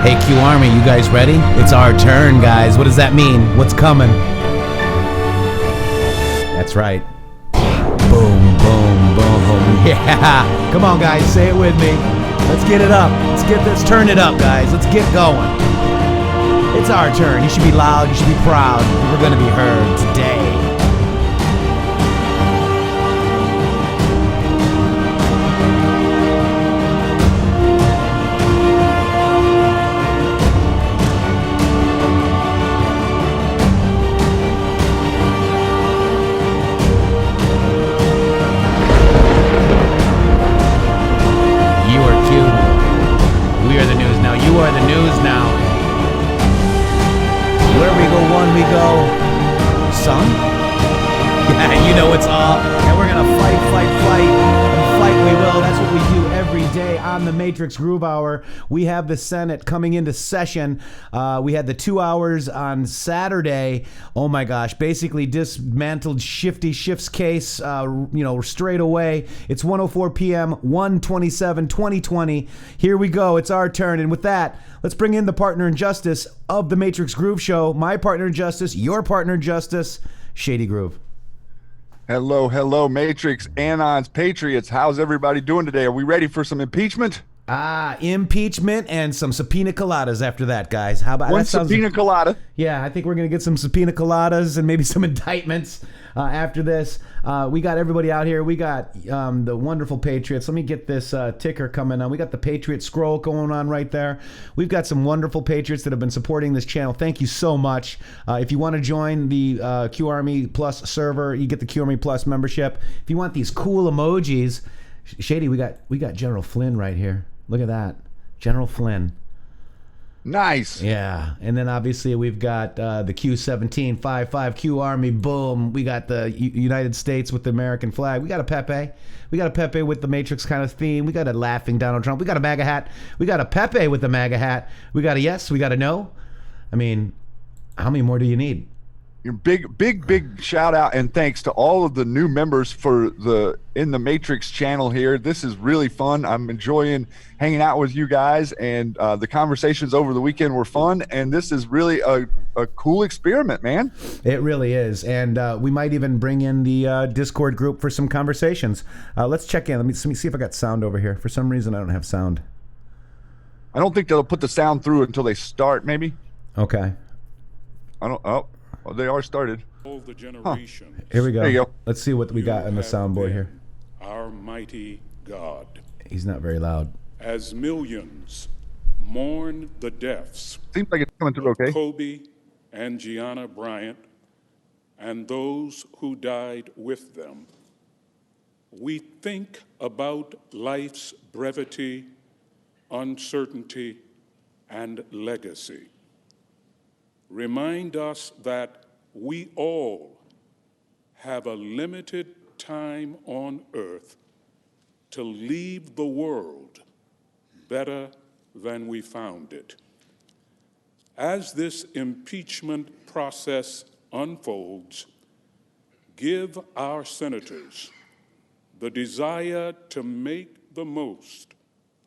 Hey Q Army, you guys ready? It's our turn, guys. What does that mean? What's coming? That's right. Boom, boom, boom. Yeah. Come on, guys. Say it with me. Let's get it up. Let's turn it up, guys. Let's get going. It's our turn. You should be loud. You should be proud. We're going to be heard today. We are the news now. You are the news now. Where we go, one we go. Son? Yeah, you know it's all. And we're going to fight. And fight we will. That's what we do every day on the Matrixxx Groove Hour. We have the Senate coming into session. We had the 2 hours on Saturday. Oh my gosh. Basically dismantled Shifty Schiff's case, straight away. It's 1:04 p.m., 1/27/2020. Here we go. It's our turn. And with that, let's bring in the partner in justice of the Matrixxx Groove Show. My partner in justice, your partner in justice, Shady Groove. Hello, Matrixxx, Anons, Patriots. How's everybody doing today? Are we ready for some impeachment? Impeachment and some subpoena coladas after that, guys. How about that? Subpoena colada? Yeah, I think we're going to get some subpoena coladas and maybe some indictments after this. We got everybody out here. We got the wonderful Patriots. Let me get this ticker coming on. We got the Patriot scroll going on right there. We've got some wonderful Patriots that have been supporting this channel. Thank you so much. If you want to join the Q Army Plus server, you get the Q Army Plus membership. If you want these cool emojis, Shady, we got General Flynn right here. Look at that. General Flynn. Nice. Yeah. And then obviously we've got the Q1755 Q Army. Boom. We got the United States with the American flag. We got a Pepe. We got a Pepe with the Matrixxx kind of theme. We got a laughing Donald Trump. We got a MAGA hat. We got a Pepe with the MAGA hat. We got a yes. We got a no. I mean, how many more do you need? Your big shout out and thanks to all of the new members for the intheMatrixxx channel here. This is really fun. I'm enjoying hanging out with you guys, and the conversations over the weekend were fun, and this is really a cool experiment, man. It really is, and we might even bring in the Discord group for some conversations. Let's check in. Let me see if I got sound over here. For some reason, I don't have sound. I don't think they'll put the sound through until they start, maybe. Okay. Well, they are started. All the generation. Huh. Here we go. There you go. Let's see what we got on the soundboard here. Our mighty God. He's not very loud. As millions mourn the deaths Seems like it's coming through okay. Kobe and Gianna Bryant and those who died with them, we think about life's brevity, uncertainty, and legacy. Remind us that we all have a limited time on earth to leave the world better than we found it. As this impeachment process unfolds, give our senators the desire to make the most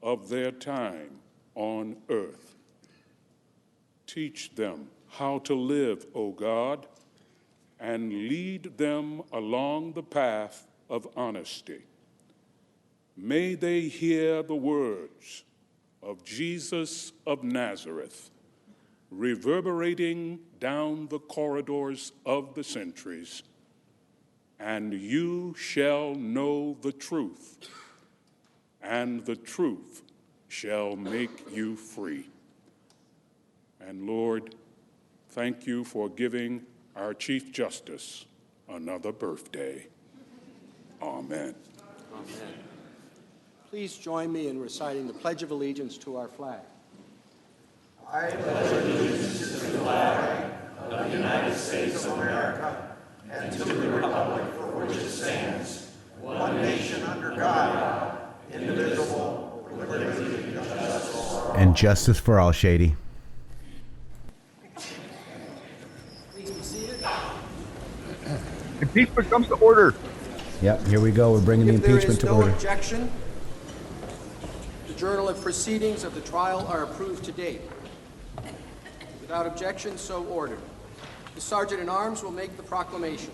of their time on earth. Teach them how to live, O God, and lead them along the path of honesty. May they hear the words of Jesus of Nazareth reverberating down the corridors of the centuries, and you shall know the truth, and the truth shall make you free. And Lord, thank you for giving our Chief Justice another birthday. Amen. Amen. Please join me in reciting the Pledge of Allegiance to our flag. I pledge allegiance to the flag of the United States of America and to the republic for which it stands, one nation under God, indivisible, with liberty and justice for all. And justice for all, Shady. Please be seated. Impeachment comes to order. Yep, here we go. We're bringing the If there impeachment is to no order. objection, the journal of proceedings of the trial are approved to date. Without objection, so ordered. The Sergeant-at-Arms will make the proclamation.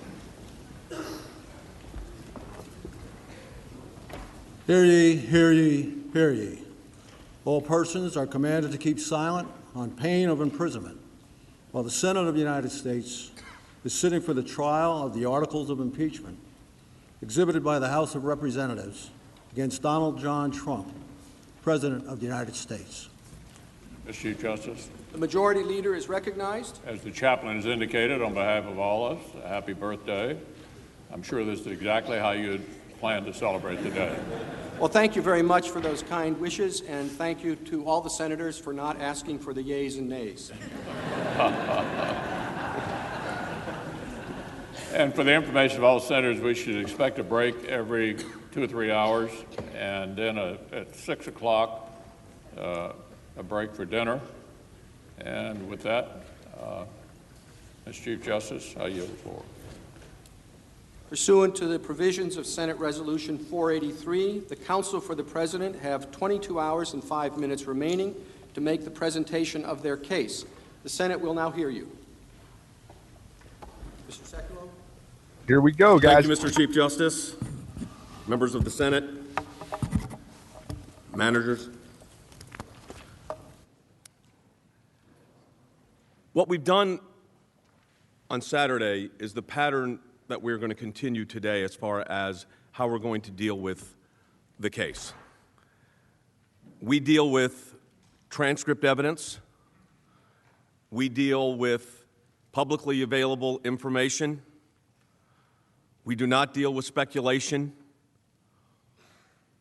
Hear ye, hear ye, hear ye. All persons are commanded to keep silent on pain of imprisonment while the Senate of the United States is sitting for the trial of the articles of impeachment exhibited by the House of Representatives against Donald John Trump, President of the United States. Mr. Chief Justice, The Majority Leader is recognized. as the chaplain has indicated, on behalf of all of us, a happy birthday. I'm sure this is exactly how you plan to celebrate the day. Well, thank you very much for those kind wishes, and thank you to all the senators for not asking for the yeas and nays. And for the information of all senators, we should expect a break every 2 or 3 hours, and then at 6 o'clock, a break for dinner. And with that, Mr. Chief Justice, I yield the floor. Pursuant to the provisions of Senate Resolution 483, the Counsel for the President have 22 hours and 5 minutes remaining to make the presentation of their case. The Senate will now hear you. Mr. Sekulow? Here we go, guys. Thank you, Mr. Chief Justice, members of the Senate, managers. What we've done on Saturday is the pattern that we're going to continue today as far as how we're going to deal with the case. We deal with transcript evidence. We deal with publicly available information. We do not deal with speculation,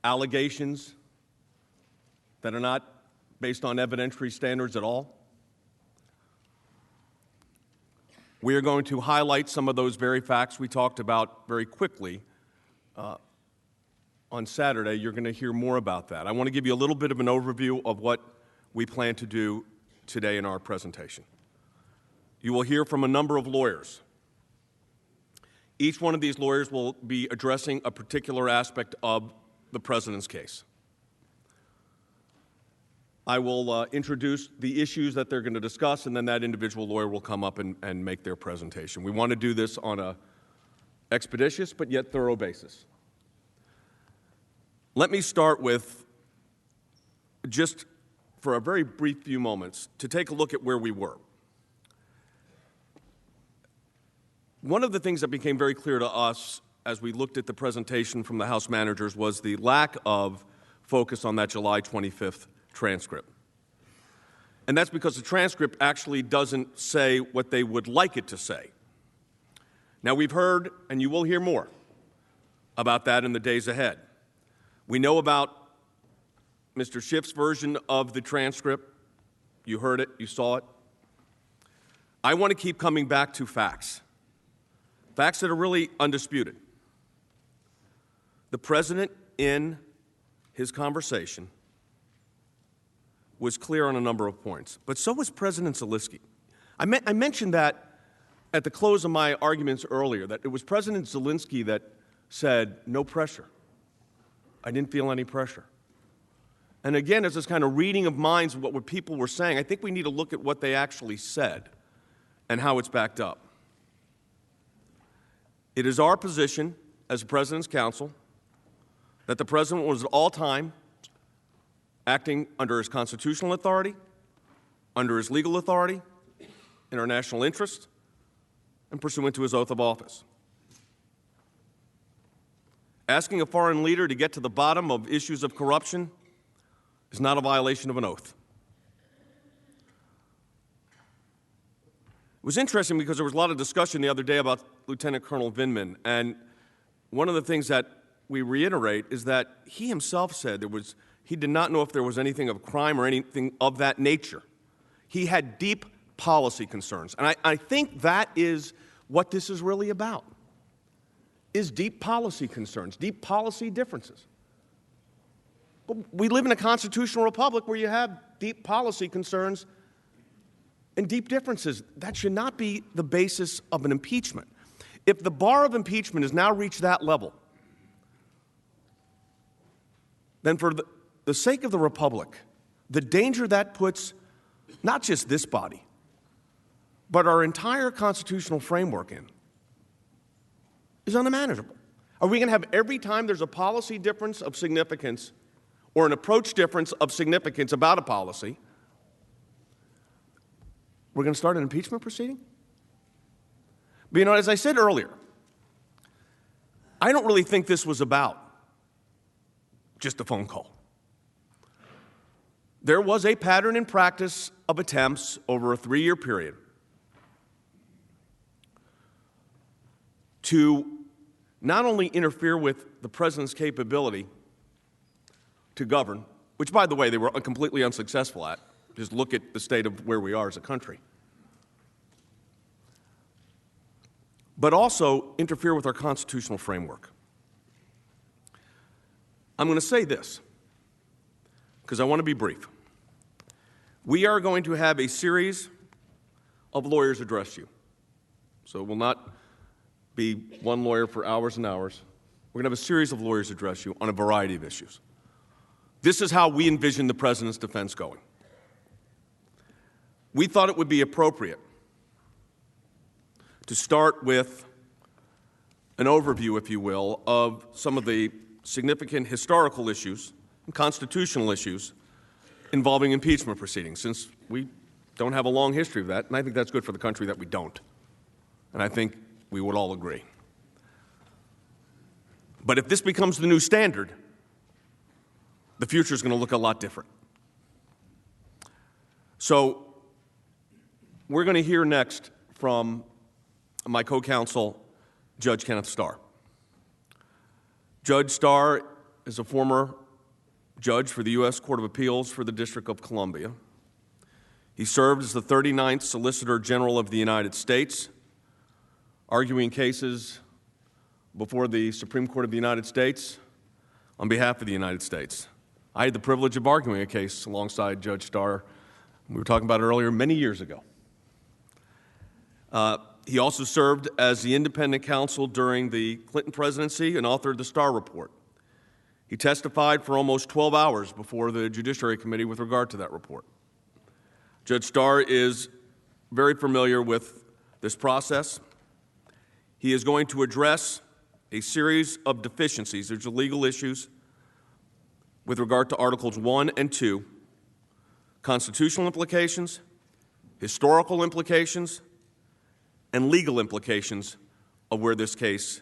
allegations that are not based on evidentiary standards at all. We are going to highlight some of those very facts we talked about very quickly on Saturday. You're going to hear more about that. I want to give you a little bit of an overview of what we plan to do today in our presentation. You will hear from a number of lawyers. Each one of these lawyers will be addressing a particular aspect of the President's case. I will introduce the issues that they're going to discuss, and then that individual lawyer will come up and make their presentation. We want to do this on an expeditious but yet thorough basis. Let me start with, just for a very brief few moments, to take a look at where we were. One of the things that became very clear to us as we looked at the presentation from the House managers was the lack of focus on that July 25th transcript. And that's because the transcript actually doesn't say what they would like it to say. Now, we've heard, and you will hear more about that in the days ahead. We know about Mr. Schiff's version of the transcript. You heard it, you saw it. I want to keep coming back to facts. Facts that are really undisputed. The President, in his conversation, was clear on a number of points, but so was President Zelensky. I mentioned that at the close of my arguments earlier, that it was President Zelensky that said, no pressure. I didn't feel any pressure. And again, as this kind of reading of minds of what people were saying, I think we need to look at what they actually said and how it's backed up. It is our position as the President's counsel that the President was at all time acting under his constitutional authority, under his legal authority, in our national interest, and pursuant to his oath of office. Asking a foreign leader to get to the bottom of issues of corruption is not a violation of an oath. It was interesting because there was a lot of discussion the other day about Lieutenant Colonel Vindman, and one of the things that we reiterate is that he himself said he did not know if there was anything of crime or anything of that nature. He had deep policy concerns, and I think that is what this is really about, is deep policy concerns, deep policy differences. But we live in a constitutional republic where you have deep policy concerns and deep differences. That should not be the basis of an impeachment. If the bar of impeachment has now reached that level, then for the sake of the republic, the danger that puts not just this body, but our entire constitutional framework in is unmanageable. Are we going to have every time there's a policy difference of significance or an approach difference of significance about a policy, we're going to start an impeachment proceeding? But you know, as I said earlier, I don't really think this was about just a phone call. There was a pattern in practice of attempts over a 3-year period to not only interfere with the president's capability to govern, which, by the way, they were completely unsuccessful at. Just look at the state of where we are as a country. But also interfere with our constitutional framework. I'm going to say this, because I want to be brief. We are going to have a series of lawyers address you. So it will not be one lawyer for hours and hours. We're going to have a series of lawyers address you on a variety of issues. This is how we envision the president's defense going. We thought it would be appropriate to start with an overview, if you will, of some of the significant historical issues and constitutional issues involving impeachment proceedings, since we don't have a long history of that, and I think that's good for the country that we don't. And I think we would all agree. But if this becomes the new standard, the future is going to look a lot different. So we're going to hear next from my co-counsel, Judge Kenneth Starr. Judge Starr is a former judge for the U.S. Court of Appeals for the District of Columbia. He served as the 39th Solicitor General of the United States, arguing cases before the Supreme Court of the United States on behalf of the United States. I had the privilege of arguing a case alongside Judge Starr. We were talking about it earlier, many years ago. He also served as the independent counsel during the Clinton presidency and authored the Starr Report. He testified for almost 12 hours before the Judiciary Committee with regard to that report. Judge Starr is very familiar with this process. He is going to address a series of deficiencies. There's legal issues with regard to Articles 1 and 2, constitutional implications, historical implications, and legal implications of where this case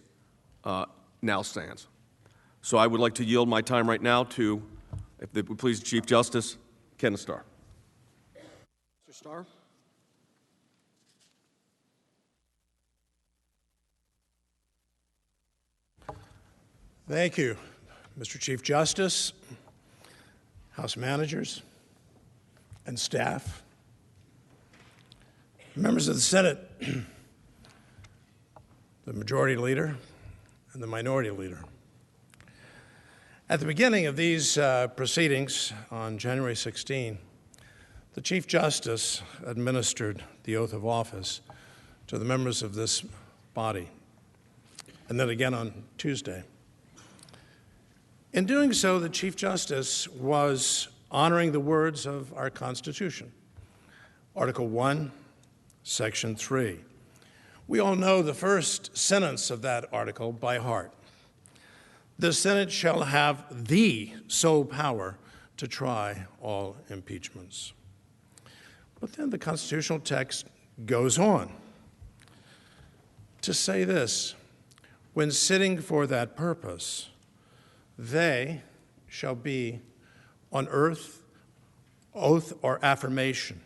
now stands. So I would like to yield my time right now to, if it would please the Chief Justice, Kenneth Starr. Mr. Starr. Thank you, Mr. Chief Justice, House managers, and staff, members of the Senate, the Majority Leader, and the Minority Leader. At the beginning of these proceedings on January 16, the Chief Justice administered the oath of office to the members of this body, and then again on Tuesday. In doing so, the Chief Justice was honoring the words of our Constitution, Article 1, Section 3. We all know the first sentence of that article by heart. The Senate shall have the sole power to try all impeachments. But then the constitutional text goes on to say this: when sitting for that purpose, They shall be on earth oath or affirmation.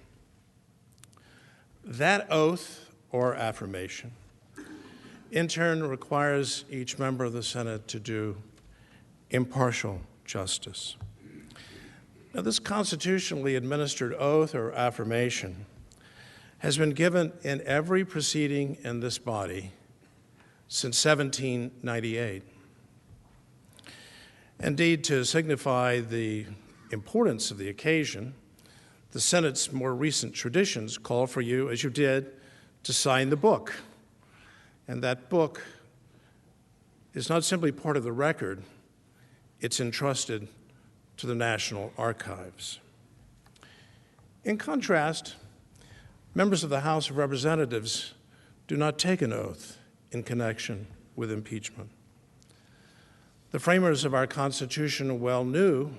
That oath or affirmation in turn requires each member of the Senate to do impartial justice. Now, this constitutionally administered oath or affirmation has been given in every proceeding in this body since 1798. Indeed, to signify the importance of the occasion, the Senate's more recent traditions call for you, as you did, to sign the book. And that book is not simply part of the record, it's entrusted to the National Archives. In contrast, members of the House of Representatives do not take an oath in connection with impeachment. The framers of our Constitution well knew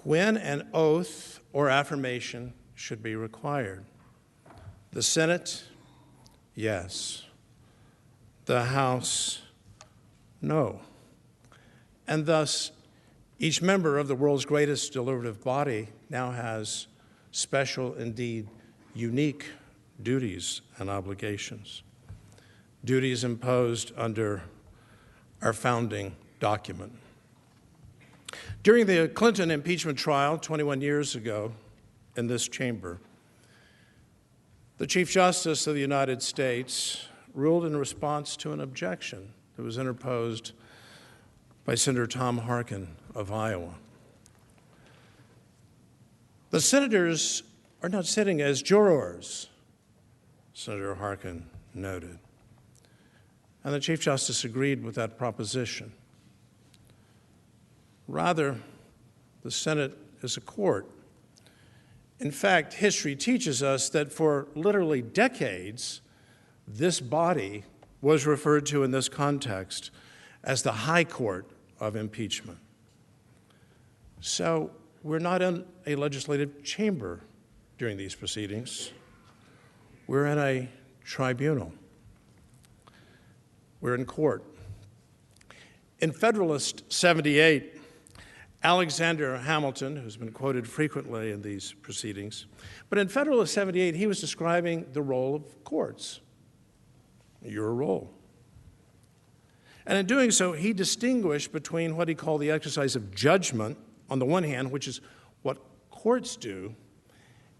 when an oath or affirmation should be required. The Senate, yes. The House, no. And thus, each member of the world's greatest deliberative body now has special, indeed unique, duties and obligations. Duties imposed under our founding document. During the Clinton impeachment trial 21 years ago in this chamber, the Chief Justice of the United States ruled in response to an objection that was interposed by Senator Tom Harkin of Iowa. The senators are not sitting as jurors, Senator Harkin noted. And the Chief Justice agreed with that proposition. Rather, the Senate is a court. In fact, history teaches us that for literally decades, this body was referred to in this context as the High Court of Impeachment. So we're not in a legislative chamber during these proceedings. We're in a tribunal. We're in court. In Federalist 78, Alexander Hamilton, who's been quoted frequently in these proceedings, but in Federalist 78, he was describing the role of courts, your role. And in doing so, he distinguished between what he called the exercise of judgment, on the one hand, which is what courts do,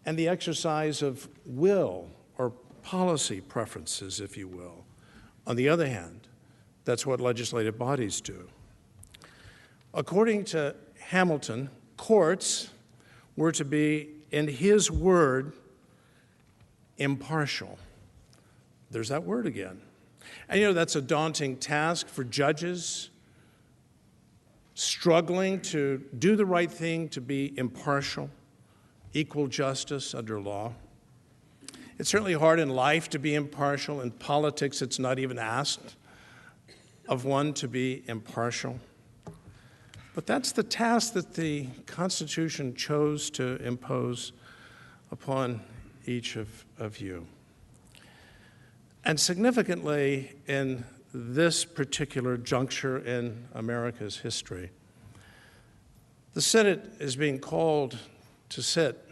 and the exercise of will or policy preferences, if you will. On the other hand, that's what legislative bodies do. According to Hamilton, courts were to be, in his word, impartial. There's that word again. And you know, that's a daunting task for judges struggling to do the right thing, to be impartial, equal justice under law. It's certainly hard in life to be impartial. In politics, it's not even asked of one to be impartial. But that's the task that the Constitution chose to impose upon each of you. And significantly, in this particular juncture in America's history, the Senate is being called to sit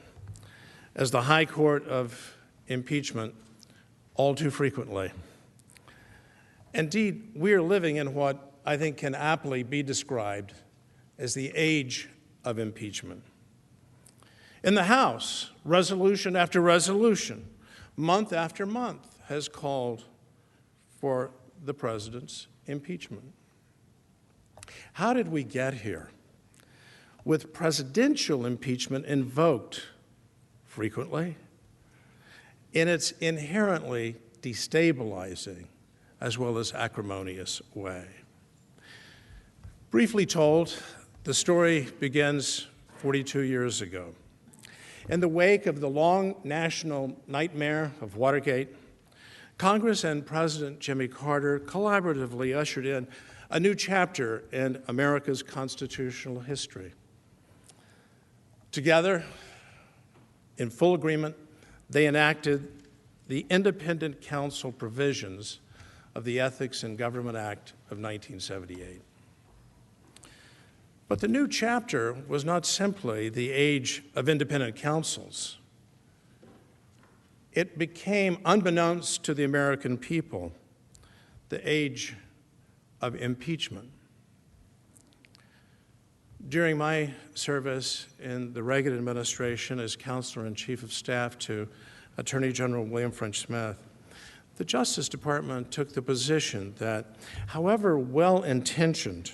as the High Court of Impeachment all too frequently. Indeed, we are living in what I think can aptly be described as the age of impeachment. In the House, resolution after resolution, month after month, has called for the president's impeachment. How did we get here? With presidential impeachment invoked frequently in its inherently destabilizing as well as acrimonious way. Briefly told, the story begins 42 years ago. In the wake of the long national nightmare of Watergate, Congress and President Jimmy Carter collaboratively ushered in a new chapter in America's constitutional history. Together, in full agreement, they enacted the independent counsel provisions of the Ethics in Government Act of 1978. But the new chapter was not simply the age of independent counsels. It became, unbeknownst to the American people, the age of impeachment. During my service in the Reagan administration as counselor and chief of staff to Attorney General William French Smith, the Justice Department took the position that, however well-intentioned,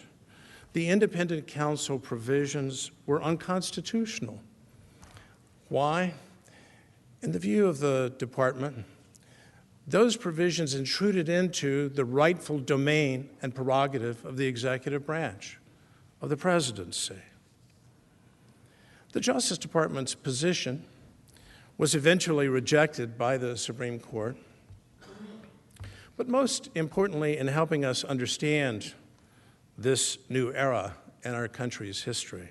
the independent counsel provisions were unconstitutional. Why? In the view of the department, those provisions intruded into the rightful domain and prerogative of the executive branch, of the presidency. The Justice Department's position was eventually rejected by the Supreme Court, but most importantly, in helping us understand this new era in our country's history,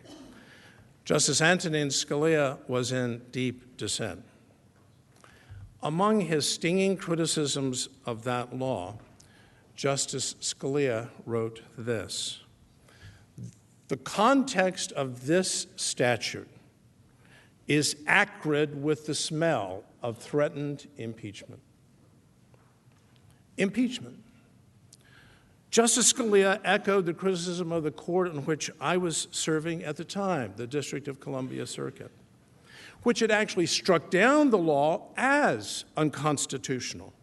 Justice Antonin Scalia was in deep dissent. Among his stinging criticisms of that law, Justice Scalia wrote this: "The context of this statute is acrid with the smell of threatened impeachment." Impeachment. Justice Scalia echoed the criticism of the court in which I was serving at the time, the District of Columbia Circuit, which had actually struck down the law as unconstitutional,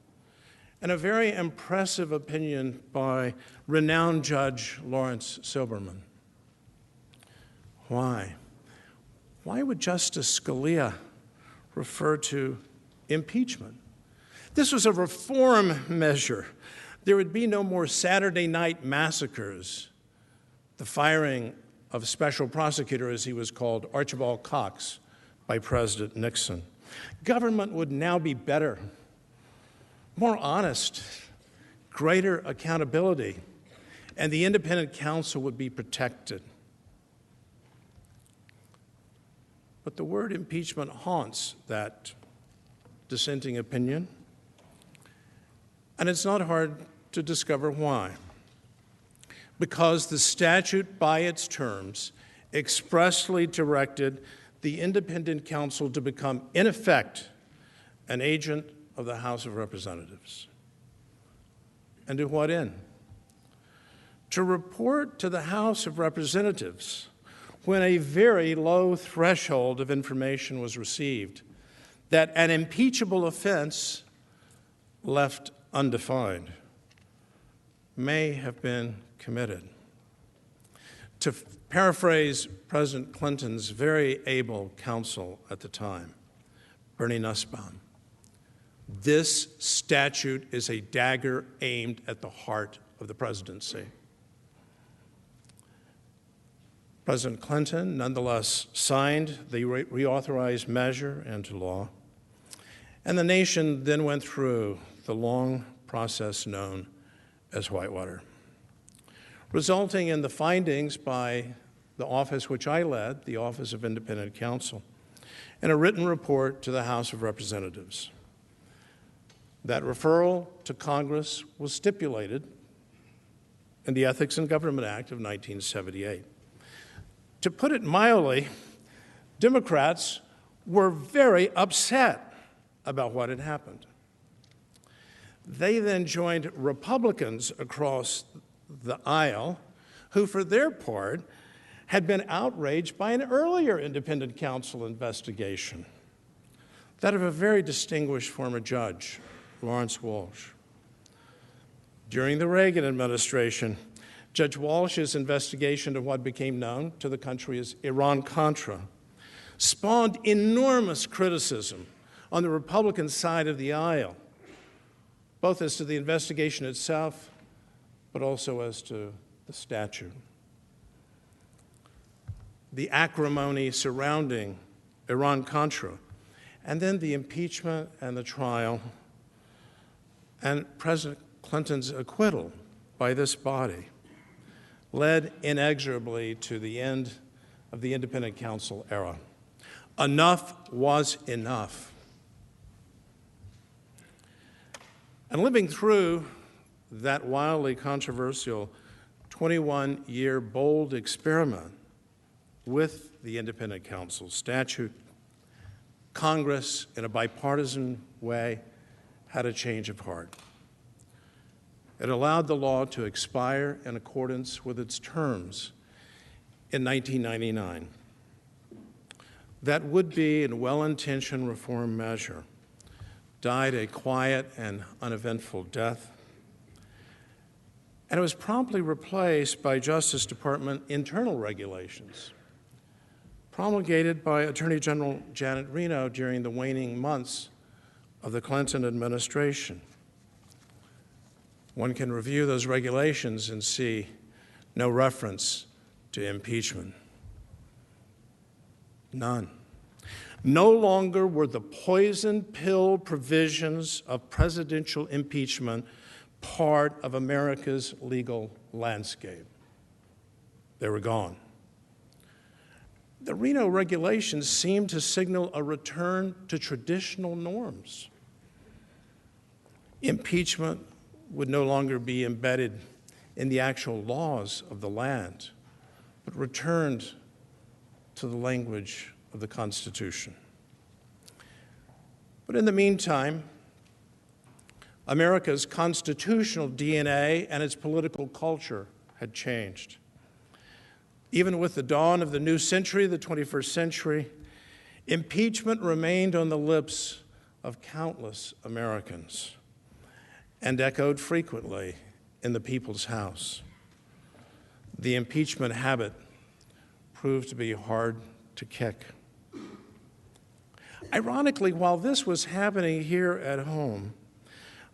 and a very impressive opinion by renowned Judge Lawrence Silberman. Why? Why would Justice Scalia refer to impeachment? This was a reform measure. There would be no more Saturday night massacres, the firing of Special Prosecutor, as he was called, Archibald Cox, by President Nixon. Government would now be better, more honest, greater accountability, and the independent counsel would be protected. But the word impeachment haunts that dissenting opinion, and it's not hard to discover why. Because the statute, by its terms, expressly directed the independent counsel to become, in effect, an agent of the House of Representatives. And to what end? To report to the House of Representatives when a very low threshold of information was received that an impeachable offense left undefined may have been committed. To paraphrase President Clinton's very able counsel at the time, Bernie Nussbaum, this statute is a dagger aimed at the heart of the presidency. President Clinton nonetheless signed the reauthorized measure into law, and the nation then went through the long process known as Whitewater, resulting in the findings by the office which I led, the Office of Independent Counsel, and a written report to the House of Representatives. That referral to Congress was stipulated in the Ethics in Government Act of 1978. To put it mildly, Democrats were very upset about what had happened. They then joined Republicans across the aisle, who for their part had been outraged by an earlier independent counsel investigation, that of a very distinguished former judge, Lawrence Walsh. During the Reagan administration, Judge Walsh's investigation of what became known to the country as Iran-Contra spawned enormous criticism on the Republican side of the aisle, both as to the investigation itself, but also as to the statute. The acrimony surrounding Iran-Contra, and then the impeachment and the trial, and President Clinton's acquittal by this body led inexorably to the end of the independent counsel era. Enough was enough. And living through that wildly controversial 21-year bold experiment with the independent counsel statute, Congress, in a bipartisan way, had a change of heart. It allowed the law to expire in accordance with its terms in 1999. That would-be and well-intentioned reform measure died a quiet and uneventful death, and it was promptly replaced by Justice Department internal regulations promulgated by Attorney General Janet Reno during the waning months of the Clinton administration. One can review those regulations and see no reference to impeachment. None. No longer were the poison pill provisions of presidential impeachment part of America's legal landscape. They were gone. The Reno regulations seemed to signal a return to traditional norms. Impeachment would no longer be embedded in the actual laws of the land, but returned to the language of the Constitution. But in the meantime, America's constitutional DNA and its political culture had changed. Even with the dawn of the new century, the 21st century, impeachment remained on the lips of countless Americans and echoed frequently in the people's house. The impeachment habit proved to be hard to kick. Ironically, while this was happening here at home,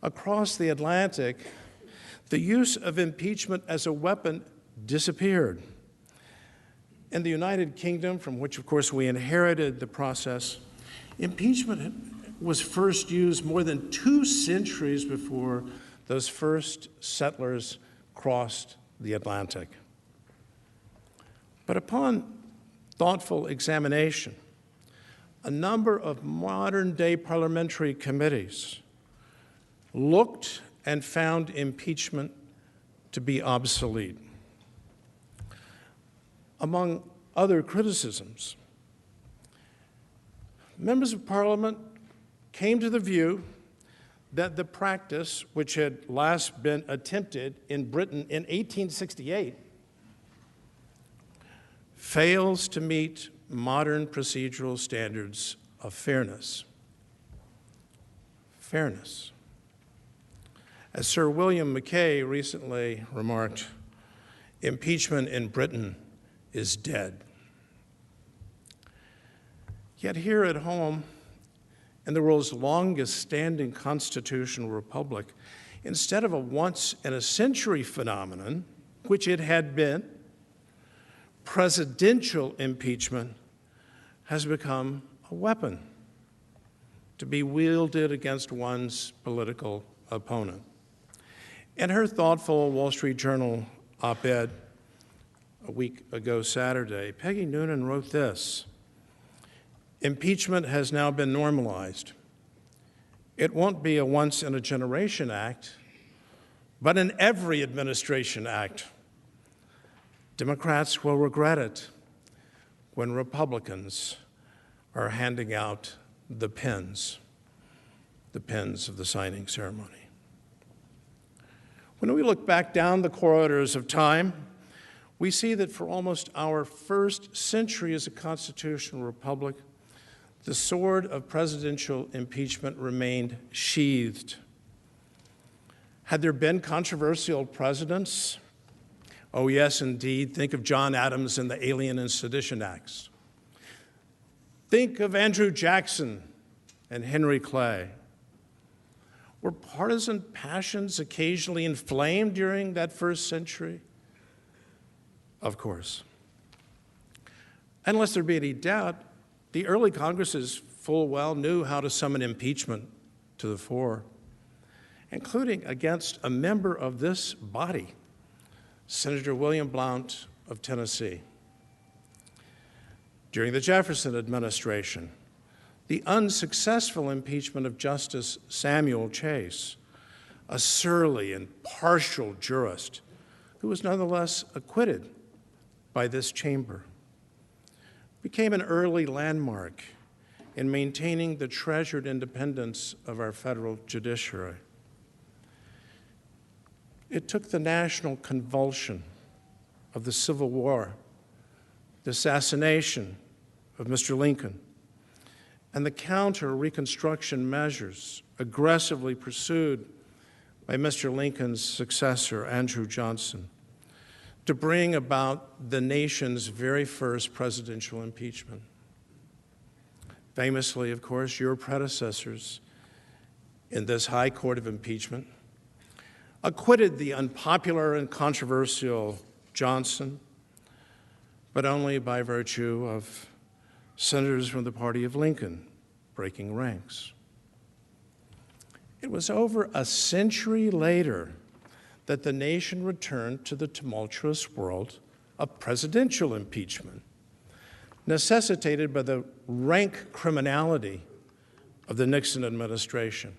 across the Atlantic, the use of impeachment as a weapon disappeared. In the United Kingdom, from which, of course, we inherited the process, impeachment was first used more than 2 centuries before those first settlers crossed the Atlantic. But upon thoughtful examination, a number of modern-day parliamentary committees looked and found impeachment to be obsolete. Among other criticisms, members of Parliament came to the view that the practice, which had last been attempted in Britain in 1868, fails to meet modern procedural standards of fairness. Fairness. As Sir William Mackay recently remarked, impeachment in Britain is dead. Yet here at home, in the world's longest-standing constitutional republic, instead of a once-in-a-century phenomenon, which it had been, presidential impeachment has become a weapon to be wielded against one's political opponent. In her thoughtful Wall Street Journal op-ed a week ago Saturday, Peggy Noonan wrote this: "Impeachment has now been normalized. It won't be a once-in-a-generation act, but an every administration act. Democrats will regret it when Republicans are handing out the pens of the signing ceremony." When we look back down the corridors of time, we see that for almost our first century as a constitutional republic, the sword of presidential impeachment remained sheathed. Had there been controversial presidents? Oh, yes, indeed. Think of John Adams and the Alien and Sedition Acts. Think of Andrew Jackson and Henry Clay. Were partisan passions occasionally inflamed during that first century? Of course. Unless there be any doubt, the early Congresses full well knew how to summon impeachment to the fore, including against a member of this body, Senator William Blount of Tennessee. During the Jefferson administration, the unsuccessful impeachment of Justice Samuel Chase, a surly and partial jurist who was nonetheless acquitted by this chamber. became an early landmark in maintaining the treasured independence of our federal judiciary. It took the national convulsion of the Civil War, the assassination of Mr. Lincoln, and the counter-Reconstruction measures aggressively pursued by Mr. Lincoln's successor, Andrew Johnson, to bring about the nation's very first presidential impeachment. Famously, of course, your predecessors in this high court of impeachment acquitted the unpopular and controversial Johnson, but only by virtue of senators from the party of Lincoln breaking ranks. It was over a century later that the nation returned to the tumultuous world of presidential impeachment, necessitated by the rank criminality of the Nixon administration.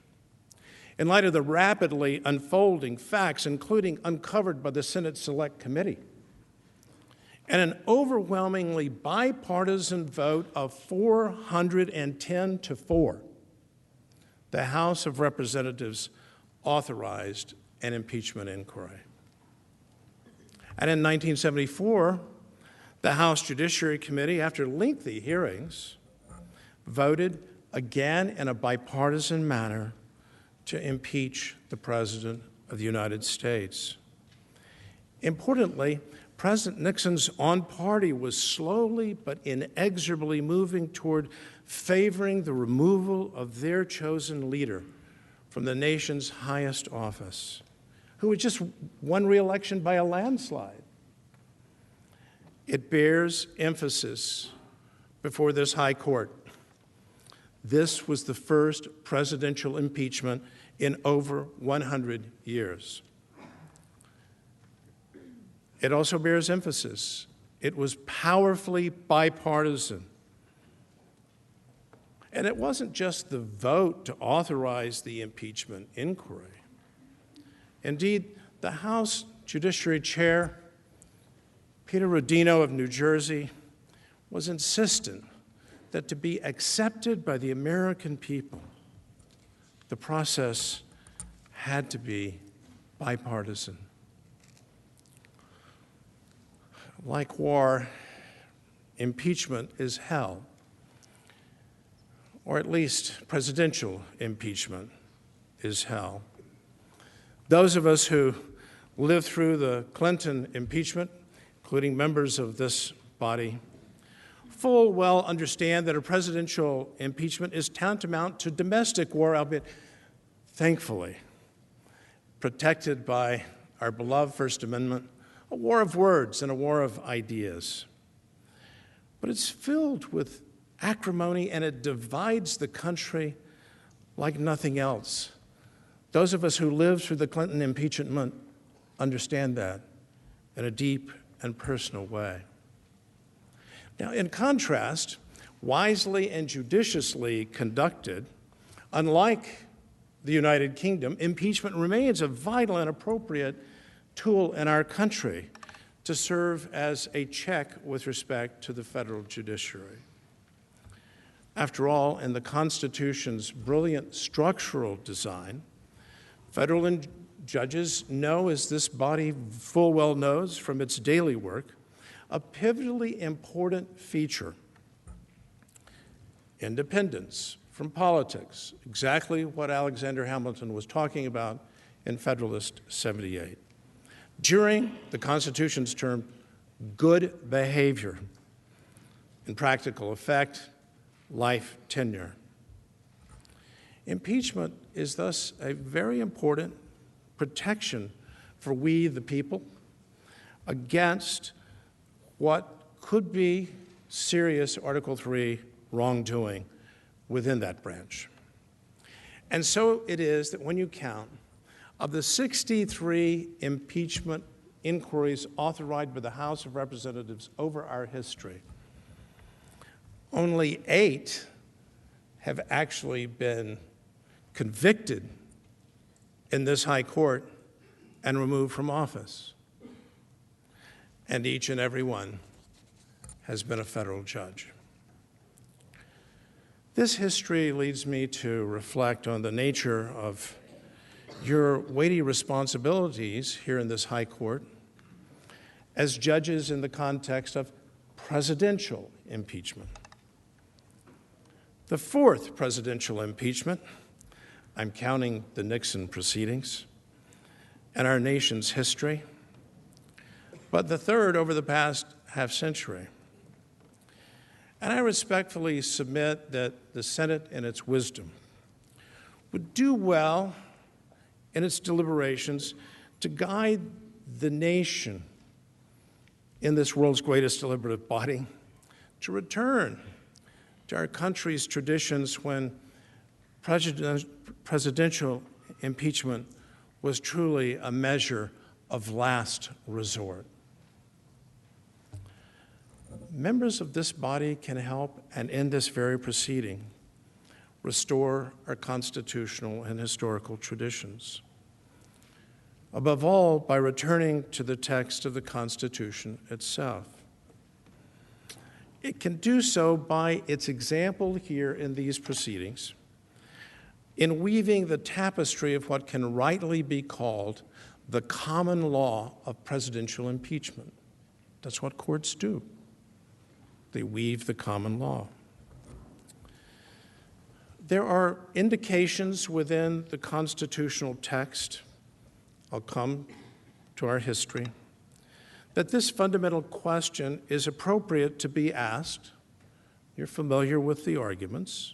In light of the rapidly unfolding facts, including uncovered by the Senate Select Committee, and an overwhelmingly bipartisan vote of 410 to 4, the House of Representatives authorized an impeachment inquiry. And in 1974, the House Judiciary Committee, after lengthy hearings, voted again in a bipartisan manner to impeach the President of the United States. Importantly, President Nixon's own party was slowly but inexorably moving toward favoring the removal of their chosen leader from the nation's highest office, who had just won re-election by a landslide. It bears emphasis before this high court. This was the first presidential impeachment in over 100 years. It also bears emphasis. It was powerfully bipartisan. And it wasn't just the vote to authorize the impeachment inquiry. Indeed, the House Judiciary Chair, Peter Rodino of New Jersey, was insistent that to be accepted by the American people, the process had to be bipartisan. Like war, impeachment is hell, or at least presidential impeachment is hell. Those of us who lived through the Clinton impeachment, including members of this body, full well understand that a presidential impeachment is tantamount to domestic war, albeit thankfully protected by our beloved First Amendment, a war of words and a war of ideas. But it's filled with acrimony, and it divides the country like nothing else. Those of us who lived through the Clinton impeachment understand that in a deep and personal way. Now, in contrast, wisely and judiciously conducted, unlike the United Kingdom, impeachment remains a vital and appropriate tool in our country to serve as a check with respect to the federal judiciary. After all, in the Constitution's brilliant structural design, federal judges know, as this body full well knows from its daily work, a pivotally important feature: independence from politics, exactly what Alexander Hamilton was talking about in Federalist 78. During the Constitution's term, good behavior, in practical effect, life tenure. Impeachment is thus a very important protection for we, the people, against what could be serious Article III wrongdoing within that branch. And so it is that when you count, of the 63 impeachment inquiries authorized by the House of Representatives over our history, only 8 have actually been convicted in this high court and removed from office. And each and every one has been a federal judge. This history leads me to reflect on the nature of your weighty responsibilities here in this high court as judges in the context of presidential impeachment. The fourth presidential impeachment, I'm counting the Nixon proceedings, and our nation's history, but the third over the past half-century. And I respectfully submit that the Senate, in its wisdom, would do well in its deliberations to guide the nation in this world's greatest deliberative body to return to our country's traditions when presidential impeachment was truly a measure of last resort. Members of this body can help, and in this very proceeding, restore our constitutional and historical traditions. Above all, by returning to the text of the Constitution itself. It can do so by its example here in these proceedings, in weaving the tapestry of what can rightly be called the common law of presidential impeachment. That's what courts do. They weave the common law. There are indications within the constitutional text, I'll come to our history, that this fundamental question is appropriate to be asked. You're familiar with the arguments.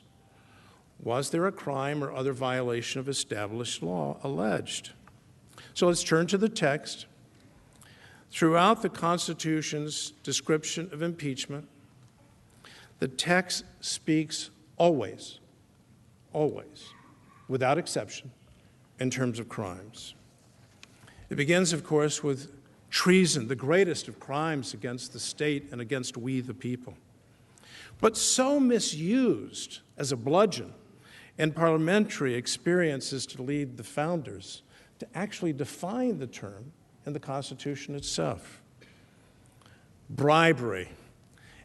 Was there a crime or other violation of established law alleged? So let's turn to the text. Throughout the Constitution's description of impeachment, the text speaks always, without exception, in terms of crimes. It begins, of course, with treason, the greatest of crimes against the state and against we the people, but so misused as a bludgeon in parliamentary experiences to lead the founders to actually define the term in the Constitution itself. Bribery,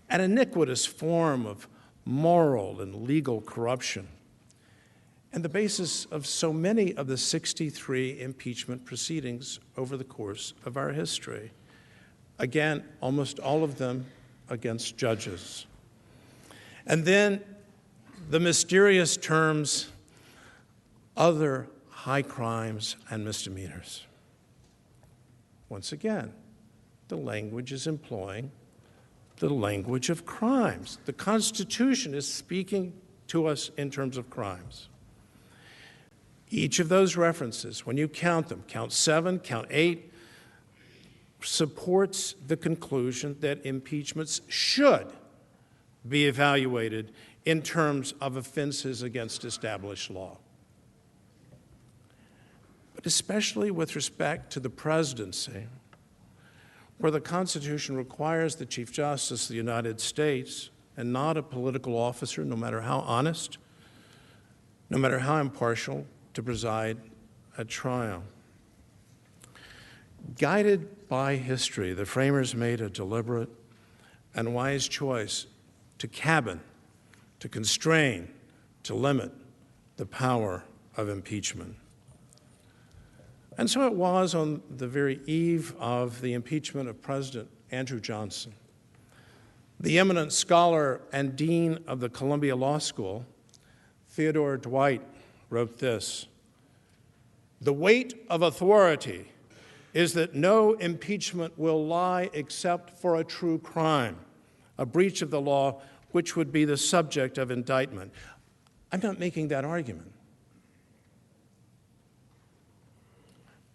an iniquitous form of moral and legal corruption, and the basis of so many of the 63 impeachment proceedings over the course of our history. Again, almost all of them against judges. And then the mysterious terms, other high crimes and misdemeanors. Once again, the language is employing the language of crimes. The Constitution is speaking to us in terms of crimes. Each of those references, when you count them, count 7, count 8, supports the conclusion that impeachments should be evaluated in terms of offenses against established law. But especially with respect to the presidency, where the Constitution requires the Chief Justice of the United States, and not a political officer, no matter how honest, no matter how impartial, to preside at trial. Guided by history, the framers made a deliberate and wise choice to cabin, to constrain, to limit the power of impeachment. And so it was on the very eve of the impeachment of President Andrew Johnson. The eminent scholar and dean of the Columbia Law School, Theodore Dwight, wrote this: "The weight of authority is that no impeachment will lie except for a true crime, a breach of the law which would be the subject of indictment." I'm not making that argument.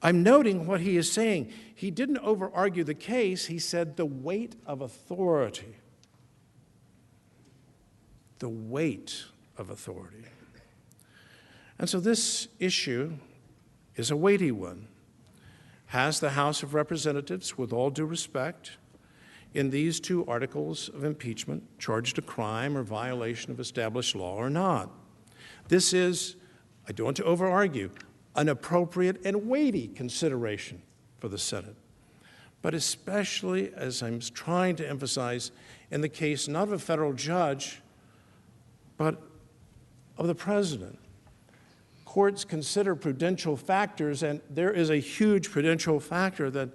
I'm noting what he is saying. He didn't over-argue the case. He said the weight of authority. The weight of authority. And so this issue is a weighty one. Has the House of Representatives, with all due respect, in these two articles of impeachment, charged a crime or violation of established law or not? This is, I don't want to over-argue, an appropriate and weighty consideration for the Senate. But especially, as I'm trying to emphasize, in the case not of a federal judge, but of the president. Courts consider prudential factors, and there is a huge prudential factor that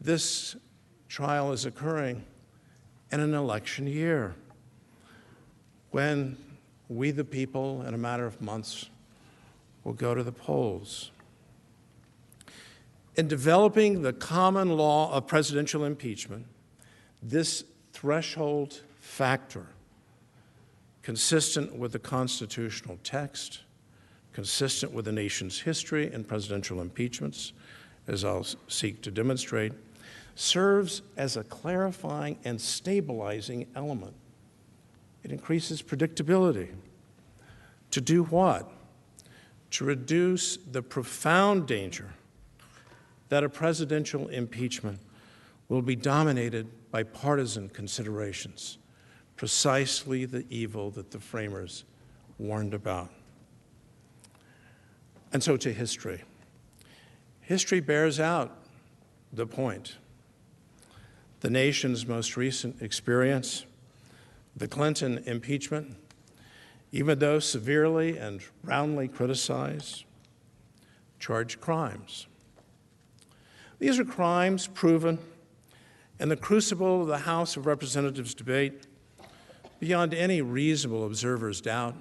this trial is occurring in an election year, when we, the people, in a matter of months, will go to the polls. In developing the common law of presidential impeachment, this threshold factor, consistent with the constitutional text, consistent with the nation's history in presidential impeachments, as I'll seek to demonstrate, serves as a clarifying and stabilizing element. It increases predictability. To do what? To reduce the profound danger that a presidential impeachment will be dominated by partisan considerations, precisely the evil that the framers warned about. And so to history. History bears out the point. The nation's most recent experience, the Clinton impeachment, even though severely and roundly criticized, charged crimes. These are crimes proven in the crucible of the House of Representatives debate beyond any reasonable observer's doubt.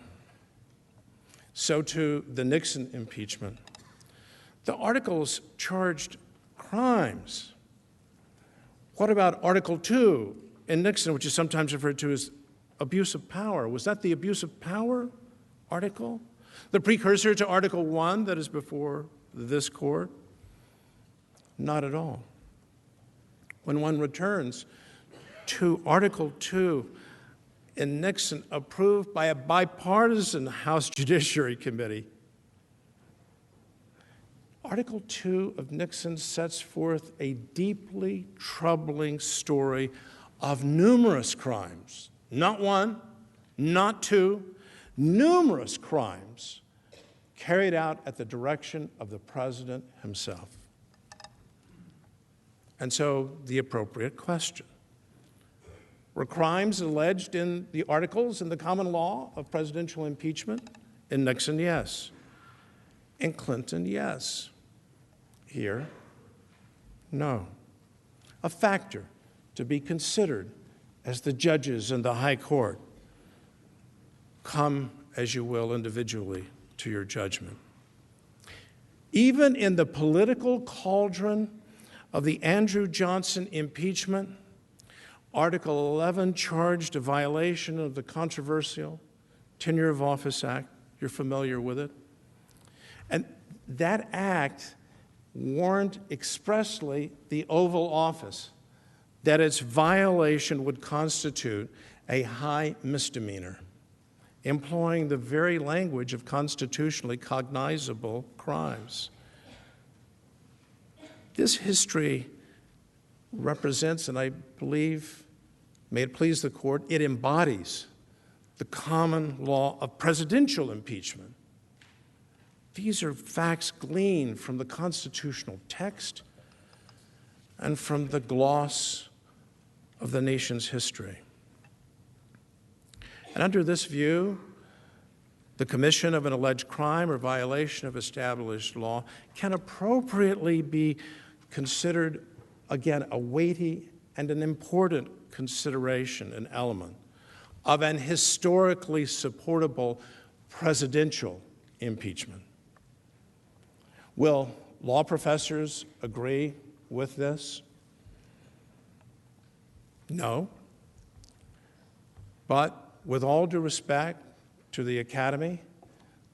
So too the Nixon impeachment. The articles charged crimes. What about Article 2 in Nixon, which is sometimes referred to as abuse of power? Was that the abuse of power article? The precursor to Article 1 that is before this court? Not at all. When one returns to Article 2 in Nixon, approved by a bipartisan House Judiciary Committee, Article 2 of Nixon sets forth a deeply troubling story of numerous crimes, not one, not two, numerous crimes carried out at the direction of the president himself. And so the appropriate question: were crimes alleged in the articles in the common law of presidential impeachment? In Nixon, yes. In Clinton, yes. Here, no. A factor to be considered as the judges in the high court come, as you will, individually to your judgment. Even in the political cauldron of the Andrew Johnson impeachment, Article 11 charged a violation of the controversial Tenure of Office Act. You're familiar with it. And that act warned expressly the Oval Office that its violation would constitute a high misdemeanor, employing the very language of constitutionally cognizable crimes. This history represents, and I believe, may it please the court, it embodies the common law of presidential impeachment. These are facts gleaned from the constitutional text and from the gloss of the nation's history. And under this view, the commission of an alleged crime or violation of established law can appropriately be considered, again, a weighty and an important consideration, an element of an historically supportable presidential impeachment. Will law professors agree with this? No. But with all due respect to the Academy,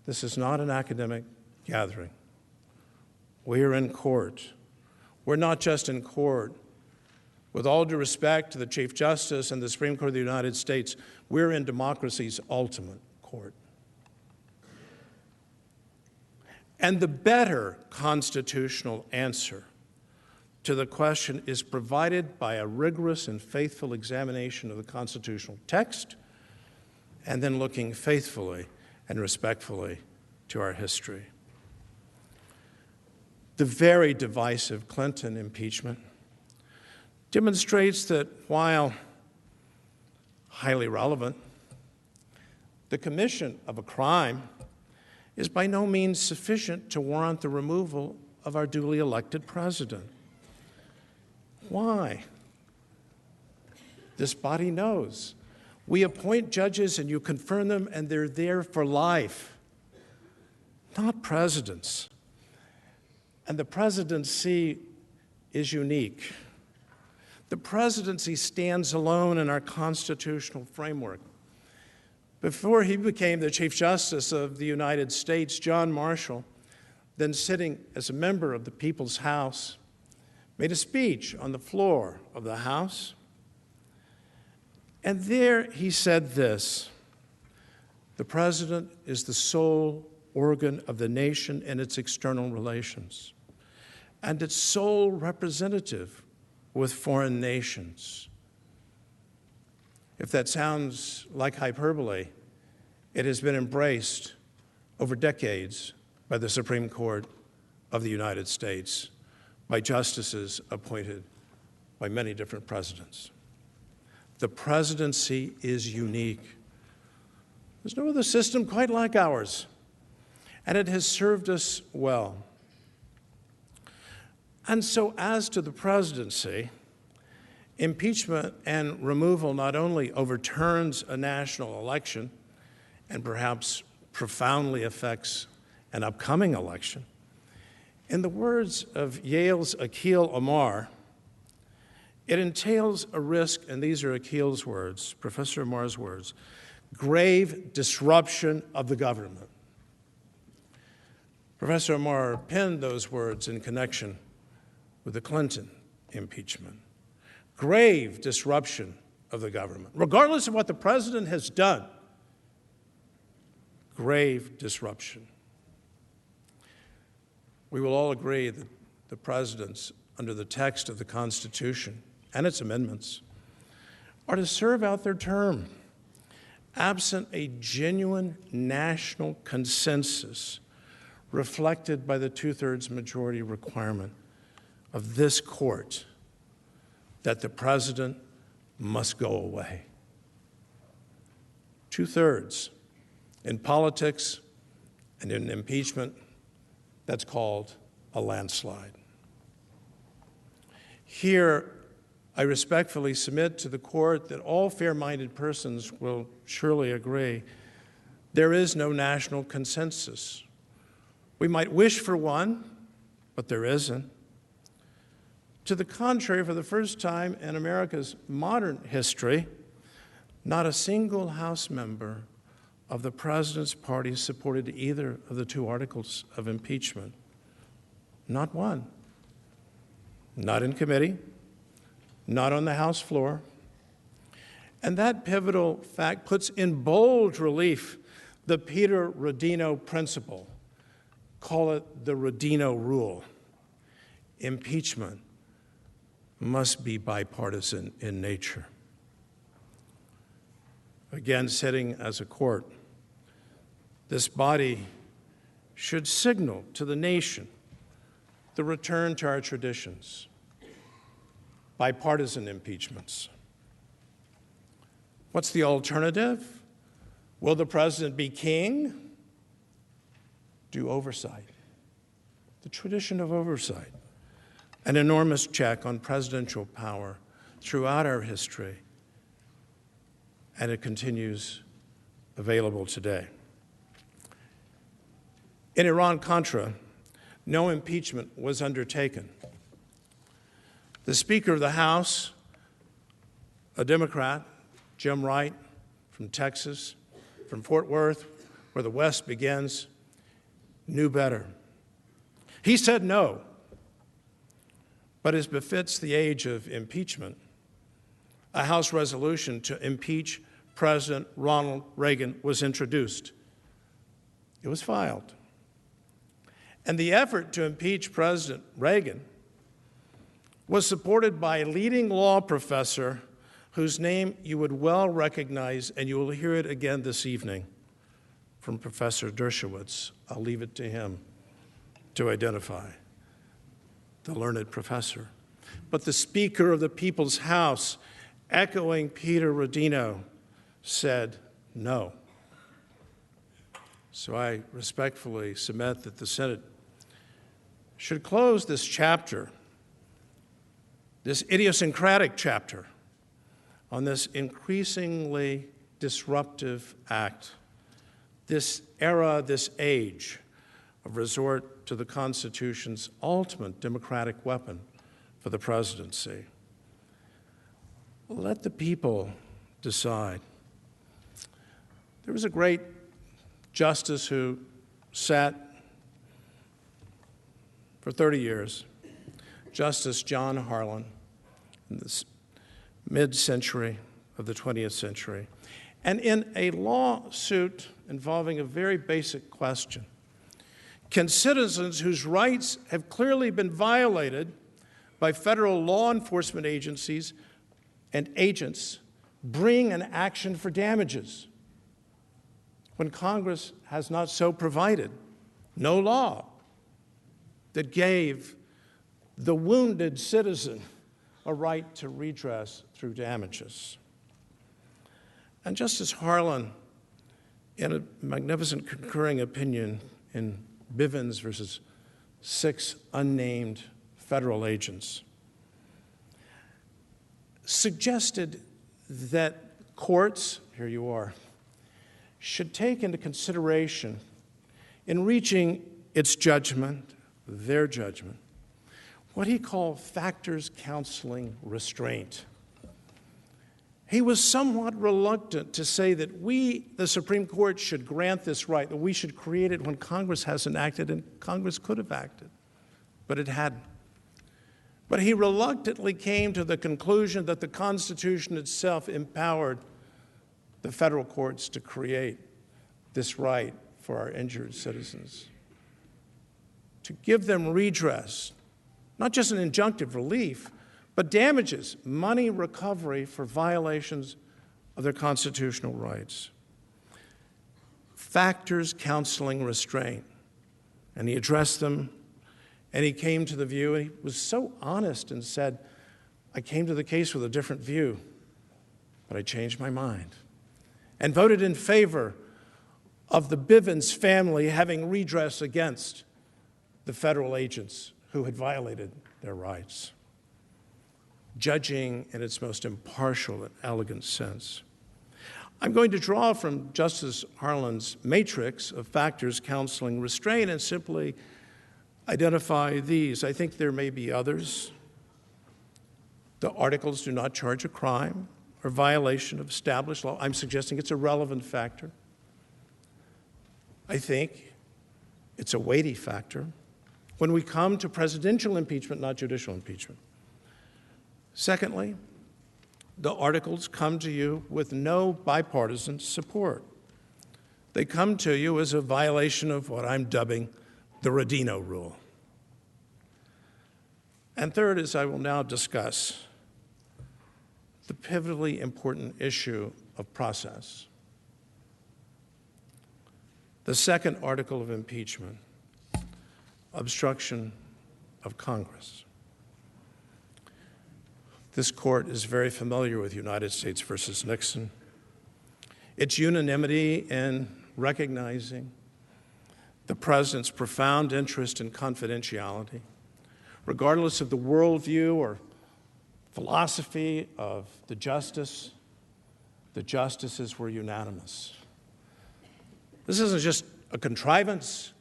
this is not an academic gathering. We are in court. We're not just in court. With all due respect to the Chief Justice and the Supreme Court of the United States, we're in democracy's ultimate court. And the better constitutional answer to the question is provided by a rigorous and faithful examination of the constitutional text, and then looking faithfully and respectfully to our history. The very divisive Clinton impeachment demonstrates that while highly relevant. The commission of a crime is by no means sufficient to warrant the removal of our duly elected president. Why? This body knows. We appoint judges and you confirm them, and they're there for life, not presidents. And the presidency is unique. The presidency stands alone in our constitutional framework. Before he became the Chief Justice of the United States, John Marshall, then sitting as a member of the People's House, made a speech on the floor of the House. And there he said this: "The president is the sole organ of the nation in its external relations, and its sole representative with foreign nations." If that sounds like hyperbole, it has been embraced over decades by the Supreme Court of the United States, by justices appointed by many different presidents. The presidency is unique. There's no other system quite like ours, and it has served us well. And so, as to the presidency, impeachment and removal not only overturns a national election and perhaps profoundly affects an upcoming election. In the words of Yale's Akhil Amar, it entails a risk, and these are Akhil's words, Professor Amar's words, grave disruption of the government. Professor Amar penned those words in connection with the Clinton impeachment. Grave disruption of the government, regardless of what the president has done. Grave disruption. We will all agree that the presidents, under the text of the Constitution and its amendments, are to serve out their term, absent a genuine national consensus reflected by the two-thirds majority requirement of this court that the president must go away. Two-thirds. In politics and in impeachment, that's called a landslide. Here, I respectfully submit to the court that all fair-minded persons will surely agree there is no national consensus. We might wish for one, but there isn't. To the contrary, for the first time in America's modern history, not a single House member of the president's party supported either of the two articles of impeachment. Not one. Not in committee, not on the House floor. And that pivotal fact puts in bold relief the Peter Rodino principle. Call it the Rodino rule. Impeachment must be bipartisan in nature. Again, sitting as a court, this body should signal to the nation the return to our traditions, bipartisan impeachments. What's the alternative? Will the president be king? Do oversight. The tradition of oversight. An enormous check on presidential power throughout our history, and it continues available today. In Iran-Contra, no impeachment was undertaken. The Speaker of the House, a Democrat, Jim Wright, from Texas, from Fort Worth, where the West begins, knew better. He said no, but as befits the age of impeachment, a House resolution to impeach President Ronald Reagan was introduced. It was filed. And the effort to impeach President Reagan was supported by a leading law professor whose name you would well recognize, and you will hear it again this evening from Professor Dershowitz. I'll leave it to him to identify the learned professor. But the Speaker of the People's House, echoing Peter Rodino, said no. So I respectfully submit that the Senate should close this chapter, this idiosyncratic chapter, on this increasingly disruptive act, this era, this age of resort to the Constitution's ultimate democratic weapon for the presidency. Let the people decide. There was a great justice who sat for 30 years, Justice John Harlan, in the mid-century of the 20th century. And in a lawsuit involving a very basic question, can citizens whose rights have clearly been violated by federal law enforcement agencies and agents bring an action for damages when Congress has not so provided? No law that gave the wounded citizen a right to redress through damages. And Justice Harlan, in a magnificent concurring opinion in Bivens versus 6 unnamed federal agents, suggested that courts, here you are, should take into consideration in reaching its judgment, their judgment, what he called factors counseling restraint. He was somewhat reluctant to say that we, the Supreme Court, should grant this right, that we should create it when Congress hasn't acted, and Congress could have acted, but it hadn't. But he reluctantly came to the conclusion that the Constitution itself empowered the federal courts to create this right for our injured citizens, to give them redress, not just an injunctive relief, but damages, money recovery for violations of their constitutional rights. Factors counseling restraint. And he addressed them, and he came to the view, and he was so honest and said, I came to the case with a different view, but I changed my mind and voted in favor of the Bivens family having redress against the federal agents who had violated their rights, judging in its most impartial and elegant sense. I'm going to draw from Justice Harlan's matrix of factors counseling restraint and simply identify these. I think there may be others. The articles do not charge a crime or violation of established law. I'm suggesting it's a relevant factor. I think it's a weighty factor when we come to presidential impeachment, not judicial impeachment. Secondly, the articles come to you with no bipartisan support. They come to you as a violation of what I'm dubbing the Rodino rule. And third, as I will now discuss, the pivotally important issue of process. The second article of impeachment, obstruction of Congress. This court is very familiar with United States versus Nixon. Its unanimity in recognizing the president's profound interest in confidentiality, regardless of the worldview or philosophy of the justices were unanimous. This isn't just a contrivance.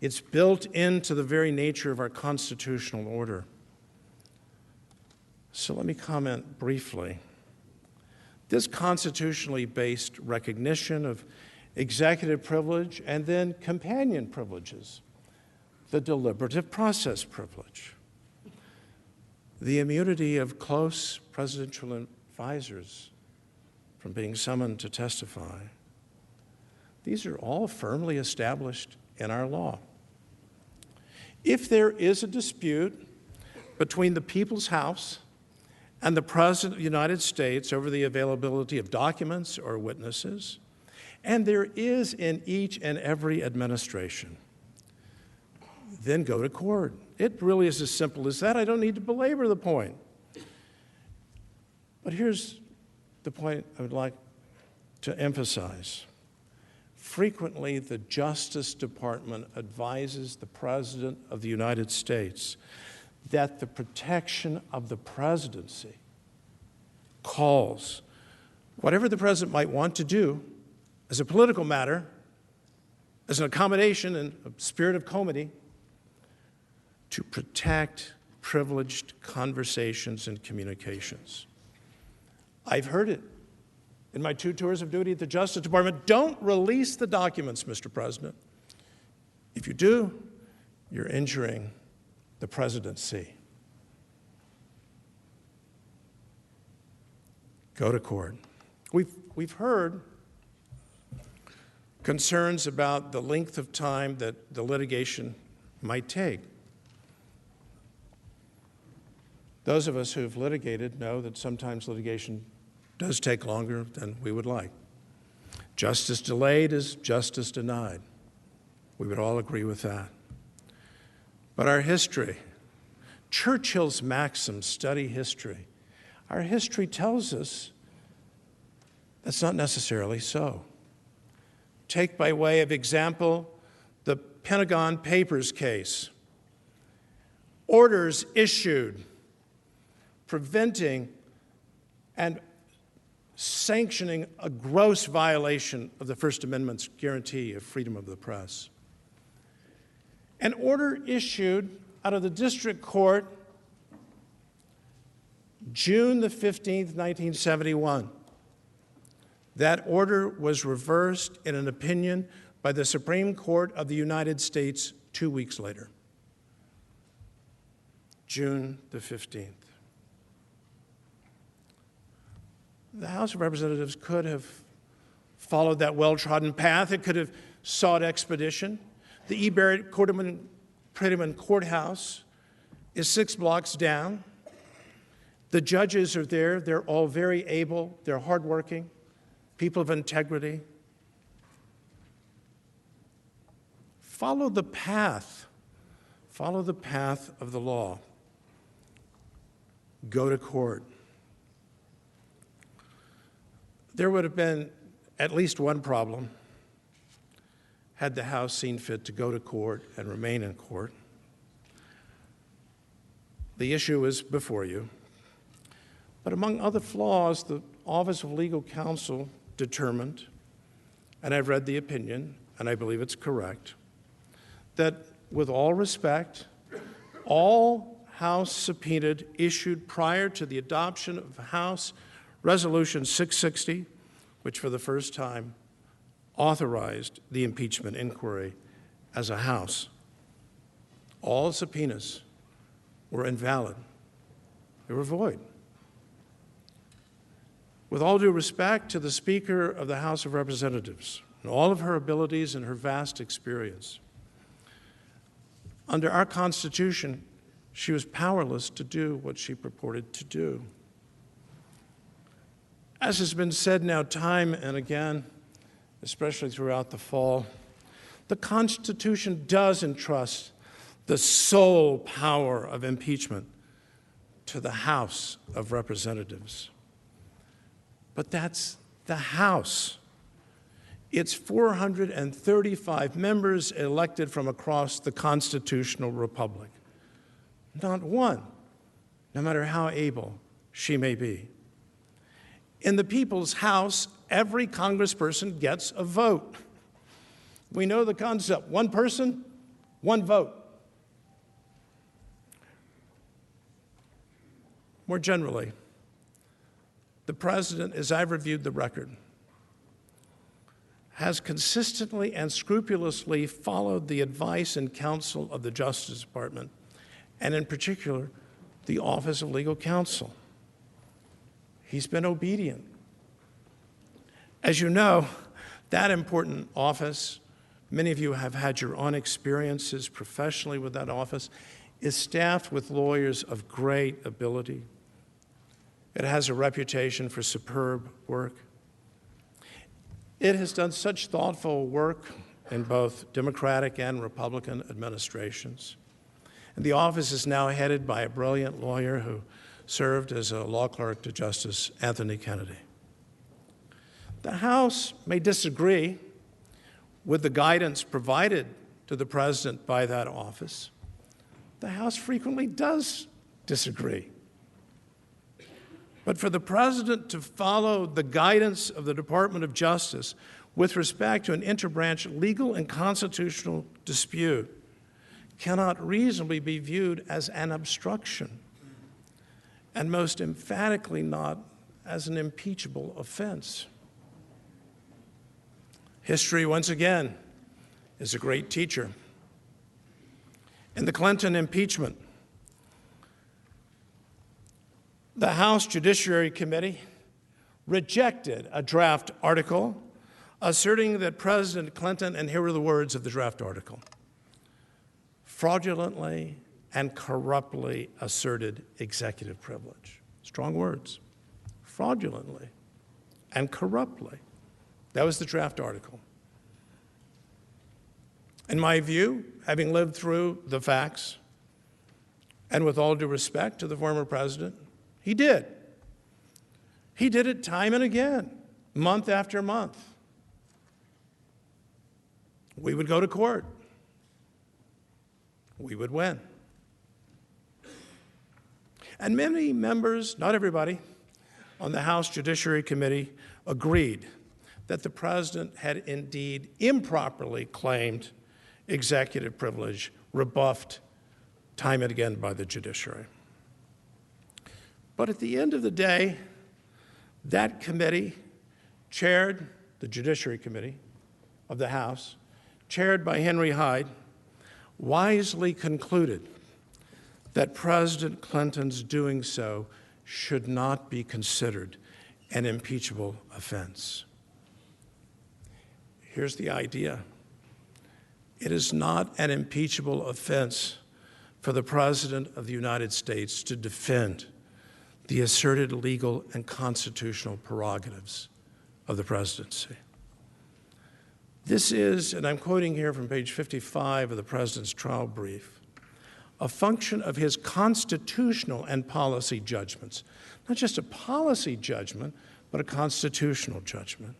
It's built into the very nature of our constitutional order. So let me comment briefly. This constitutionally based recognition of executive privilege and then companion privileges, the deliberative process privilege, the immunity of close presidential advisors from being summoned to testify. These are all firmly established in our law. If there is a dispute between the People's House and the President of the United States over the availability of documents or witnesses, and there is in each and every administration, then go to court. It really is as simple as that. I don't need to belabor the point. But here's the point I would like to emphasize. Frequently, the Justice Department advises the President of the United States that the protection of the presidency calls whatever the President might want to do as a political matter, as an accommodation and a spirit of comity, to protect privileged conversations and communications. I've heard it in my 2 tours of duty at the Justice Department. Don't release the documents, Mr. President. If you do, you're injuring the presidency. Go to court. We've heard concerns about the length of time that the litigation might take. Those of us who've litigated know that sometimes litigation does take longer than we would like. Justice delayed is justice denied. We would all agree with that. But our history, Churchill's maxim, study history, our history tells us that's not necessarily so. Take by way of example the Pentagon Papers case. Orders issued preventing and sanctioning a gross violation of the First Amendment's guarantee of freedom of the press. An order issued out of the district court June the 15th, 1971. That order was reversed in an opinion by the Supreme Court of the United States 2 weeks later. June the 15th. The House of Representatives could have followed that well-trodden path. It could have sought expedition. The E. Barrett Prettyman Courthouse is 6 blocks down. The judges are there. They're all very able. They're hardworking, people of integrity. Follow the path. Follow the path of the law. Go to court. There would have been at least one problem had the House seen fit to go to court and remain in court. The issue is before you. But among other flaws, the Office of Legal Counsel determined, and I've read the opinion, and I believe it's correct, that with all respect, all House subpoenaed issued prior to the adoption of House Resolution 660, which for the first time authorized the impeachment inquiry as a House. All subpoenas were invalid. They were void. With all due respect to the Speaker of the House of Representatives and all of her abilities and her vast experience, under our Constitution, she was powerless to do what she purported to do. As has been said now time and again, especially throughout the fall, the Constitution does entrust the sole power of impeachment to the House of Representatives. But that's the House. It's 435 members elected from across the constitutional republic. Not one, no matter how able she may be. In the People's House, every congressperson gets a vote. We know the concept: one person, one vote. More generally, the President, as I've reviewed the record, has consistently and scrupulously followed the advice and counsel of the Justice Department, and in particular, the Office of Legal Counsel. He's been obedient. As you know, that important office, many of you have had your own experiences professionally with that office, is staffed with lawyers of great ability. It has a reputation for superb work. It has done such thoughtful work in both Democratic and Republican administrations. And the office is now headed by a brilliant lawyer who served as a law clerk to Justice Anthony Kennedy. The House may disagree with the guidance provided to the President by that office. The House frequently does disagree. But for the President to follow the guidance of the Department of Justice with respect to an interbranch legal and constitutional dispute cannot reasonably be viewed as an obstruction, and most emphatically not as an impeachable offense. History, once again, is a great teacher. In the Clinton impeachment, the House Judiciary Committee rejected a draft article asserting that President Clinton, and here are the words of the draft article, fraudulently and corruptly asserted executive privilege. Strong words. Fraudulently and corruptly. That was the draft article. In my view, having lived through the facts, and with all due respect to the former president, he did. He did it time and again, month after month. We would go to court. We would win. And many members, not everybody, on the House Judiciary Committee agreed that the president had indeed improperly claimed executive privilege, rebuffed time and again by the judiciary. But at the end of the day, that committee, chaired, the Judiciary Committee of the House, chaired by Henry Hyde, wisely concluded that President Clinton's doing so should not be considered an impeachable offense. Here's the idea. It is not an impeachable offense for the President of the United States to defend the asserted legal and constitutional prerogatives of the presidency. This is, and I'm quoting here from page 55 of the President's trial brief, a function of his constitutional and policy judgments. Not just a policy judgment, but a constitutional judgment.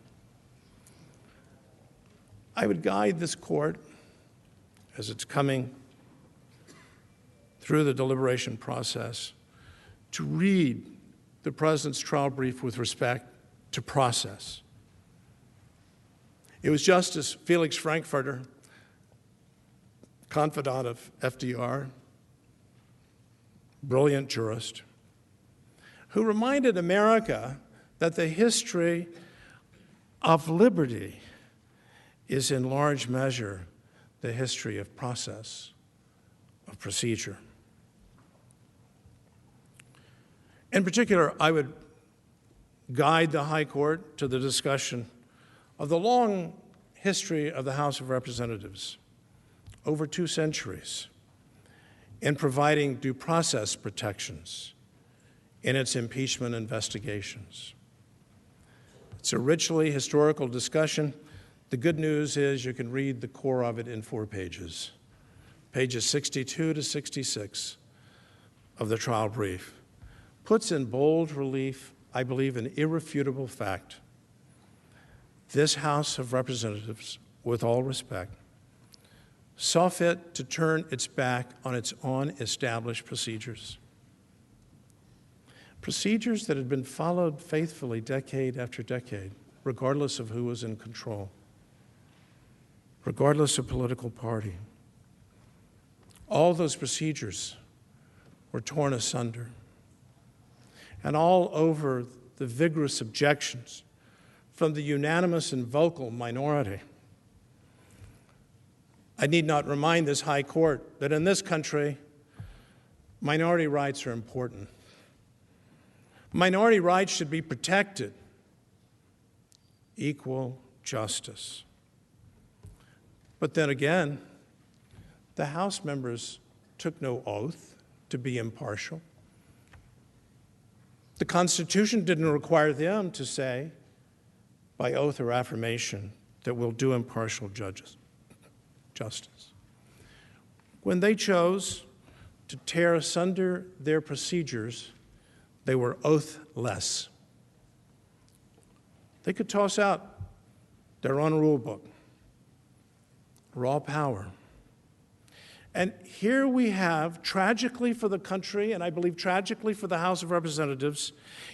I would guide this court, as it's coming through the deliberation process, to read the President's trial brief with respect to process. It was Justice Felix Frankfurter, confidant of FDR, brilliant jurist, who reminded America that the history of liberty is in large measure the history of process, of procedure. In particular, I would guide the High Court to the discussion of the long history of the House of Representatives, over 2 centuries, in providing due process protections in its impeachment investigations. It's a richly historical discussion. The good news is you can read the core of it in 4 pages, pages 62 to 66 of the trial brief. Puts in bold relief, I believe, an irrefutable fact. This House of Representatives, with all respect, saw fit to turn its back on its own established procedures. Procedures that had been followed faithfully decade after decade, regardless of who was in control, regardless of political party. All those procedures were torn asunder. And all over the vigorous objections from the unanimous and vocal minority. I need not remind this High Court that in this country, minority rights are important. Minority rights should be protected. Equal justice. But then again, the House members took no oath to be impartial. The Constitution didn't require them to say, by oath or affirmation, that we'll do impartial justice. When they chose to tear asunder their procedures, they were oathless. They could toss out their own rule book, raw power. And here we have, tragically for the country, and I believe tragically for the House of Representatives,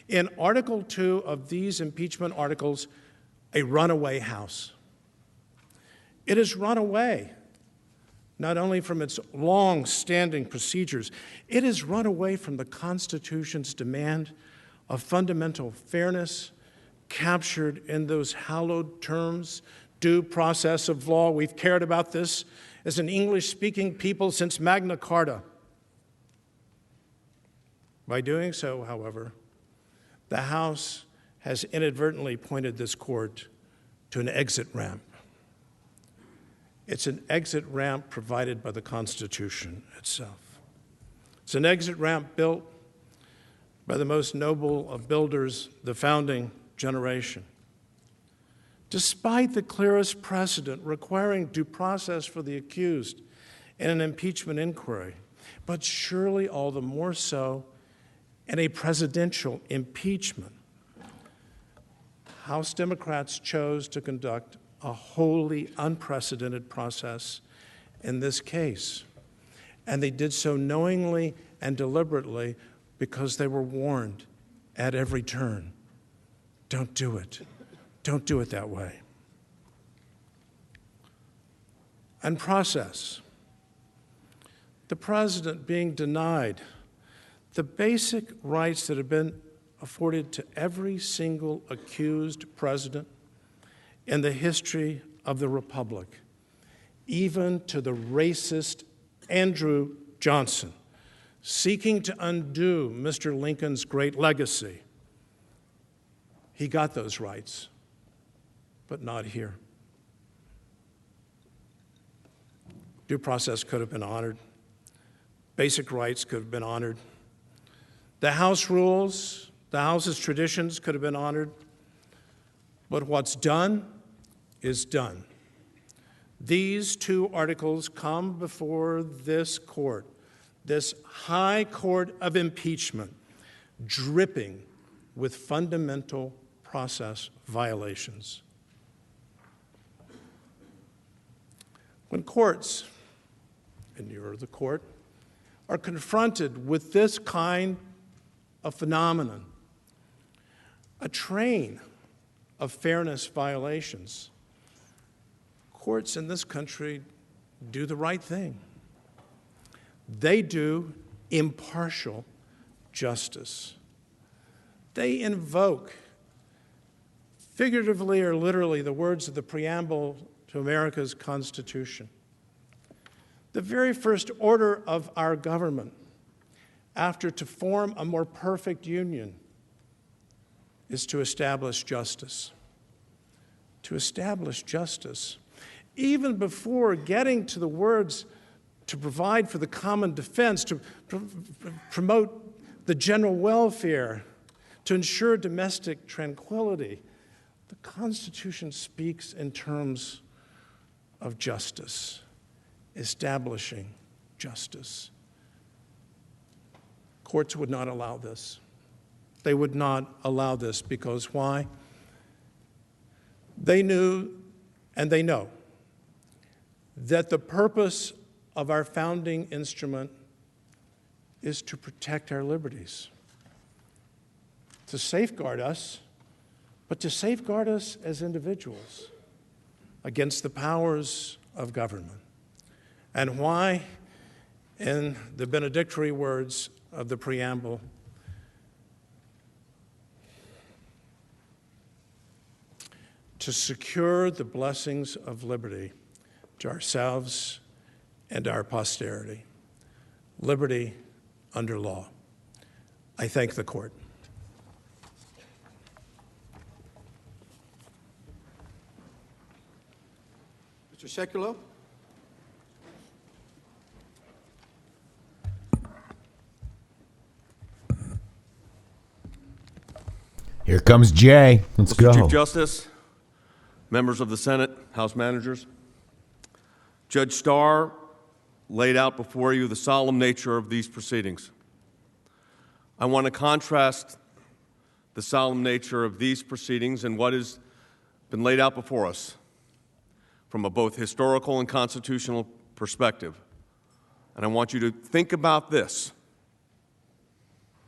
in Article 2 of these impeachment articles, a runaway House. It has run away, not only from its long-standing procedures, it has run away from the Constitution's demand of fundamental fairness captured in those hallowed terms, due process of law. We've cared about this as an English-speaking people since Magna Carta. By doing so, however, the House has inadvertently pointed this court to an exit ramp. It's an exit ramp provided by the Constitution itself. It's an exit ramp built by the most noble of builders, the founding generation. Despite the clearest precedent requiring due process for the accused in an impeachment inquiry, but surely all the more so in a presidential impeachment, House Democrats chose to conduct a wholly unprecedented process in this case. And they did so knowingly and deliberately because they were warned at every turn. Don't do it. Don't do it that way. And process. The president being denied the basic rights that have been afforded to every single accused president in the history of the Republic, even to the racist Andrew Johnson, seeking to undo Mr. Lincoln's great legacy. He got those rights, but not here. Due process could have been honored. Basic rights could have been honored. The House rules, the House's traditions could have been honored. But what's done is done. These two articles come before this court, this high court of impeachment, dripping with fundamental process violations. When courts, and you're the court, are confronted with this kind of phenomenon, a train of fairness violations, courts in this country do the right thing. They do impartial justice. They invoke, figuratively or literally, the words of the preamble to America's Constitution. The very first order of our government, after to form a more perfect union, is to establish justice. To establish justice. Even before getting to the words to provide for the common defense, to promote the general welfare, to ensure domestic tranquility, the Constitution speaks in terms of justice, establishing justice. Courts would not allow this. They would not allow this because why? They knew and they know that the purpose of our founding instrument is to protect our liberties, to safeguard us, but to safeguard us as individuals against the powers of government. And why? In the benedictory words of the preamble, to secure the blessings of liberty to ourselves and our posterity. Liberty under law. I thank the court. Mr. Sekulow? Here comes Jay. Let's Mr. go. Chief Justice, members of the Senate, House managers, Judge Starr laid out before you the solemn nature of these proceedings. I want to contrast the solemn nature of these proceedings and what has been laid out before us from a both historical and constitutional perspective. And I want you to think about this: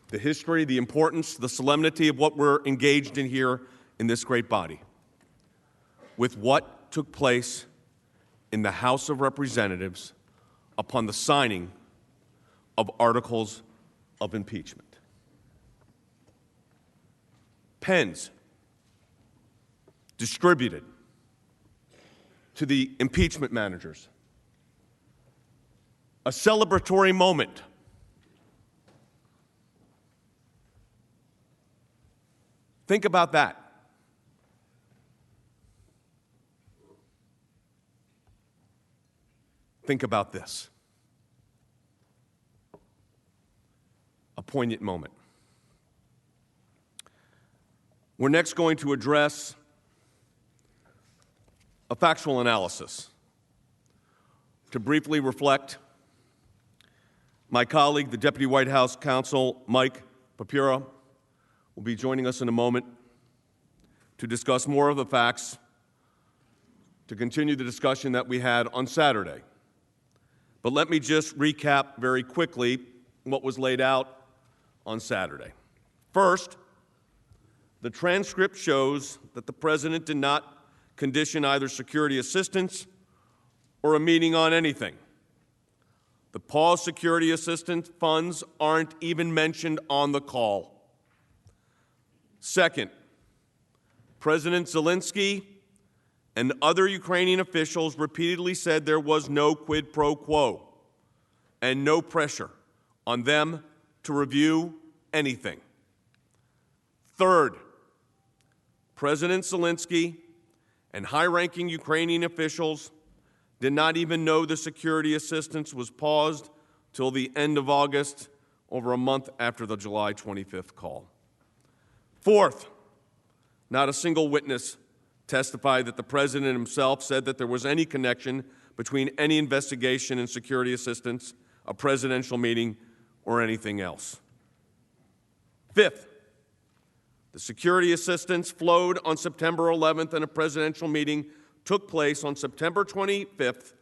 the history, the importance, the solemnity of what we're engaged in here in this great body, with what took place in the House of Representatives upon the signing of articles of impeachment. Pens distributed to the impeachment managers. A celebratory moment. Think about that. Think about this. A poignant moment. We're next going to address a factual analysis. To briefly reflect, my colleague, the Deputy White House Counsel, Mike Papura, will be joining us in a moment to discuss more of the facts, to continue the discussion that we had on Saturday. But let me just recap very quickly what was laid out on Saturday. First, the transcript shows that the President did not condition either security assistance or a meeting on anything. The paused security assistance funds aren't even mentioned on the call. Second, President Zelensky and other Ukrainian officials repeatedly said there was no quid pro quo and no pressure on them to review anything. Third, President Zelensky and high-ranking Ukrainian officials did not even know the security assistance was paused till the end of August, over a month after the July 25th call. Fourth, not a single witness testified that the President himself said that there was any connection between any investigation and security assistance, a presidential meeting, or anything else. Fifth, the security assistance flowed on September 11th, and a presidential meeting took place on September 25th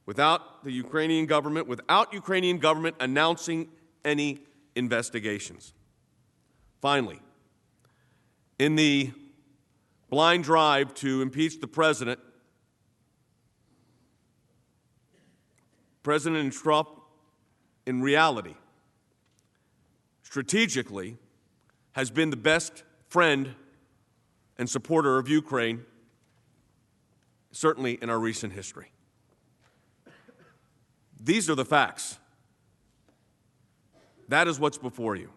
without Ukrainian government announcing any investigations. Finally, in the blind drive to impeach the President, President Trump, in reality, strategically, has been the best friend and supporter of Ukraine, certainly in our recent history. These are the facts. That is what's before you.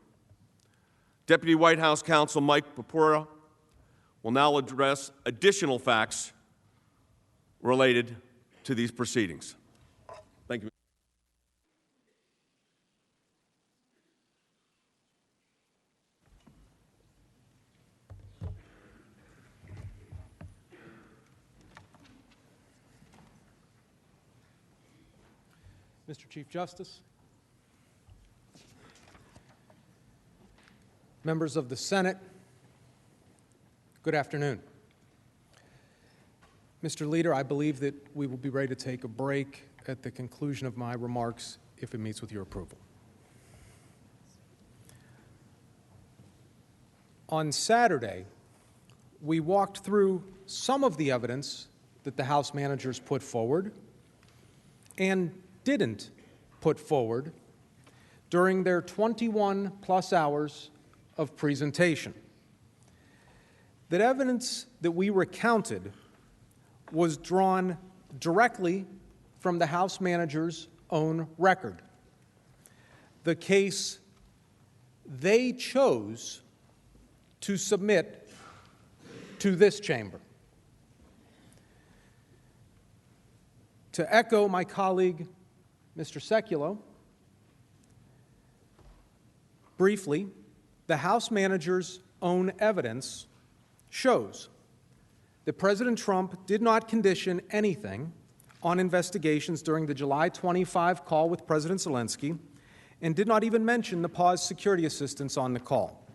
Deputy White House Counsel Mike Papura will now address additional facts related to these proceedings. Thank you. Mr. Chief Justice, members of the Senate, good afternoon. Mr. Leader, I believe that we will be ready to take a break at the conclusion of my remarks if it meets with your approval. On Saturday, we walked through some of the evidence that the House managers put forward and didn't put forward during their 21-plus hours of presentation. That evidence that we recounted was drawn directly from the House manager's own record. The case they chose to submit to this chamber. To echo my colleague, Mr. Sekulow, briefly, the House manager's own evidence shows that President Trump did not condition anything on investigations during the July 25 call with President Zelensky and did not even mention the paused security assistance on the call.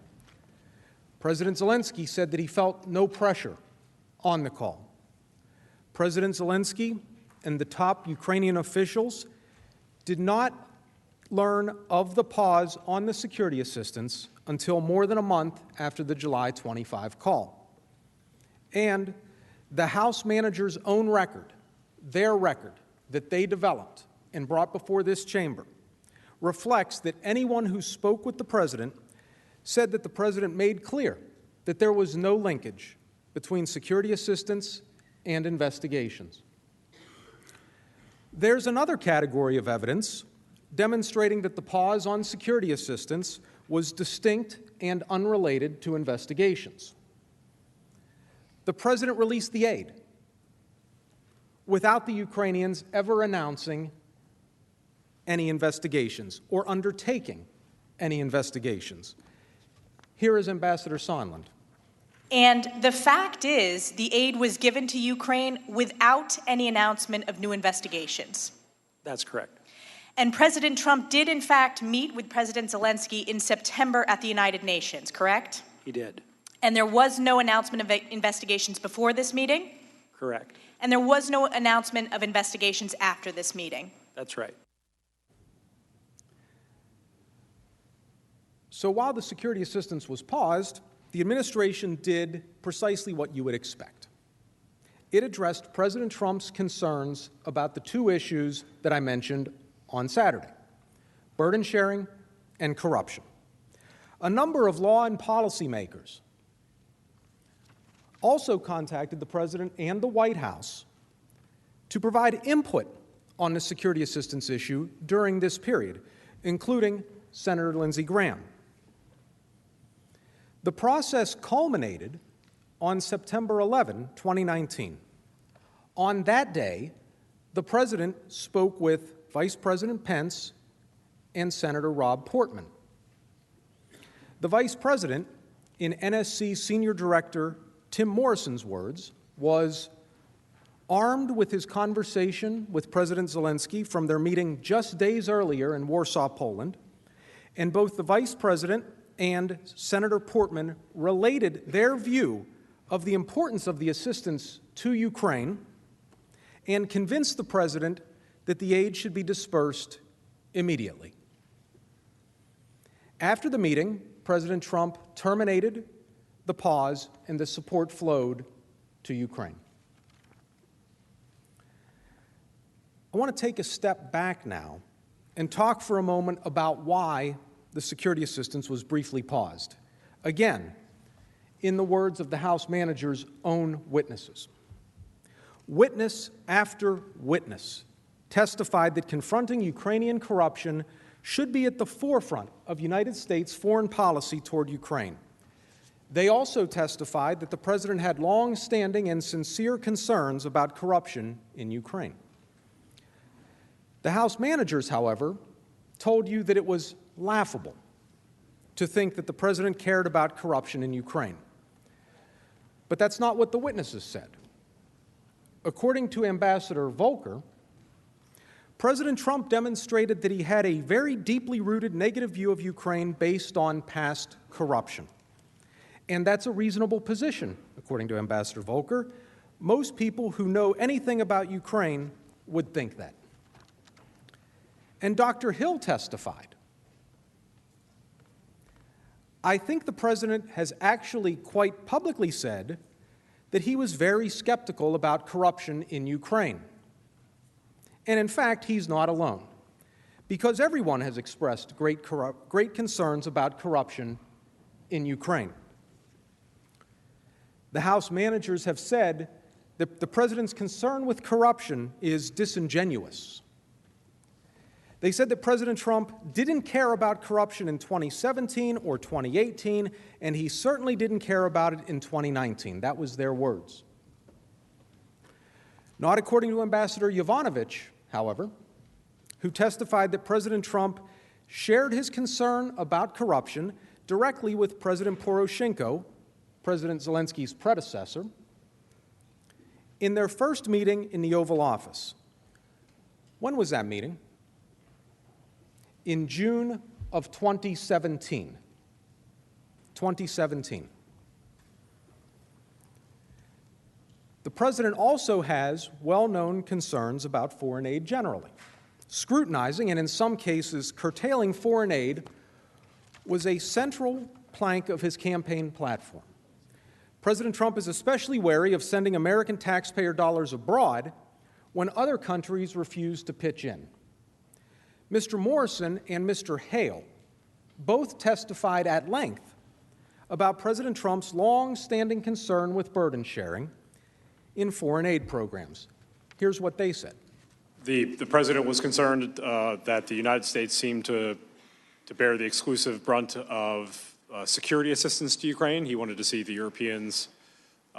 President Zelensky said that he felt no pressure on the call. President Zelensky and the top Ukrainian officials did not learn of the pause on the security assistance until more than a month after the July 25 call. And the House manager's own record, their record that they developed and brought before this chamber, reflects that anyone who spoke with the president said that the president made clear that there was no linkage between security assistance and investigations. There's another category of evidence demonstrating that the pause on security assistance was distinct and unrelated to investigations. The president released the aid without the Ukrainians ever announcing any investigations or undertaking any investigations. Here is Ambassador Sondland. And the fact is, the aid was given to Ukraine without any announcement of new investigations. That's correct. And President Trump did, in fact, meet with President Zelensky in September at the United Nations, correct? He did. And there was no announcement of investigations before this meeting? Correct. And there was no announcement of investigations after this meeting? That's right. So while the security assistance was paused, the administration did precisely what you would expect. It addressed President Trump's concerns about the two issues that I mentioned on Saturday: burden sharing and corruption. A number of law and policy makers also contacted the President and the White House to provide input on the security assistance issue during this period, including Senator Lindsey Graham. The process culminated on September 11, 2019. On that day, the President spoke with Vice President Pence and Senator Rob Portman. The Vice President, in NSC Senior Director Tim Morrison's words, was armed with his conversation with President Zelensky from their meeting just days earlier in Warsaw, Poland, and both the Vice President and Senator Portman related their view of the importance of the assistance to Ukraine and convinced the President that the aid should be dispersed immediately. After the meeting, President Trump terminated the pause and the support flowed to Ukraine. I want to take a step back now and talk for a moment about why the security assistance was briefly paused. Again, in the words of the House manager's own witnesses. Witness after witness testified that confronting Ukrainian corruption should be at the forefront of United States foreign policy toward Ukraine. They also testified that the President had long-standing and sincere concerns about corruption in Ukraine. The House managers, however, told you that it was laughable to think that the President cared about corruption in Ukraine. But that's not what the witnesses said. According to Ambassador Volker, President Trump demonstrated that he had a very deeply rooted negative view of Ukraine based on past corruption. And that's a reasonable position, according to Ambassador Volker. Most people who know anything about Ukraine would think that. And Dr. Hill testified, I think the President has actually quite publicly said that he was very skeptical about corruption in Ukraine. And in fact, he's not alone, because everyone has expressed great concerns about corruption in Ukraine. The House managers have said that the President's concern with corruption is disingenuous. They said that President Trump didn't care about corruption in 2017 or 2018, and he certainly didn't care about it in 2019. That was their words. Not according to Ambassador Yovanovitch, however, who testified that President Trump shared his concern about corruption directly with President Poroshenko, President Zelensky's predecessor, in their first meeting in the Oval Office. When was that meeting? In June of 2017. 2017. president also has well-known concerns about foreign aid generally. Scrutinizing and in some cases curtailing foreign aid was a central plank of his campaign platform. President Trump is especially wary of sending American taxpayer dollars abroad when other countries refuse to pitch in. Mr. Morrison and Mr. Hale both testified at length about President Trump's long-standing concern with burden sharing in foreign aid programs. Here's what they said. The president was concerned that the United States seemed to bear the exclusive brunt of security assistance to Ukraine. He wanted to see the Europeans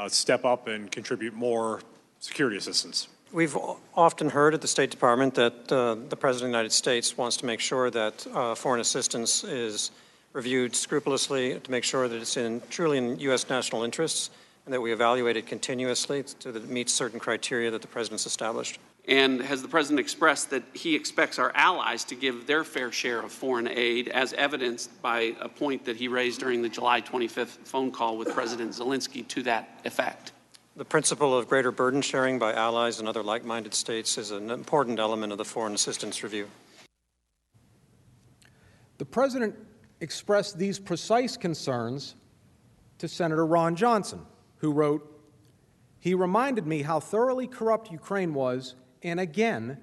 step up and contribute more security assistance. We've often heard at the State Department that the President of the United States wants to make sure that foreign assistance is reviewed scrupulously to make sure that it's truly in U.S. national interests and that we evaluate it continuously so that it meets certain criteria that the President's established. And has the President expressed that he expects our allies to give their fair share of foreign aid, as evidenced by a point that he raised during the July 25th phone call with President Zelensky to that effect? The principle of greater burden sharing by allies and other like-minded states is an important element of the foreign assistance review. The President expressed these precise concerns to Senator Ron Johnson, who wrote, "He reminded me how thoroughly corrupt Ukraine was and again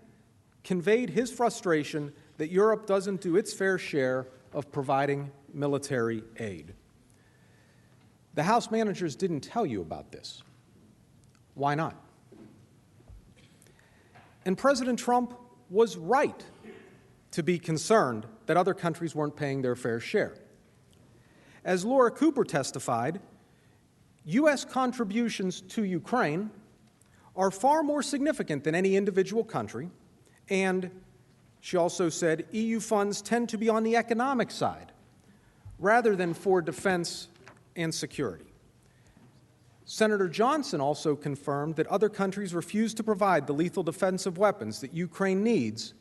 conveyed his frustration that Europe doesn't do its fair share of providing military aid." The House managers didn't tell you about this. Why not? And President Trump was right to be concerned that other countries weren't paying their fair share. As Laura Cooper testified, U.S. contributions to Ukraine are far more significant than any individual country, and she also said EU funds tend to be on the economic side rather than for defense and security. Senator Johnson also confirmed that other countries refuse to provide the lethal defensive weapons that Ukraine needs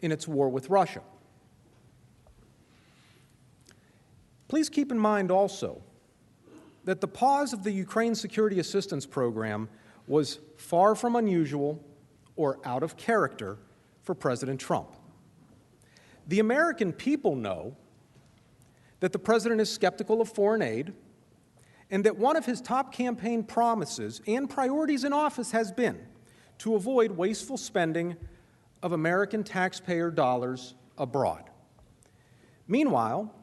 in its war with Russia. Please keep in mind also that the pause of the Ukraine Security Assistance Program was far from unusual or out of character for President Trump. The American people know that the President is skeptical of foreign aid and that one of his top campaign promises and priorities in office has been to avoid wasteful spending of American taxpayer dollars abroad. Meanwhile,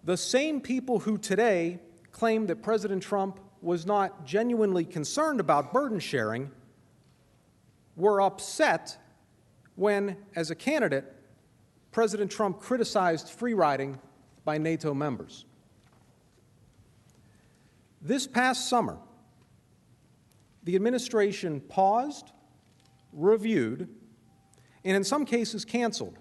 the same people who today claim that President Trump was not genuinely concerned about burden sharing were upset when, as a candidate, President Trump criticized free riding by NATO members. This past summer, the administration paused, reviewed, and in some cases canceled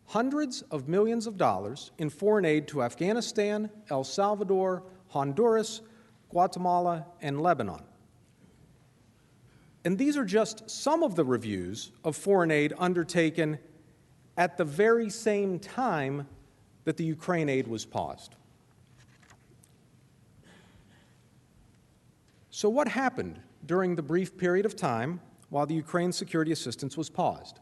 hundreds of millions of dollars in foreign aid to Afghanistan, El Salvador, Honduras, Guatemala, and Lebanon. And these are just some of the reviews of foreign aid undertaken at the very same time that the Ukraine aid was paused. So what happened during the brief period of time while the Ukraine security assistance was paused?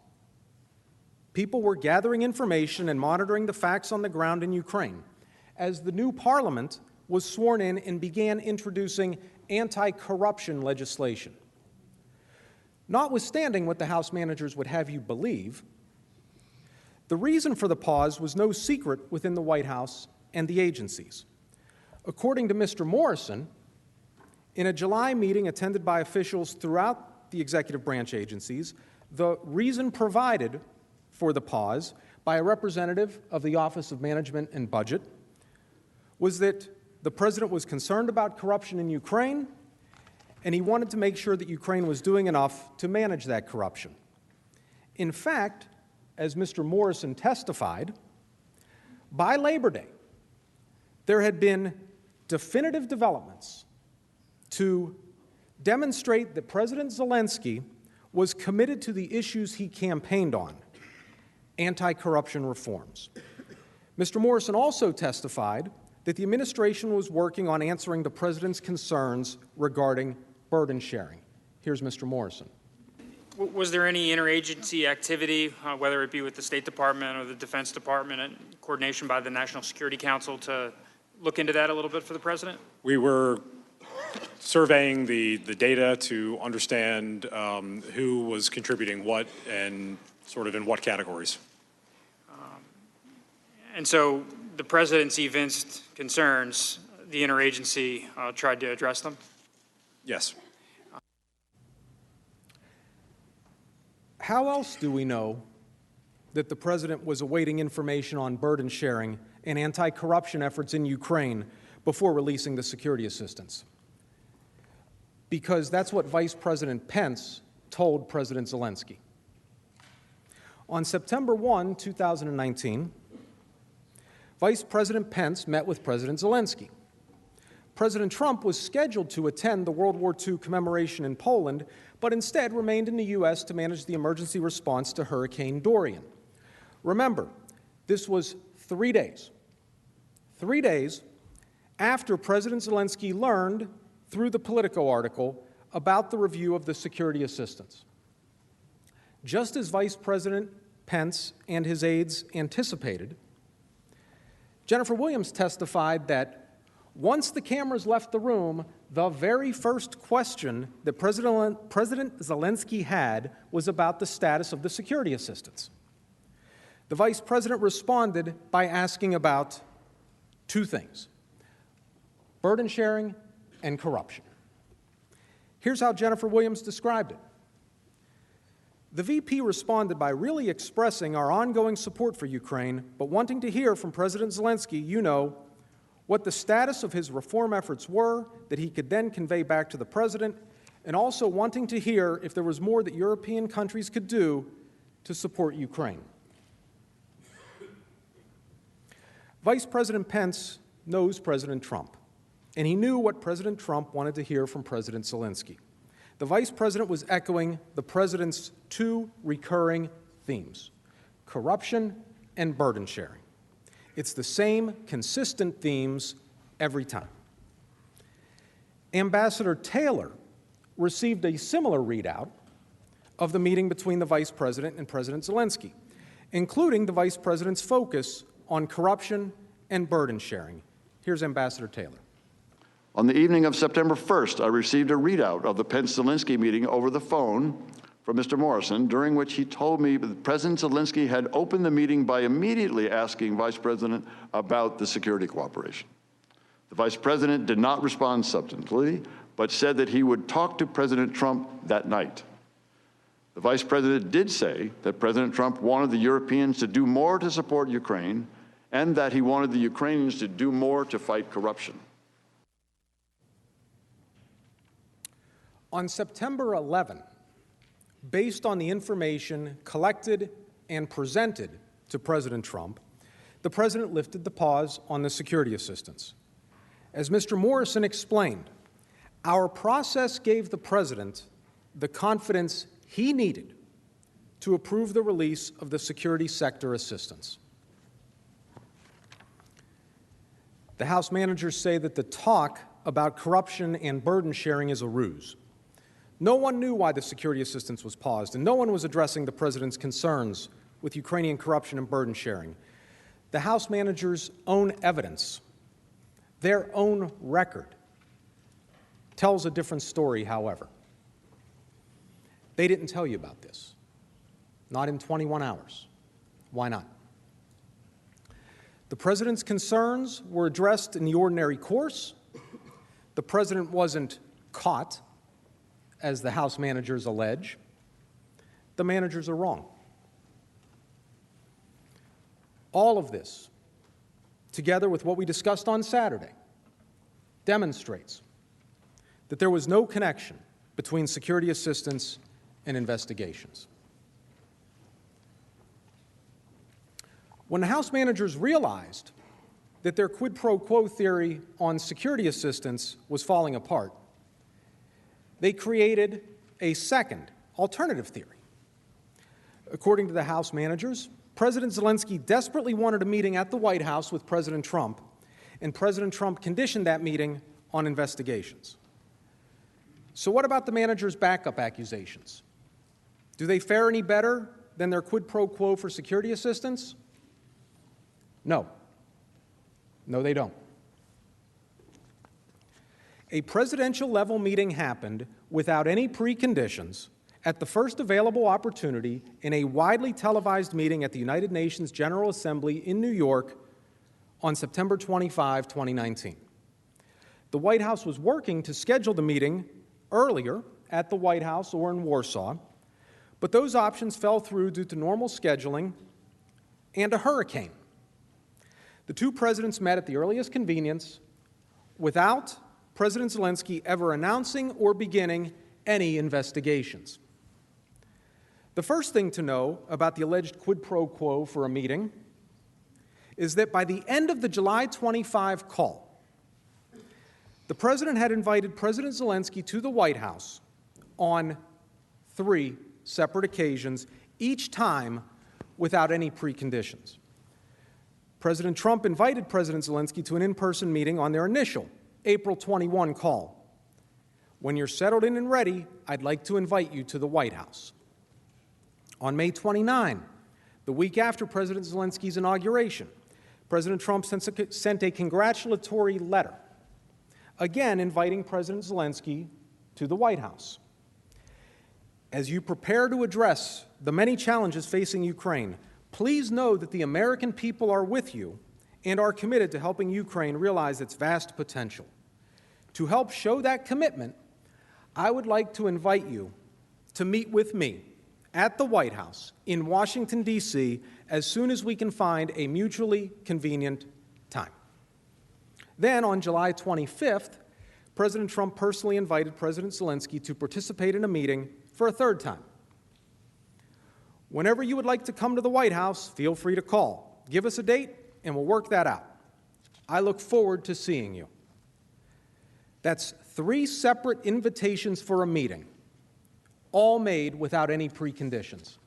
People were gathering information and monitoring the facts on the ground in Ukraine as the new parliament was sworn in and began introducing anti-corruption legislation. Notwithstanding what the House managers would have you believe, the reason for the pause was no secret within the White House and the agencies. According to Mr. Morrison, in a July meeting attended by officials throughout the executive branch agencies, the reason provided for the pause by a representative of the Office of Management and Budget was that the president was concerned about corruption in Ukraine, and he wanted to make sure that Ukraine was doing enough to manage that corruption. In fact, as Mr. Morrison testified, by Labor Day, there had been definitive developments to demonstrate that President Zelensky was committed to the issues he campaigned on, anti-corruption reforms. Mr. Morrison also testified that the administration was working on answering the president's concerns regarding burden sharing. Here's Mr. Morrison. Was there any interagency activity, whether it be with the State Department or the Defense Department, and coordination by the National Security Council to look into that a little bit for the President? We were surveying the data to understand who was contributing what and sort of in what categories. And so the President's evinced concerns, the interagency tried to address them? Yes. How else do we know that the President was awaiting information on burden sharing and anti-corruption efforts in Ukraine before releasing the security assistance? Because that's what Vice President Pence told President Zelensky. On September 1, 2019, Vice President Pence met with President Zelensky. President Trump was scheduled to attend the World War II commemoration in Poland, but instead remained in the U.S. to manage the emergency response to Hurricane Dorian. Remember, this was 3 days after President Zelensky learned through the Politico article about the review of the security assistance. Just as Vice President Pence and his aides anticipated, Jennifer Williams testified that once the cameras left the room, the very first question that President Zelensky had was about the status of the security assistance. The Vice President responded by asking about two things: burden sharing and corruption. Here's how Jennifer Williams described it. The VP responded by really expressing our ongoing support for Ukraine, but wanting to hear from President Zelensky, what the status of his reform efforts were that he could then convey back to the President, and also wanting to hear if there was more that European countries could do to support Ukraine. Vice President Pence knows President Trump, and he knew what President Trump wanted to hear from President Zelensky. The Vice President was echoing the President's two recurring themes: corruption and burden sharing. It's the same consistent themes every time. Ambassador Taylor received a similar readout of the meeting between the Vice President and President Zelensky, including the Vice President's focus on corruption and burden sharing. Here's Ambassador Taylor. On the evening of September 1st, I received a readout of the Pence-Zelensky meeting over the phone from Mr. Morrison, during which he told me that President Zelensky had opened the meeting by immediately asking Vice President about the security cooperation. The Vice President did not respond substantively, but said that he would talk to President Trump that night. The Vice President did say that President Trump wanted the Europeans to do more to support Ukraine, and that he wanted the Ukrainians to do more to fight corruption. On September 11, based on the information collected and presented to President Trump, the President lifted the pause on the security assistance. As Mr. Morrison explained, our process gave the President the confidence he needed to approve the release of the security sector assistance. The House managers say that the talk about corruption and burden sharing is a ruse. No one knew why the security assistance was paused, and no one was addressing the President's concerns with Ukrainian corruption and burden sharing. The House managers' own evidence, their own record, tells a different story, however. They didn't tell you about this. Not in 21 hours. Why not? The President's concerns were addressed in the ordinary course. The President wasn't caught, as the House managers allege. The managers are wrong. All of this, together with what we discussed on Saturday, demonstrates that there was no connection between security assistance and investigations. When the House managers realized that their quid pro quo theory on security assistance was falling apart, they created a second, alternative theory. According to the House managers, President Zelensky desperately wanted a meeting at the White House with President Trump, and President Trump conditioned that meeting on investigations. So what about the manager's backup accusations? Do they fare any better than their quid pro quo for security assistance? No. No, they don't. A presidential-level meeting happened without any preconditions at the first available opportunity in a widely televised meeting at the United Nations General Assembly in New York on September 25, 2019. The White House was working to schedule the meeting earlier at the White House or in Warsaw, but those options fell through due to normal scheduling and a hurricane. The two presidents met at the earliest convenience without President Zelensky ever announcing or beginning any investigations. The first thing to know about the alleged quid pro quo for a meeting is that by the end of the July 25 call, the president had invited President Zelensky to the White House on 3 separate occasions, each time without any preconditions. President Trump invited President Zelensky to an in-person meeting on their initial April 21 call. When you're settled in and ready, I'd like to invite you to the White House. On May 29, the week after President Zelensky's inauguration, President Trump sent a congratulatory letter, again inviting President Zelensky to the White House. As you prepare to address the many challenges facing Ukraine, please know that the American people are with you and are committed to helping Ukraine realize its vast potential. To help show that commitment, I would like to invite you to meet with me at the White House in Washington, D.C., as soon as we can find a mutually convenient time. Then, on July 25th, President Trump personally invited President Zelensky to participate in a meeting for a third time. Whenever you would like to come to the White House, feel free to call. Give us a date, and we'll work that out. I look forward to seeing you. That's 3 separate invitations for a meeting, all made without any preconditions.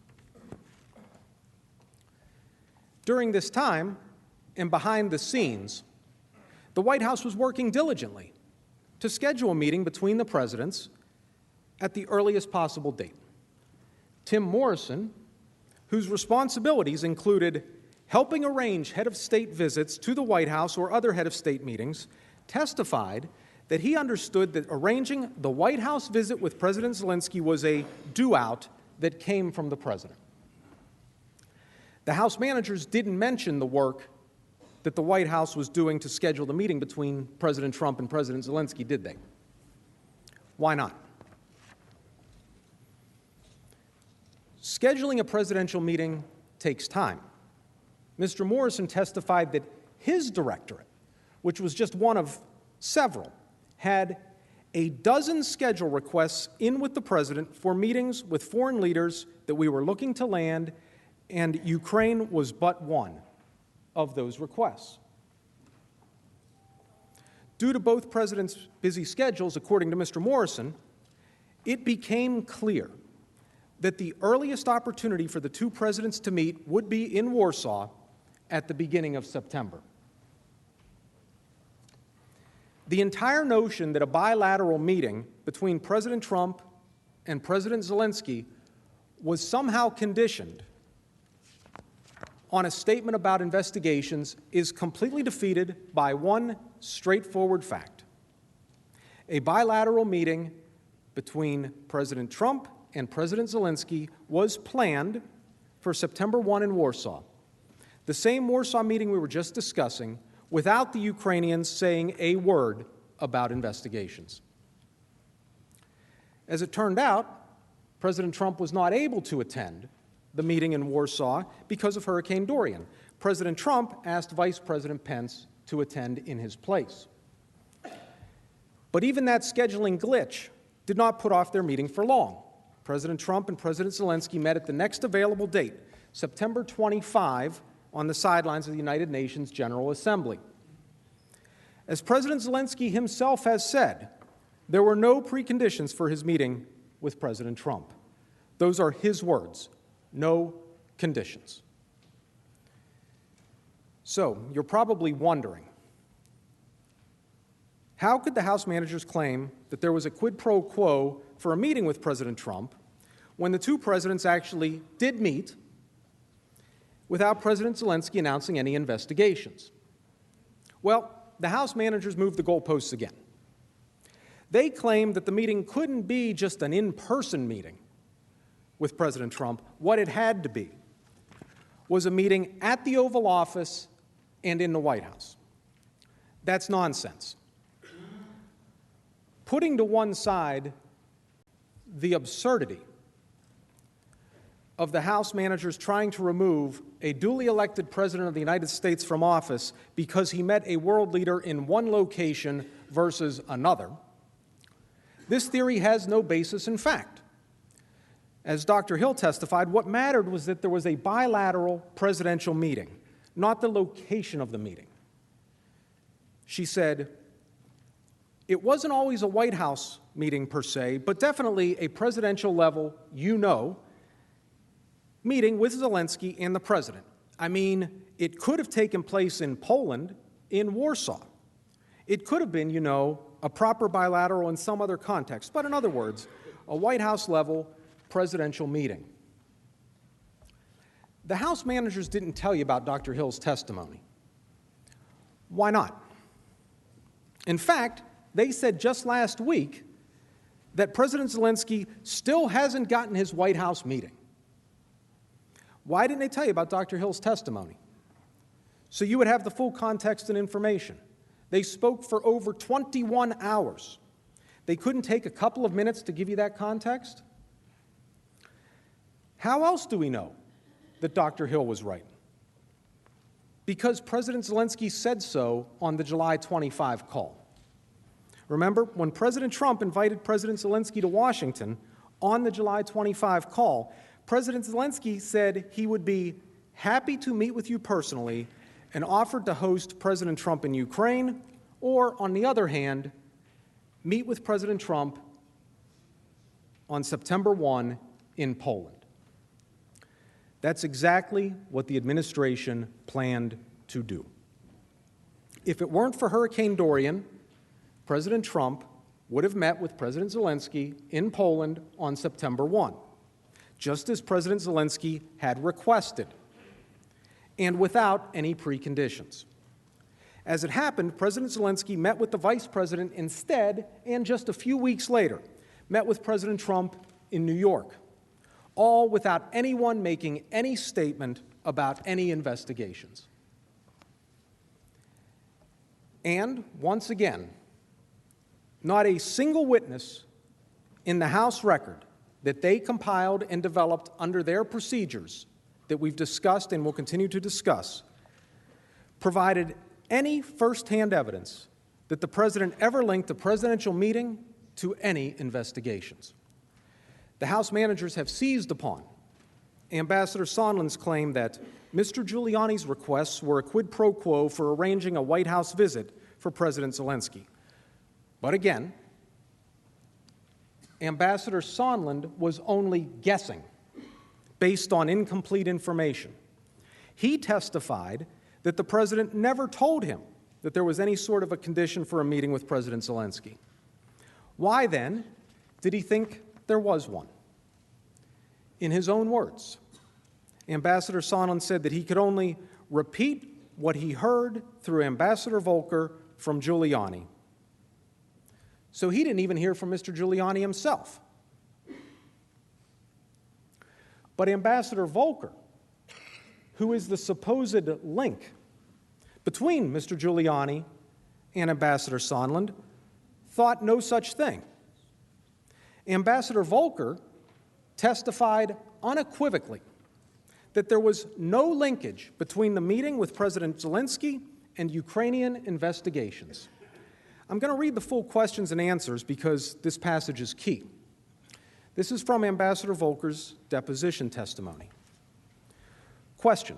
During this time, and behind the scenes, the White House was working diligently to schedule a meeting between the presidents at the earliest possible date. Tim Morrison, whose responsibilities included helping arrange head of state visits to the White House or other head of state meetings, testified that he understood that arranging the White House visit with President Zelensky was a do-out that came from the president. The House managers didn't mention the work that the White House was doing to schedule the meeting between President Trump and President Zelensky, did they? Why not? Scheduling a presidential meeting takes time. Mr. Morrison testified that his directorate, which was just one of several, had a dozen schedule requests in with the president for meetings with foreign leaders that we were looking to land, and Ukraine was but one of those requests. Due to both presidents' busy schedules, according to Mr. Morrison, it became clear that the earliest opportunity for the two presidents to meet would be in Warsaw at the beginning of September. The entire notion that a bilateral meeting between President Trump and President Zelensky was somehow conditioned on a statement about investigations is completely defeated by one straightforward fact. A bilateral meeting between President Trump and President Zelensky was planned for September 1 in Warsaw, the same Warsaw meeting we were just discussing, without the Ukrainians saying a word about investigations. As it turned out, President Trump was not able to attend the meeting in Warsaw because of Hurricane Dorian. President Trump asked Vice President Pence to attend in his place. But even that scheduling glitch did not put off their meeting for long. President Trump and President Zelensky met at the next available date, September 25, on the sidelines of the United Nations General Assembly. As President Zelensky himself has said, there were no preconditions for his meeting with President Trump. Those are his words, no conditions. So, you're probably wondering, How could the House managers claim that there was a quid pro quo for a meeting with President Trump when the two presidents actually did meet without President Zelensky announcing any investigations? Well, the House managers moved the goalposts again. They claimed that the meeting couldn't be just an in-person meeting with President Trump. What it had to be was a meeting at the Oval Office and in the White House. That's nonsense. Putting to one side the absurdity of the House managers trying to remove a duly elected President of the United States from office because he met a world leader in one location versus another, this theory has no basis in fact. As Dr. Hill testified, what mattered was that there was a bilateral presidential meeting, not the location of the meeting. She said, it wasn't always a White House meeting per se, but definitely a presidential level, meeting with Zelensky and the president. I mean, it could have taken place in Poland, in Warsaw. It could have been, a proper bilateral in some other context, but in other words, a White House level presidential meeting. The House managers didn't tell you about Dr. Hill's testimony. Why not? In fact, they said just last week that President Zelensky still hasn't gotten his White House meeting. Why didn't they tell you about Dr. Hill's testimony? So you would have the full context and information. They spoke for over 21 hours. They couldn't take a couple of minutes to give you that context? How else do we know that Dr. Hill was right? Because President Zelensky said so on the July 25 call. Remember, when President Trump invited President Zelensky to Washington on the July 25 call, President Zelensky said he would be happy to meet with you personally and offered to host President Trump in Ukraine, or, on the other hand, meet with President Trump on September 1 in Poland. That's exactly what the administration planned to do. If it weren't for Hurricane Dorian, President Trump would have met with President Zelensky in Poland on September 1, just as President Zelensky had requested, and without any preconditions. As it happened, President Zelensky met with the Vice President instead, and just a few weeks later, met with President Trump in New York, all without anyone making any statement about any investigations. And, once again, not a single witness in the House record that they compiled and developed under their procedures that we've discussed and will continue to discuss provided any firsthand evidence that the President ever linked a presidential meeting to any investigations. The House managers have seized upon Ambassador Sondland's claim that Mr. Giuliani's requests were a quid pro quo for arranging a White House visit for President Zelensky. But again, Ambassador Sondland was only guessing based on incomplete information. He testified that the President never told him that there was any sort of a condition for a meeting with President Zelensky. Why, then, did he think there was one? In his own words, Ambassador Sondland said that he could only repeat what he heard through Ambassador Volker from Giuliani. So he didn't even hear from Mr. Giuliani himself. But Ambassador Volker, who is the supposed link between Mr. Giuliani and Ambassador Sondland, thought no such thing. Ambassador Volker testified unequivocally that there was no linkage between the meeting with President Zelensky and Ukrainian investigations. I'm going to read the full questions and answers because this passage is key. This is from Ambassador Volker's deposition testimony. Question: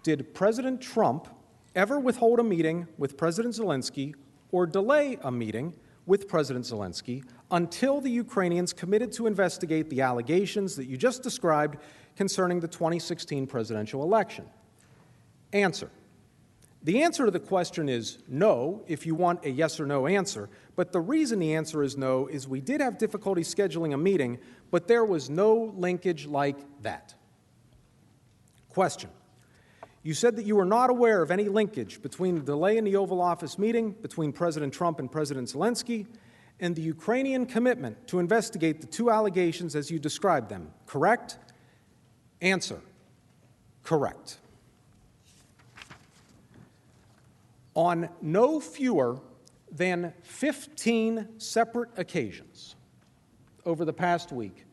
did President Trump ever withhold a meeting with President Zelensky or delay a meeting with President Zelensky until the Ukrainians committed to investigate the allegations that you just described concerning the 2016 presidential election? Answer: The answer to the question is no, if you want a yes or no answer. But the reason the answer is no is we did have difficulty scheduling a meeting, but there was no linkage like that. Question. You said that you were not aware of any linkage between the delay in the Oval Office meeting between President Trump and President Zelensky and the Ukrainian commitment to investigate the two allegations as you described them. Correct? Answer. Correct. On no fewer than 15 separate occasions over the past week,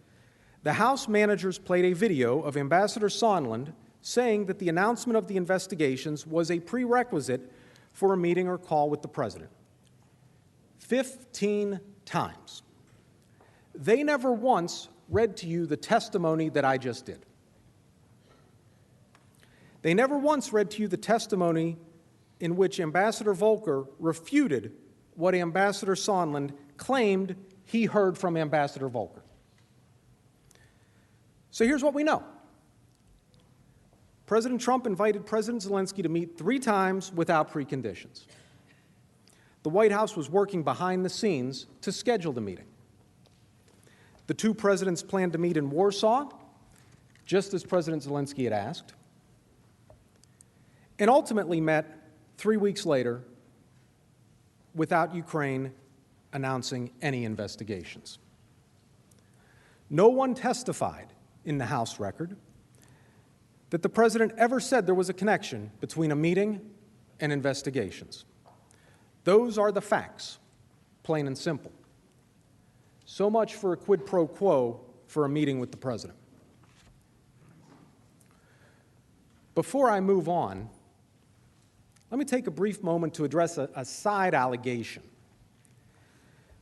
the House managers played a video of Ambassador Sondland saying that the announcement of the investigations was a prerequisite for a meeting or call with the president. 15 times. They never once read to you the testimony that I just did. They never once read to you the testimony in which Ambassador Volker refuted what Ambassador Sondland claimed he heard from Ambassador Volker. So here's what we know. President Trump invited President Zelensky to meet 3 times without preconditions. The White House was working behind the scenes to schedule the meeting. The 2 presidents planned to meet in Warsaw, just as President Zelensky had asked, and ultimately met 3 weeks later without Ukraine announcing any investigations. No one testified in the House record that the president ever said there was a connection between a meeting and investigations. Those are the facts, plain and simple. So much for a quid pro quo for a meeting with the president. Before I move on, let me take a brief moment to address a side allegation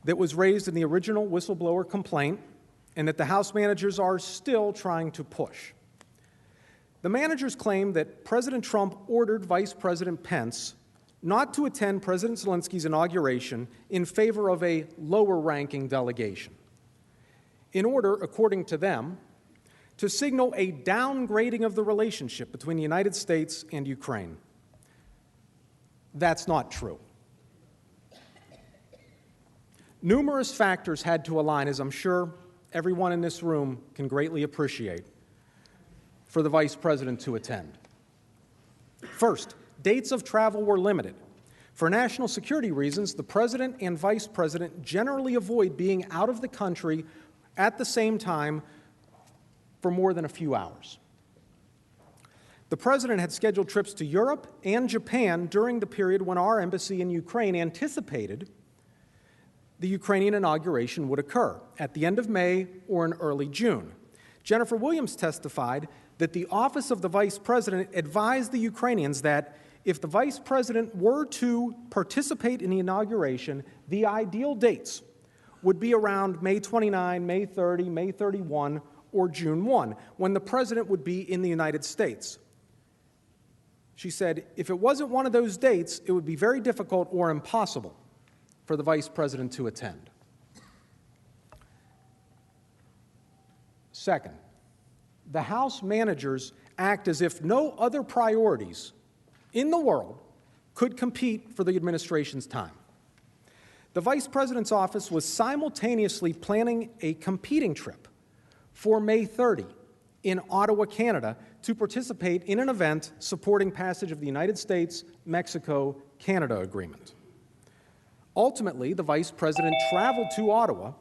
that was raised in the original whistleblower complaint and that the House managers are still trying to push. The managers claim that President Trump ordered Vice President Pence not to attend President Zelensky's inauguration in favor of a lower-ranking delegation, in order, according to them, to signal a downgrading of the relationship between the United States and Ukraine. That's not true. Numerous factors had to align, as I'm sure everyone in this room can greatly appreciate, for the Vice President to attend. First, dates of travel were limited. For national security reasons, the President and Vice President generally avoid being out of the country at the same time for more than a few hours. The President had scheduled trips to Europe and Japan during the period when our embassy in Ukraine anticipated the Ukrainian inauguration would occur, at the end of May or in early June. Jennifer Williams testified that the Office of the Vice President advised the Ukrainians that if the Vice President were to participate in the inauguration, the ideal dates would be around May 29, May 30, May 31, or June 1, when the President would be in the United States. She said, if it wasn't one of those dates, it would be very difficult or impossible for the Vice President to attend. Second, the House managers act as if no other priorities in the world could compete for the administration's time. The Vice President's office was simultaneously planning a competing trip for May 30 in Ottawa, Canada, to participate in an event supporting passage of the United States-Mexico-Canada Agreement. Ultimately, the Vice President traveled to Ottawa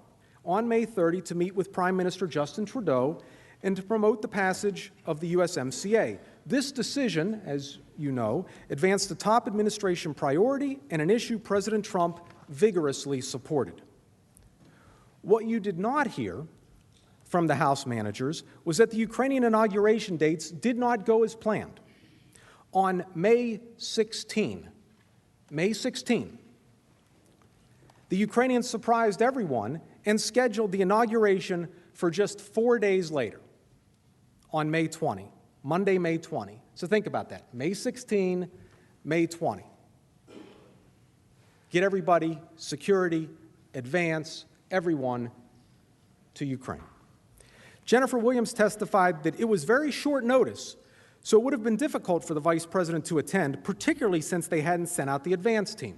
on May 30 to meet with Prime Minister Justin Trudeau and to promote the passage of the USMCA. This decision, as you know, advanced a top administration priority and an issue President Trump vigorously supported. What you did not hear from the House managers was that the Ukrainian inauguration dates did not go as planned. On May 16, the Ukrainians surprised everyone and scheduled the inauguration for just 4 days later, on May 20, Monday, May 20. So think about that, May 16, May 20. Get everybody, security, advance, everyone to Ukraine. Jennifer Williams testified that it was very short notice So it would have been difficult for the vice president to attend, particularly since they hadn't sent out the advance team.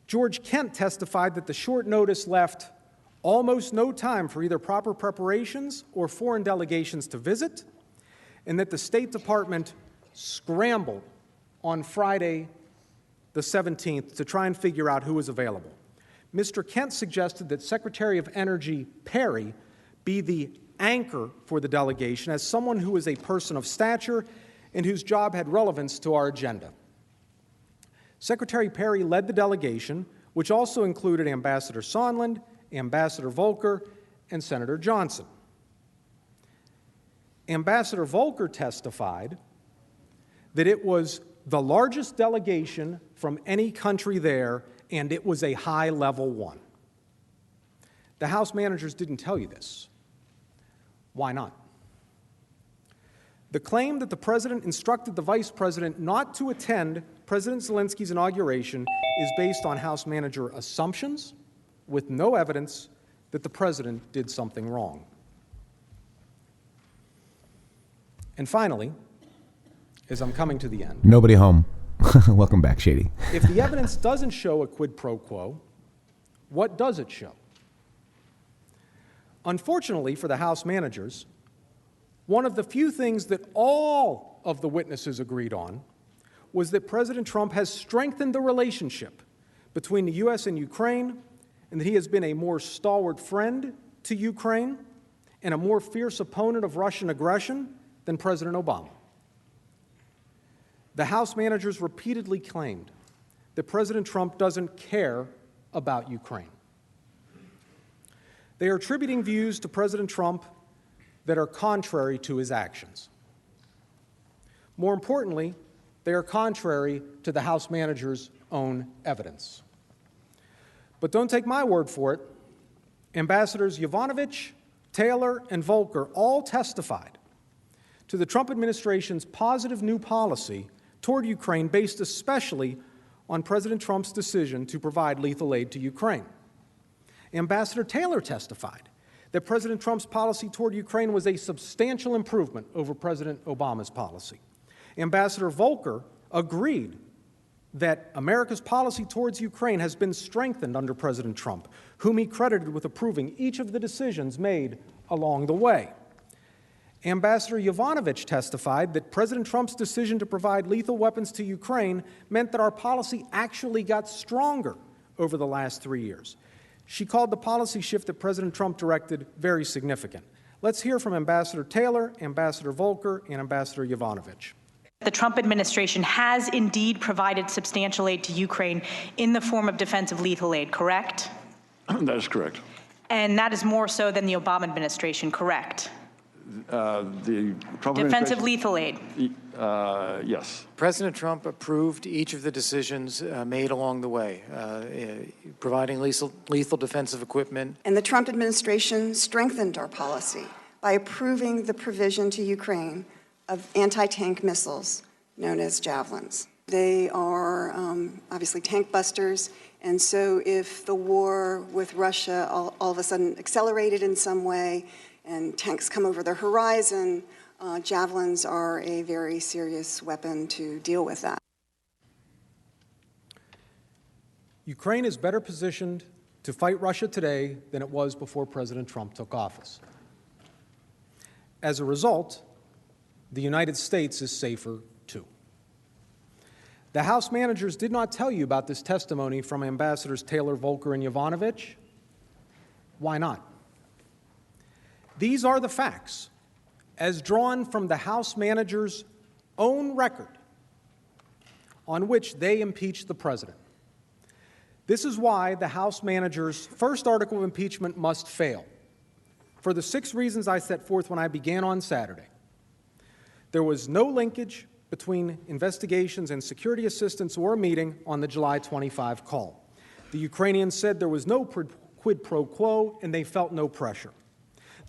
George Kent testified that the short notice left almost no time for either proper preparations or foreign delegations to visit, and that the State Department scrambled on Friday, the 17th, to try and figure out who was available. Mr. Kent suggested that Secretary of Energy Perry be the anchor for the delegation as someone who is a person of stature and whose job had relevance to our agenda. Secretary Perry led the delegation, which also included Ambassador Sondland, Ambassador Volker, and Senator Johnson. Ambassador Volker testified that it was the largest delegation from any country there, and it was a high-level one. The House managers didn't tell you this. Why not? The claim that the president instructed the vice president not to attend President Zelensky's inauguration is based on House manager assumptions with no evidence that the president did something wrong. And finally, as I'm coming to the end, Nobody home. Welcome back, Shady. if the evidence doesn't show a quid pro quo, what does it show? Unfortunately for the House managers, one of the few things that all of the witnesses agreed on was that President Trump has strengthened the relationship between the U.S. and Ukraine, and that he has been a more stalwart friend to Ukraine and a more fierce opponent of Russian aggression than President Obama. The House managers repeatedly claimed that President Trump doesn't care about Ukraine. They are attributing views to President Trump that are contrary to his actions. More importantly, they are contrary to the House managers' own evidence. But don't take my word for it. Ambassadors Yovanovitch, Taylor, and Volker all testified to the Trump administration's positive new policy toward Ukraine based especially on President Trump's decision to provide lethal aid to Ukraine. Ambassador Taylor testified that President Trump's policy toward Ukraine was a substantial improvement over President Obama's policy. Ambassador Volker agreed that America's policy towards Ukraine has been strengthened under President Trump, whom he credited with approving each of the decisions made along the way. Ambassador Yovanovitch testified that President Trump's decision to provide lethal weapons to Ukraine meant that our policy actually got stronger over the last 3 years. She called the policy shift that President Trump directed very significant. Let's hear from Ambassador Taylor, Ambassador Volker, and Ambassador Yovanovitch. The Trump administration has indeed provided substantial aid to Ukraine in the form of defensive lethal aid, correct? That is correct. And that is more so than the Obama administration, correct? The Trump Defensive lethal aid. Yes. President Trump approved each of the decisions made along the way, providing lethal defensive equipment. And the Trump administration strengthened our policy by approving the provision to Ukraine of anti-tank missiles known as javelins. They are obviously tank busters, and so if the war with Russia all of a sudden accelerated in some way and tanks come over the horizon, javelins are a very serious weapon to deal with that. Ukraine is better positioned to fight Russia today than it was before President Trump took office. As a result, the United States is safer too. The House managers did not tell you about this testimony from Ambassadors Taylor, Volker, and Yovanovitch. Why not? These are the facts, as drawn from the House managers' own record on which they impeached the president. This is why the House managers' first article of impeachment must fail, for the 6 reasons I set forth when I began on Saturday. There was no linkage between investigations and security assistance or a meeting on the July 25 call. The Ukrainians said there was no quid pro quo, and they felt no pressure.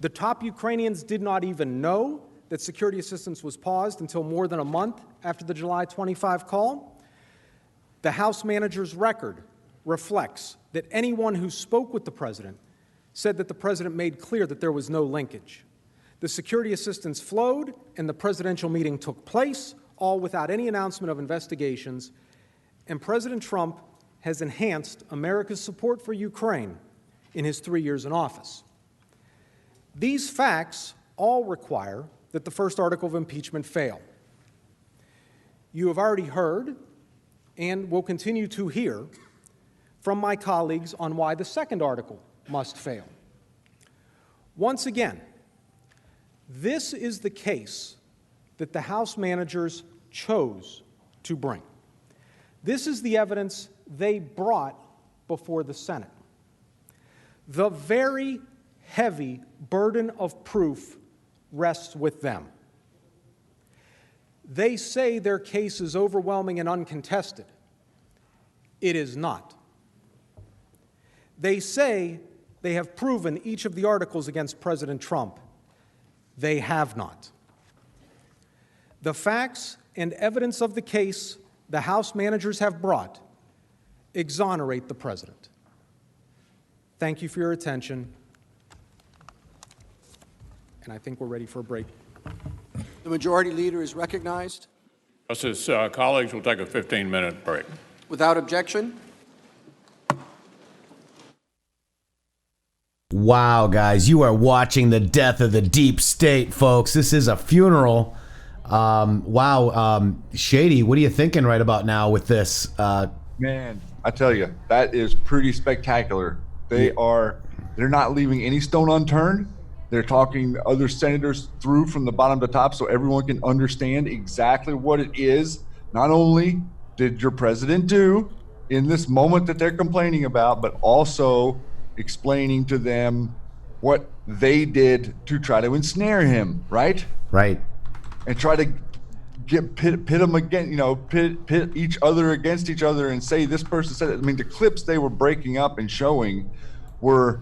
The top Ukrainians did not even know that security assistance was paused until more than a month after the July 25 call. The House manager's record reflects that anyone who spoke with the president said that the president made clear that there was no linkage. The security assistance flowed, and the presidential meeting took place, all without any announcement of investigations. And President Trump has enhanced America's support for Ukraine in his 3 years in office. These facts all require that the first article of impeachment fail. You have already heard, and will continue to hear, from my colleagues on why the second article must fail. Once again, this is the case that the House managers chose to bring. This is the evidence they brought before the Senate. The very heavy burden of proof rests with them. They say their case is overwhelming and uncontested. It is not. They say they have proven each of the articles against President Trump. They have not. The facts and evidence of the case the House managers have brought exonerate the president. Thank you for your attention, and I think we're ready for a break. The Majority Leader is recognized. Justice, colleagues will take a 15-minute break. Without objection. Wow, guys, you are watching the death of the deep state, folks. This is a funeral. Shady, what are you thinking right about now with this? Man, I tell you, that is pretty spectacular. They're not leaving any stone unturned. They're talking other senators through from the bottom to top so everyone can understand exactly what it is. Not only did your president do in this moment that they're complaining about, but also explaining to them what they did to try to ensnare him, right? Right. And try to pit them again, pit each other against each other and say this person said it. I mean, the clips they were breaking up and showing were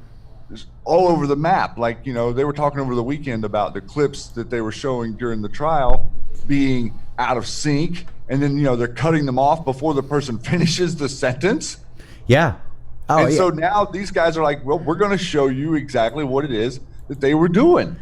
all over the map. Like, they were talking over the weekend about the clips that they were showing during the trial being out of sync. And then, they're cutting them off before the person finishes the sentence. Yeah. So now these guys are like, well, we're going to show you exactly what it is that they were doing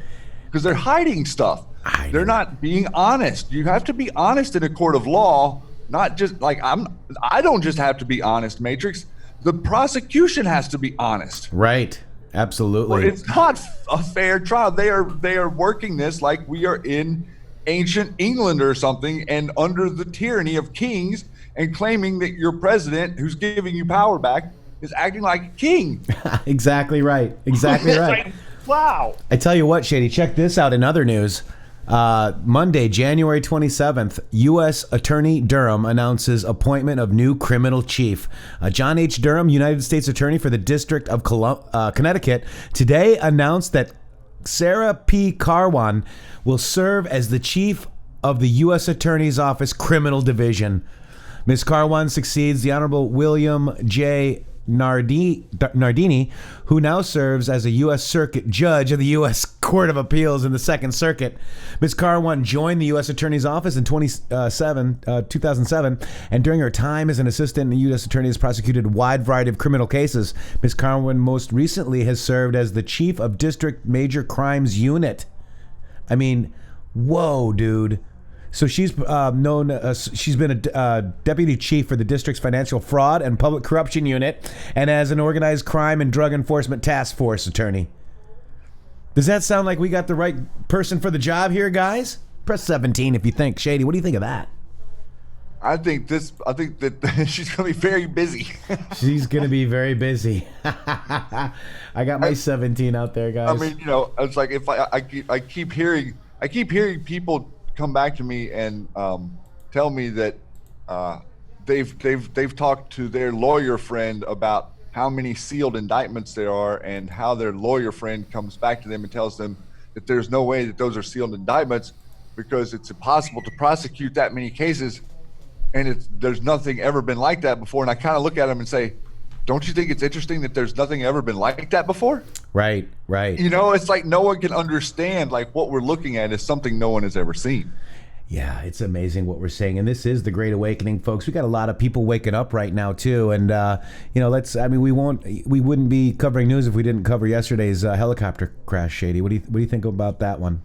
because they're hiding stuff. They're not being honest. You have to be honest in a court of law, not just like I don't just have to be honest, Matrixx. The prosecution has to be honest. Right. Absolutely. It's not a fair trial. They are working this like we are in ancient England or something and under the tyranny of kings and claiming that your president who's giving you power back is acting like a king. Exactly right. Exactly right. Like, wow. I tell you what, Shady, check this out in other news. Monday, January 27th, U.S. Attorney Durham announces appointment of new criminal chief. John H. Durham, United States Attorney for the District of Connecticut, today announced that Sarah P. Carwan will serve as the chief of the U.S. Attorney's Office Criminal Division. Ms. Carwan succeeds the Honorable William J. Nardini, who now serves as a U.S. Circuit Judge of the U.S. Court of Appeals in the Second Circuit. Ms. Carwan joined the U.S. Attorney's Office in 2007, and during her time as an assistant, the U.S. Attorney has prosecuted a wide variety of criminal cases. Ms. Carwan most recently has served as the Chief of District Major Crimes Unit. I mean, whoa, dude. So she's she's been a deputy chief for the district's financial fraud and public corruption unit and as an organized crime and drug enforcement task force attorney. Does that sound like we got the right person for the job here, guys? Press 17 if you think. Shady, what do you think of that? I think that she's going to be very busy. She's going to be very busy. I got my 17 out there, guys. I mean, it's like if I keep hearing people come back to me and tell me that they've talked to their lawyer friend about how many sealed indictments there are and how their lawyer friend comes back to them and tells them that there's no way that those are sealed indictments because it's impossible to prosecute that many cases and there's nothing ever been like that before. And I kind of look at them and say, don't you think it's interesting that there's nothing ever been like that before? Right. It's like no one can understand like what we're looking at is something no one has ever seen. Yeah, it's amazing what we're saying, and this is the Great Awakening, folks. We got a lot of people waking up right now too, and we wouldn't be covering news if we didn't cover yesterday's helicopter crash. Shady, what do you think about that one?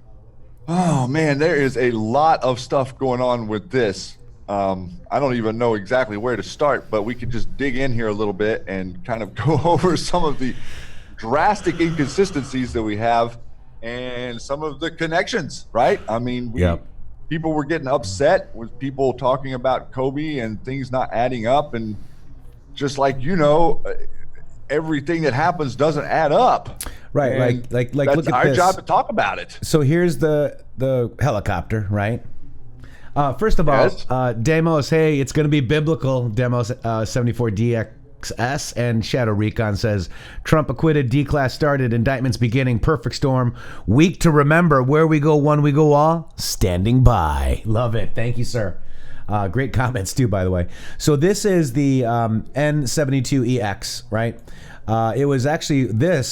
Oh man, there is a lot of stuff going on with this. I don't even know exactly where to start, but we could just dig in here a little bit and kind of go over some of the drastic inconsistencies that we have and some of the connections, right? I mean, people were getting upset with people talking about Kobe and things not adding up, and just like everything that happens doesn't add up. Right, and like that's look at our this. job to talk about it. So here's the helicopter, right? First of all, Demos, hey, it's going to be biblical. Demos 74DXS and Shadow Recon says Trump acquitted, D-class started, indictments beginning, perfect storm, week to remember, where we go one, we go all, standing by. Love it. Thank you, sir. Great comments too, by the way. So this is the N72EX, right? It was actually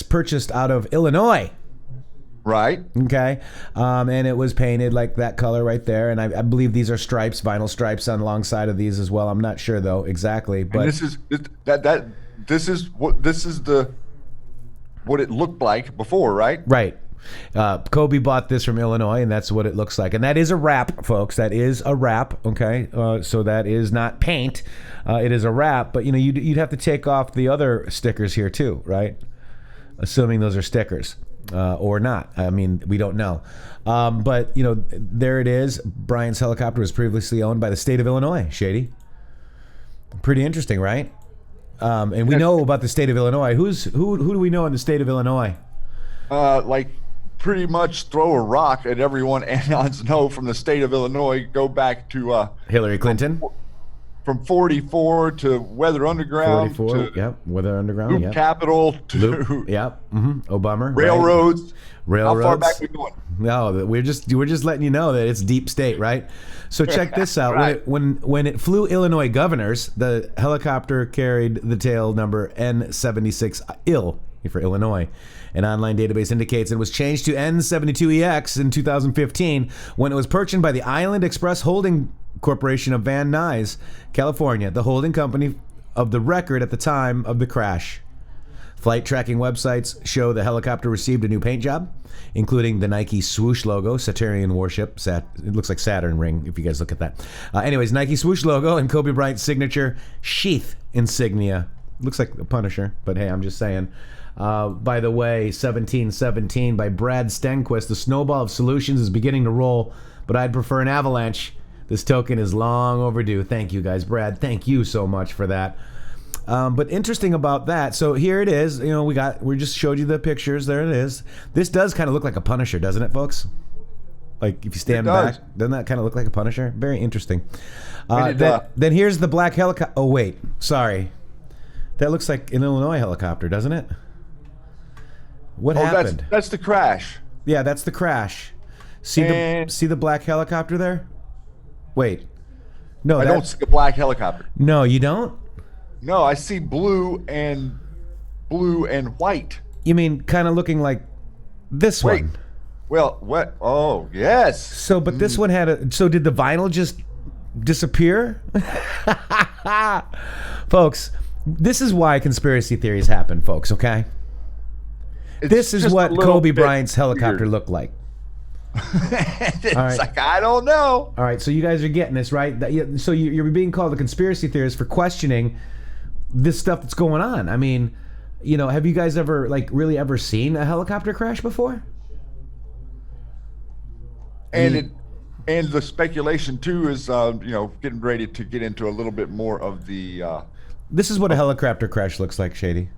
purchased out of Illinois. Right. Okay. And it was painted like that color right there. And I believe these are stripes, vinyl stripes on alongside of these as well. I'm not sure though exactly. But and this is what it looked like before, right? Right. Kobe bought this from Illinois, and that's what it looks like. And that is a wrap, folks. That is a wrap. Okay. So that is not paint. It is a wrap. But you'd have to take off the other stickers here too, right? Assuming those are stickers. Or not. I mean, we don't know. But, there it is. Brian's helicopter was previously owned by the state of Illinois, Shady. Pretty interesting, right? And we know about the state of Illinois. Who do we know in the state of Illinois? Pretty much throw a rock at everyone anons know from the state of Illinois. Go back to Hillary Clinton. From 44 to Weather Underground. 44, yep. Weather Underground, Loop yep. Capital to yep. Obama. Railroads. Right? How far back we going? No, we're just letting you know that it's deep state, right? So check this out. Right. When it flew Illinois governors, the helicopter carried the tail number N76 IL for Illinois. An online database indicates it was changed to N72EX in 2015 when it was purchased by the Island Express Holding Corporation of Van Nuys, California, the holding company of the record at the time of the crash. Flight tracking websites show the helicopter received a new paint job, including the Nike swoosh logo, Saturnian warship. It looks like Saturn ring if you guys look at that. Anyways, Nike swoosh logo and Kobe Bryant's signature sheath insignia. Looks like a Punisher, but hey, I'm just saying. By the way, 1717 by Brad Stenquist. The snowball of solutions is beginning to roll, but I'd prefer an avalanche. This token is long overdue. Thank you, guys. Brad, thank you so much for that. But interesting about that. So here it is. We just showed you the pictures. There it is. This does kind of look like a Punisher, doesn't it, folks? Like if you stand back, doesn't that kind of look like a Punisher? Very interesting. Then here's the black helicopter. Oh wait, sorry. That looks like an Illinois helicopter, doesn't it? What happened? That's the crash. Yeah, that's the crash. See the black helicopter there? Wait. No, I don't see a black helicopter. No, you don't? No, I see blue and white. You mean kind of looking like this one? Well, what? Oh, yes. So, but this one had so did the vinyl just disappear? Folks, this is why conspiracy theories happen, folks, okay? This is what Kobe Bryant's helicopter looked like. It's like, I don't know. All right, so you guys are getting this, right? So you're being called a conspiracy theorist for questioning this stuff that's going on. I mean, have you guys ever, really ever seen a helicopter crash before? And the speculation, too, is, getting ready to get into a little bit more of the... This is what a helicopter crash looks like, Shady.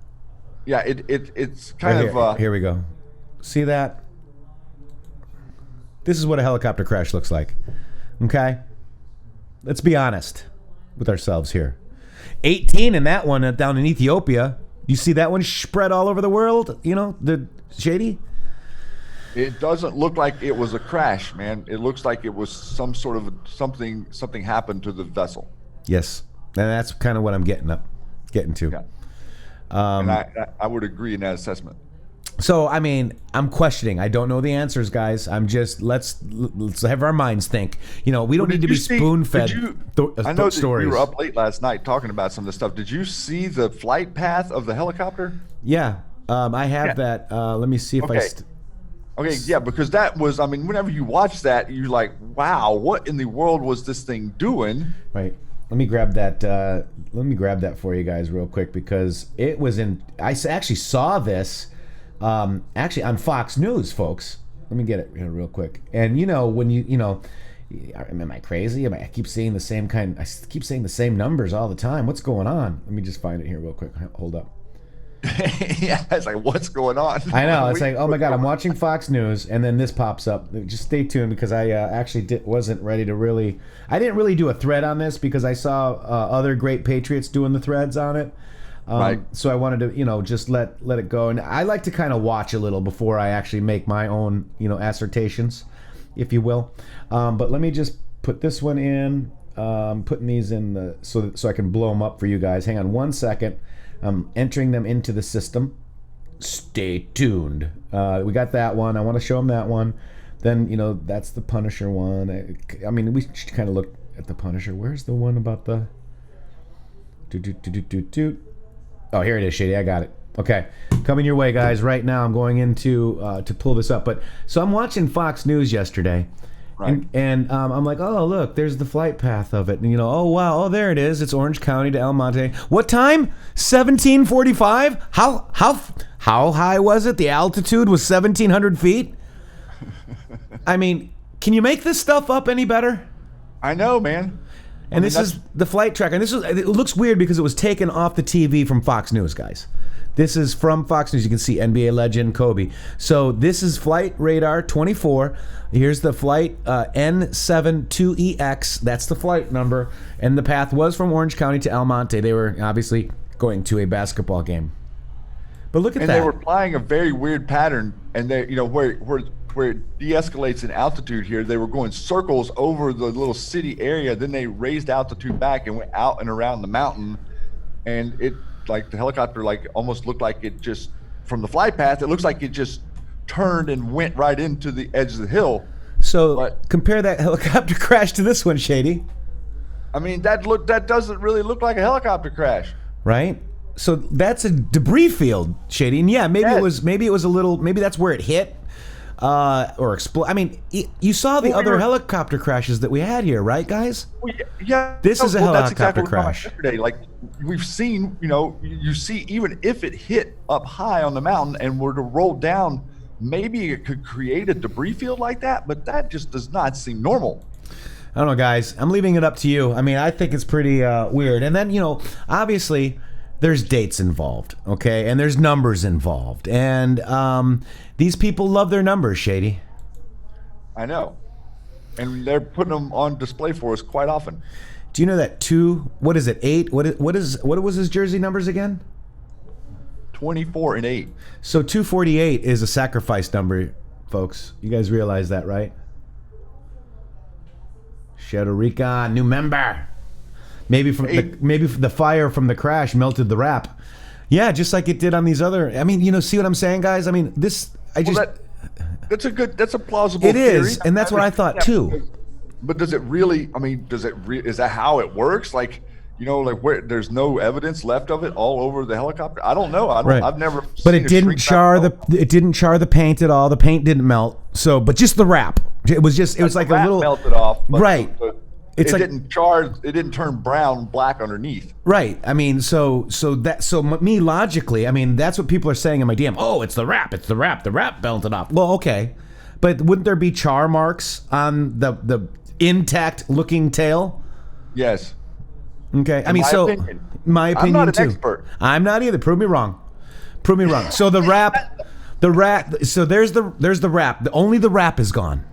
Yeah, it's kind of... Here we go. See that? This is what a helicopter crash looks like. Okay? Let's be honest with ourselves here. 18 in that one down in Ethiopia. You see that one spread all over the world? The Shady? It doesn't look like it was a crash, man. It looks like it was some sort of something happened to the vessel. Yes. And that's kind of what I'm getting to. Yeah. And I would agree in that assessment. So, I mean, I'm questioning. I don't know the answers, guys. I'm just, let's have our minds think. You know, we don't need to be spoon-fed I know that stories. you were up late last night talking about some of this stuff. Did you see the flight path of the helicopter? Yeah, I have that. Let me see if Okay, yeah, because that was, I mean, whenever you watch that, you're like, wow, what in the world was this thing doing? Right. Let me grab that. Let me grab that for you guys real quick, because it was in. I actually saw this. Actually on Fox News, folks. Let me get it here real quick. And you know, when you know, am I crazy? I keep seeing the same kind. I keep saying the same numbers all the time. What's going on? Let me just find it here real quick. Hold up. Yeah, it's like, what's going on? I know. It's like, oh my God, I'm watching Fox News, and then this pops up. Just stay tuned, because I actually wasn't ready to really. I didn't really do a thread on this because I saw other great Patriots doing the threads on it. Right. So I wanted to, you know, just let it go. And I like to kind of watch a little before I actually make my own, you know, assertions, if you will. But let me just put this one in. Putting these in so I can blow them up for you guys. Hang on 1 second. I'm entering them into the system. Stay tuned. We got that one. I want to show them that one. Then, you know, that's the Punisher one. I mean, we should kind of look at the Punisher. Where's the one about the... Oh, here it is, Shady. I got it. Okay, coming your way, guys. Right now, I'm going into to pull this up. But so I'm watching Fox News yesterday, right. and I'm like, oh look, there's the flight path of it, and you know, oh wow, oh there it is. It's Orange County to El Monte. What time? 17:45. How high was it? The altitude was 1,700 feet. I mean, can you make this stuff up any better? I know, man. And this is the flight tracker. And it looks weird because it was taken off the TV from Fox News, guys. This is from Fox News. You can see NBA legend Kobe. So this is Flight Radar 24. Here's the flight N72EX. That's the flight number. And the path was from Orange County to El Monte. They were obviously going to a basketball game. But look at that. And they were flying a very weird pattern. And they, you know, where it de-escalates in altitude here, they were going circles over the little city area. Then they raised altitude back and went out and around the mountain. And it, like, the helicopter, like, almost looked like it just, from the flight path, it looks like it just turned and went right into the edge of the hill. So compare that helicopter crash to this one, Shady. I mean, that doesn't really look like a helicopter crash. Right? So that's a debris field, Shady. And yeah, maybe it was a little, maybe that's where it hit. Or explode. I mean, you saw the other helicopter crashes that we had here, right, guys? Well, yeah. This is a helicopter crash. Yesterday, like we've seen, you know, you see, even if it hit up high on the mountain and were to roll down, maybe it could create a debris field like that, but that just does not seem normal. I don't know, guys. I'm leaving it up to you. I mean, I think it's pretty weird. And then, you know, obviously, there's dates involved, okay? And there's numbers involved. And these people love their numbers, Shady. I know. And they're putting them on display for us quite often. Do you know that 8? What was his jersey numbers again? 24 and 8. So 248 is a sacrifice number, folks. You guys realize that, right? Shadow Recon, new member. Maybe the fire from the crash melted the wrap. Yeah, just like it did on these other. I mean, you know, see what I'm saying, guys? I mean, that's a plausible It theory. is, and that's what I thought too. But does it really? I mean, is that how it works? Like, you know, like where there's no evidence left of it all over the helicopter. I don't know. I've never. But it didn't char the paint at all. The paint didn't melt. So, but just the wrap. It was like a little melted off. Right. It didn't char. It didn't turn black underneath. Right. I mean, so me logically, I mean, that's what people are saying in my DM. Oh, it's the wrap. It's the wrap. The wrap melted off. Well, okay, but wouldn't there be char marks on the intact looking tail? Yes. Okay. I mean, my opinion I'm not an too. expert. I'm not either. Prove me wrong. So the wrap. So there's the wrap. Only the wrap is gone.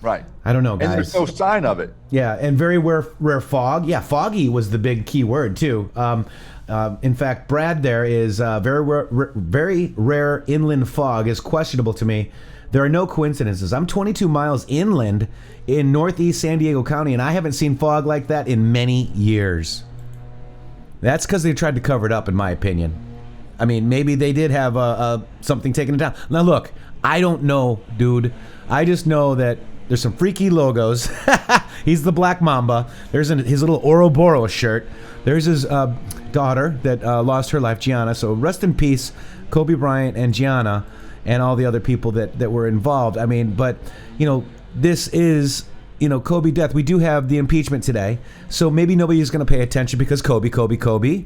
Right. I don't know, guys. And there's no sign of it. Yeah, and very rare fog. Yeah, foggy was the big key word too. In fact, Brad there is very rare inland fog is questionable to me. There are no coincidences. I'm 22 miles inland in northeast San Diego County, and I haven't seen fog like that in many years. That's because they tried to cover it up, in my opinion. I mean, maybe they did have something taken down. Now, look, I don't know, dude. I just know that there's some freaky logos. He's the Black Mamba. There's his little Ouroboros shirt. There's his daughter that lost her life, Gianna. So rest in peace, Kobe Bryant and Gianna and all the other people that were involved. I mean, but, this is, Kobe death. We do have the impeachment today. So maybe nobody's going to pay attention because Kobe.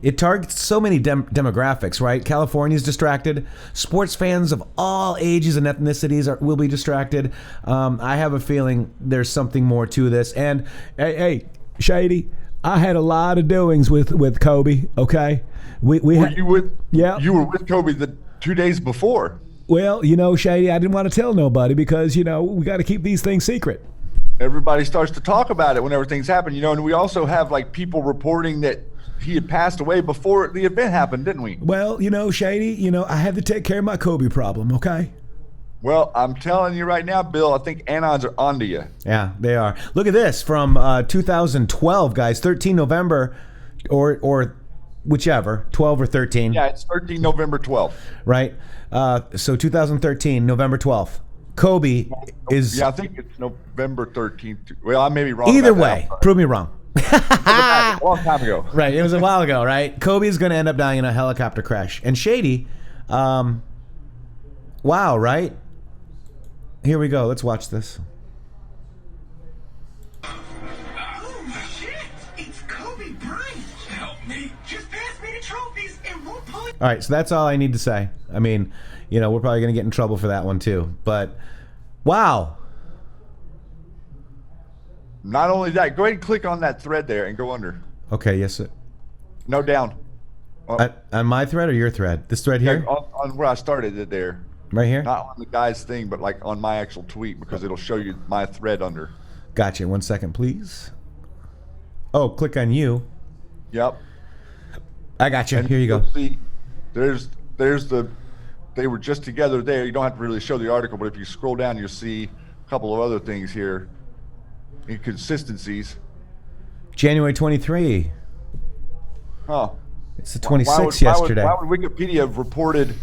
It targets so many demographics, right? California's distracted. Sports fans of all ages and ethnicities will be distracted. I have a feeling there's something more to this. And, hey, Shady, I had a lot of doings with Kobe, okay? You with? Yeah. You were with Kobe the 2 days before. Well, Shady, I didn't want to tell nobody because, we got to keep these things secret. Everybody starts to talk about it whenever things happen, and we also have, people reporting that he had passed away before the event happened, didn't we? Well, Shady, I had to take care of my Kobe problem, okay? Well, I'm telling you right now, Bill, I think Anons are onto you. Yeah, they are. Look at this from 2012, guys. 13 November or whichever, 12 or 13. Yeah, it's 13 November 12th. Right? So 2013, November 12th. Kobe is... Yeah, I think it's November 13th. Well, I may be wrong. Either way, prove me wrong. A long time ago. Right, it was a while ago, right? Kobe is going to end up dying in a helicopter crash. And Shady, wow, right? Here we go. Let's watch this. Oh, shit! It's Kobe Bryant! Help me! Just pass me the trophies and we'll pull it. All right, so that's all I need to say. I mean, we're probably going to get in trouble for that one too. But, wow. Not only that, go ahead and click on that thread there and go under. Okay, yes, sir. No, down. On my thread or your thread? This thread here? On where I started it there. Right here? Not on the guy's thing, but on my actual tweet because it'll show you my thread under. Gotcha. 1 second, please. Oh, click on you. Yep. I got you. And here you go. See, there's they were just together there. You don't have to really show the article, but if you scroll down, you'll see a couple of other things here. Inconsistencies. January 23. Huh. It's the 26th yesterday. Why would Wikipedia have reported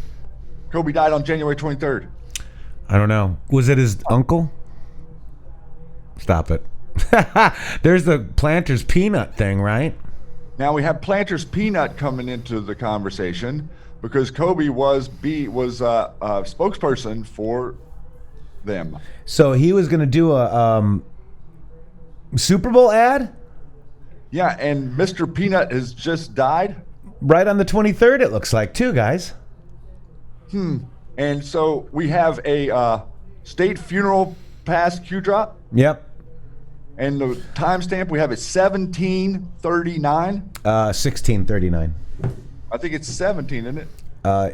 Kobe died on January 23rd? I don't know. Was it his uncle? Stop it. There's the Planters Peanut thing, right? Now we have Planters Peanut coming into the conversation because Kobe was a spokesperson for them. So he was going to do a Super Bowl ad? Yeah, and Mr. Peanut has just died. Right on the 23rd, it looks like, too, guys. And so we have a state funeral pass Q drop. Yep. And the timestamp we have is 1739. 1639. I think it's 17, isn't it?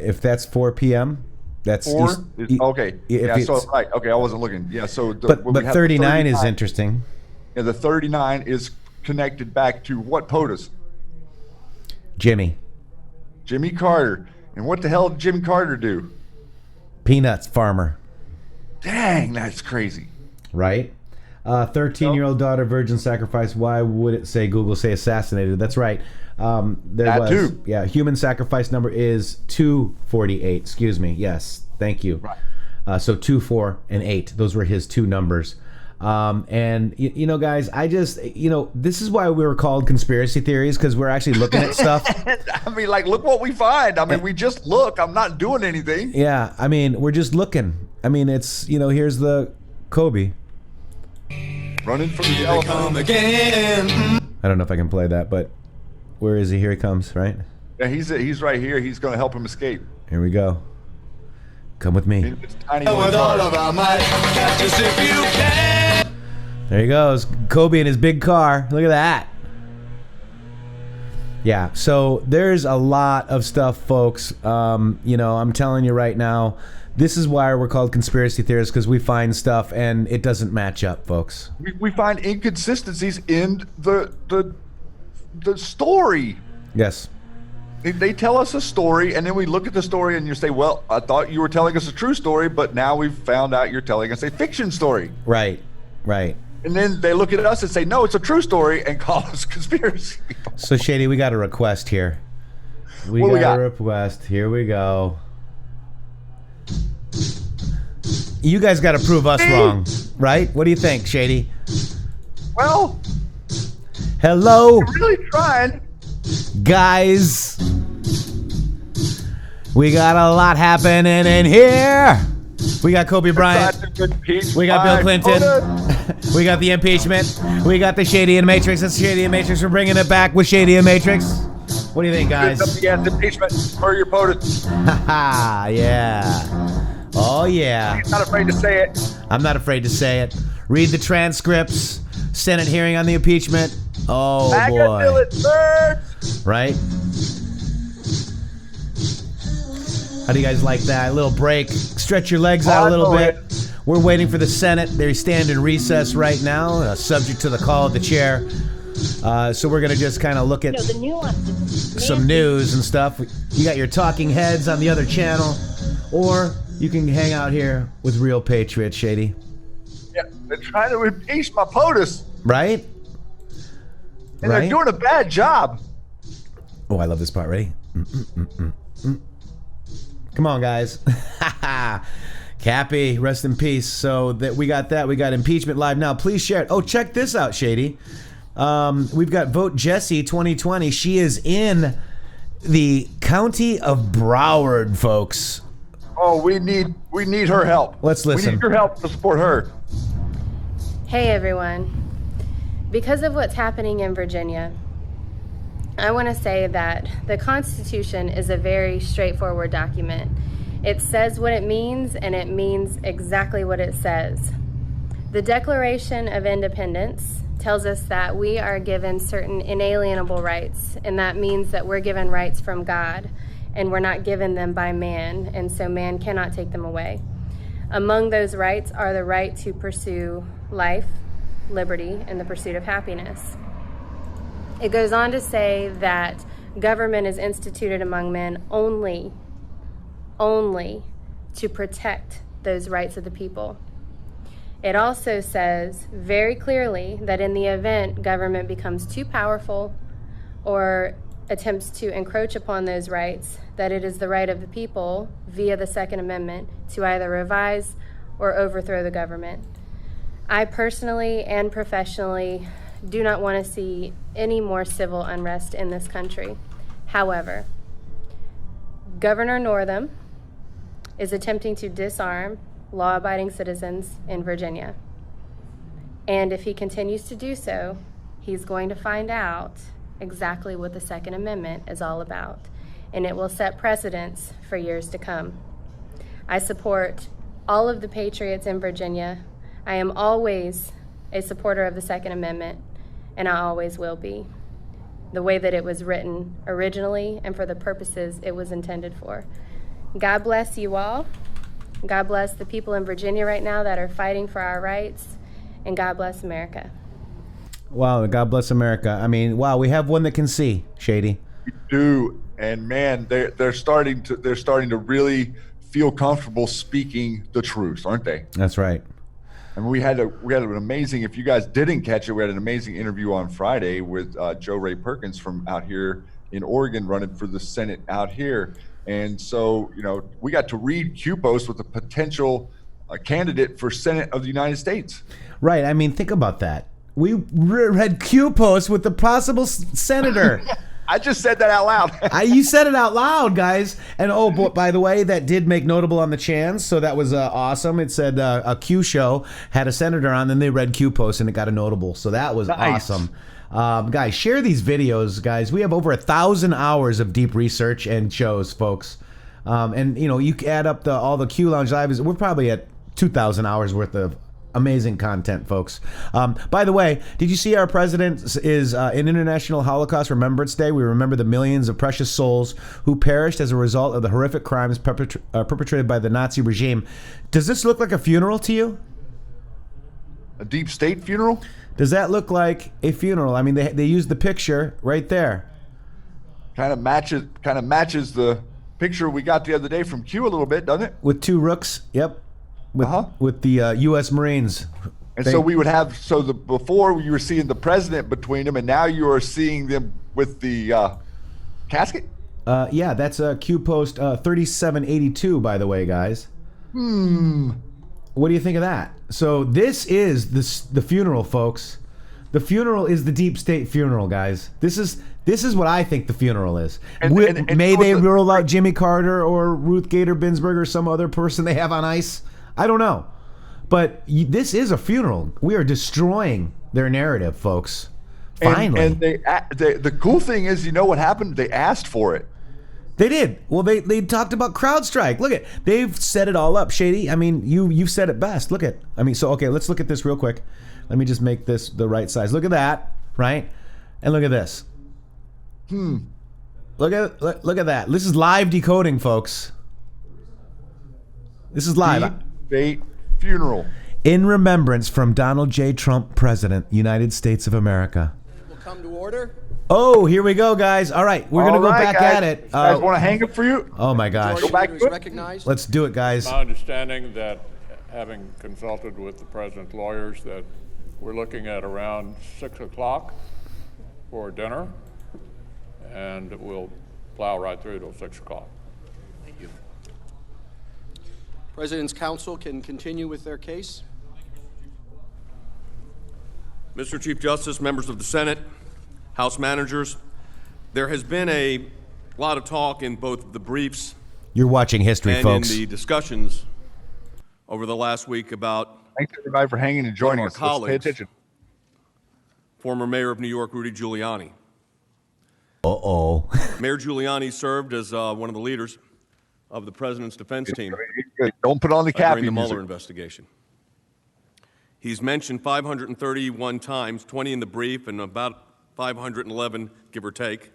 If that's 4 p.m., that's 4. East, okay. Yeah. So right. Okay, I wasn't looking. Yeah. So but 39 is interesting. Yeah, the 39 is connected back to what POTUS? Jimmy Carter. And what the hell did Jimmy Carter do? Peanuts farmer. Dang, that's crazy. Right? 13-year-old daughter virgin sacrifice. Why would it say Google say assassinated? That's right. Too. Yeah, human sacrifice number is 248. Excuse me. Yes. Thank you. Right. So 2, 4, and 8. Those were his two numbers. And guys, I just, this is why we were called conspiracy theories, because we're actually looking at stuff. I mean, look what we find. I mean, we just look. I'm not doing anything. Yeah. I mean, we're just looking. I mean, it's, here's the Kobe. Running from the elephant. Again. I don't know if I can play that, but where is he? Here he comes, right? Yeah, he's right here. He's going to help him escape. Here we go. Come with me. Tiny with all of our might, catch us if you can. There he goes. Kobe in his big car. Look at that. Yeah, so there's a lot of stuff, folks. I'm telling you right now, this is why we're called conspiracy theorists, because we find stuff and it doesn't match up, folks. We find inconsistencies in the story. Yes. They tell us a story, and then we look at the story, and you say, well, I thought you were telling us a true story, but now we've found out you're telling us a fiction story. Right. And then they look at us and say, no, it's a true story, and call us conspiracy people. So, Shady, we got a request here. We What got we a request. Here we go. You guys got to prove us wrong, right? What do you think, Shady? Well, hello, I'm really trying. Guys. We got a lot happening in here. We got Kobe Bryant. We got Bill Clinton. We got the impeachment. We got the Shady and Matrix. That's Shady and Matrix. We're bringing it back with Shady and Matrix. What do you think, guys? Yes, impeachment for your POTUS. Haha, yeah. Oh, yeah. He's not afraid to say it. I'm not afraid to say it. Read the transcripts. Senate hearing on the impeachment. Oh, boy. Right? How do you guys like that? A little break. Stretch your legs out a little bit. We're waiting for the Senate. They stand in recess right now, subject to the call of the chair. So we're going to just kind of look at some news and stuff. You got your talking heads on the other channel, or you can hang out here with real Patriots, Shady. Yeah, they're trying to impeach my POTUS. Right? And they're doing a bad job. Oh, I love this part. Ready? Come on, guys. Cappy, rest in peace. So that we got that. We got impeachment live now. Please share it. Oh, check this out, Shady. We've got Vote Jessie 2020. She is in the county of Broward, folks. Oh, we need her help. Let's listen. We need your help to support her. Hey, everyone. Because of what's happening in Virginia, I want to say that the Constitution is a very straightforward document. It says what it means, and it means exactly what it says. The Declaration of Independence tells us that we are given certain inalienable rights, and that means that we're given rights from God, and we're not given them by man, and so man cannot take them away. Among those rights are the right to pursue life, liberty, and the pursuit of happiness. It goes on to say that government is instituted among men only to protect those rights of the people. It also says very clearly that in the event government becomes too powerful or attempts to encroach upon those rights, that it is the right of the people, via the Second Amendment, to either revise or overthrow the government. I personally and professionally do not want to see any more civil unrest in this country. However, Governor Northam is attempting to disarm law-abiding citizens in Virginia. And if he continues to do so, he's going to find out exactly what the Second Amendment is all about, and it will set precedents for years to come. I support all of the Patriots in Virginia. I am always a supporter of the Second Amendment, and I always will be, the way that it was written originally and for the purposes it was intended for. God bless you all. God bless the people in Virginia right now that are fighting for our rights, and God bless America. Wow, God bless America. I mean, wow, we have one that can see, Shady. We do, and man, they're starting to really feel comfortable speaking the truth, aren't they? That's right. And we had an amazing, if you guys didn't catch it, we had an amazing interview on Friday with Joe Ray Perkins from out here in Oregon running for the Senate out here. And so, we got to read Q-Post with a potential candidate for Senate of the United States. Right. I mean, think about that. We read Q-Post with the possible senator. I just said that out loud. You said it out loud, guys. And by the way, that did make notable on the chans, so that was awesome. It said a Q show had a senator on, then they read Q-Post and it got a notable. So that was awesome. Guys, share these videos, guys. We have over 1,000 hours of deep research and shows, folks. And you add up all the Q Lounge Lives. We're probably at 2,000 hours worth of amazing content, folks. By the way, did you see our president is in International Holocaust Remembrance Day? We remember the millions of precious souls who perished as a result of the horrific crimes perpetrated by the Nazi regime. Does this look like a funeral to you? A deep state funeral? Does that look like a funeral? I mean, they used the picture right there. Kind of matches the picture we got the other day from Q a little bit, doesn't it? With two rooks, yep. With the U.S. Marines. And so we would have, before you were seeing the president between them, and now you are seeing them with the casket? Yeah, that's Q post 3782, by the way, guys. What do you think of that? So this is the funeral, folks. The funeral is the deep state funeral, guys. This is what I think the funeral is. May they roll out Jimmy Carter or Ruth Gator Binsberg or some other person they have on ice? I don't know. But this is a funeral. We are destroying their narrative, folks. Finally. And the cool thing is, you know what happened? They asked for it. They did. Well, they talked about CrowdStrike. Look at, they've set it all up, Shady. I mean, you've said it best. Look at, okay, let's look at this real quick. Let me just make this the right size. Look at that, right? And look at this. Look at that. This is live decoding, folks. This is live. Deep state funeral. In remembrance from Donald J. Trump, President, United States of America. Will come to order. Oh, here we go, guys. All right, we're going to go back at it. You guys want to hang it for you? Oh, my gosh. Go back to recognized. Let's do it, guys. My understanding that, having consulted with the president's lawyers, that we're looking at around 6 o'clock for dinner, and we'll plow right through till 6 o'clock. Thank you. President's counsel can continue with their case. Mr. Chief Justice, members of the Senate, House managers, there has been a lot of talk in both the briefs You're watching history, and folks. in the discussions over the last week about Thanks everybody for hanging and joining us. Let's pay attention. Former Mayor of New York, Rudy Giuliani. Uh-oh. Mayor Giuliani served as one of the leaders of the president's defense team. Don't put on the cap. During the Mueller investigation. He's mentioned 531 times, 20 in the brief and about 511, give or take,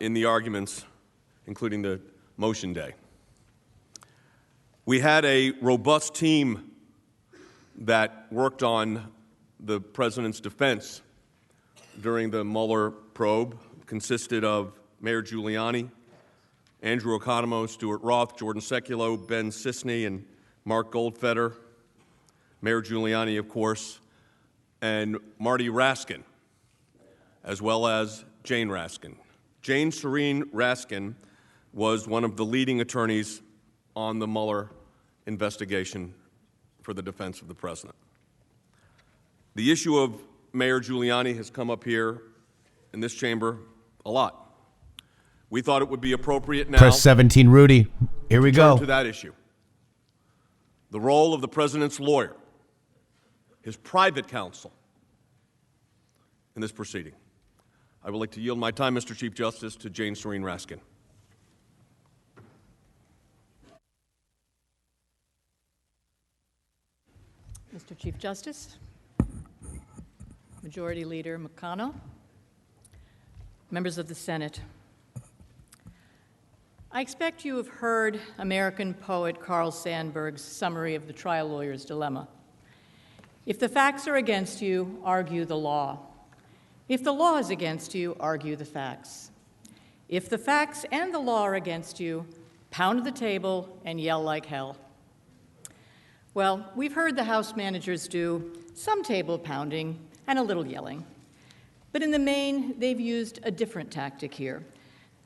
in the arguments, including the motion day. We had a robust team that worked on the president's defense during the Mueller probe. Consisted of Mayor Giuliani, Andrew Economou, Stuart Roth, Jordan Sekulow, Ben Sisney, and Mark Goldfeder. Mayor Giuliani, of course, and Marty Raskin, as well as Jane Raskin. Jane Serene Raskin was one of the leading attorneys on the Mueller investigation for the defense of the president. The issue of Mayor Giuliani has come up here in this chamber a lot. We thought it would be appropriate now. Press 17, Rudy. Here we go. To that issue. The role of the president's lawyer, his private counsel, in this proceeding. I would like to yield my time, Mr. Chief Justice, to Jane Serene Raskin. Mr. Chief Justice, Majority Leader McConnell, members of the Senate, I expect you have heard American poet Carl Sandburg's summary of the trial lawyer's dilemma. If the facts are against you, argue the law. If the law is against you, argue the facts. If the facts and the law are against you, pound the table and yell like hell. Well, we've heard the House managers do some table pounding and a little yelling. But in the main, they've used a different tactic here,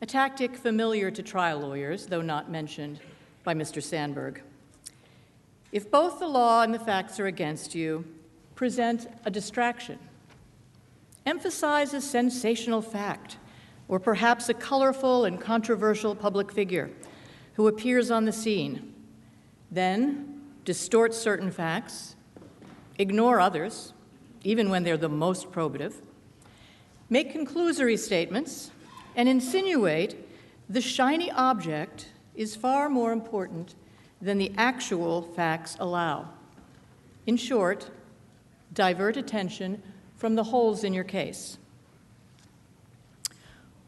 a tactic familiar to trial lawyers, though not mentioned by Mr. Sandburg. If both the law and the facts are against you, present a distraction. Emphasize a sensational fact, or perhaps a colorful and controversial public figure who appears on the scene. Then distort certain facts, ignore others, even when they're the most probative, make conclusory statements, and insinuate the shiny object is far more important than the actual facts allow. In short, divert attention from the holes in your case.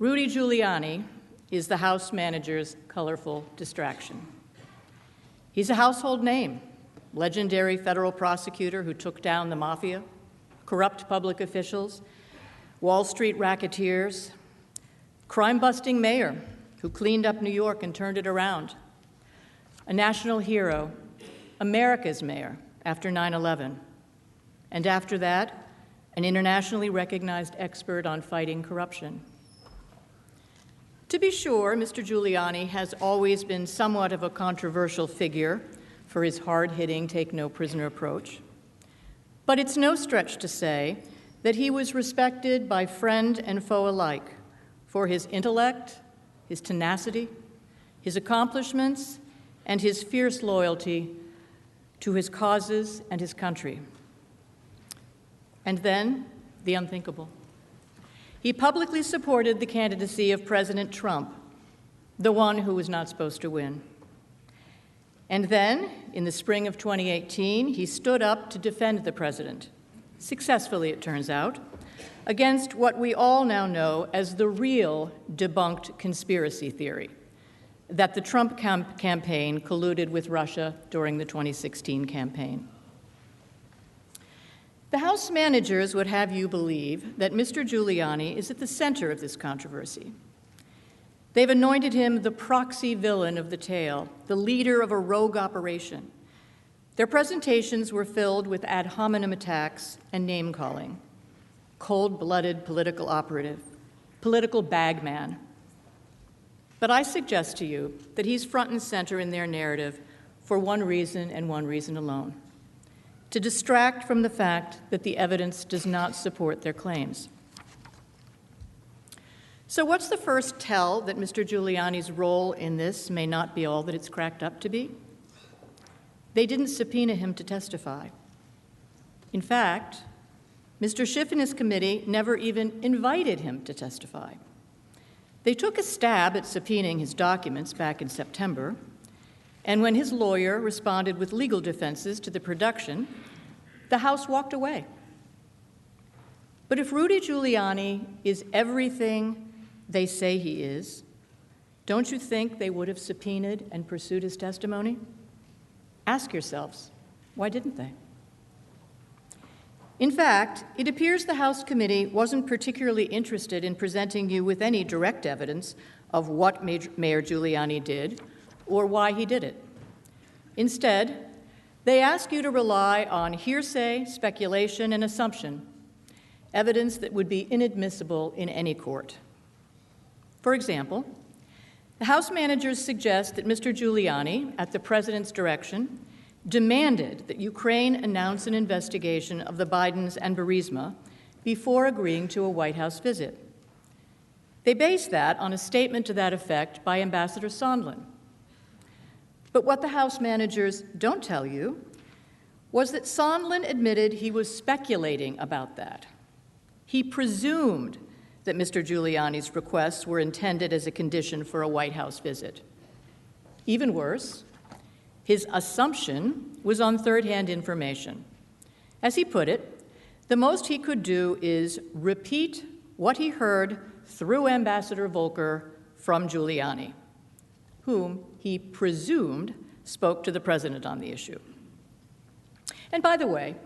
Rudy Giuliani is the House manager's colorful distraction. He's a household name, legendary federal prosecutor who took down the mafia, corrupt public officials, Wall Street racketeers, crime-busting mayor who cleaned up New York and turned it around, a national hero, America's mayor after 9/11, and after that, an internationally recognized expert on fighting corruption. To be sure, Mr. Giuliani has always been somewhat of a controversial figure for his hard-hitting, take-no-prisoner approach. But it's no stretch to say that he was respected by friend and foe alike for his intellect, his tenacity, his accomplishments, and his fierce loyalty to his causes and his country. And then, the unthinkable. He publicly supported the candidacy of President Trump, the one who was not supposed to win. And then, in the spring of 2018, he stood up to defend the president, successfully it turns out, against what we all now know as the real debunked conspiracy theory, that the Trump campaign colluded with Russia during the 2016 campaign. The House managers would have you believe that Mr. Giuliani is at the center of this controversy. They've anointed him the proxy villain of the tale, the leader of a rogue operation. Their presentations were filled with ad hominem attacks and name-calling. Cold-blooded political operative, political bagman. But I suggest to you that he's front and center in their narrative for one reason and one reason alone: to distract from the fact that the evidence does not support their claims. So what's the first tell that Mr. Giuliani's role in this may not be all that it's cracked up to be? They didn't subpoena him to testify. In fact, Mr. Schiff and his committee never even invited him to testify. They took a stab at subpoenaing his documents back in September, and when his lawyer responded with legal defenses to the production, the House walked away. But if Rudy Giuliani is everything they say he is, don't you think they would have subpoenaed and pursued his testimony? Ask yourselves, why didn't they? In fact, it appears the House committee wasn't particularly interested in presenting you with any direct evidence of what Mayor Giuliani did or why he did it. Instead, they ask you to rely on hearsay, speculation, and assumption, evidence that would be inadmissible in any court. For example, the House managers suggest that Mr. Giuliani, at the president's direction, demanded that Ukraine announce an investigation of the Bidens and Burisma before agreeing to a White House visit. They base that on a statement to that effect by Ambassador Sondland. But what the House managers don't tell you was that Sondland admitted he was speculating about that. He presumed that Mr. Giuliani's requests were intended as a condition for a White House visit. Even worse, his assumption was on third-hand information. As he put it, the most he could do is repeat what he heard through Ambassador Volker from Giuliani, whom he presumed spoke to the president on the issue. And by the way,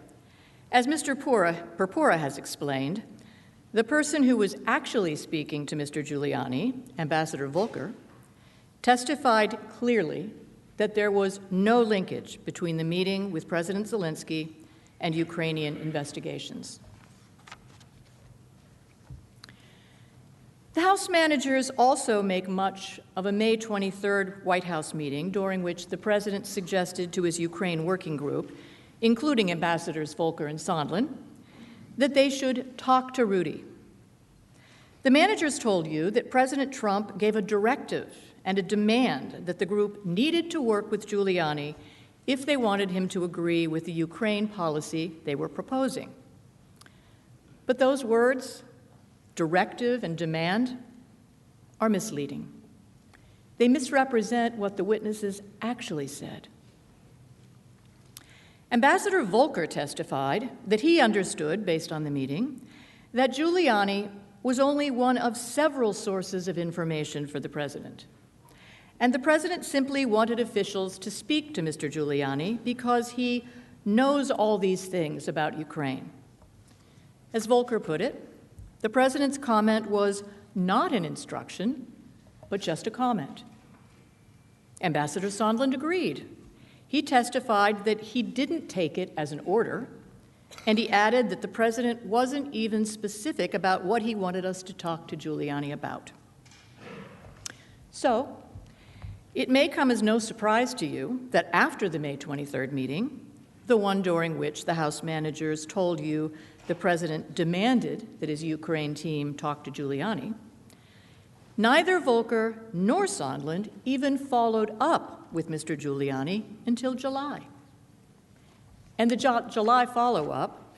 as Mr. Purpura has explained, the person who was actually speaking to Mr. Giuliani, Ambassador Volker, testified clearly that there was no linkage between the meeting with President Zelensky and Ukrainian investigations. The House managers also make much of a May 23rd White House meeting during which the president suggested to his Ukraine working group, including Ambassadors Volker and Sondland, that they should talk to Rudy. The managers told you that President Trump gave a directive and a demand that the group needed to work with Giuliani if they wanted him to agree with the Ukraine policy they were proposing. But those words, directive and demand, are misleading. They misrepresent what the witnesses actually said. Ambassador Volker testified that he understood, based on the meeting, that Giuliani was only one of several sources of information for the president. And the president simply wanted officials to speak to Mr. Giuliani because he knows all these things about Ukraine. As Volker put it, the president's comment was not an instruction, but just a comment. Ambassador Sondland agreed. He testified that he didn't take it as an order, and he added that the president wasn't even specific about what he wanted us to talk to Giuliani about. So, it may come as no surprise to you that after the May 23rd meeting, the one during which the House managers told you the president demanded that his Ukraine team talk to Giuliani, neither Volker nor Sondland even followed up with Mr. Giuliani until July. And the July follow-up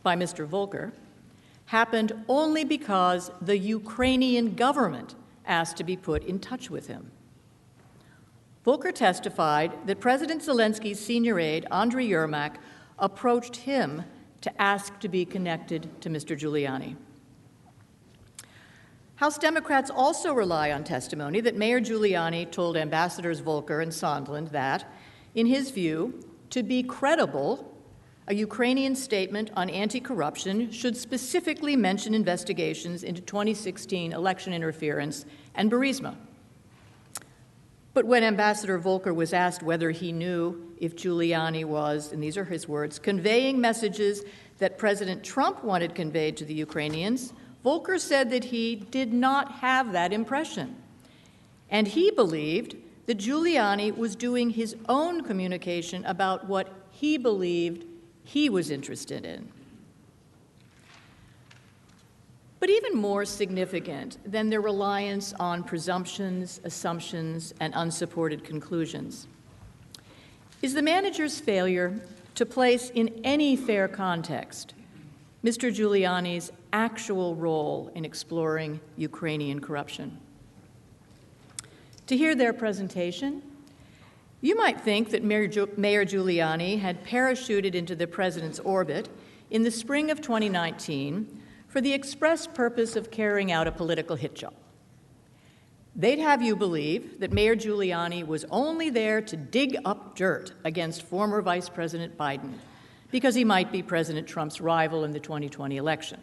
by Mr. Volker happened only because the Ukrainian government asked to be put in touch with him. Volker testified that President Zelensky's senior aide, Andriy Yermak, approached him to ask to be connected to Mr. Giuliani. House Democrats also rely on testimony that Mayor Giuliani told Ambassadors Volker and Sondland that, in his view, to be credible, a Ukrainian statement on anti-corruption should specifically mention investigations into 2016 election interference and Burisma. But when Ambassador Volker was asked whether he knew if Giuliani was, and these are his words, conveying messages that President Trump wanted conveyed to the Ukrainians, Volker said that he did not have that impression. And he believed that Giuliani was doing his own communication about what he believed he was interested in. But even more significant than their reliance on presumptions, assumptions, and unsupported conclusions is the manager's failure to place in any fair context Mr. Giuliani's actual role in exploring Ukrainian corruption. To hear their presentation, you might think that Mayor Giuliani had parachuted into the president's orbit in the spring of 2019 for the express purpose of carrying out a political hit job. They'd have you believe that Mayor Giuliani was only there to dig up dirt against former Vice President Biden because he might be President Trump's rival in the 2020 election.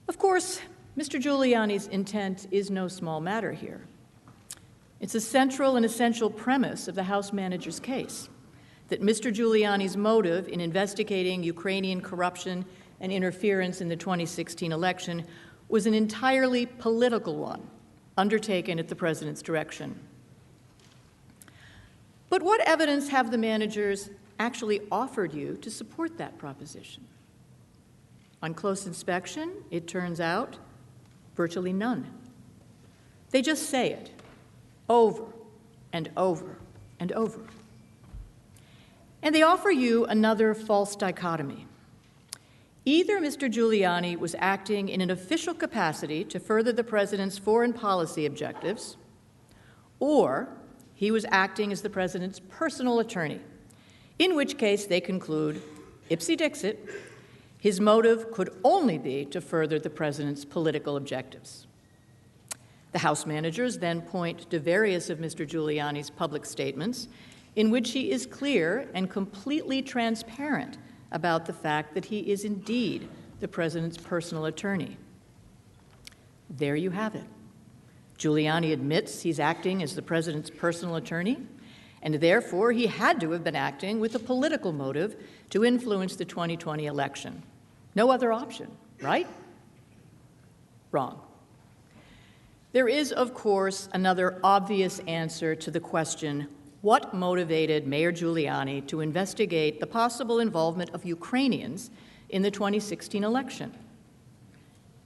Of course, Mr. Giuliani's intent is no small matter here. It's a central and essential premise of the House manager's case, that Mr. Giuliani's motive in investigating Ukrainian corruption and interference in the 2016 election was an entirely political one, undertaken at the president's direction. But what evidence have the managers actually offered you to support that proposition? On close inspection, it turns out virtually none. They just say it over and over and over. And they offer you another false dichotomy. Either Mr. Giuliani was acting in an official capacity to further the president's foreign policy objectives, or he was acting as the president's personal attorney, in which case they conclude, ipsy dixit, his motive could only be to further the president's political objectives. The House managers then point to various of Mr. Giuliani's public statements in which he is clear and completely transparent about the fact that he is indeed the president's personal attorney. There you have it. Giuliani admits he's acting as the president's personal attorney, and therefore he had to have been acting with a political motive to influence the 2020 election. No other option, right? Wrong. There is, of course, another obvious answer to the question, what motivated Mayor Giuliani to investigate the possible involvement of Ukrainians in the 2016 election?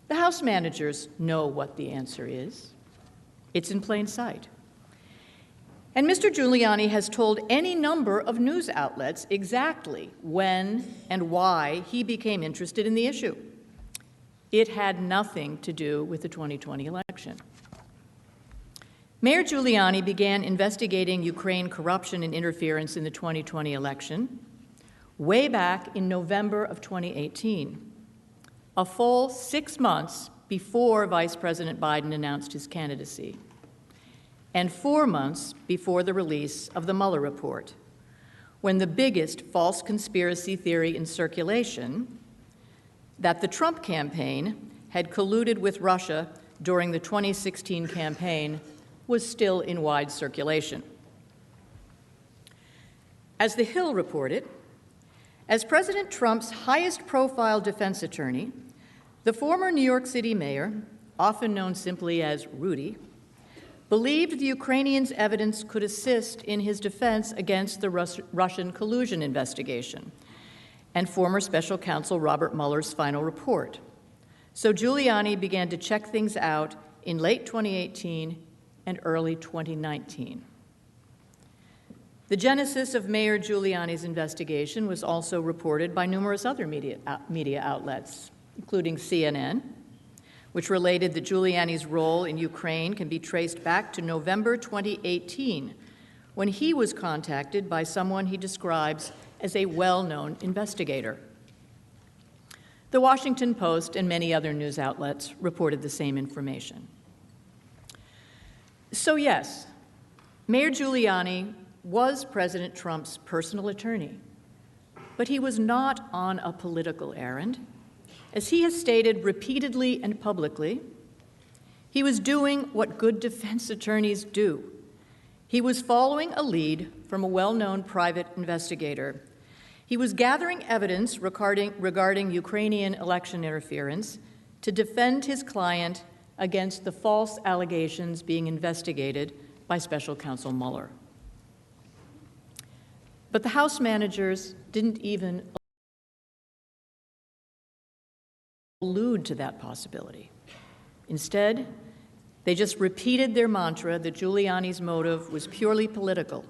The House managers know what the answer is. It's in plain sight. And Mr. Giuliani has told any number of news outlets exactly when and why he became interested in the issue. It had nothing to do with the 2020 election. Mayor Giuliani began investigating Ukraine corruption and interference in the 2020 election way back in November of 2018, a full 6 months before Vice President Biden announced his candidacy, and 4 months before the release of the Mueller report, when the biggest false conspiracy theory in circulation, that the Trump campaign had colluded with Russia during the 2016 campaign, was still in wide circulation. As The Hill reported, as President Trump's highest-profile defense attorney, the former New York City mayor, often known simply as Rudy, believed the Ukrainians' evidence could assist in his defense against the Russian collusion investigation and former special counsel Robert Mueller's final report. So Giuliani began to check things out in late 2018 and early 2019. The genesis of Mayor Giuliani's investigation was also reported by numerous other media outlets, including CNN, which related that Giuliani's role in Ukraine can be traced back to November 2018, when he was contacted by someone he describes as a well-known investigator. The Washington Post and many other news outlets reported the same information. So yes, Mayor Giuliani was President Trump's personal attorney, but he was not on a political errand. As he has stated repeatedly and publicly, he was doing what good defense attorneys do. He was following a lead from a well-known private investigator. He was gathering evidence regarding Ukrainian election interference to defend his client against the false allegations being investigated by Special Counsel Mueller. But the House managers didn't even allude to that possibility. Instead, they just repeated their mantra that Giuliani's motive was purely political.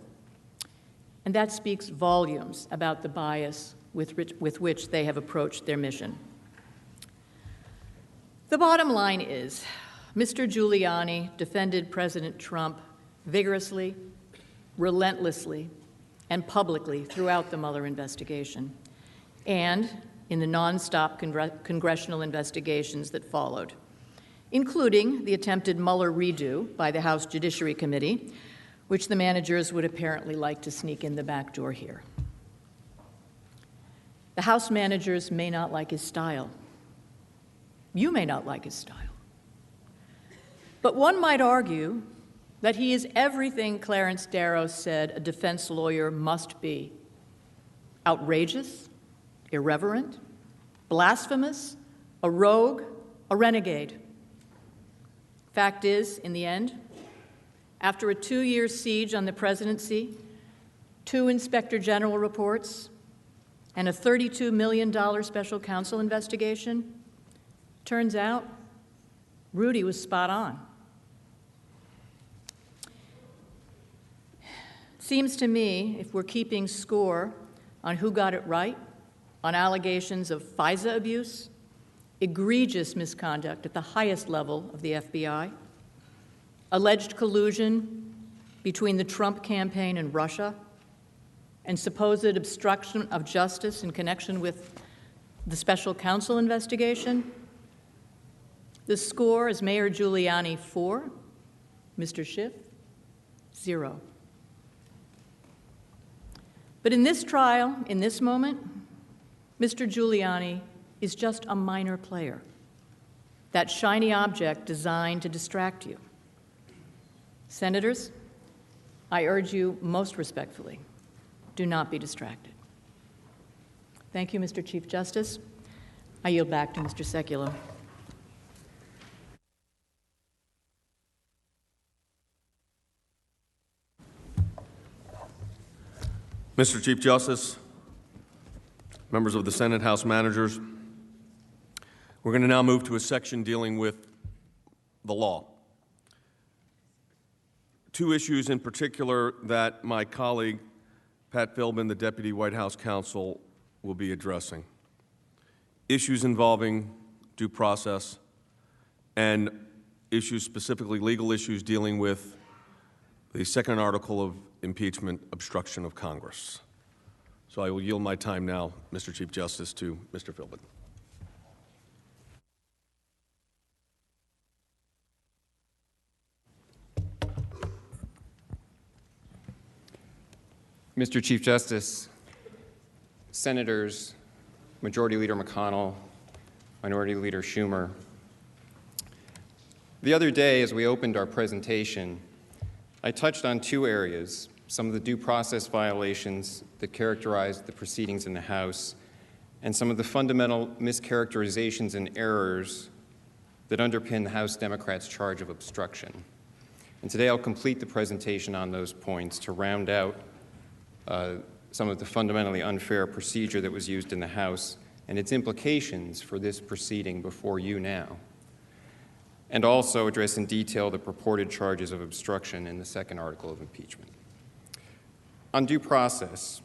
And that speaks volumes about the bias with which they have approached their mission. The bottom line is, Mr. Giuliani defended President Trump vigorously, relentlessly, and publicly throughout the Mueller investigation, and in the nonstop congressional investigations that followed, including the attempted Mueller redo by the House Judiciary Committee, which the managers would apparently like to sneak in the back door here. The House managers may not like his style. You may not like his style. But one might argue that he is everything Clarence Darrow said a defense lawyer must be: outrageous, irreverent, blasphemous, a rogue, a renegade. Fact is, in the end, after a 2-year siege on the presidency, 2 inspector general reports, and a $32 million special counsel investigation, turns out Rudy was spot on. Seems to me, if we're keeping score on who got it right, on allegations of FISA abuse, egregious misconduct at the highest level of the FBI, alleged collusion between the Trump campaign and Russia, and supposed obstruction of justice in connection with the special counsel investigation, the score is Mayor Giuliani 4, Mr. Schiff 0. But in this trial, in this moment, Mr. Giuliani is just a minor player, that shiny object designed to distract you. Senators, I urge you most respectfully, do not be distracted. Thank you, Mr. Chief Justice. I yield back to Mr. Sekulow. Mr. Chief Justice, members of the Senate, House managers, we're going to now move to a section dealing with the law. 2 issues in particular that my colleague, Pat Philbin, the Deputy White House Counsel, will be addressing. Issues involving due process and issues, specifically legal issues, dealing with the second article of impeachment, obstruction of Congress. So I will yield my time now, Mr. Chief Justice, to Mr. Philbin. Mr. Chief Justice, Senators, Majority Leader McConnell, Minority Leader Schumer, the other day as we opened our presentation, I touched on 2 areas, some of the due process violations that characterized the proceedings in the House, and some of the fundamental mischaracterizations and errors that underpin the House Democrats' charge of obstruction. And today I'll complete the presentation on those points to round out some of the fundamentally unfair procedure that was used in the House and its implications for this proceeding before you now, and also address in detail the purported charges of obstruction in the second article of impeachment. On due process,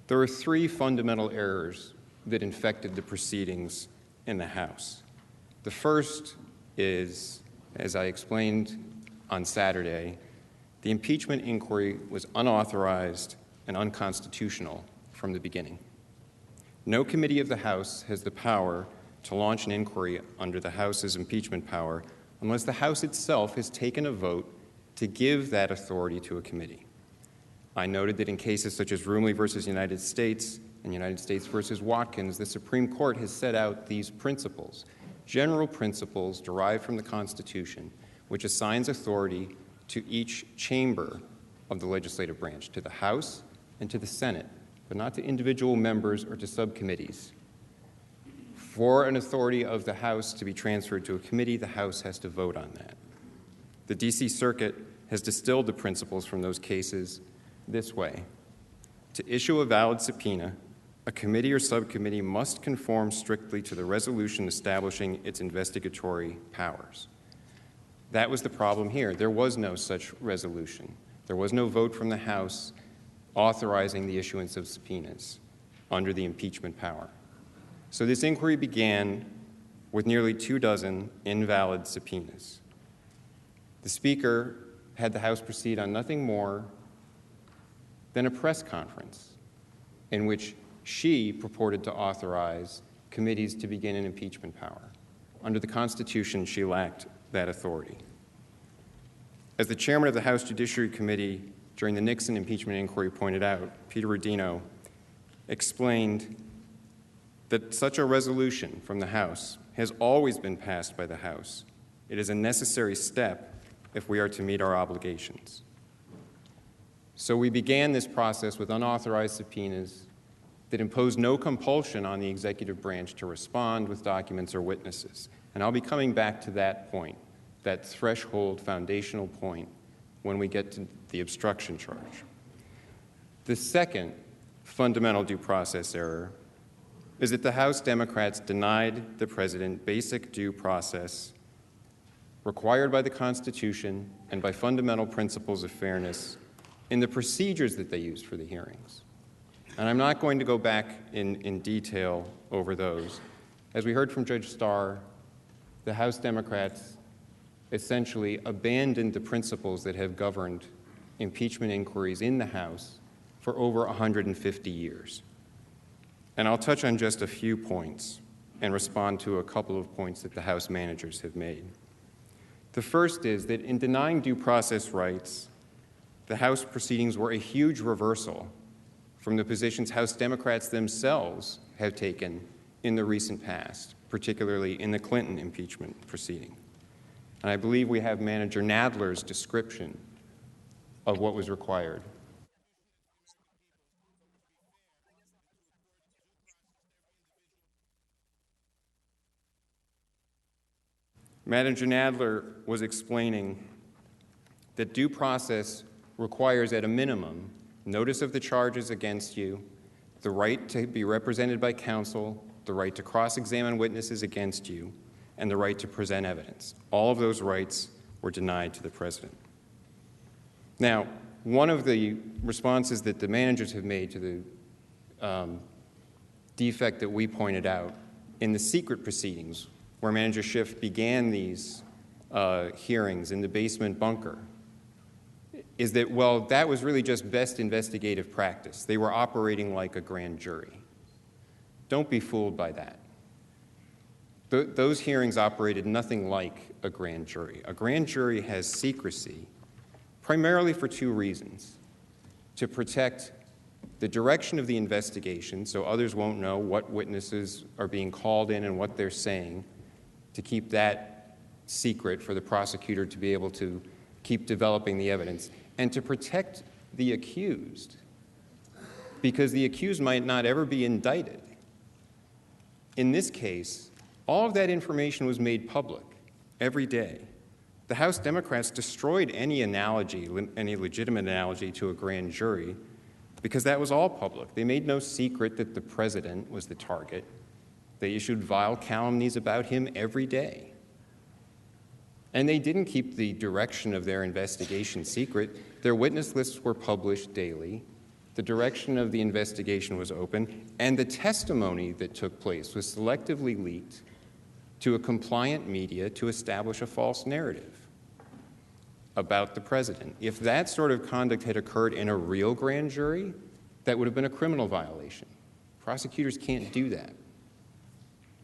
there are three fundamental errors that infected the proceedings in the House. The first is, as I explained on Saturday, the impeachment inquiry was unauthorized and unconstitutional from the beginning. No committee of the House has the power to launch an inquiry under the House's impeachment power unless the House itself has taken a vote to give that authority to a committee. I noted that in cases such as Roomley versus United States and United States versus Watkins, the Supreme Court has set out these principles, general principles derived from the Constitution, which assigns authority to each chamber of the legislative branch, to the House and to the Senate, but not to individual members or to subcommittees. For an authority of the House to be transferred to a committee, the House has to vote on that. The D.C. Circuit has distilled the principles from those cases this way. To issue a valid subpoena, a committee or subcommittee must conform strictly to the resolution establishing its investigatory powers. That was the problem here. There was no such resolution. There was no vote from the House authorizing the issuance of subpoenas under the impeachment power. So this inquiry began with nearly 24 invalid subpoenas. The Speaker had the House proceed on nothing more than a press conference in which she purported to authorize committees to begin an impeachment power. Under the Constitution, she lacked that authority. As the chairman of the House Judiciary Committee during the Nixon impeachment inquiry pointed out, Peter Rodino explained that such a resolution from the House has always been passed by the House. It is a necessary step if we are to meet our obligations. So we began this process with unauthorized subpoenas that imposed no compulsion on the executive branch to respond with documents or witnesses. And I'll be coming back to that point, that threshold foundational point, when we get to the obstruction charge. The second fundamental due process error is that the House Democrats denied the president basic due process required by the Constitution and by fundamental principles of fairness in the procedures that they used for the hearings. And I'm not going to go back in detail over those. As we heard from Judge Starr, the House Democrats essentially abandoned the principles that have governed impeachment inquiries in the House for over 150 years. And I'll touch on just a few points and respond to a couple of points that the House managers have made. The first is that in denying due process rights, the House proceedings were a huge reversal from the positions House Democrats themselves have taken in the recent past, particularly in the Clinton impeachment proceeding. And I believe we have Manager Nadler's description of what was required. Manager Nadler was explaining that due process requires at a minimum notice of the charges against you, the right to be represented by counsel, the right to cross-examine witnesses against you, and the right to present evidence. All of those rights were denied to the president. Now, one of the responses that the managers have made to the defect that we pointed out in the secret proceedings, where Manager Schiff began these hearings in the basement bunker, is that, well, that was really just best investigative practice. They were operating like a grand jury. Don't be fooled by that. Those hearings operated nothing like a grand jury. A grand jury has secrecy primarily for two reasons: to protect the direction of the investigation so others won't know what witnesses are being called in and what they're saying, to keep that secret for the prosecutor to be able to keep developing the evidence, and to protect the accused, because the accused might not ever be indicted. In this case, all of that information was made public every day. The House Democrats destroyed any analogy, any legitimate analogy to a grand jury, because that was all public. They made no secret that the president was the target. They issued vile calumnies about him every day. And they didn't keep the direction of their investigation secret. Their witness lists were published daily. The direction of the investigation was open, and the testimony that took place was selectively leaked to a compliant media to establish a false narrative about the president. If that sort of conduct had occurred in a real grand jury, that would have been a criminal violation. Prosecutors can't do that.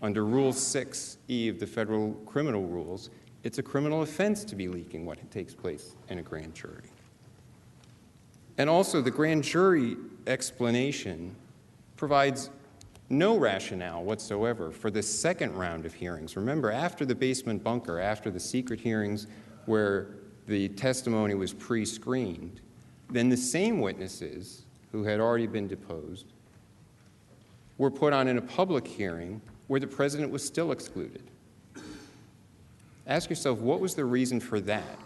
Under Rule 6E of the federal criminal rules, it's a criminal offense to be leaking what takes place in a grand jury. And also, the grand jury explanation provides no rationale whatsoever for the second round of hearings. Remember, after the basement bunker, after the secret hearings where the testimony was pre-screened, then the same witnesses who had already been deposed were put on in a public hearing where the president was still excluded. Ask yourself, what was the reason for that?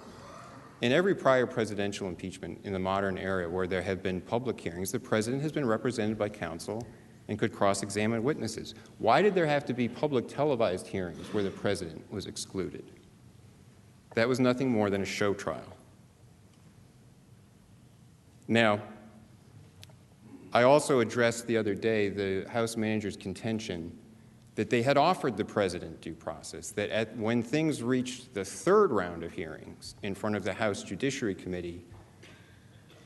In every prior presidential impeachment in the modern era where there have been public hearings, the president has been represented by counsel and could cross-examine witnesses. Why did there have to be public televised hearings where the president was excluded? That was nothing more than a show trial. Now, I also addressed the other day the House manager's contention that they had offered the president due process, that when things reached the third round of hearings in front of the House Judiciary Committee,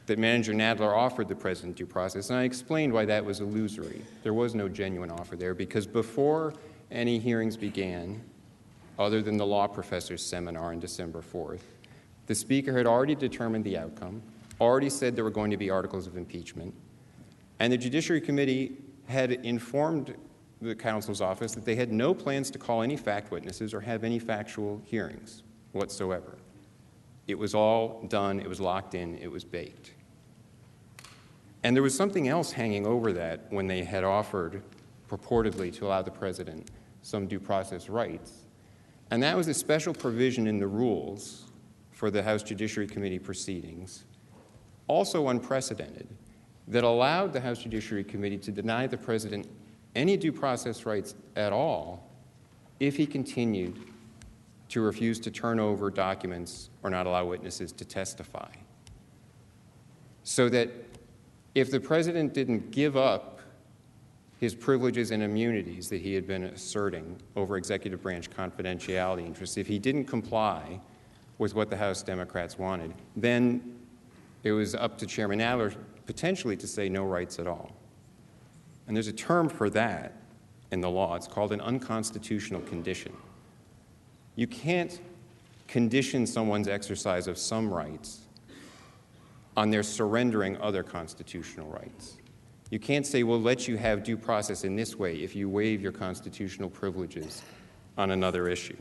that Manager Nadler offered the president due process, and I explained why that was illusory. There was no genuine offer there, because before any hearings began, other than the law professor's seminar on December 4th, the Speaker had already determined the outcome, already said there were going to be articles of impeachment, and the Judiciary Committee had informed the counsel's office that they had no plans to call any fact witnesses or have any factual hearings whatsoever. It was all done, it was locked in, it was baked. And there was something else hanging over that when they had offered, purportedly, to allow the president some due process rights, and that was a special provision in the rules for the House Judiciary Committee proceedings, also unprecedented, that allowed the House Judiciary Committee to deny the president any due process rights at all if he continued to refuse to turn over documents or not allow witnesses to testify. So that if the president didn't give up his privileges and immunities that he had been asserting over executive branch confidentiality interests, if he didn't comply with what the House Democrats wanted, then it was up to Chairman Nadler potentially to say no rights at all. And there's a term for that in the law. It's called an unconstitutional condition. You can't condition someone's exercise of some rights on their surrendering other constitutional rights. You can't say, we'll let you have due process in this way if you waive your constitutional privileges on another issue.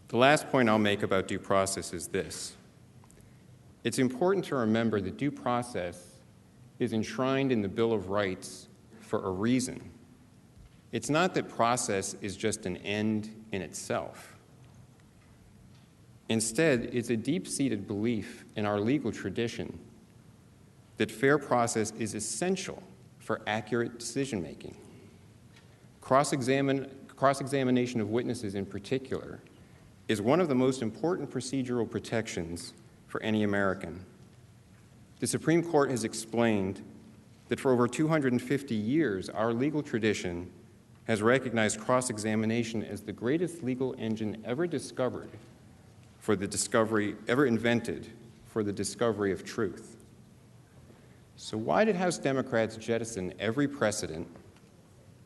The last point I'll make about due process is this. It's important to remember that due process is enshrined in the Bill of Rights for a reason. It's not that process is just an end in itself. Instead, it's a deep-seated belief in our legal tradition that fair process is essential for accurate decision-making. Cross-examination of witnesses in particular is one of the most important procedural protections for any American. The Supreme Court has explained that for over 250 years, our legal tradition has recognized cross-examination as the greatest legal engine ever discovered for the discovery, ever invented for the discovery of truth. So why did House Democrats jettison every precedent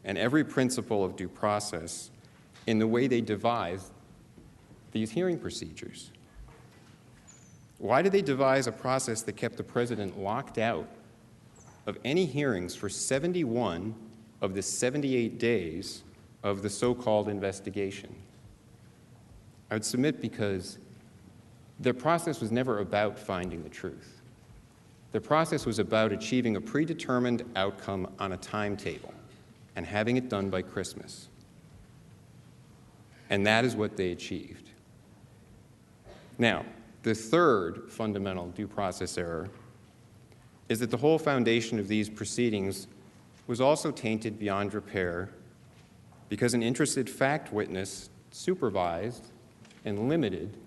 and every principle of due process in the way they devised these hearing procedures? Why did they devise a process that kept the president locked out of any hearings for 71 of the 78 days of the so-called investigation? I would submit because the process was never about finding the truth. The process was about achieving a predetermined outcome on a timetable and having it done by Christmas. And that is what they achieved. Now, the third fundamental due process error is that the whole foundation of these proceedings was also tainted beyond repair because an interested fact witness supervised and limited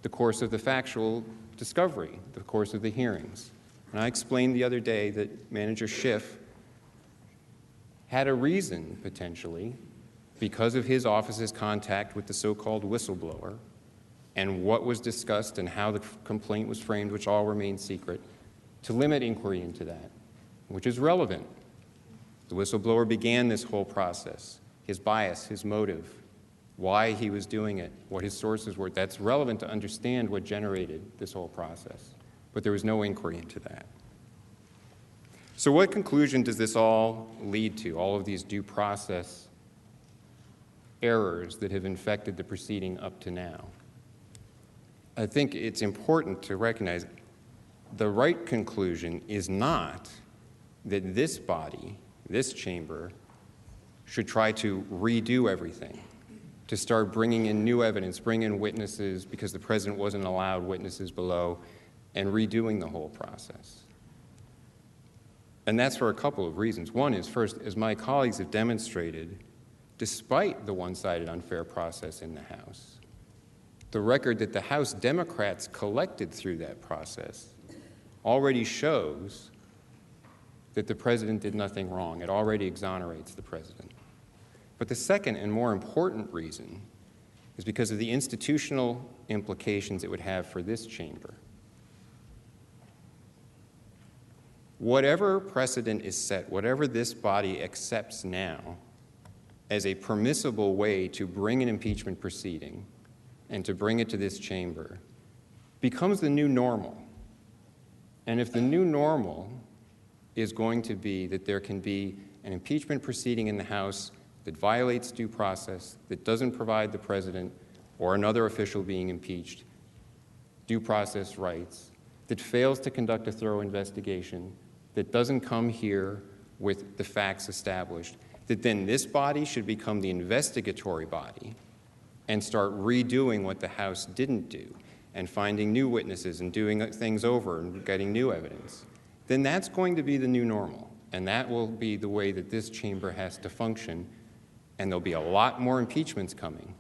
the course of the factual discovery, the course of the hearings. And I explained the other day that Manager Schiff had a reason, potentially, because of his office's contact with the so-called whistleblower and what was discussed and how the complaint was framed, which all remain secret, to limit inquiry into that, which is relevant. The whistleblower began this whole process, his bias, his motive, why he was doing it, what his sources were. That's relevant to understand what generated this whole process. But there was no inquiry into that. So what conclusion does this all lead to, all of these due process errors that have infected the proceeding up to now? I think it's important to recognize the right conclusion is not that this body, this chamber, should try to redo everything, to start bringing in new evidence, bring in witnesses because the president wasn't allowed witnesses below, and redoing the whole process. And that's for a couple of reasons. One is, first, as my colleagues have demonstrated, despite the one-sided unfair process in the House, the record that the House Democrats collected through that process already shows that the president did nothing wrong. It already exonerates the president. But the second and more important reason is because of the institutional implications it would have for this chamber. Whatever precedent is set, whatever this body accepts now as a permissible way to bring an impeachment proceeding and to bring it to this chamber becomes the new normal. And if the new normal is going to be that there can be an impeachment proceeding in the House that violates due process, that doesn't provide the president or another official being impeached due process rights, that fails to conduct a thorough investigation, that doesn't come here with the facts established, that then this body should become the investigatory body and start redoing what the House didn't do and finding new witnesses and doing things over and getting new evidence, then that's going to be the new normal. And that will be the way that this chamber has to function. And there'll be a lot more impeachments coming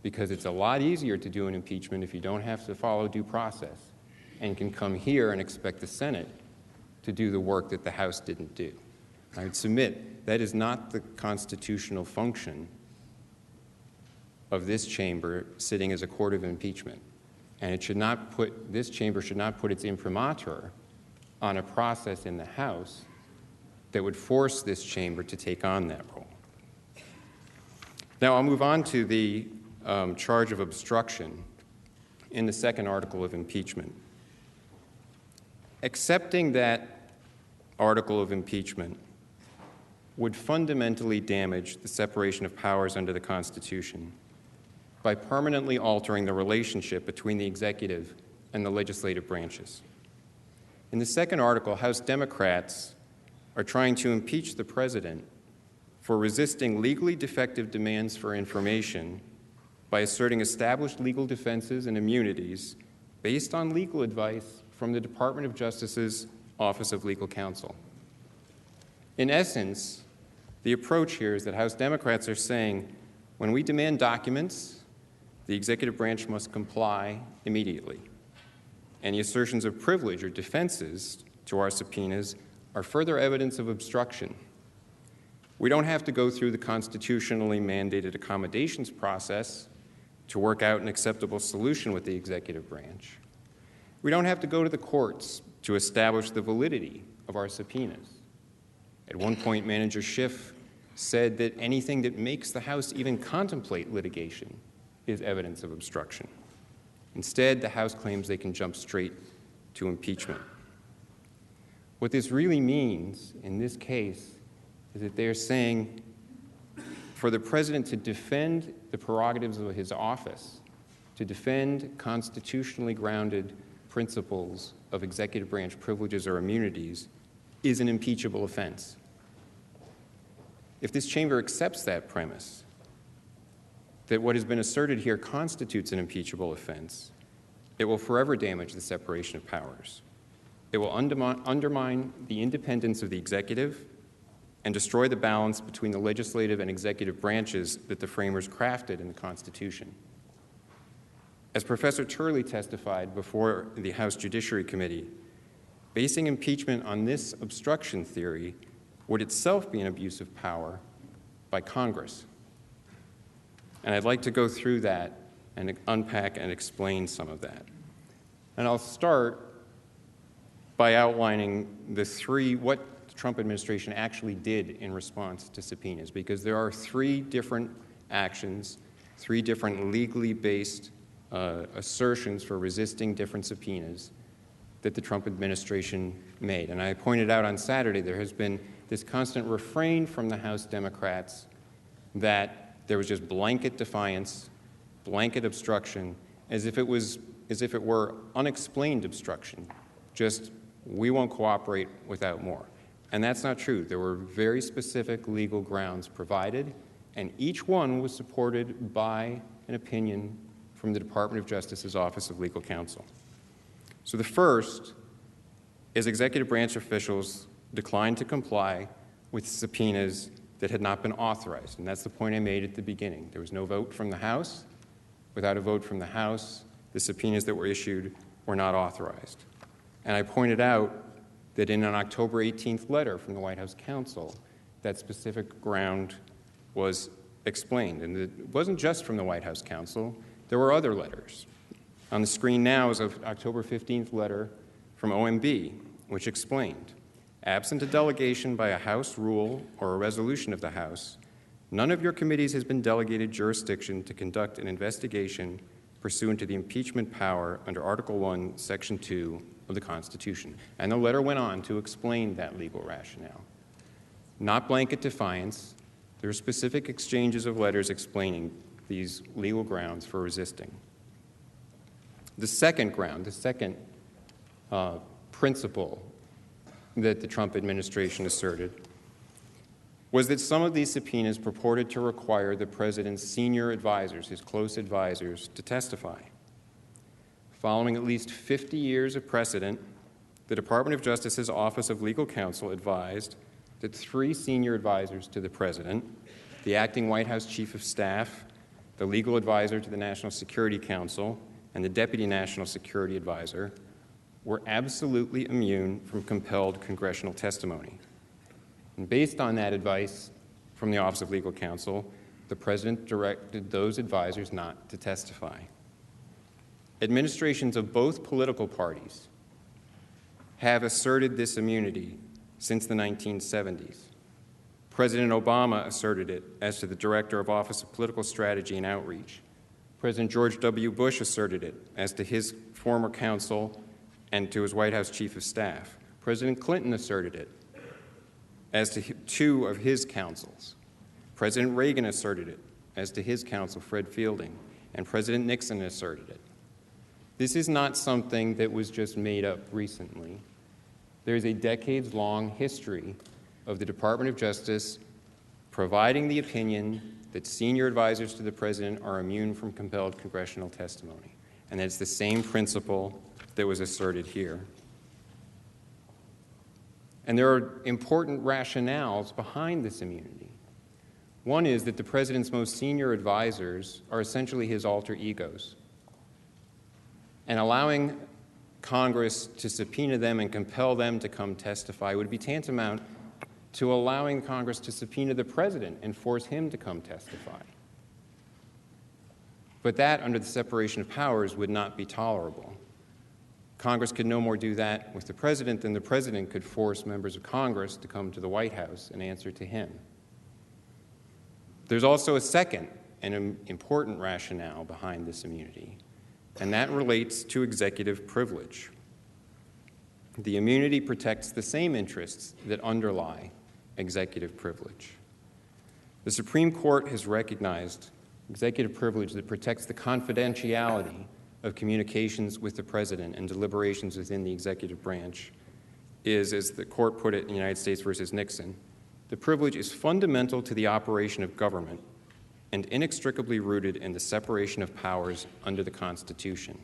because it's a lot easier to do an impeachment if you don't have to follow due process and can come here and expect the Senate to do the work that the House didn't do. I would submit that is not the constitutional function of this chamber sitting as a court of impeachment. And it should not put, this chamber should not put its imprimatur on a process in the House that would force this chamber to take on that role. Now I'll move on to the charge of obstruction in the second article of impeachment. Accepting that article of impeachment would fundamentally damage the separation of powers under the Constitution by permanently altering the relationship between the executive and the legislative branches. In the second article, House Democrats are trying to impeach the president for resisting legally defective demands for information by asserting established legal defenses and immunities based on legal advice from the Department of Justice's Office of Legal Counsel. In essence, the approach here is that House Democrats are saying, when we demand documents, the executive branch must comply immediately. Any assertions of privilege or defenses to our subpoenas are further evidence of obstruction. We don't have to go through the constitutionally mandated accommodations process to work out an acceptable solution with the executive branch. We don't have to go to the courts to establish the validity of our subpoenas. At one point, Manager Schiff said that anything that makes the House even contemplate litigation is evidence of obstruction. Instead, the House claims they can jump straight to impeachment. What this really means in this case is that they're saying for the president to defend the prerogatives of his office, to defend constitutionally grounded principles of executive branch privileges or immunities, is an impeachable offense. If this chamber accepts that premise, that what has been asserted here constitutes an impeachable offense, It will forever damage the separation of powers. It will undermine the independence of the executive and destroy the balance between the legislative and executive branches that the framers crafted in the Constitution. As Professor Turley testified before the House Judiciary Committee, basing impeachment on this obstruction theory would itself be an abuse of power by Congress. And I'd like to go through that and unpack and explain some of that. And I'll start by outlining what the Trump administration actually did in response to subpoenas, because there are three different actions, three different legally based assertions for resisting different subpoenas that the Trump administration made. And I pointed out on Saturday there has been this constant refrain from the House Democrats that there was just blanket defiance, blanket obstruction, as if it were unexplained obstruction, just we won't cooperate without more. And that's not true. There were very specific legal grounds provided, and each one was supported by an opinion from the Department of Justice's Office of Legal Counsel. So the first is executive branch officials declined to comply with subpoenas that had not been authorized. And that's the point I made at the beginning. There was no vote from the House. Without a vote from the House, the subpoenas that were issued were not authorized. And I pointed out that in an October 18th letter from the White House counsel, that specific ground was explained. And it wasn't just from the White House counsel. There were other letters. On the screen now is an October 15th letter from OMB, which explained, absent a delegation by a House rule or a resolution of the House, none of your committees has been delegated jurisdiction to conduct an investigation pursuant to the impeachment power under Article 1, Section 2 of the Constitution. And the letter went on to explain that legal rationale. Not blanket defiance. There are specific exchanges of letters explaining these legal grounds for resisting. The second ground, the second principle that the Trump administration asserted was that some of these subpoenas purported to require the president's senior advisors, his close advisors, to testify. Following at least 50 years of precedent, the Department of Justice's Office of Legal Counsel advised that 3 senior advisors to the president, the acting White House chief of staff, the legal advisor to the National Security Council, and the deputy national security advisor, were absolutely immune from compelled congressional testimony. And based on that advice from the Office of Legal Counsel, the president directed those advisors not to testify. Administrations of both political parties have asserted this immunity since the 1970s. President Obama asserted it as to the Director of Office of Political Strategy and Outreach. President George W. Bush asserted it as to his former counsel and to his White House Chief of Staff. President Clinton asserted it as to 2 of his counsels. President Reagan asserted it as to his counsel, Fred Fielding, and President Nixon asserted it. This is not something that was just made up recently. There is a decades-long history of the Department of Justice providing the opinion that senior advisors to the president are immune from compelled congressional testimony. And it's the same principle that was asserted here. And there are important rationales behind this immunity. One is that the president's most senior advisors are essentially his alter egos. And allowing Congress to subpoena them and compel them to come testify would be tantamount to allowing Congress to subpoena the president and force him to come testify. But that, under the separation of powers, would not be tolerable. Congress could no more do that with the president than the president could force members of Congress to come to the White House and answer to him. There's also a second and important rationale behind this immunity, and that relates to executive privilege. The immunity protects the same interests that underlie executive privilege. The Supreme Court has recognized executive privilege that protects the confidentiality of communications with the president and deliberations within the executive branch is, as the court put it in United States versus Nixon, the privilege is fundamental to the operation of government and inextricably rooted in the separation of powers under the Constitution.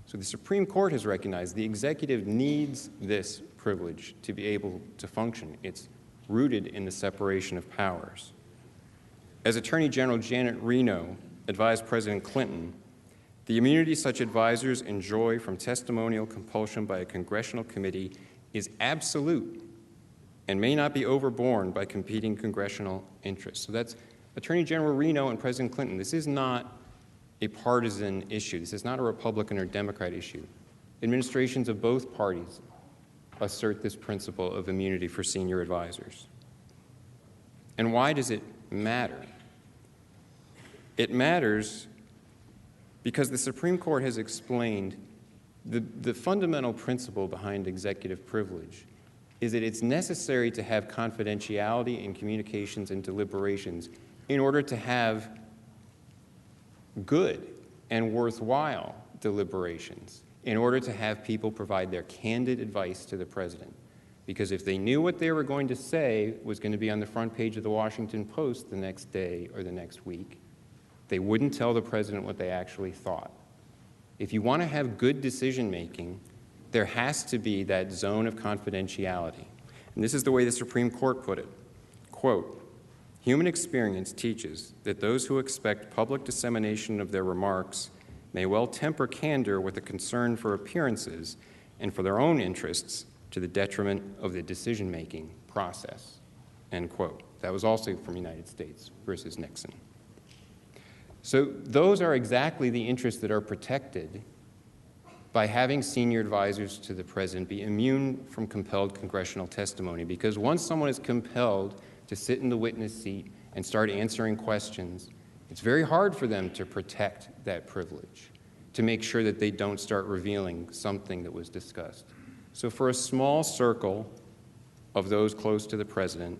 So the Supreme Court has recognized the executive needs this privilege to be able to function. It's rooted in the separation of powers. As Attorney General Janet Reno advised President Clinton, the immunity such advisors enjoy from testimonial compulsion by a congressional committee is absolute and may not be overborne by competing congressional interests. So that's Attorney General Reno and President Clinton. This is not a partisan issue. This is not a Republican or Democrat issue. Administrations of both parties assert this principle of immunity for senior advisors. And why does it matter? It matters because the Supreme Court has explained the fundamental principle behind executive privilege is that it's necessary to have confidentiality in communications and deliberations in order to have good and worthwhile deliberations, in order to have people provide their candid advice to the president. Because if they knew what they were going to say was going to be on the front page of the Washington Post the next day or the next week, they wouldn't tell the president what they actually thought. If you want to have good decision-making, there has to be that zone of confidentiality. And this is the way the Supreme Court put it. Quote, "Human experience teaches that those who expect public dissemination of their remarks may well temper candor with a concern for appearances and for their own interests to the detriment of the decision-making process." End quote. That was also from United States versus Nixon. So those are exactly the interests that are protected by having senior advisors to the president be immune from compelled congressional testimony, because once someone is compelled to sit in the witness seat and start answering questions, it's very hard for them to protect that privilege, to make sure that they don't start revealing something that was discussed. So for a small circle of those close to the president,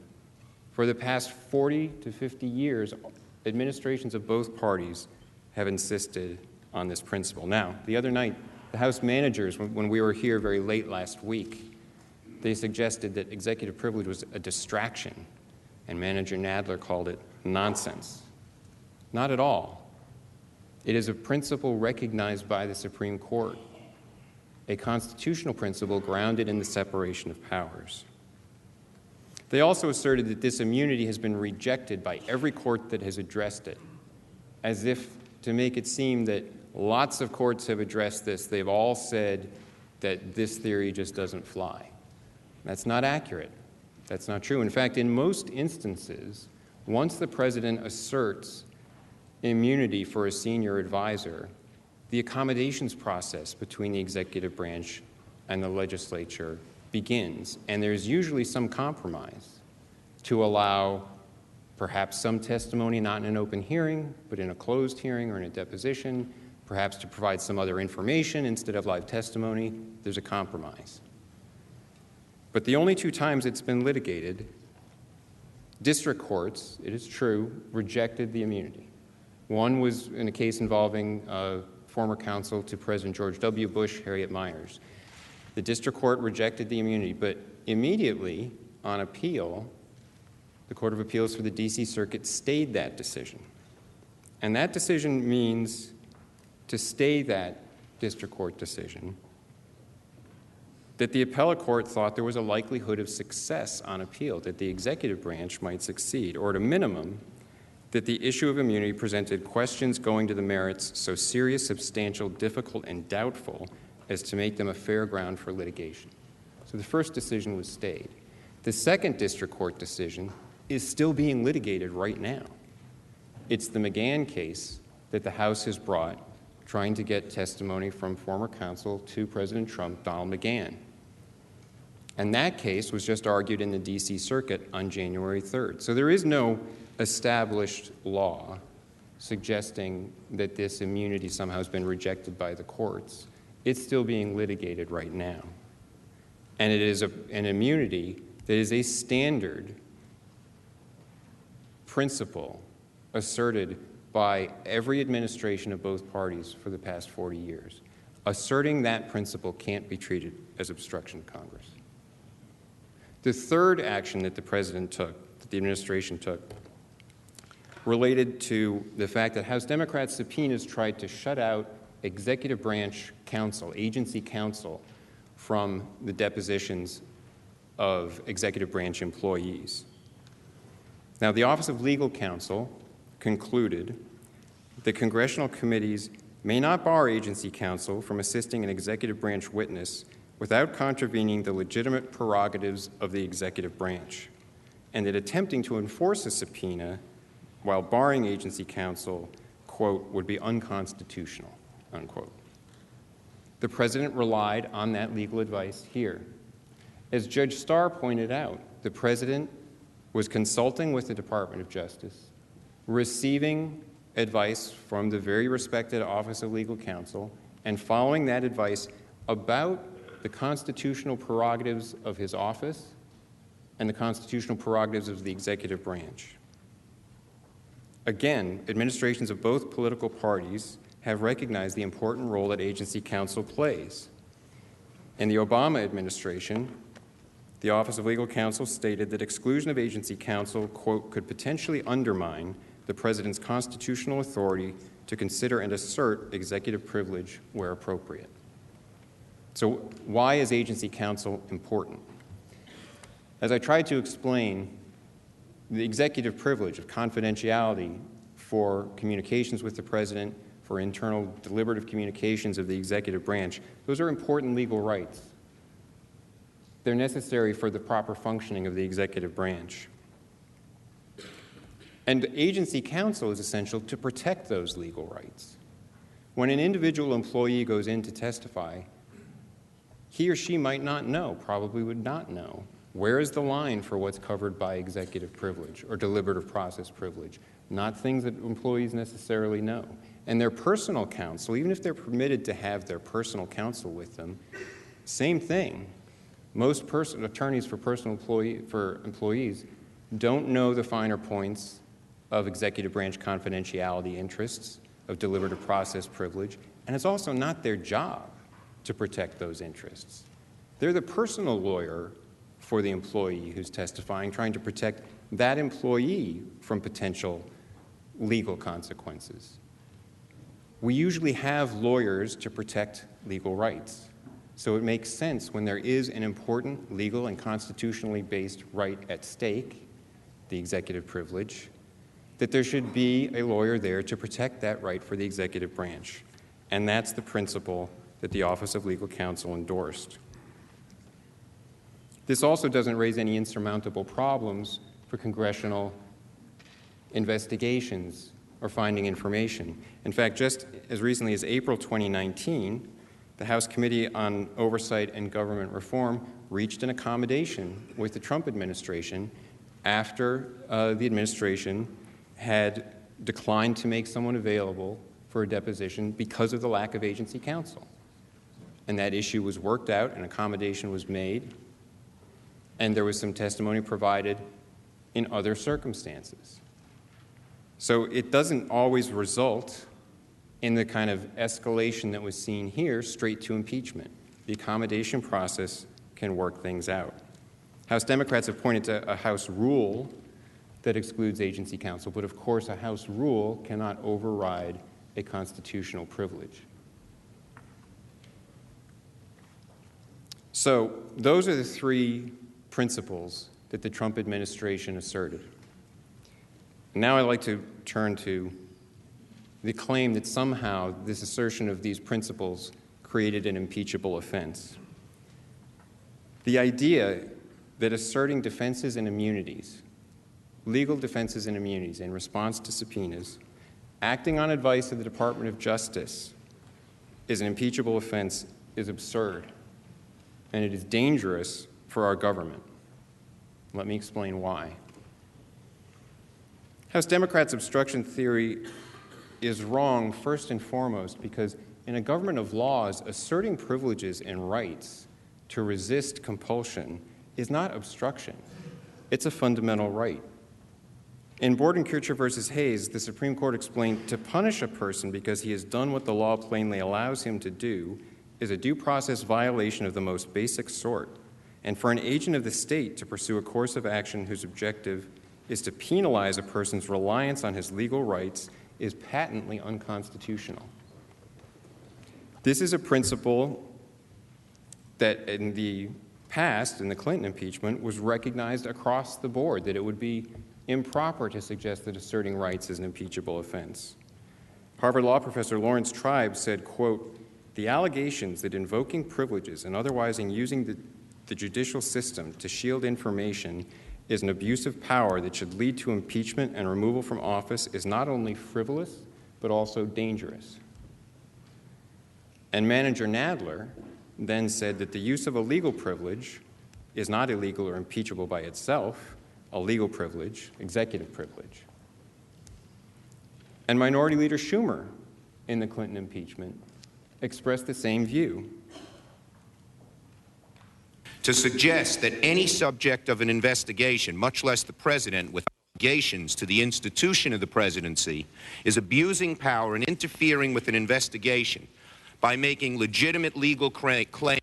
for the past 40 to 50 years, administrations of both parties have insisted on this principle. Now, the other night, the House managers, when we were here very late last week, they suggested that executive privilege was a distraction, and Manager Nadler called it nonsense. Not at all. It is a principle recognized by the Supreme Court, a constitutional principle grounded in the separation of powers. They also asserted that this immunity has been rejected by every court that has addressed it, as if to make it seem that lots of courts have addressed this. They've all said that this theory just doesn't fly. That's not accurate. That's not true. In fact, in most instances, once the president asserts immunity for a senior advisor, the accommodations process between the executive branch and the legislature begins, and there's usually some compromise to allow perhaps some testimony not in an open hearing, but in a closed hearing or in a deposition, perhaps to provide some other information instead of live testimony. There's a compromise. But the only two times it's been litigated, district courts, it is true, rejected the immunity. One was in a case involving former counsel to President George W. Bush, Harriet Miers. The district court rejected the immunity, but immediately on appeal, the Court of Appeals for the D.C. Circuit stayed that decision. And that decision means to stay that district court decision, that the appellate court thought there was a likelihood of success on appeal, that the executive branch might succeed, or at a minimum, that the issue of immunity presented questions going to the merits so serious, substantial, difficult, and doubtful as to make them a fair ground for litigation. So the first decision was stayed. The second district court decision is still being litigated right now. It's the McGahn case that the House has brought, trying to get testimony from former counsel to President Trump, Donald McGahn. And that case was just argued in the D.C. Circuit on January 3rd. So there is no established law suggesting that this immunity somehow has been rejected by the courts. It's still being litigated right now. And it is an immunity that is a standard principle asserted by every administration of both parties for the past 40 years. Asserting that principle can't be treated as obstruction of Congress. The third action that the president took, that the administration took, related to the fact that House Democrats' subpoenas tried to shut out executive branch counsel, agency counsel, from the depositions of executive branch employees. Now, the Office of Legal Counsel concluded that congressional committees may not bar agency counsel from assisting an executive branch witness without contravening the legitimate prerogatives of the executive branch, and that attempting to enforce a subpoena while barring agency counsel, quote, would be unconstitutional, unquote. The President relied on that legal advice here. As Judge Starr pointed out, the President was consulting with the Department of Justice, receiving advice from the very respected Office of Legal Counsel, and following that advice about the constitutional prerogatives of his office and the constitutional prerogatives of the executive branch. Again, administrations of both political parties have recognized the important role that agency counsel plays. In the Obama administration, the Office of Legal Counsel stated that exclusion of agency counsel, quote, could potentially undermine the President's constitutional authority to consider and assert executive privilege where appropriate. So why is agency counsel important? As I tried to explain, the executive privilege of confidentiality for communications with the President, for internal deliberative communications of the executive branch, those are important legal rights. They're necessary for the proper functioning of the executive branch. And agency counsel is essential to protect those legal rights. When an individual employee goes in to testify, he or she might not know, probably would not know, where is the line for what's covered by executive privilege or deliberative process privilege, not things that employees necessarily know. And their personal counsel, even if they're permitted to have their personal counsel with them, same thing. Most attorneys for employees don't know the finer points of executive branch confidentiality interests, of deliberative process privilege, and it's also not their job to protect those interests. They're the personal lawyer for the employee who's testifying, trying to protect that employee from potential legal consequences. We usually have lawyers to protect legal rights. So it makes sense when there is an important legal and constitutionally based right at stake, the executive privilege, that there should be a lawyer there to protect that right for the executive branch. And that's the principle that the Office of Legal Counsel endorsed. This also doesn't raise any insurmountable problems for congressional investigations or finding information. In fact, just as recently as April 2019, the House Committee on Oversight and Government Reform reached an accommodation with the Trump administration after the administration had declined to make someone available for a deposition because of the lack of agency counsel. And that issue was worked out, an accommodation was made, and there was some testimony provided in other circumstances. So it doesn't always result in the kind of escalation that was seen here, straight to impeachment. The accommodation process can work things out. House Democrats have pointed to a House rule that excludes agency counsel, but of course a House rule cannot override a constitutional privilege. So those are the three principles that the Trump administration asserted. Now I'd like to turn to the claim that somehow this assertion of these principles created an impeachable offense. The idea that asserting defenses and immunities, legal defenses and immunities in response to subpoenas, acting on advice of the Department of Justice is an impeachable offense is absurd, and it is dangerous for our government. Let me explain why. House Democrats' obstruction theory is wrong first and foremost because in a government of laws, asserting privileges and rights to resist compulsion is not obstruction. It's a fundamental right. In Bordenkircher versus Hayes, the Supreme Court explained to punish a person because he has done what the law plainly allows him to do is a due process violation of the most basic sort. And for an agent of the state to pursue a course of action whose objective is to penalize a person's reliance on his legal rights is patently unconstitutional. This is a principle that in the past, in the Clinton impeachment, was recognized across the board, that it would be improper to suggest that asserting rights is an impeachable offense. Harvard Law professor Lawrence Tribe said, quote, "The allegations that invoking privileges and otherwise in using the judicial system to shield information is an abuse of power that should lead to impeachment and removal from office is not only frivolous, but also dangerous." And Manager Nadler then said that the use of a legal privilege is not illegal or impeachable by itself, a legal privilege, executive privilege. And Minority Leader Schumer, in the Clinton impeachment, expressed the same view. To suggest that any subject of an investigation, much less the president, with obligations to the institution of the presidency, is abusing power and interfering with an investigation by making legitimate legal claims,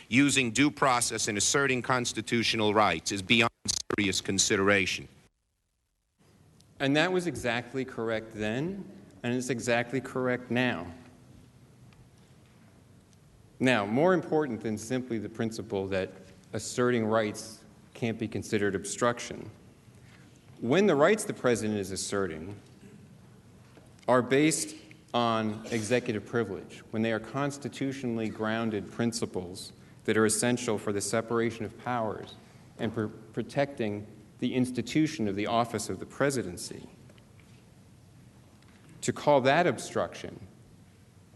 using due process and asserting constitutional rights is beyond serious consideration. And that was exactly correct then, and it's exactly correct now. Now, more important than simply the principle that asserting rights can't be considered obstruction, when the rights the president is asserting are based on executive privilege, when they are constitutionally grounded principles that are essential for the separation of powers and for protecting the institution of the office of the presidency, to call that obstruction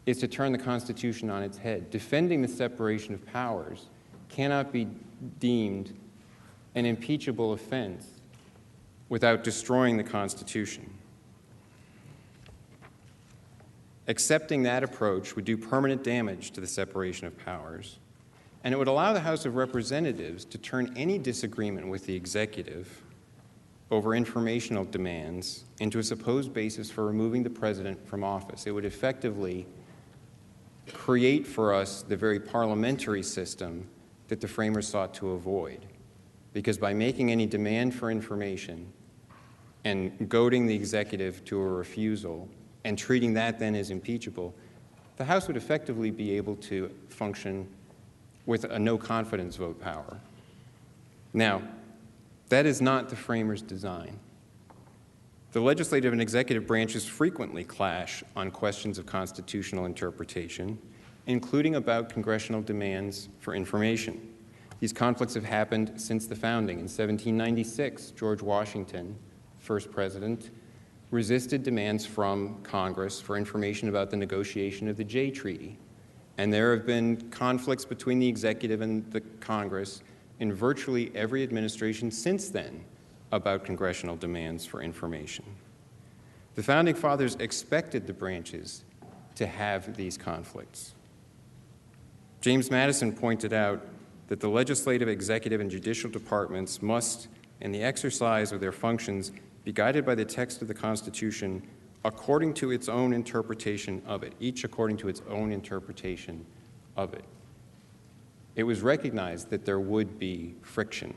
is to turn the Constitution on its head. Defending the separation of powers cannot be deemed an impeachable offense without destroying the Constitution. Accepting that approach would do permanent damage to the separation of powers, and it would allow the House of Representatives to turn any disagreement with the executive over informational demands into a supposed basis for removing the president from office. It would effectively create for us the very parliamentary system that the framers sought to avoid. Because by making any demand for information and goading the executive to a refusal and treating that then as impeachable, the House would effectively be able to function with a no-confidence vote power. Now, that is not the framers' design. The legislative and executive branches frequently clash on questions of constitutional interpretation, including about congressional demands for information. These conflicts have happened since the founding. In 1796, George Washington, first president, resisted demands from Congress for information about the negotiation of the Jay Treaty. And there have been conflicts between the executive and the Congress in virtually every administration since then about congressional demands for information. The Founding Fathers expected the branches to have these conflicts. James Madison pointed out that the legislative, executive, and judicial departments must, in the exercise of their functions, be guided by the text of the Constitution according to its own interpretation of it, each according to its own interpretation of it. It was recognized that there would be friction.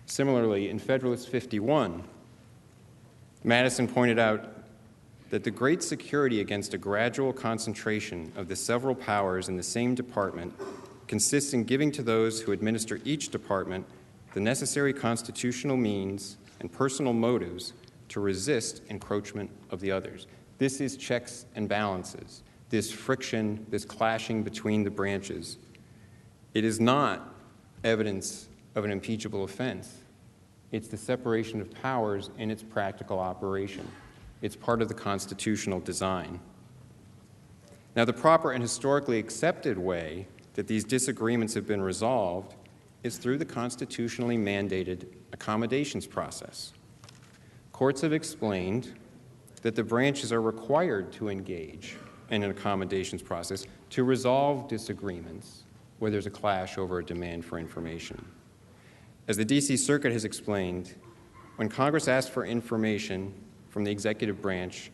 Similarly, in Federalist 51, Madison pointed out that the great security against a gradual concentration of the several powers in the same department consists in giving to those who administer each department the necessary constitutional means and personal motives to resist encroachment of the others. This is checks and balances, this friction, this clashing between the branches. It is not evidence of an impeachable offense. It's the separation of powers in its practical operation. It's part of the constitutional design. Now, the proper and historically accepted way that these disagreements have been resolved is through the constitutionally mandated accommodations process. Courts have explained that the branches are required to engage in an accommodations process to resolve disagreements where there's a clash over a demand for information. As the D.C. Circuit has explained, when Congress asks for information from the executive branch,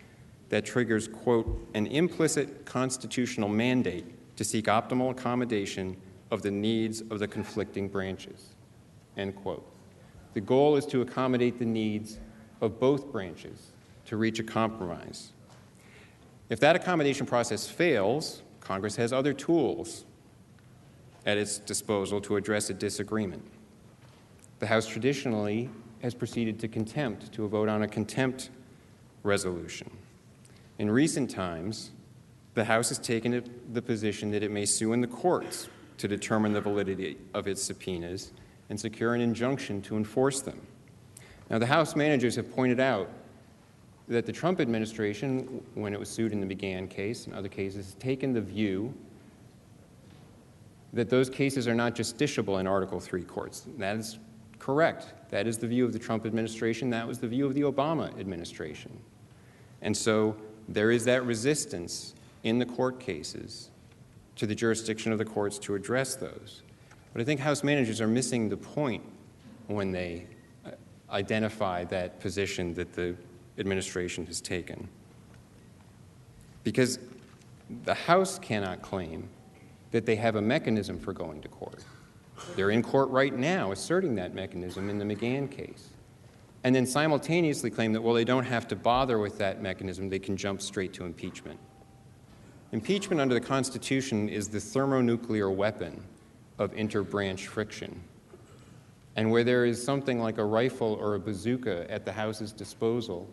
that triggers, quote, an implicit constitutional mandate to seek optimal accommodation of the needs of the conflicting branches, end quote. The goal is to accommodate the needs of both branches to reach a compromise. If that accommodation process fails, Congress has other tools at its disposal to address a disagreement. The House traditionally has proceeded to contempt, to a vote on a contempt resolution. In recent times, the House has taken the position that it may sue in the courts to determine the validity of its subpoenas and secure an injunction to enforce them. Now, the House managers have pointed out that the Trump administration, when it was sued in the McGahn case and other cases, has taken the view that those cases are not justiciable in Article III courts. That is correct. That is the view of the Trump administration. That was the view of the Obama administration. And so there is that resistance in the court cases to the jurisdiction of the courts to address those. But I think House managers are missing the point when they identify that position that the administration has taken. Because the House cannot claim that they have a mechanism for going to court. They're in court right now asserting that mechanism in the McGahn case. And then simultaneously claim that, well, they don't have to bother with that mechanism, they can jump straight to impeachment. Impeachment under the Constitution is the thermonuclear weapon of interbranch friction. And where there is something like a rifle or a bazooka at the House's disposal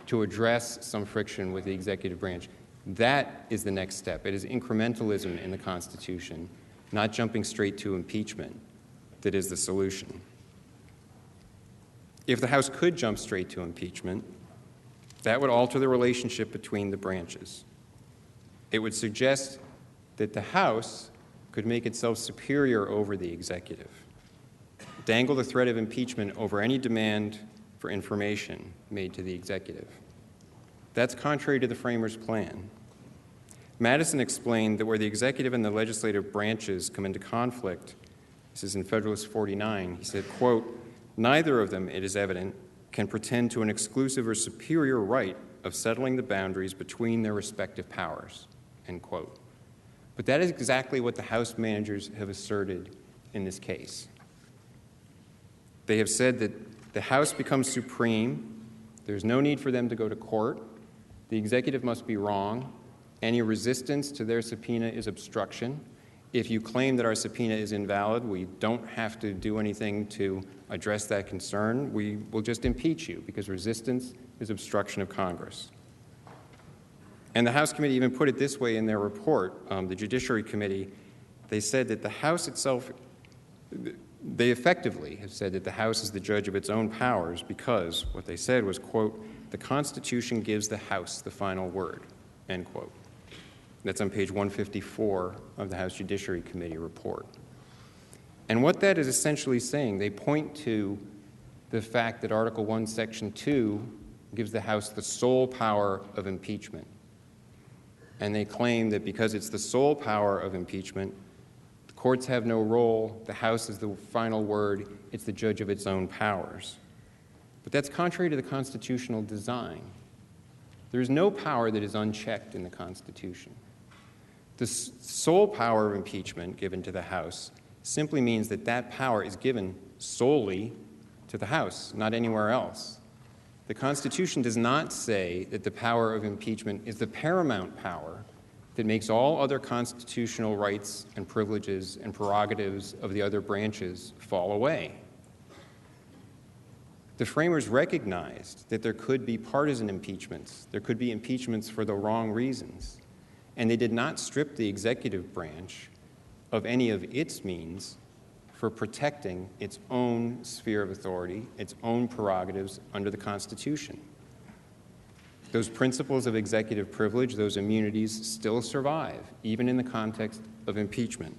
to address some friction with the executive branch, that is the next step. It is incrementalism in the Constitution, not jumping straight to impeachment, that is the solution. If the House could jump straight to impeachment, that would alter the relationship between the branches. It would suggest that the House could make itself superior over the executive, dangle the threat of impeachment over any demand for information made to the executive. That's contrary to the framers' plan. Madison explained that where the executive and the legislative branches come into conflict, this is in Federalist 49, he said, quote, "Neither of them, it is evident, can pretend to an exclusive or superior right of settling the boundaries between their respective powers," end quote. But that is exactly what the House managers have asserted in this case. They have said that the House becomes supreme, there's no need for them to go to court, the executive must be wrong, any resistance to their subpoena is obstruction. If you claim that our subpoena is invalid, we don't have to do anything to address that concern. We will just impeach you because resistance is obstruction of Congress. And the House committee even put it this way in their report, the Judiciary Committee. They said that the House itself, they effectively have said that the House is the judge of its own powers because what they said was, quote, "The Constitution gives the House the final word," end quote. That's on page 154 of the House Judiciary Committee report. And what that is essentially saying, they point to the fact that Article 1, Section 2 gives the House the sole power of impeachment. And they claim that because it's the sole power of impeachment, the courts have no role, the House is the final word, it's the judge of its own powers. But that's contrary to the constitutional design. There is no power that is unchecked in the Constitution. The sole power of impeachment given to the House simply means that that power is given solely to the House, not anywhere else. The Constitution does not say that the power of impeachment is the paramount power that makes all other constitutional rights and privileges and prerogatives of the other branches fall away. The framers recognized that there could be partisan impeachments. There could be impeachments for the wrong reasons. And they did not strip the executive branch of any of its means for protecting its own sphere of authority, its own prerogatives under the Constitution. Those principles of executive privilege, those immunities still survive, even in the context of impeachment.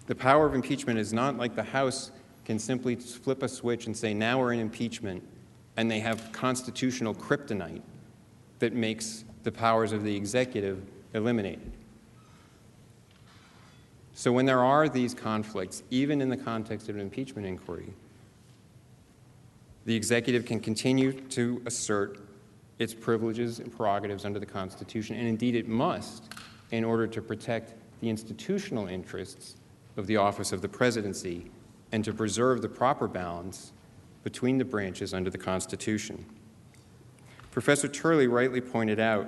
The power of impeachment is not like the House can simply flip a switch and say, now we're in impeachment, and they have constitutional kryptonite that makes the powers of the executive eliminated. So when there are these conflicts, even in the context of an impeachment inquiry, the executive can continue to assert its privileges and prerogatives under the Constitution, and indeed it must, in order to protect the institutional interests of the office of the presidency and to preserve the proper balance between the branches under the Constitution. Professor Turley rightly pointed out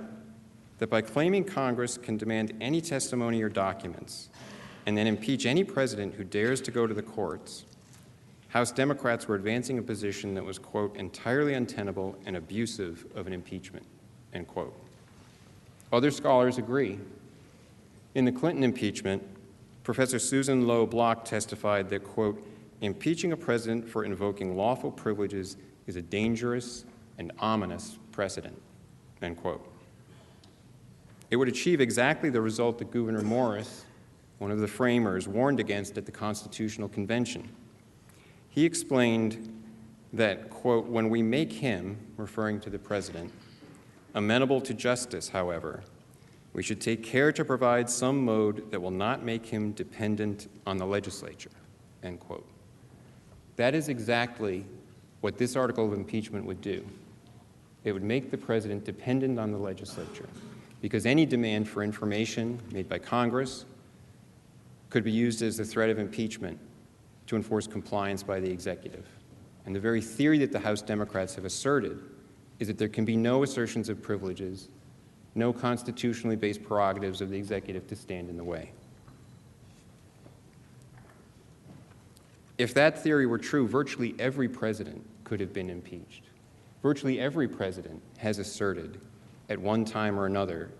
that by claiming Congress can demand any testimony or documents and then impeach any president who dares to go to the courts, House Democrats were advancing a position that was, quote, entirely untenable and abusive of an impeachment, end quote. Other scholars agree. In the Clinton impeachment, Professor Susan Lowe Block testified that, quote, impeaching a president for invoking lawful privileges is a dangerous and ominous precedent, end quote. It would achieve exactly the result that Gouverneur Morris, one of the framers, warned against at the Constitutional Convention. He explained that, quote, when we make him, referring to the president, amenable to justice, however, we should take care to provide some mode that will not make him dependent on the legislature, end quote. That is exactly what this article of impeachment would do. It would make the president dependent on the legislature, because any demand for information made by Congress could be used as the threat of impeachment to enforce compliance by the executive. And the very theory that the House Democrats have asserted is that there can be no assertions of privileges, no constitutionally based prerogatives of the executive to stand in the way. If that theory were true, virtually every president could have been impeached. Virtually every president has asserted at one time or another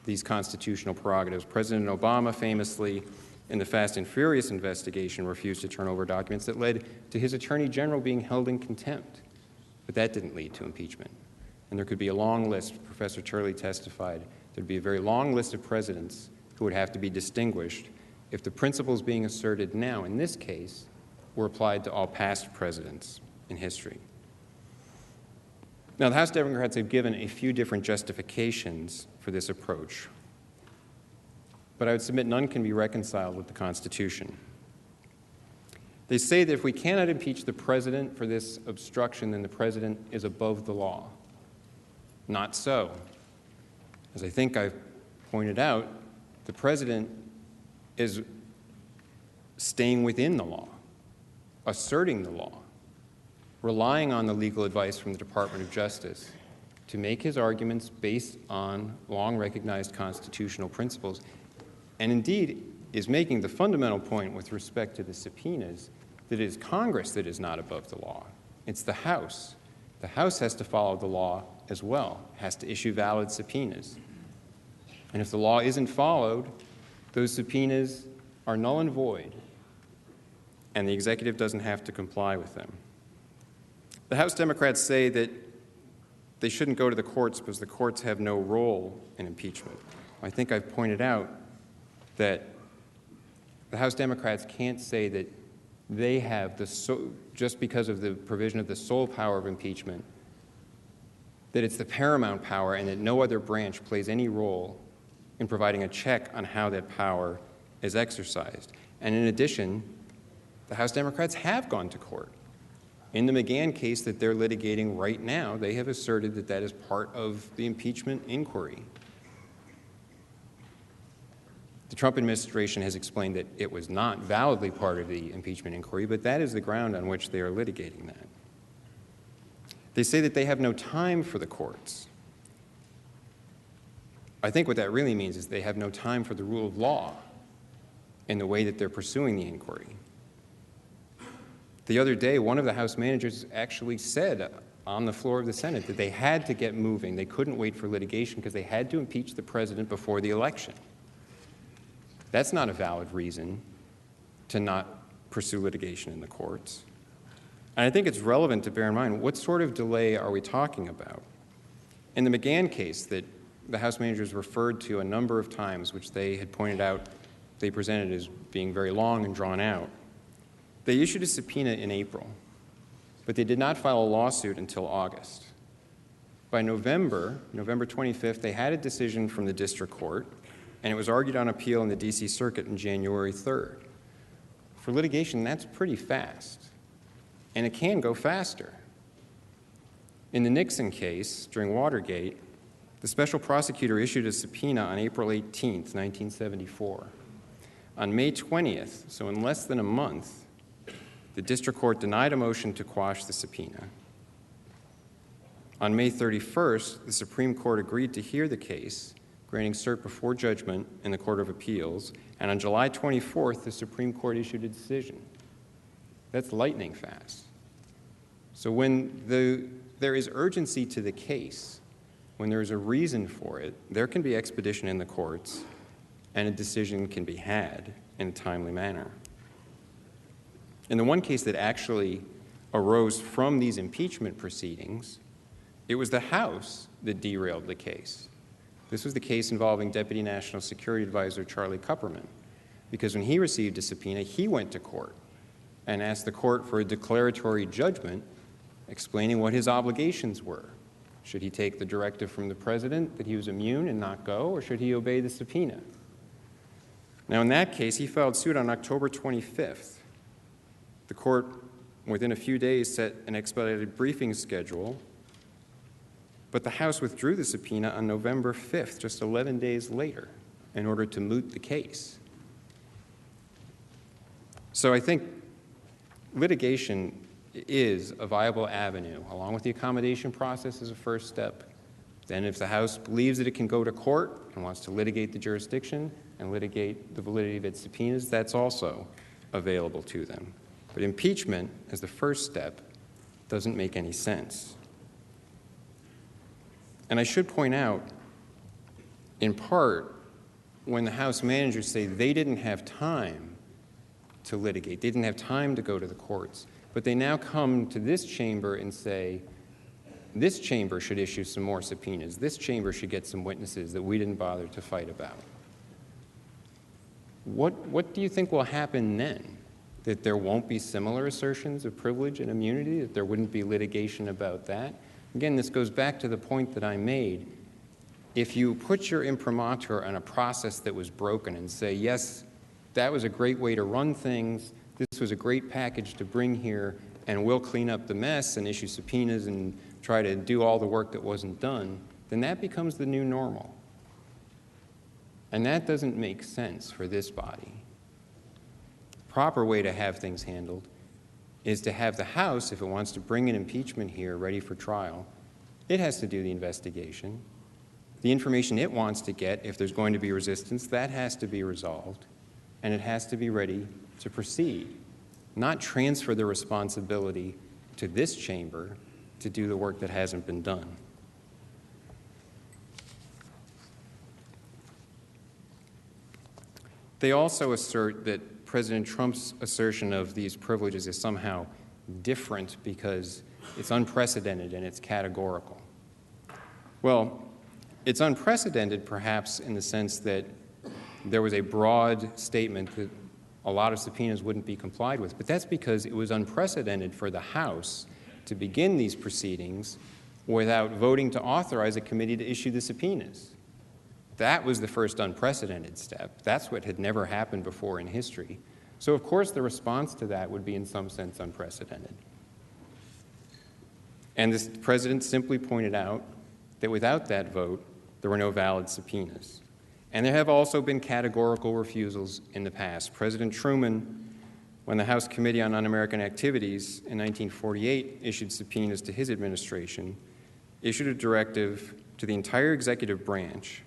these constitutional prerogatives. President Obama famously, in the Fast and Furious investigation, refused to turn over documents that led to his attorney general being held in contempt. But that didn't lead to impeachment. And there could be a long list. Professor Turley testified there'd be a very long list of presidents who would have to be distinguished if the principles being asserted now, in this case, were applied to all past presidents in history. Now, the House Democrats have given a few different justifications for this approach, but I would submit none can be reconciled with the Constitution. They say that if we cannot impeach the president for this obstruction, then the president is above the law. Not so. As I think I've pointed out, the president is staying within the law, asserting the law, relying on the legal advice from the Department of Justice to make his arguments based on long-recognized constitutional principles, and indeed is making the fundamental point with respect to the subpoenas that it is Congress that is not above the law. It's the House. The House has to follow the law as well, has to issue valid subpoenas. And if the law isn't followed, those subpoenas are null and void, and the executive doesn't have to comply with them. The House Democrats say that they shouldn't go to the courts because the courts have no role in impeachment. I think I've pointed out that the House Democrats can't say that they have just because of the provision of the sole power of impeachment, that it's the paramount power and that no other branch plays any role in providing a check on how that power is exercised. And in addition, the House Democrats have gone to court. In the McGahn case that they're litigating right now, they have asserted that that is part of the impeachment inquiry. The Trump administration has explained that it was not validly part of the impeachment inquiry, but that is the ground on which they are litigating that. They say that they have no time for the courts. I think what that really means is they have no time for the rule of law in the way that they're pursuing the inquiry. The other day, one of the House managers actually said on the floor of the Senate that they had to get moving. They couldn't wait for litigation because they had to impeach the president before the election. That's not a valid reason to not pursue litigation in the courts. And I think it's relevant to bear in mind, what sort of delay are we talking about? In the McGahn case that the House managers referred to a number of times, which they had pointed out they presented as being very long and drawn out, they issued a subpoena in April, but they did not file a lawsuit until August. By November 25th, they had a decision from the district court, and it was argued on appeal in the D.C. Circuit on January 3rd. For litigation, that's pretty fast, and it can go faster. In the Nixon case, during Watergate, the special prosecutor issued a subpoena on April 18th, 1974. On May 20th, so in less than a month, the district court denied a motion to quash the subpoena. On May 31st, the Supreme Court agreed to hear the case, granting cert before judgment in the Court of Appeals, and on July 24th, the Supreme Court issued a decision. That's lightning fast. So when there is urgency to the case, when there is a reason for it, there can be expedition in the courts, and a decision can be had in a timely manner. In the one case that actually arose from these impeachment proceedings, it was the House that derailed the case. This was the case involving Deputy National Security Advisor Charlie Kupperman, because when he received a subpoena, he went to court and asked the court for a declaratory judgment explaining what his obligations were. Should he take the directive from the president that he was immune and not go, or should he obey the subpoena? Now, in that case, he filed suit on October 25th. The court, within a few days, set an expedited briefing schedule, but the House withdrew the subpoena on November 5th, just 11 days later, in order to moot the case. So I think litigation is a viable avenue, along with the accommodation process as a first step. Then if the House believes that it can go to court and wants to litigate the jurisdiction and litigate the validity of its subpoenas, that's also available to them. But impeachment, as the first step, doesn't make any sense. And I should point out, in part, when the House managers say they didn't have time to litigate, they didn't have time to go to the courts, but they now come to this chamber and say, this chamber should issue some more subpoenas, this chamber should get some witnesses that we didn't bother to fight about. What do you think will happen then? That there won't be similar assertions of privilege and immunity, that there wouldn't be litigation about that? Again, this goes back to the point that I made. If you put your imprimatur on a process that was broken and say, yes, that was a great way to run things, this was a great package to bring here, and we'll clean up the mess and issue subpoenas and try to do all the work that wasn't done, then that becomes the new normal. And that doesn't make sense for this body. The proper way to have things handled is to have the House, if it wants to bring an impeachment here ready for trial, it has to do the investigation. The information it wants to get, if there's going to be resistance, that has to be resolved, and it has to be ready to proceed, not transfer the responsibility to this chamber to do the work that hasn't been done. They also assert that President Trump's assertion of these privileges is somehow different because it's unprecedented and it's categorical. Well, it's unprecedented perhaps in the sense that there was a broad statement that a lot of subpoenas wouldn't be complied with, but that's because it was unprecedented for the House to begin these proceedings without voting to authorize a committee to issue the subpoenas. That was the first unprecedented step. That's what had never happened before in history. So, of course, the response to that would be in some sense unprecedented. And the president simply pointed out that without that vote, there were no valid subpoenas. And there have also been categorical refusals in the past. President Truman, when the House Committee on Un-American Activities in 1948 issued subpoenas to his administration, issued a directive to the entire executive branch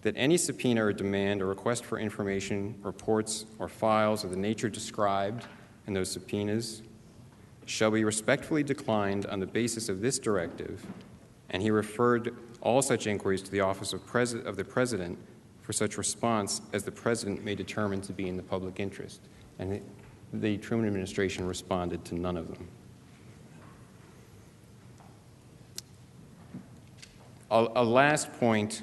that any subpoena or demand or request for information, reports, or files of the nature described in those subpoenas shall be respectfully declined on the basis of this directive, and he referred all such inquiries to the office of the President for such response as the President may determine to be in the public interest. And the Truman administration responded to none of them. A last point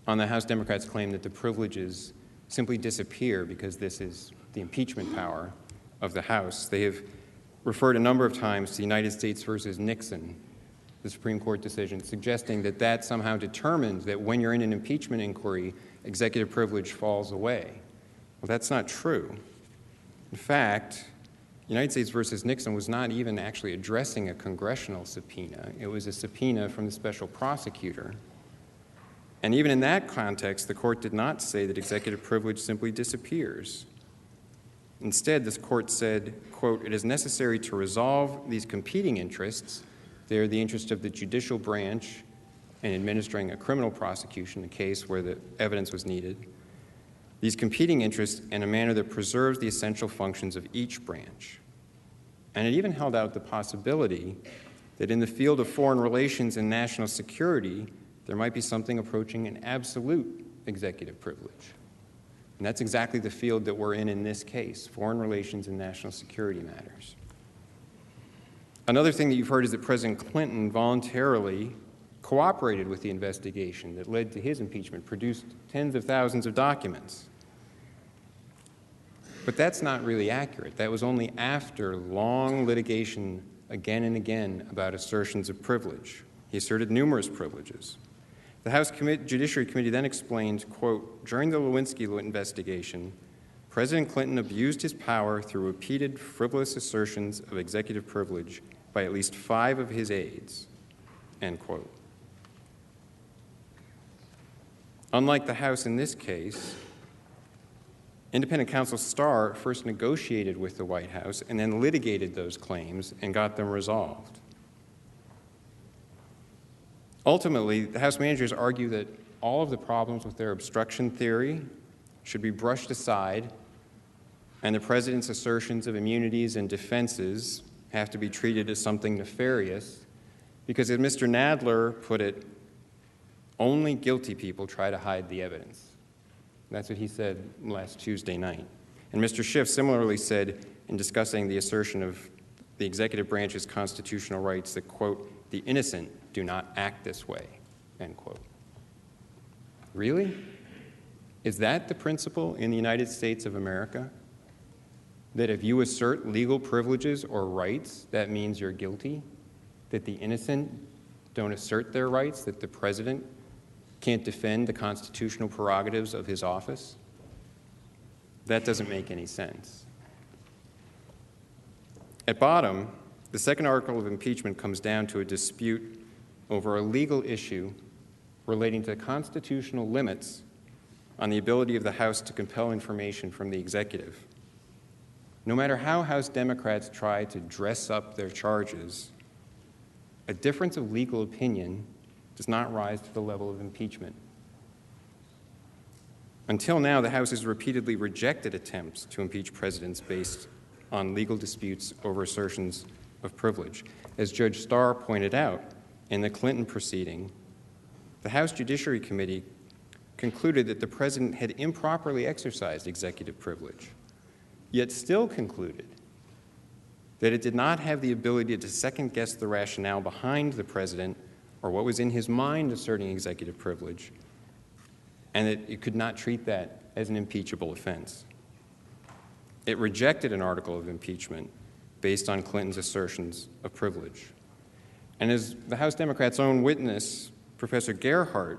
on the House Democrats' claim that the privileges simply disappear because this is the impeachment power of the House. They have referred a number of times to United States versus Nixon, the Supreme Court decision, suggesting that that somehow determines that when you're in an impeachment inquiry, executive privilege falls away. Well, that's not true. In fact, United States versus Nixon was not even actually addressing a congressional subpoena. It was a subpoena from the special prosecutor. And even in that context, the court did not say that executive privilege simply disappears. Instead, this court said, quote, "It is necessary to resolve these competing interests. They are the interest of the judicial branch and administering a criminal prosecution, a case where the evidence was needed, these competing interests in a manner that preserves the essential functions of each branch. And it even held out the possibility that in the field of foreign relations and national security, there might be something approaching an absolute executive privilege. And that's exactly the field that we're in this case, foreign relations and national security matters. Another thing that you've heard is that President Clinton voluntarily cooperated with the investigation that led to his impeachment, produced tens of thousands of documents. But that's not really accurate. That was only after long litigation again and again about assertions of privilege. He asserted numerous privileges. The House Judiciary Committee then explained, quote, during the Lewinsky investigation, President Clinton abused his power through repeated frivolous assertions of executive privilege by at least 5 of his aides, end quote. Unlike the House in this case, independent counsel Starr first negotiated with the White House and then litigated those claims and got them resolved. Ultimately, the House managers argue that all of the problems with their obstruction theory should be brushed aside, and the president's assertions of immunities and defenses have to be treated as something nefarious because, as Mr. Nadler put it, only guilty people try to hide the evidence. That's what he said last Tuesday night. And Mr. Schiff similarly said in discussing the assertion of the executive branch's constitutional rights that, quote, the innocent do not act this way, end quote. Really? Is that the principle in the United States of America? That if you assert legal privileges or rights, that means you're guilty? That the innocent don't assert their rights? That the president can't defend the constitutional prerogatives of his office? That doesn't make any sense. At bottom, the second article of impeachment comes down to a dispute over a legal issue relating to constitutional limits on the ability of the House to compel information from the executive. No matter how House Democrats try to dress up their charges, a difference of legal opinion does not rise to the level of impeachment. Until now, the House has repeatedly rejected attempts to impeach presidents based on legal disputes over assertions of privilege. As Judge Starr pointed out, in the Clinton proceeding, the House Judiciary Committee concluded that the president had improperly exercised executive privilege, yet still concluded that it did not have the ability to second-guess the rationale behind the president or what was in his mind asserting executive privilege, and that it could not treat that as an impeachable offense. It rejected an article of impeachment based on Clinton's assertions of privilege. And as the House Democrats' own witness, Professor Gerhardt,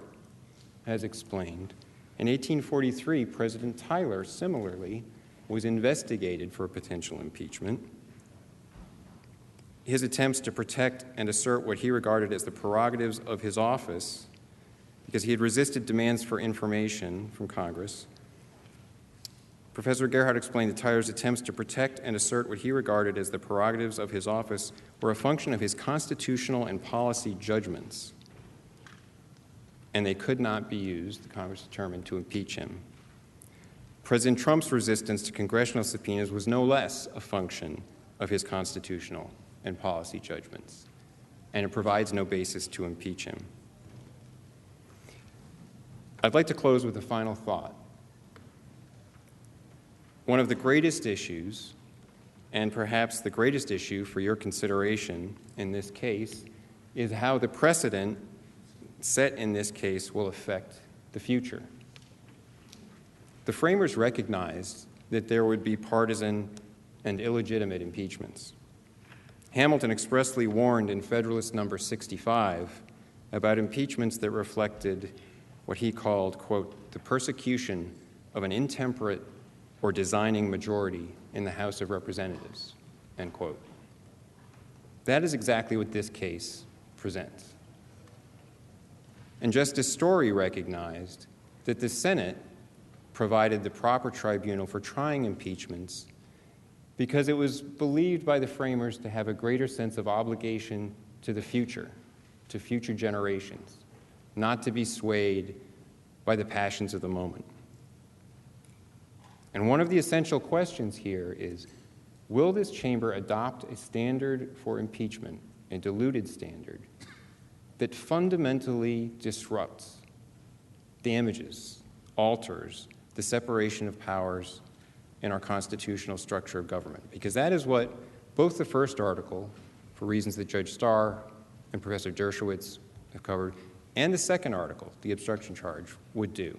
has explained, in 1843, President Tyler similarly was investigated for potential impeachment. His attempts to protect and assert what he regarded as the prerogatives of his office, because he had resisted demands for information from Congress. Professor Gerhardt explained that Tyler's attempts to protect and assert what he regarded as the prerogatives of his office were a function of his constitutional and policy judgments, and they could not be used, the Congress determined, to impeach him. President Trump's resistance to congressional subpoenas was no less a function of his constitutional and policy judgments, and it provides no basis to impeach him. I'd like to close with a final thought. One of the greatest issues, and perhaps the greatest issue for your consideration in this case, is how the precedent set in this case will affect the future. The framers recognized that there would be partisan and illegitimate impeachments. Hamilton expressly warned in Federalist Number 65 about impeachments that reflected what he called, quote, the persecution of an intemperate or designing majority in the House of Representatives, end quote. That is exactly what this case presents. And Justice Story recognized that the Senate provided the proper tribunal for trying impeachments because it was believed by the framers to have a greater sense of obligation to the future, to future generations, not to be swayed by the passions of the moment. And one of the essential questions here is, will this chamber adopt a standard for impeachment, a diluted standard, that fundamentally disrupts, damages, alters the separation of powers in our constitutional structure of government? Because that is what both the first article, for reasons that Judge Starr and Professor Dershowitz have covered, and the second article, the obstruction charge, would do.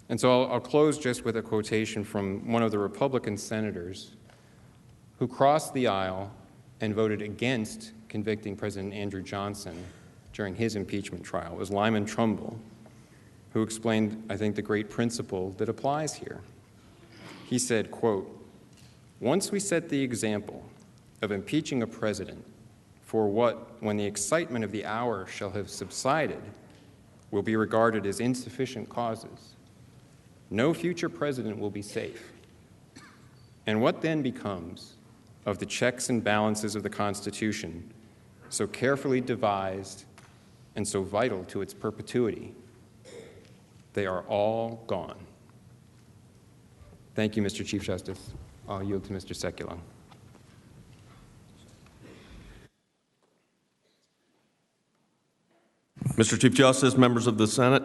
And so I'll close just with a quotation from one of the Republican senators who crossed the aisle and voted against convicting President Andrew Johnson during his impeachment trial. It was Lyman Trumbull, who explained, I think, the great principle that applies here. He said, quote, "Once we set the example of impeaching a president for what, when the excitement of the hour shall have subsided, will be regarded as insufficient causes, no future president will be safe. And what then becomes of the checks and balances of the Constitution, so carefully devised and so vital to its perpetuity? They are all gone." Thank you, Mr. Chief Justice. I'll yield to Mr. Sekulow. Mr. Chief Justice, members of the Senate,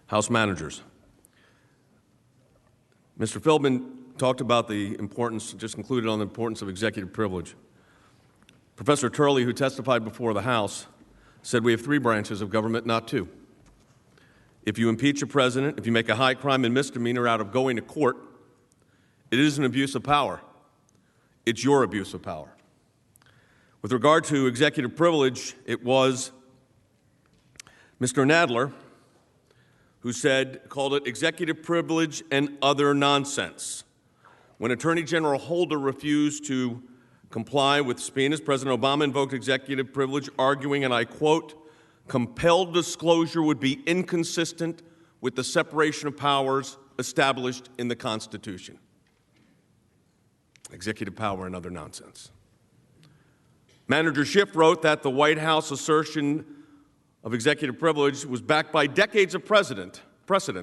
House managers. Mr. Philbin talked about the importance, just concluded on the importance of executive privilege. Professor Turley, who testified before the House, said we have 3 branches of government, not 2. If you impeach a president, if you make a high crime and misdemeanor out of going to court, it is an abuse of power. It's your abuse of power. With regard to executive privilege, it was Mr. Nadler who called it executive privilege and other nonsense. When Attorney General Holder refused to comply with subpoenas, President Obama invoked executive privilege, arguing, and I quote, "compelled disclosure would be inconsistent with the separation of powers established in the Constitution." Executive power and other nonsense. Manager Schiff wrote that the White House assertion of executive privilege was backed by decades of precedent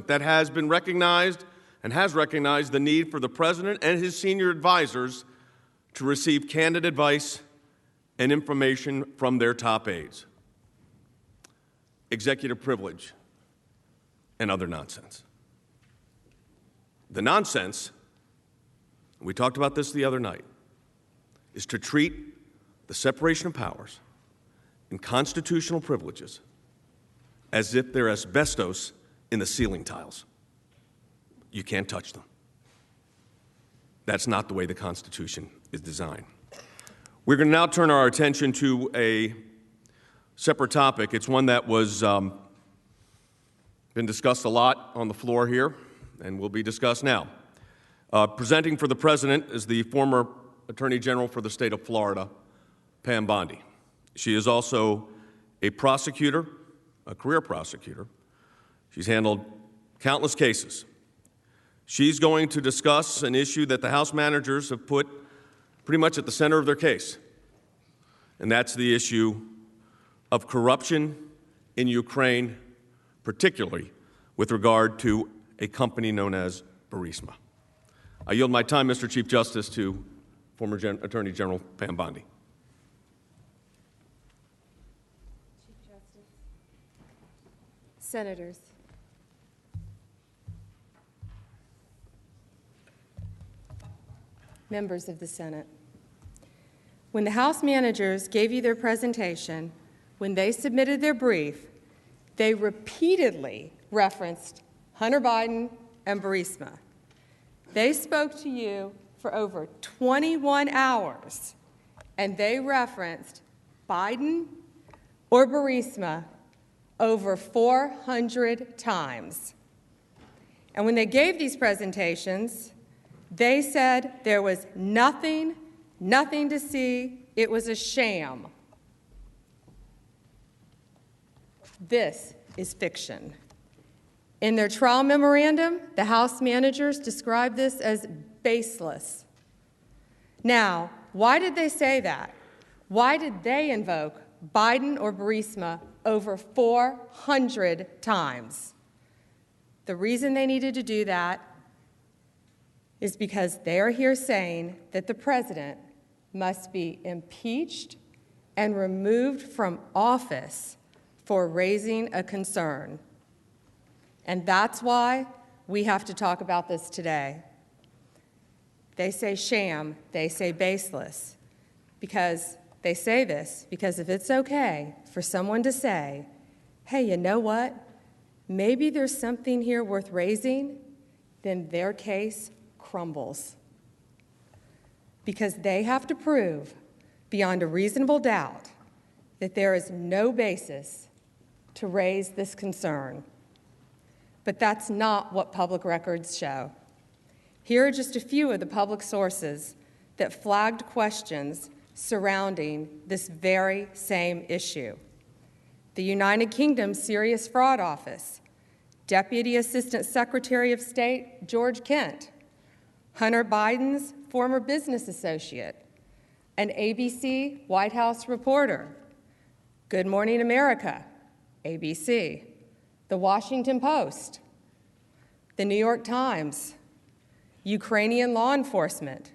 that has been recognized and has recognized the need for the president and his senior advisors to receive candid advice and information from their top aides. Executive privilege and other nonsense. The nonsense, we talked about this the other night, is to treat the separation of powers and constitutional privileges as if they're asbestos in the ceiling tiles. You can't touch them. That's not the way the Constitution is designed. We're going to now turn our attention to a separate topic. It's one that was been discussed a lot on the floor here and will be discussed now. Presenting for the President is the former Attorney General for the state of Florida, Pam Bondi. She is also a prosecutor, a career prosecutor. She's handled countless cases. She's going to discuss an issue that the House managers have put pretty much at the center of their case, and that's the issue of corruption in Ukraine, particularly with regard to a company known as Burisma. I yield my time, Mr. Chief Justice, to former Attorney General Pam Bondi. Chief Justice. Senators. Members of the Senate. When the House managers gave you their presentation, when they submitted their brief, they repeatedly referenced Hunter Biden and Burisma. They spoke to you for over 21 hours, and they referenced Biden or Burisma over 400 times. And when they gave these presentations, they said there was nothing to see, it was a sham. This is fiction. In their trial memorandum, the House managers described this as baseless. Now, why did they say that? Why did they invoke Biden or Burisma over 400 times. The reason they needed to do that is because they are here saying that the president must be impeached and removed from office for raising a concern. And that's why we have to talk about this today. They say sham, they say baseless, because they say this because if it's okay for someone to say, hey, you know what? Maybe there's something here worth raising, then their case crumbles. Because they have to prove beyond a reasonable doubt that there is no basis to raise this concern. But that's not what public records show. Here are just a few of the public sources that flagged questions surrounding this very same issue. The United Kingdom Serious Fraud Office, Deputy Assistant Secretary of State George Kent, Hunter Biden's former business associate, an ABC White House reporter, Good Morning America, ABC, The Washington Post, The New York Times, Ukrainian law enforcement,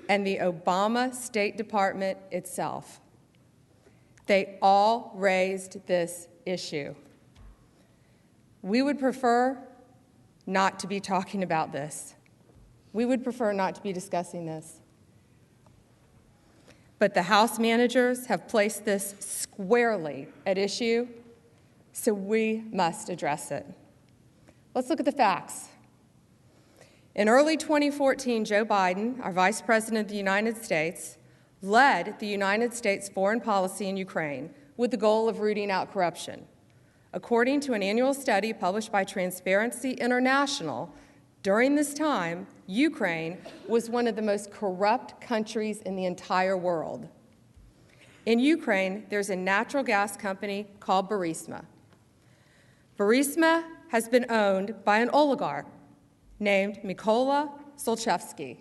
and the Obama State Department itself. They all raised this issue. We would prefer not to be talking about this. We would prefer not to be discussing this. But the House managers have placed this squarely at issue, so we must address it. Let's look at the facts. In early 2014, Joe Biden, our Vice President of the United States, led the United States foreign policy in Ukraine with the goal of rooting out corruption. According to an annual study published by Transparency International, during this time, Ukraine was one of the most corrupt countries in the entire world. In Ukraine, there's a natural gas company called Burisma. Burisma has been owned by an oligarch named Mykola Zlochevsky.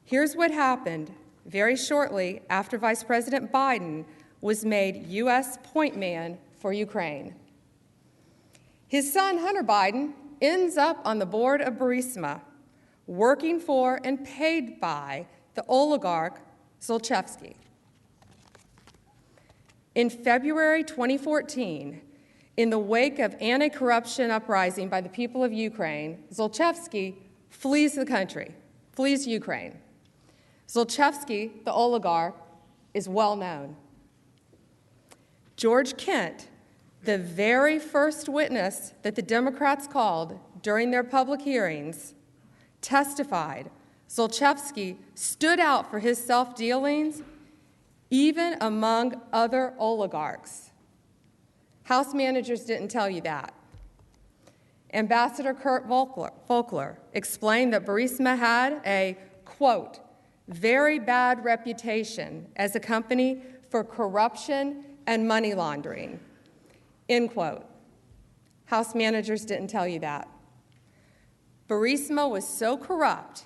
Here's what happened very shortly after Vice President Biden was made U.S. point man for Ukraine. His son, Hunter Biden, ends up on the board of Burisma, working for and paid by the oligarch Zlochevsky. In February 2014, in the wake of anti-corruption uprising by the people of Ukraine, Zlochevsky flees the country, flees Ukraine. Zlochevsky, the oligarch, is well known. George Kent, the very first witness that the Democrats called during their public hearings, testified Zlochevsky stood out for his self-dealings even among other oligarchs. House managers didn't tell you that. Ambassador Kurt Volkler explained that Burisma had a, quote, very bad reputation as a company for corruption and money laundering, end quote. House managers didn't tell you that. Burisma was so corrupt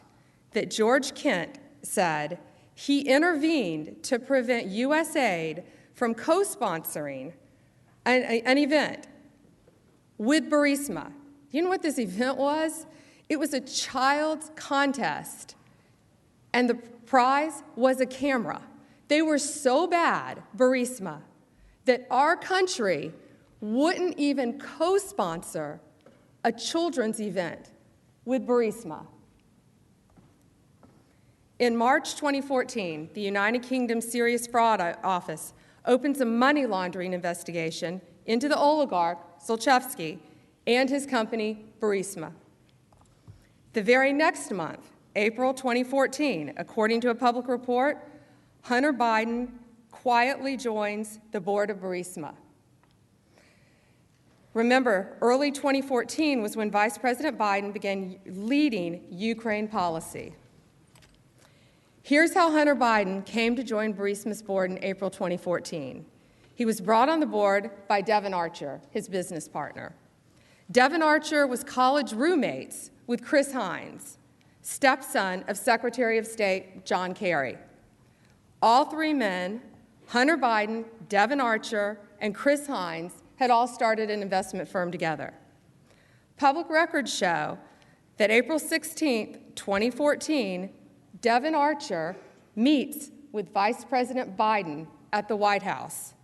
that George Kent said he intervened to prevent U.S. aid from co-sponsoring an event with Burisma. You know what this event was? It was a child's contest, and the prize was a camera. They were so bad, Burisma, that our country wouldn't even co-sponsor a children's event with Burisma. In March 2014, the United Kingdom Serious Fraud Office opens a money laundering investigation into the oligarch Zlochevsky and his company, Burisma. The very next month, April 2014, according to a public report, Hunter Biden quietly joins the board of Burisma. Remember, early 2014 was when Vice President Biden began leading Ukraine policy. Here's how Hunter Biden came to join Burisma's board in April 2014. He was brought on the board by Devon Archer, his business partner. Devon Archer was college roommates with Chris Hines, stepson of Secretary of State John Kerry. All three men Hunter Biden, Devin Archer, and Chris Hines had all started an investment firm together. Public records show that April 16, 2014, Devin Archer meets with Vice President Biden at the White House.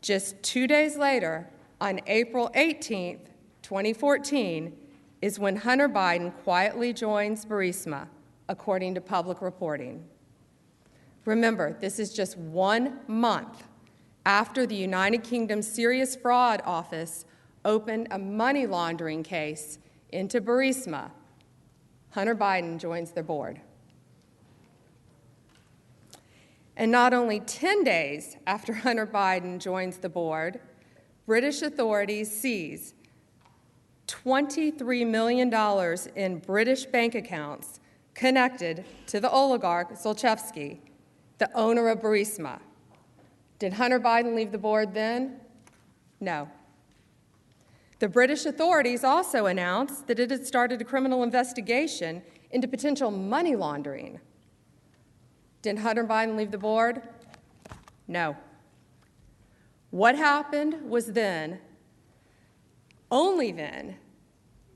Just 2 days later, on April 18, 2014, is when Hunter Biden quietly joins Burisma, according to public reporting. Remember, this is just 1 month after the United Kingdom Serious Fraud Office opened a money laundering case into Burisma. Hunter Biden joins their board. And not only 10 days after Hunter Biden joins the board, British authorities seize $23 million in British bank accounts connected to the oligarch Zlochevsky, the owner of Burisma. Did Hunter Biden leave the board then? No. The British authorities also announced that it had started a criminal investigation into potential money laundering. Did Hunter Biden leave the board? No. What happened was then, only then,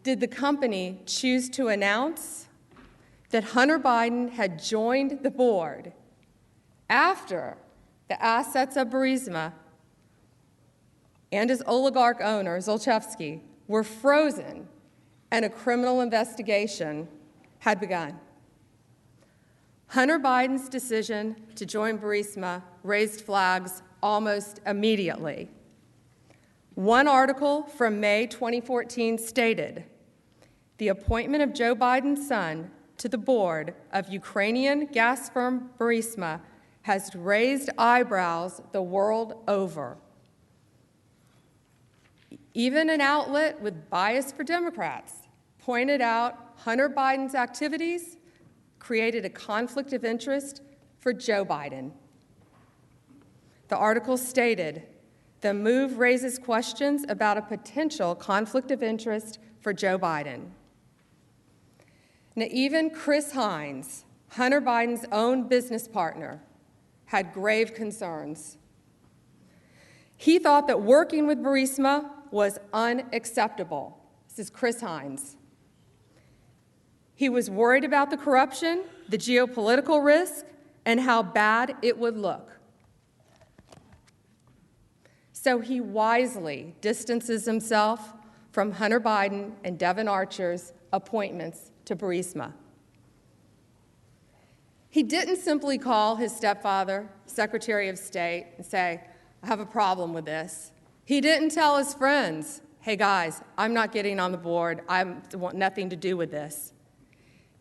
did the company choose to announce that Hunter Biden had joined the board after the assets of Burisma and his oligarch owner, Zlochevsky, were frozen and a criminal investigation had begun. Hunter Biden's decision to join Burisma raised flags almost immediately. One article from May 2014 stated, "The appointment of Joe Biden's son to the board of Ukrainian gas firm Burisma has raised eyebrows the world over." Even an outlet with bias for Democrats pointed out Hunter Biden's activities created a conflict of interest for Joe Biden. The article stated, "The move raises questions about a potential conflict of interest for Joe Biden." Now, even Chris Hines, Hunter Biden's own business partner, had grave concerns. He thought that working with Burisma was unacceptable. This is Chris Hines. He was worried about the corruption, the geopolitical risk, and how bad it would look. So he wisely distances himself from Hunter Biden and Devin Archer's appointments to Burisma. He didn't simply call his stepfather, Secretary of State, and say, "I have a problem with this." He didn't tell his friends, "Hey guys, I'm not getting on the board. I want nothing to do with this."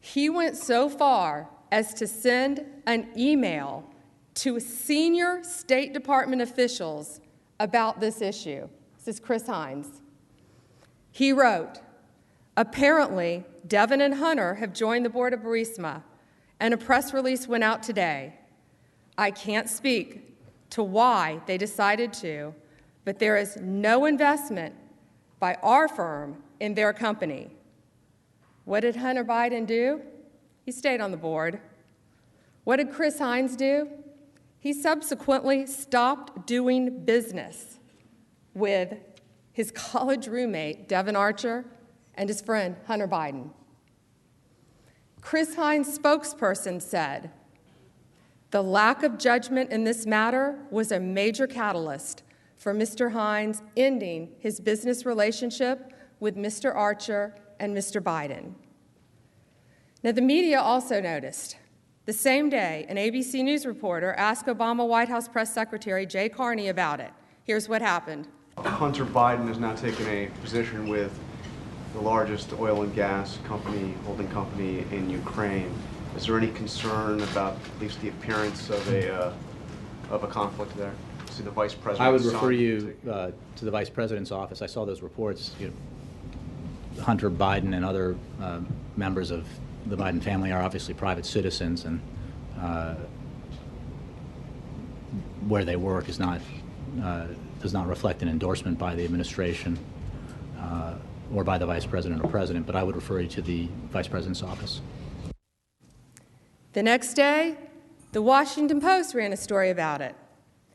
He went so far as to send an email to senior State Department officials about this issue. This is Chris Hines. He wrote, "Apparently, Devin and Hunter have joined the board of Burisma, and a press release went out today. I can't speak to why they decided to, but there is no investment by our firm in their company." What did Hunter Biden do? He stayed on the board. What did Chris Hines do? He subsequently stopped doing business with his college roommate, Devin Archer, and his friend, Hunter Biden. Chris Hines' spokesperson said, "The lack of judgment in this matter was a major catalyst for Mr. Hines ending his business relationship with Mr. Archer and Mr. Biden." Now, the media also noticed. The same day, an ABC News reporter asked Obama White House Press Secretary Jay Carney about it. Here's what happened. Hunter Biden has now taken a position with the largest oil and gas company, holding company in Ukraine. Is there any concern about at least the appearance of a conflict there? See the vice president. I would refer you to the vice president's office. I saw those reports. Hunter Biden and other members of the Biden family are obviously private citizens, and where they work is not does not reflect an endorsement by the administration or by the vice president or president. But I would refer you to the vice president's office. The next day, The Washington Post ran a story about it.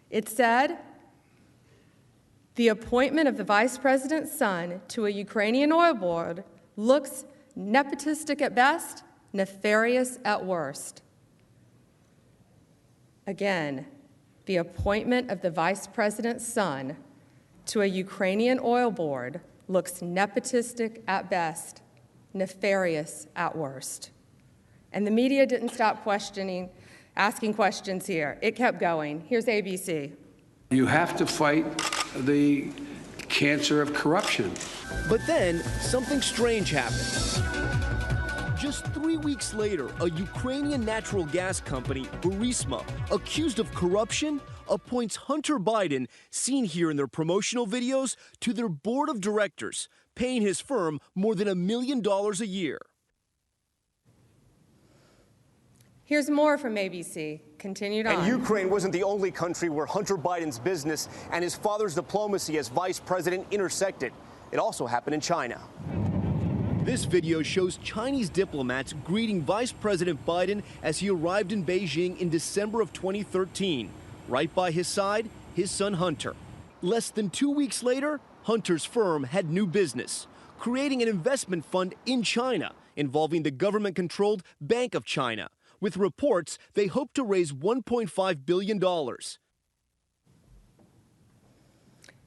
It said, the appointment of the vice president's son to a Ukrainian oil board looks nepotistic at best, nefarious at worst. Again, the appointment of the vice president's son to a Ukrainian oil board looks nepotistic at best, nefarious at worst. And the media didn't stop asking questions here. It kept going. Here's ABC. You have to fight the cancer of corruption. But then something strange happened. Just 3 weeks later, a Ukrainian natural gas company, Burisma, accused of corruption, appoints Hunter Biden, seen here in their promotional videos, to their board of directors, paying his firm more than $1 million a year. Here's more from ABC. Continued on. And Ukraine wasn't the only country where Hunter Biden's business and his father's diplomacy as vice president intersected. It also happened in China. This video shows Chinese diplomats greeting Vice President Biden as he arrived in Beijing in December of 2013. Right by his side, his son Hunter. Less than 2 weeks later, Hunter's firm had new business, creating an investment fund in China involving the government-controlled Bank of China. With reports, they hope to raise $1.5 billion.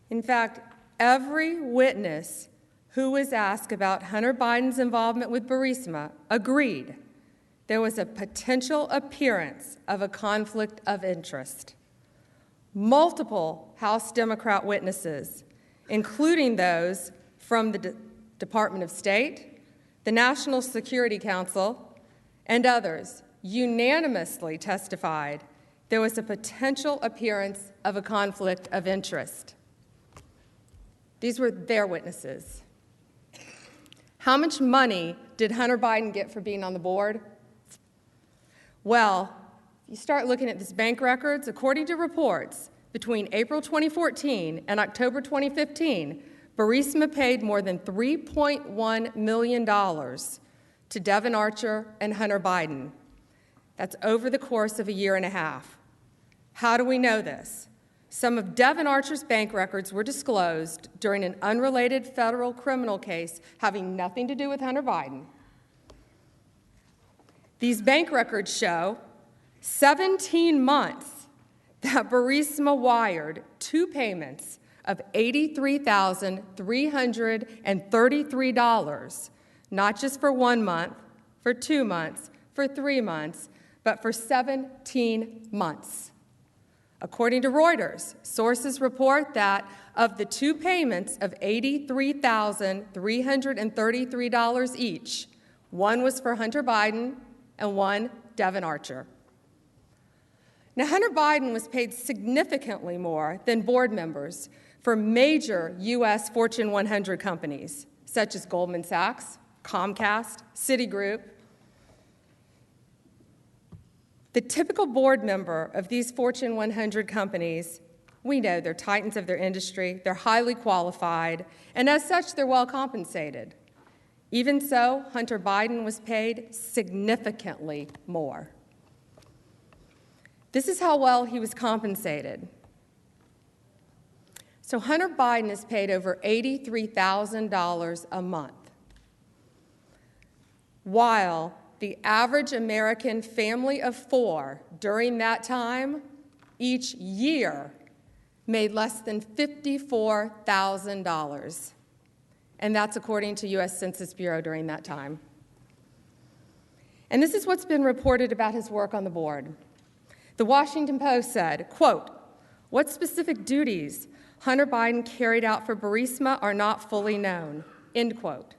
In fact, every witness who was asked about Hunter Biden's involvement with Burisma agreed there was a potential appearance of a conflict of interest. Multiple House Democrat witnesses, including those from the Department of State, the National Security Council, and others, unanimously testified there was a potential appearance of a conflict of interest. These were their witnesses. How much money did Hunter Biden get for being on the board? Well, you start looking at this bank records, according to reports, between April 2014 and October 2015, Burisma paid more than $3.1 million to Devon Archer and Hunter Biden. That's over the course of a year and a half. How do we know this? Some of Devon Archer's bank records were disclosed during an unrelated federal criminal case having nothing to do with Hunter Biden. These bank records show 17 months that Burisma wired two payments of $83,333, not just for 1 month, for 2 months, for 3 months, but for 17 months. According to Reuters, sources report that of the two payments of $83,333 each, one was for Hunter Biden and one Devon Archer. Now, Hunter Biden was paid significantly more than board members for major U.S. Fortune 100 companies, such as Goldman Sachs, Comcast, Citigroup. The typical board member of these Fortune 100 companies, we know they're titans of their industry, they're highly qualified, and as such, they're well compensated. Even so, Hunter Biden was paid significantly more. This is how well he was compensated. So Hunter Biden is paid over $83,000 a month, while the average American family of four during that time, each year, made less than $54,000. And that's according to U.S. Census Bureau during that time. And this is what's been reported about his work on the board. The Washington Post said, quote, "What specific duties Hunter Biden carried out for Burisma are not fully known," end quote.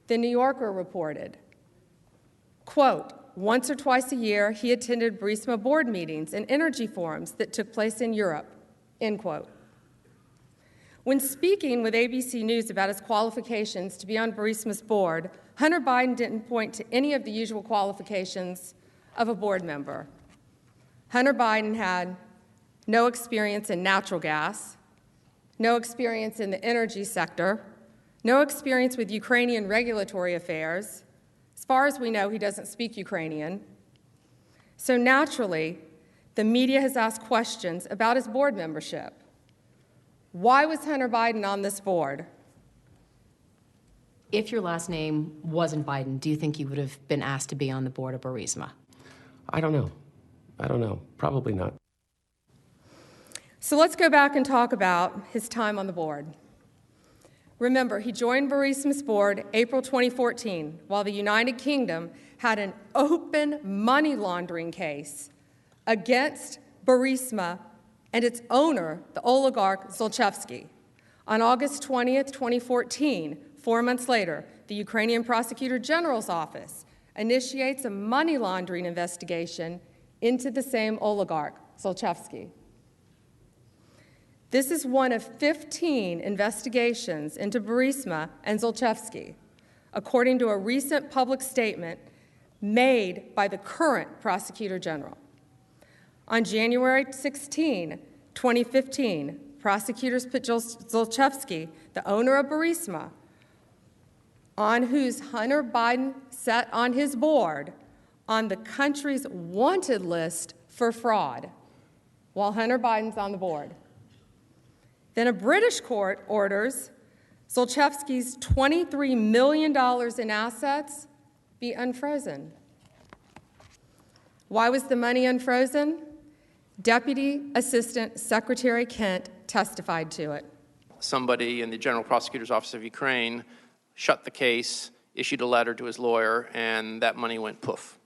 The New Yorker reported, quote, "Once or twice a year, he attended Burisma board meetings and energy forums that took place in Europe," end quote. When speaking with ABC News about his qualifications to be on Burisma's board, Hunter Biden didn't point to any of the usual qualifications of a board member. Hunter Biden had no experience in natural gas, no experience in the energy sector, no experience with Ukrainian regulatory affairs. As far as we know, he doesn't speak Ukrainian. So naturally, the media has asked questions about his board membership. Why was Hunter Biden on this board? If your last name wasn't Biden, do you think you would have been asked to be on the board of Burisma? I don't know. Probably not. So let's go back and talk about his time on the board. Remember, he joined Burisma's board April 2014, while the United Kingdom had an open money laundering case against Burisma and its owner, the oligarch Zlochevsky. On August 20th, 2014, 4 months later, the Ukrainian Prosecutor General's office initiates a money laundering investigation into the same oligarch, Zlochevsky. This is one of 15 investigations into Burisma and Zlochevsky, according to a recent public statement made by the current Prosecutor General. On January 16, 2015, prosecutors put Zlochevsky, the owner of Burisma, on whose Hunter Biden sat on his board, on the country's wanted list for fraud, while Hunter Biden's on the board. Then a British court orders Zlochevsky's $23 million in assets be unfrozen. Why was the money unfrozen? Deputy Assistant Secretary Kent testified to it. Somebody in the General Prosecutor's Office of Ukraine shut the case, issued a letter to his lawyer, and that money went poof.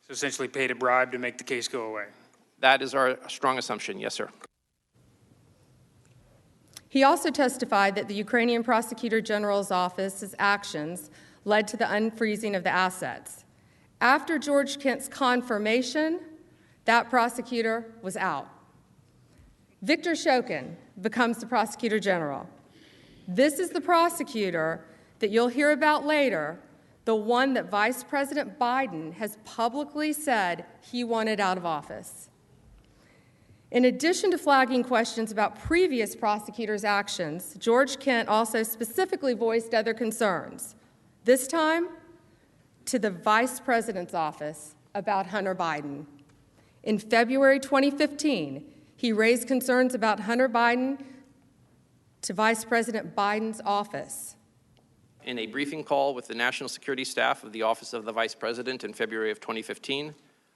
So essentially paid a bribe to make the case go away. That is our strong assumption, yes, sir. He also testified that the Ukrainian Prosecutor General's office's actions led to the unfreezing of the assets. After George Kent's confirmation, that prosecutor was out. Victor Shokin becomes the Prosecutor General. This is the prosecutor that you'll hear about later, the one that Vice President Biden has publicly said he wanted out of office. In addition to flagging questions about previous prosecutors' actions, George Kent also specifically voiced other concerns, this time to the Vice President's office about Hunter Biden. In February 2015, he raised concerns about Hunter Biden to Vice President Biden's office. In a briefing call with the National Security Staff of the Office of the Vice President in February of 2015,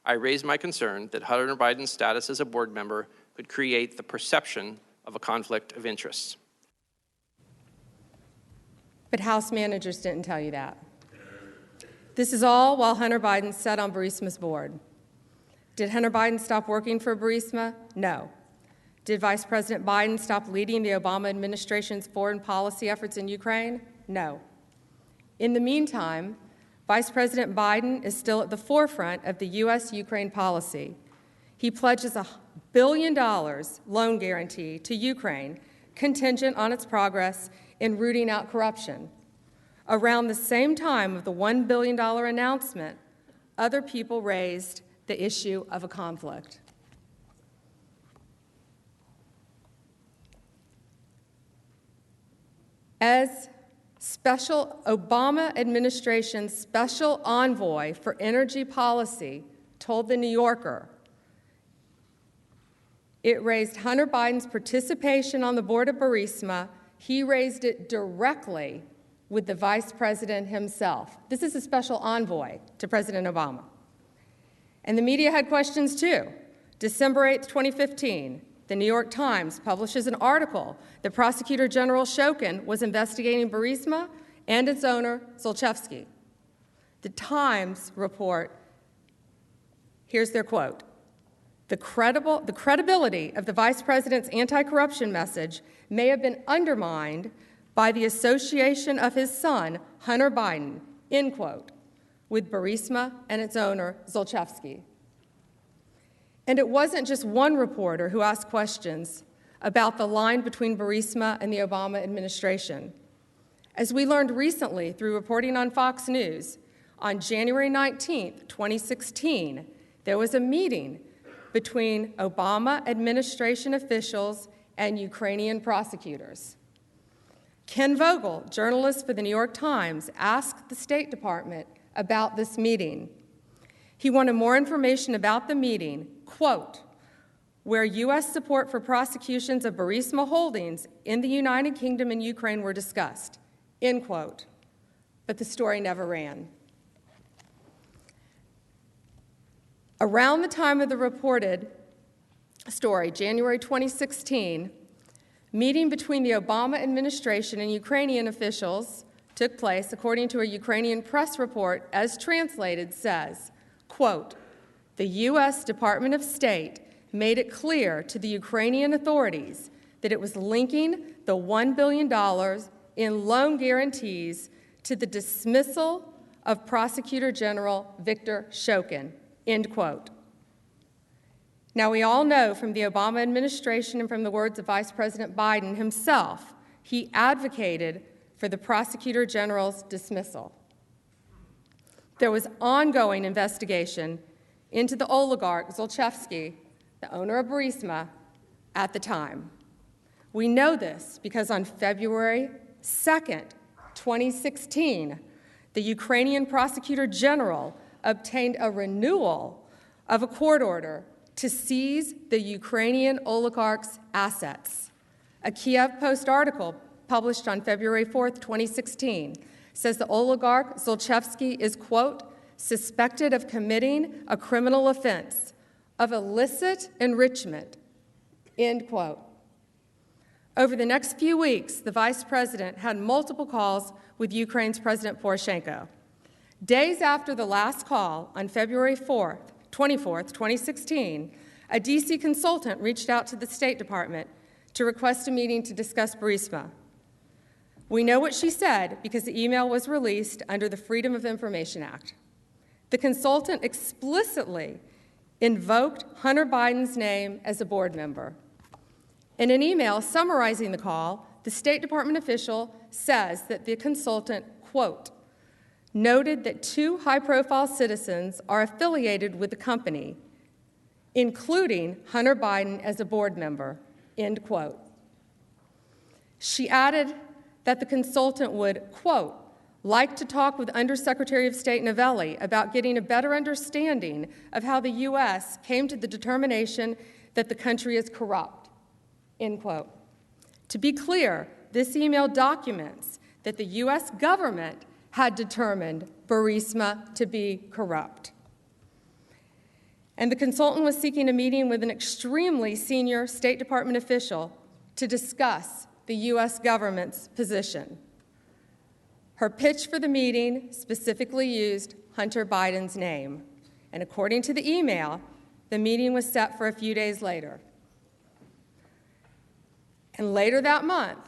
I raised my concern that Hunter Biden's status as a board member could create the perception of a conflict of interests. But House managers didn't tell you that. This is all while Hunter Biden sat on Burisma's board. Did Hunter Biden stop working for Burisma? No. Did Vice President Biden stop leading the Obama administration's foreign policy efforts in Ukraine? No. In the meantime, Vice President Biden is still at the forefront of the U.S.-Ukraine policy. He pledges $1 billion loan guarantee to Ukraine, contingent on its progress in rooting out corruption. Around the same time of the $1 billion announcement, other people raised the issue of a conflict. As Obama administration's special envoy for energy policy told The New Yorker, it raised Hunter Biden's participation on the board of Burisma. He raised it directly with the vice president himself. This is a special envoy to President Obama. And the media had questions too. December 8th, 2015, the New York Times publishes an article that Prosecutor General Shokin was investigating Burisma and its owner, Zlochevsky. The Times report, here's their quote, the credibility of the vice president's anti-corruption message may have been undermined by the association of his son, Hunter Biden, end quote, with Burisma and its owner, Zlochevsky. And it wasn't just one reporter who asked questions about the line between Burisma and the Obama administration. As we learned recently through reporting on Fox News, on January 19th, 2016, there was a meeting between Obama administration officials and Ukrainian prosecutors. Ken Vogel, journalist for the New York Times, asked the State Department about this meeting. He wanted more information about the meeting, quote, where U.S. support for prosecutions of Burisma holdings in the United Kingdom and Ukraine were discussed, end quote. But the story never ran. Around the time of the reported story, January 2016, meeting between the Obama administration and Ukrainian officials took place, according to a Ukrainian press report, as translated, says, quote, the U.S. Department of State made it clear to the Ukrainian authorities that it was linking the $1 billion in loan guarantees to the dismissal of Prosecutor General Viktor Shokin, end quote. Now, we all know from the Obama administration and from the words of Vice President Biden himself, he advocated for the Prosecutor General's dismissal. There was ongoing investigation into the oligarch Zlochevsky, the owner of Burisma, at the time. We know this because on February 2nd, 2016, the Ukrainian Prosecutor General obtained a renewal of a court order to seize the Ukrainian oligarch's assets. A Kiev Post article published on February 4th, 2016, says the oligarch Zlochevsky is, quote, suspected of committing a criminal offense of illicit enrichment, end quote. Over the next few weeks, the vice president had multiple calls with Ukraine's President Poroshenko. Days after the last call, on February 24th, 2016, a D.C. consultant reached out to the State Department to request a meeting to discuss Burisma. We know what she said because the email was released under the Freedom of Information Act. The consultant explicitly invoked Hunter Biden's name as a board member. In an email summarizing the call, the State Department official says that the consultant, quote, noted that 2 high-profile citizens are affiliated with the company, including Hunter Biden as a board member, end quote. She added that the consultant would, quote, like to talk with Undersecretary of State Novelli about getting a better understanding of how the U.S. came to the determination that the country is corrupt, end quote. To be clear, this email documents that the U.S. government had determined Burisma to be corrupt. And the consultant was seeking a meeting with an extremely senior State Department official to discuss the U.S. government's position. Her pitch for the meeting specifically used Hunter Biden's name, and according to the email, the meeting was set for a few days later. And later that month,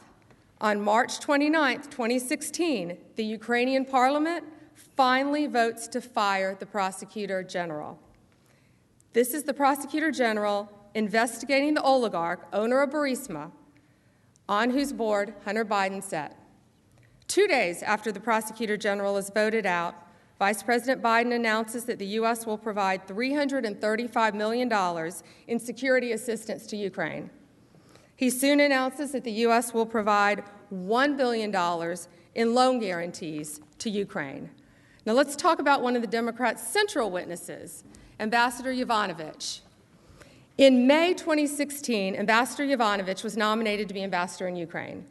on March 29, 2016, the Ukrainian parliament finally votes to fire the prosecutor general. This is the prosecutor general investigating the oligarch, owner of Burisma, on whose board Hunter Biden sat. 2 days after the prosecutor general is voted out, Vice President Biden announces that the U.S. will provide $335 million in security assistance to Ukraine. He soon announces that the U.S. will provide $1 billion in loan guarantees to Ukraine. Now let's talk about one of the Democrats' central witnesses, Ambassador Yovanovitch. In May 2016, Ambassador Yovanovitch was nominated to be ambassador in Ukraine.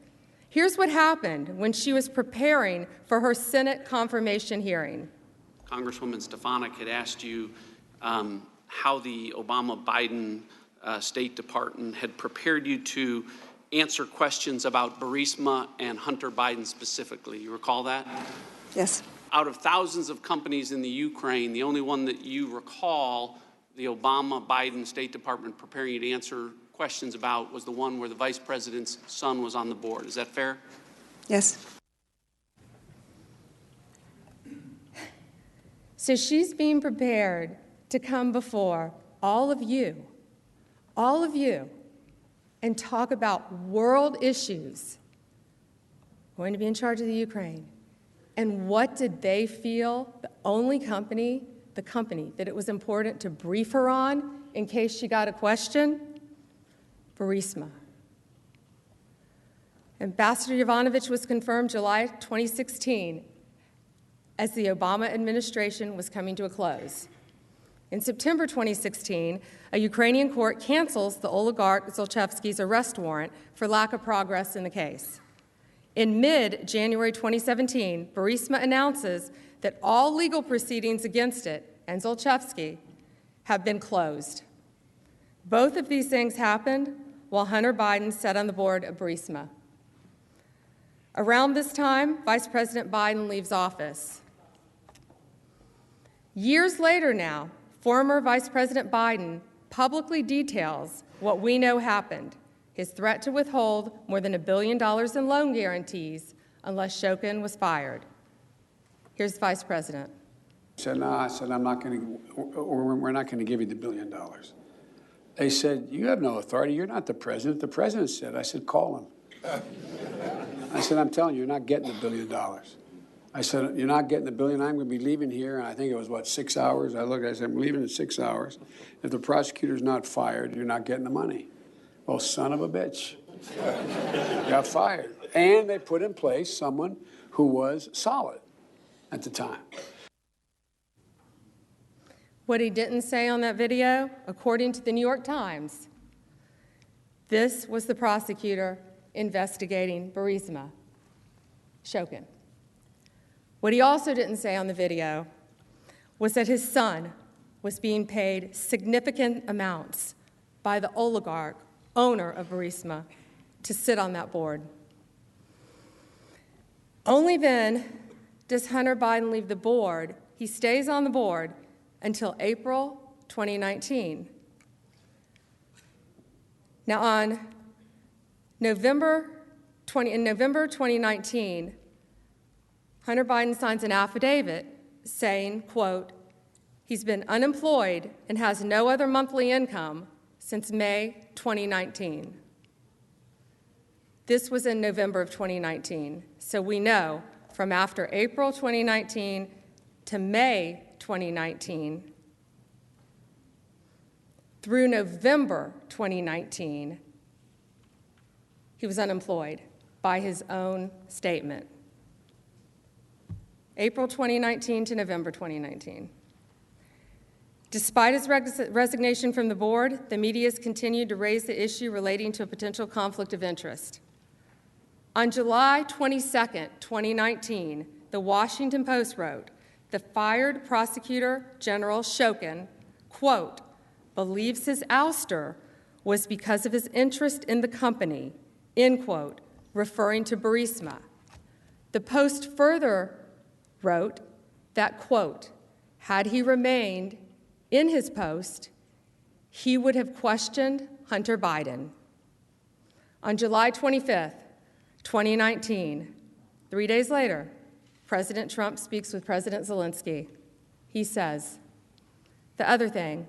Here's what happened when she was preparing for her Senate confirmation hearing. Congresswoman Stefanik had asked you how the Obama-Biden State Department had prepared you to answer questions about Burisma and Hunter Biden specifically. You recall that? Yes. Out of thousands of companies in the Ukraine, the only one that you recall the Obama-Biden State Department preparing you to answer questions about was the one where the vice president's son was on the board. Is that fair? Yes. So she's being prepared to come before all of you, and talk about world issues. Going to be in charge of the Ukraine. And what did they feel? The only company, the company that it was important to brief her on in case she got a question? Burisma. Ambassador Yovanovitch was confirmed July 2016 as the Obama administration was coming to a close. In September 2016, a Ukrainian court cancels the oligarch Zlochevsky's arrest warrant for lack of progress in the case. In mid-January 2017, Burisma announces that all legal proceedings against it and Zlochevsky have been closed. Both of these things happened while Hunter Biden sat on the board of Burisma. Around this time, Vice President Biden leaves office. Years later now, former Vice President Biden publicly details what we know happened: his threat to withhold more than $1 billion in loan guarantees unless Shokin was fired. Here's the Vice President. I said, no, I'm not going to, or we're not going to give you the $1 billion. They said, you have no authority. You're not the president. The president said. I said, call him. I said, I'm telling you, you're not getting the $1 billion. I said, you're not getting the $1 billion. I'm going to be leaving here. And I think it was, 6 hours? I said, I'm leaving in 6 hours. If the prosecutor's not fired, you're not getting the money. Well, son of a bitch. Got fired. And they put in place someone who was solid at the time. What he didn't say on that video, according to the New York Times, this was the prosecutor investigating Burisma, Shokin. What he also didn't say on the video was that his son was being paid significant amounts by the oligarch, owner of Burisma, to sit on that board. Only then does Hunter Biden leave the board. He stays on the board until April 2019. Now, in November 2019, Hunter Biden signs an affidavit saying, quote, he's been unemployed and has no other monthly income since May 2019. This was in November of 2019, so we know from after April 2019 to May 2019, through November 2019, he was unemployed by his own statement. April 2019 to November 2019. Despite his resignation from the board, the media has continued to raise the issue relating to a potential conflict of interest. On July 22, 2019, the Washington Post wrote, the fired prosecutor general Shokin, quote, believes his ouster was because of his interest in the company, end quote, referring to Burisma. The Post further wrote that, quote, had he remained in his post, he would have questioned Hunter Biden. On July 25th, 2019, 3 days later, President Trump speaks with President Zelensky. He says, the other thing,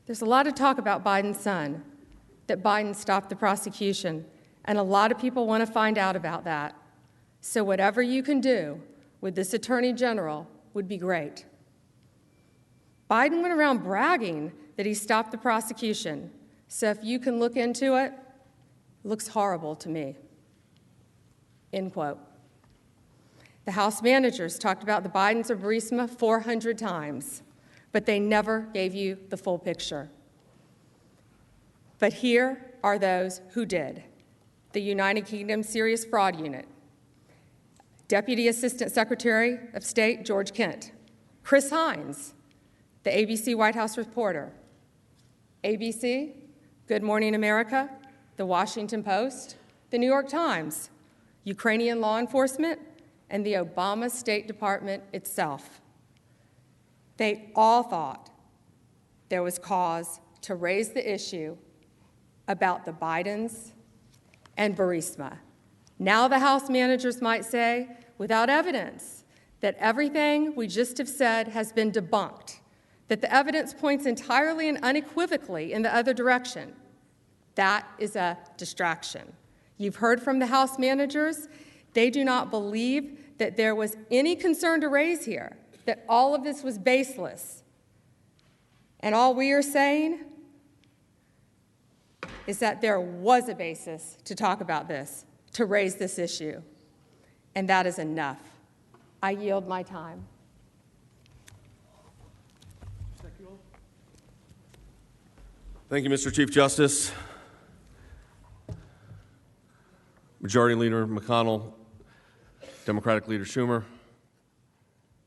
there's a lot of talk about Biden's son, that Biden stopped the prosecution, and a lot of people want to find out about that. So whatever you can do with this attorney general would be great. Biden went around bragging that he stopped the prosecution. So if you can look into it, it looks horrible to me. End quote. The House managers talked about the Bidens of Burisma 400 times, but they never gave you the full picture. But here are those who did. The United Kingdom Serious Fraud Unit, Deputy Assistant Secretary of State George Kent, Chris Hines, the ABC White House reporter, ABC, Good Morning America, The Washington Post, The New York Times, Ukrainian law enforcement, and the Obama State Department itself. They all thought there was cause to raise the issue about the Bidens and Burisma. Now the House managers might say, without evidence, that everything we just have said has been debunked, that the evidence points entirely and unequivocally in the other direction. That is a distraction. You've heard from the House managers. They do not believe that there was any concern to raise here, that all of this was baseless. And all we are saying is that there was a basis to talk about this, to raise this issue, and that is enough. I yield my time. Thank you, Mr. Chief Justice. Majority Leader McConnell, Democratic Leader Schumer,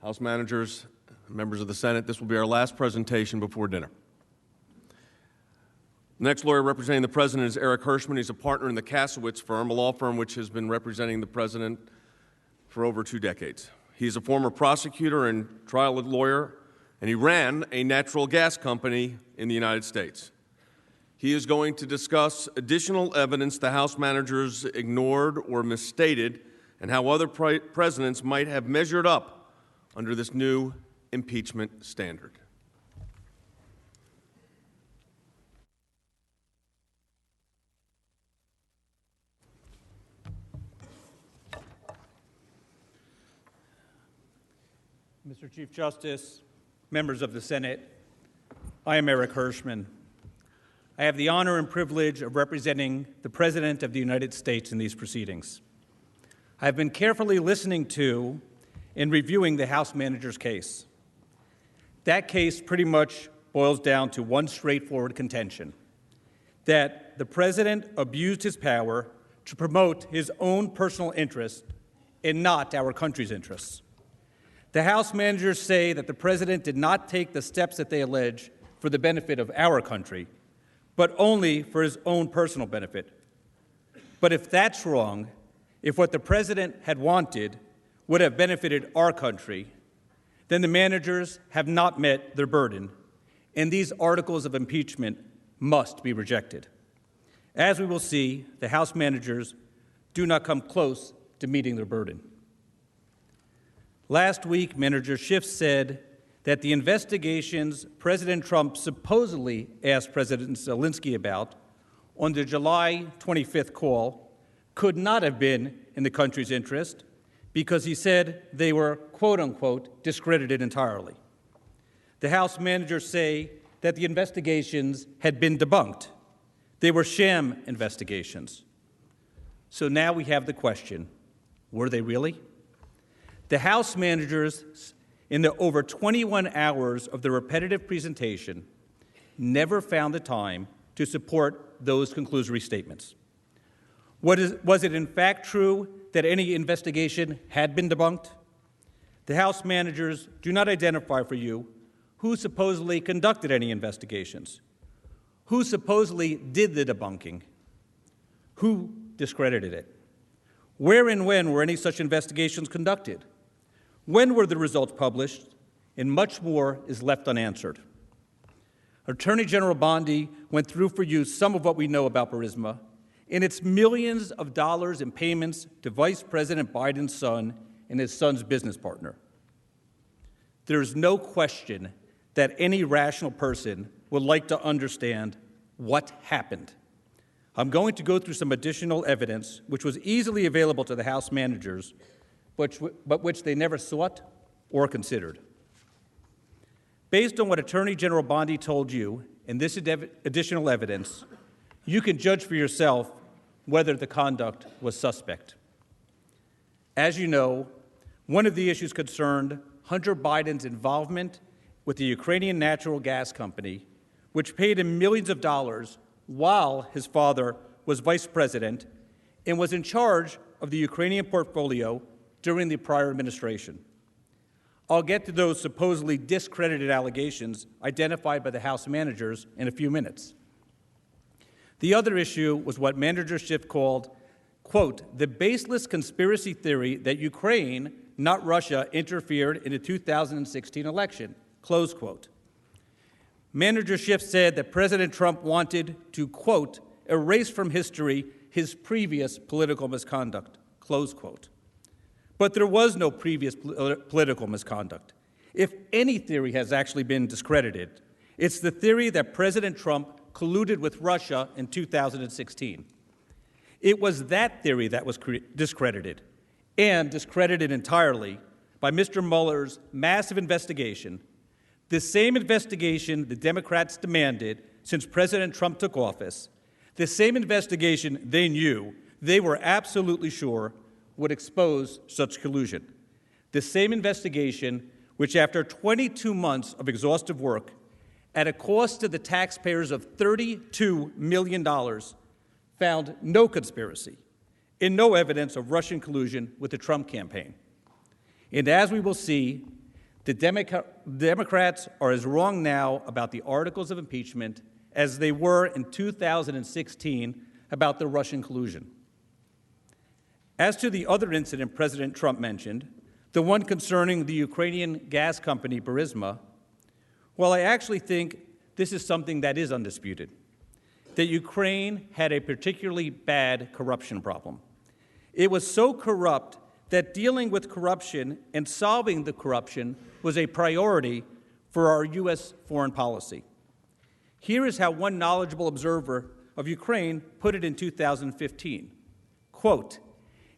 House managers, members of the Senate, this will be our last presentation before dinner. The next lawyer representing the President is Eric Hirschman. He's a partner in the Kasowitz firm, a law firm which has been representing the President for over 2 decades. He's a former prosecutor and trial lawyer, and he ran a natural gas company in the United States. He is going to discuss additional evidence the House managers ignored or misstated and how other presidents might have measured up under this new impeachment standard. Mr. Chief Justice, members of the Senate, I am Eric Hirschman. I have the honor and privilege of representing the President of the United States in these proceedings. I have been carefully listening to and reviewing the House manager's case. That case pretty much boils down to one straightforward contention, that the President abused his power to promote his own personal interests and not our country's interests. The House managers say that the President did not take the steps that they allege for the benefit of our country, but only for his own personal benefit. But if that's wrong, if what the President had wanted would have benefited our country, then the managers have not met their burden, and these articles of impeachment must be rejected. As we will see, the House managers do not come close to meeting their burden. Last week, Manager Schiff said that the investigations President Trump supposedly asked President Zelensky about on the July 25th call could not have been in the country's interest because he said they were, quote unquote, discredited entirely. The House managers say that the investigations had been debunked. They were sham investigations. So now we have the question, were they really? The House managers, in the over 21 hours of the repetitive presentation, never found the time to support those conclusory statements. Was it in fact true that any investigation had been debunked? The House managers do not identify for you who supposedly conducted any investigations, who supposedly did the debunking, who discredited it, where and when were any such investigations conducted, when were the results published, and much more is left unanswered. Attorney General Bondi went through for you some of what we know about Burisma and its millions of dollars in payments to Vice President Biden's son and his son's business partner. There is no question that any rational person would like to understand what happened. I'm going to go through some additional evidence which was easily available to the House managers, but which they never sought or considered. Based on what Attorney General Bondi told you in this additional evidence, you can judge for yourself whether the conduct was suspect. As you know, one of the issues concerned Hunter Biden's involvement with the Ukrainian natural gas company, which paid him millions of dollars while his father was vice president and was in charge of the Ukrainian portfolio during the prior administration. I'll get to those supposedly discredited allegations identified by the House managers in a few minutes. The other issue was what Manager Schiff called, quote, the baseless conspiracy theory that Ukraine, not Russia, interfered in the 2016 election, close quote. Manager Schiff said that President Trump wanted to, quote, erase from history his previous political misconduct, close quote. But there was no previous political misconduct. If any theory has actually been discredited, it's the theory that President Trump colluded with Russia in 2016. It was that theory that was discredited, and discredited entirely by Mr. Mueller's massive investigation, the same investigation the Democrats demanded since President Trump took office, the same investigation they knew, they were absolutely sure would expose such collusion. The same investigation which, after 22 months of exhaustive work, at a cost to the taxpayers of $32 million, found no conspiracy and no evidence of Russian collusion with the Trump campaign. And as we will see, the Democrats are as wrong now about the articles of impeachment as they were in 2016 about the Russian collusion. As to the other incident President Trump mentioned, the one concerning the Ukrainian gas company Burisma, well, I actually think this is something that is undisputed, that Ukraine had a particularly bad corruption problem. It was so corrupt that dealing with corruption and solving the corruption was a priority for our U.S. foreign policy. Here is how one knowledgeable observer of Ukraine put it in 2015. Quote,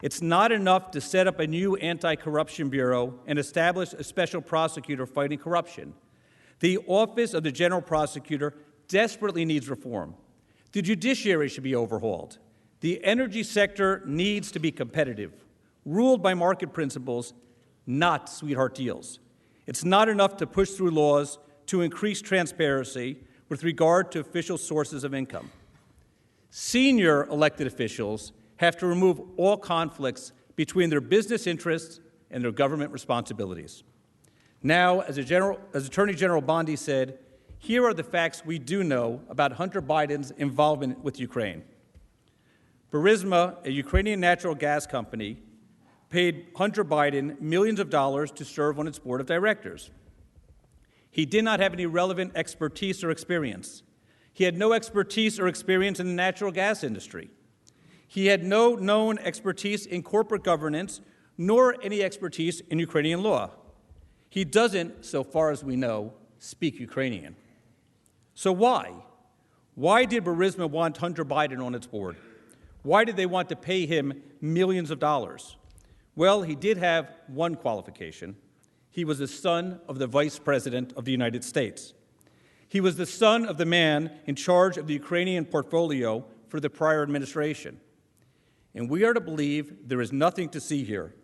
"It's not enough to set up a new anti-corruption bureau and establish a special prosecutor fighting corruption. The office of the general prosecutor desperately needs reform. The judiciary should be overhauled. The energy sector needs to be competitive, ruled by market principles, not sweetheart deals. It's not enough to push through laws to increase transparency with regard to official sources of income. Senior elected officials have to remove all conflicts between their business interests and their government responsibilities. Now, as Attorney General Bondi said, here are the facts we do know about Hunter Biden's involvement with Ukraine. Burisma, a Ukrainian natural gas company, paid Hunter Biden millions of dollars to serve on its board of directors. He did not have any relevant expertise or experience. He had no expertise or experience in the natural gas industry. He had no known expertise in corporate governance, nor any expertise in Ukrainian law. He doesn't, so far as we know, speak Ukrainian. So why? Why did Burisma want Hunter Biden on its board? Why did they want to pay him millions of dollars? Well, he did have one qualification. He was the son of the Vice President of the United States. He was the son of the man in charge of the Ukrainian portfolio for the prior administration. And we are to believe there is nothing to see here.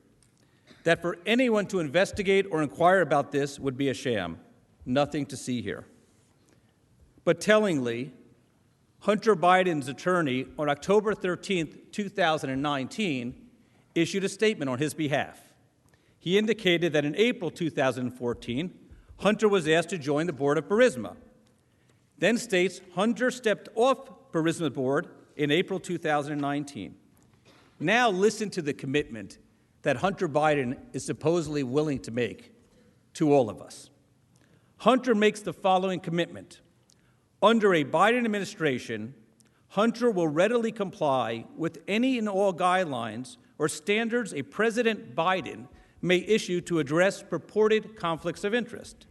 That for anyone to investigate or inquire about this would be a sham. Nothing to see here. But tellingly, Hunter Biden's attorney on October 13, 2019, issued a statement on his behalf. He indicated that in April 2014, Hunter was asked to join the board of Burisma. Then states Hunter stepped off Burisma's board in April 2019. Now listen to the commitment that Hunter Biden is supposedly willing to make to all of us. Hunter makes the following commitment. Under a Biden administration, Hunter will readily comply with any and all guidelines or standards a President Biden may issue to address purported conflicts of interest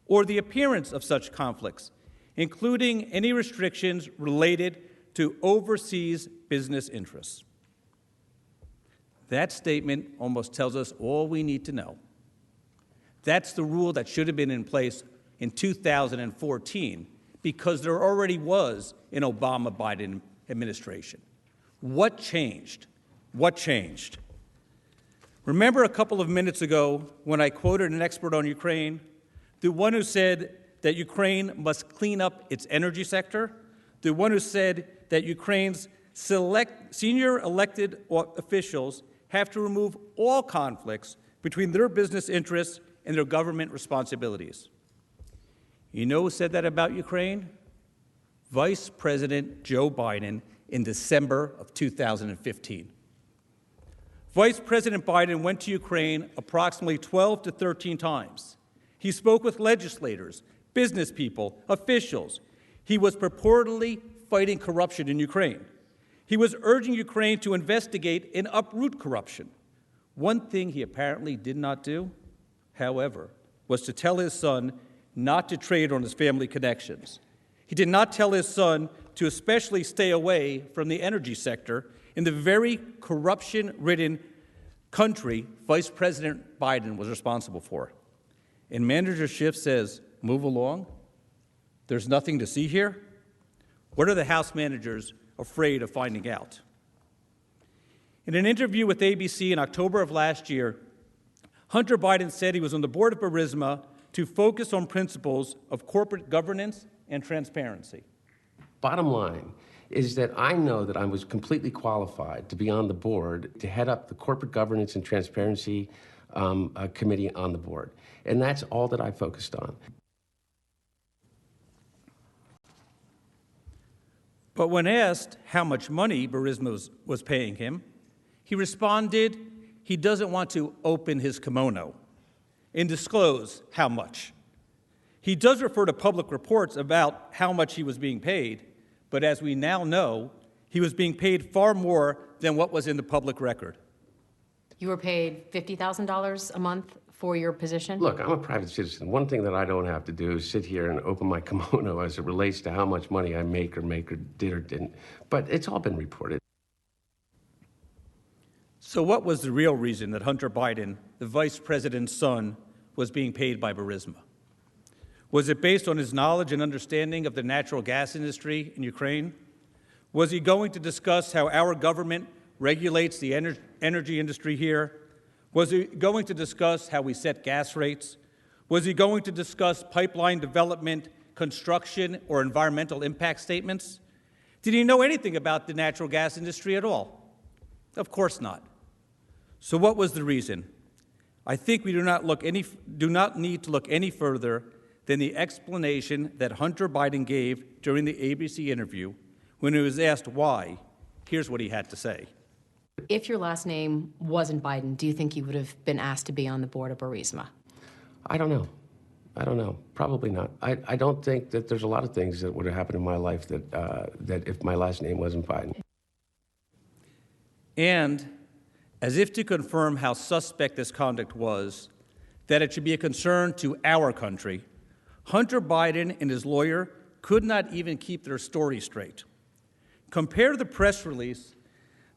or the appearance of such conflicts, including any restrictions related to overseas business interests. That statement almost tells us all we need to know. That's the rule that should have been in place in 2014 because there already was an Obama-Biden administration. What changed? What changed? Remember a couple of minutes ago when I quoted an expert on Ukraine, the one who said that Ukraine must clean up its energy sector, the one who said that Ukraine's senior elected officials have to remove all conflicts between their business interests and their government responsibilities. You know who said that about Ukraine? Vice President Joe Biden in December of 2015. Vice President Biden went to Ukraine approximately 12 to 13 times. He spoke with legislators, business people, officials. He was purportedly fighting corruption in Ukraine. He was urging Ukraine to investigate and uproot corruption. One thing he apparently did not do, however, was to tell his son not to trade on his family connections. He did not tell his son to especially stay away from the energy sector in the very corruption-ridden country Vice President Biden was responsible for. And Manager Schiff says, move along? There's nothing to see here? What are the House managers afraid of finding out? In an interview with ABC in October of last year, Hunter Biden said he was on the board of Burisma to focus on principles of corporate governance and transparency. Bottom line is that I know that I was completely qualified to be on the board to head up the Corporate Governance and Transparency Committee on the board. And that's all that I focused on. But when asked how much money Burisma was paying him, he responded he doesn't want to open his kimono and disclose how much. He does refer to public reports about how much he was being paid, but as we now know, he was being paid far more than what was in the public record. You were paid $50,000 a month for your position? Look, I'm a private citizen. One thing that I don't have to do is sit here and open my kimono as it relates to how much money I make or did or didn't. But it's all been reported. So what was the real reason that Hunter Biden, the vice president's son, was being paid by Burisma? Was it based on his knowledge and understanding of the natural gas industry in Ukraine? Was he going to discuss how our government regulates the energy industry here? Was he going to discuss how we set gas rates? Was he going to discuss pipeline development, construction, or environmental impact statements? Did he know anything about the natural gas industry at all? Of course not. So what was the reason? I think we do not need to look any further than the explanation that Hunter Biden gave during the ABC interview when he was asked why. Here's what he had to say. If your last name wasn't Biden, do you think you would have been asked to be on the board of Burisma? I don't know. I don't know. Probably not. I don't think that there's a lot of things that would have happened in my life that if my last name wasn't Biden. And as if to confirm how suspect this conduct was, that it should be a concern to our country, Hunter Biden and his lawyer could not even keep their story straight. Compare the press release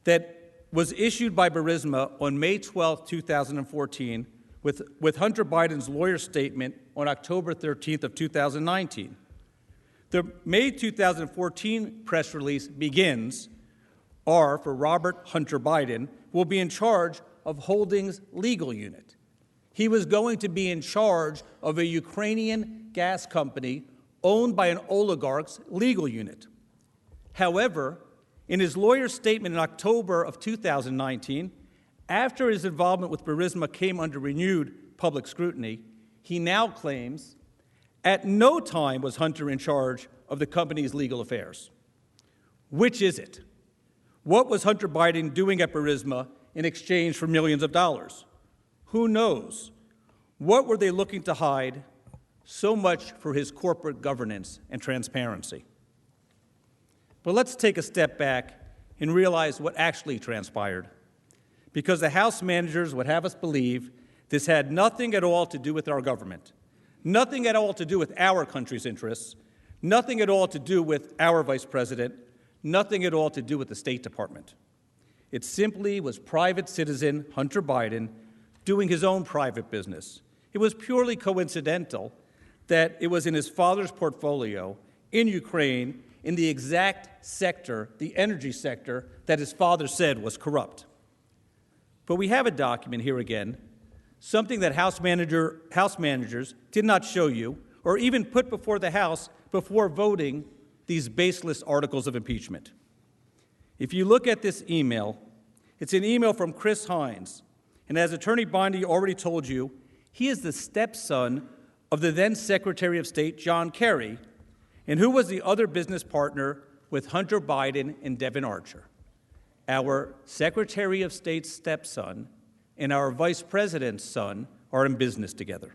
that was issued by Burisma on May 12, 2014, with Hunter Biden's lawyer statement on October 13th of 2019. The May 2014 press release begins, R for Robert Hunter Biden will be in charge of Holdings Legal Unit. He was going to be in charge of a Ukrainian gas company owned by an oligarch's legal unit. However, in his lawyer's statement in October of 2019, after his involvement with Burisma came under renewed public scrutiny, he now claims at no time was Hunter in charge of the company's legal affairs. Which is it? What was Hunter Biden doing at Burisma in exchange for millions of dollars? Who knows? What were they looking to hide? So much for his corporate governance and transparency. But let's take a step back and realize what actually transpired. Because the House managers would have us believe this had nothing at all to do with our government, nothing at all to do with our country's interests, nothing at all to do with our vice president, nothing at all to do with the State Department. It simply was private citizen Hunter Biden doing his own private business. It was purely coincidental that it was in his father's portfolio in Ukraine in the exact sector, the energy sector, that his father said was corrupt. But we have a document here again, something that House managers did not show you or even put before the House before voting these baseless articles of impeachment. If you look at this email, it's an email from Chris Hines, and as Attorney Bondi already told you, he is the stepson of the then Secretary of State, John Kerry, and who was the other business partner with Hunter Biden and Devin Archer. Our Secretary of State's stepson and our Vice President's son are in business together.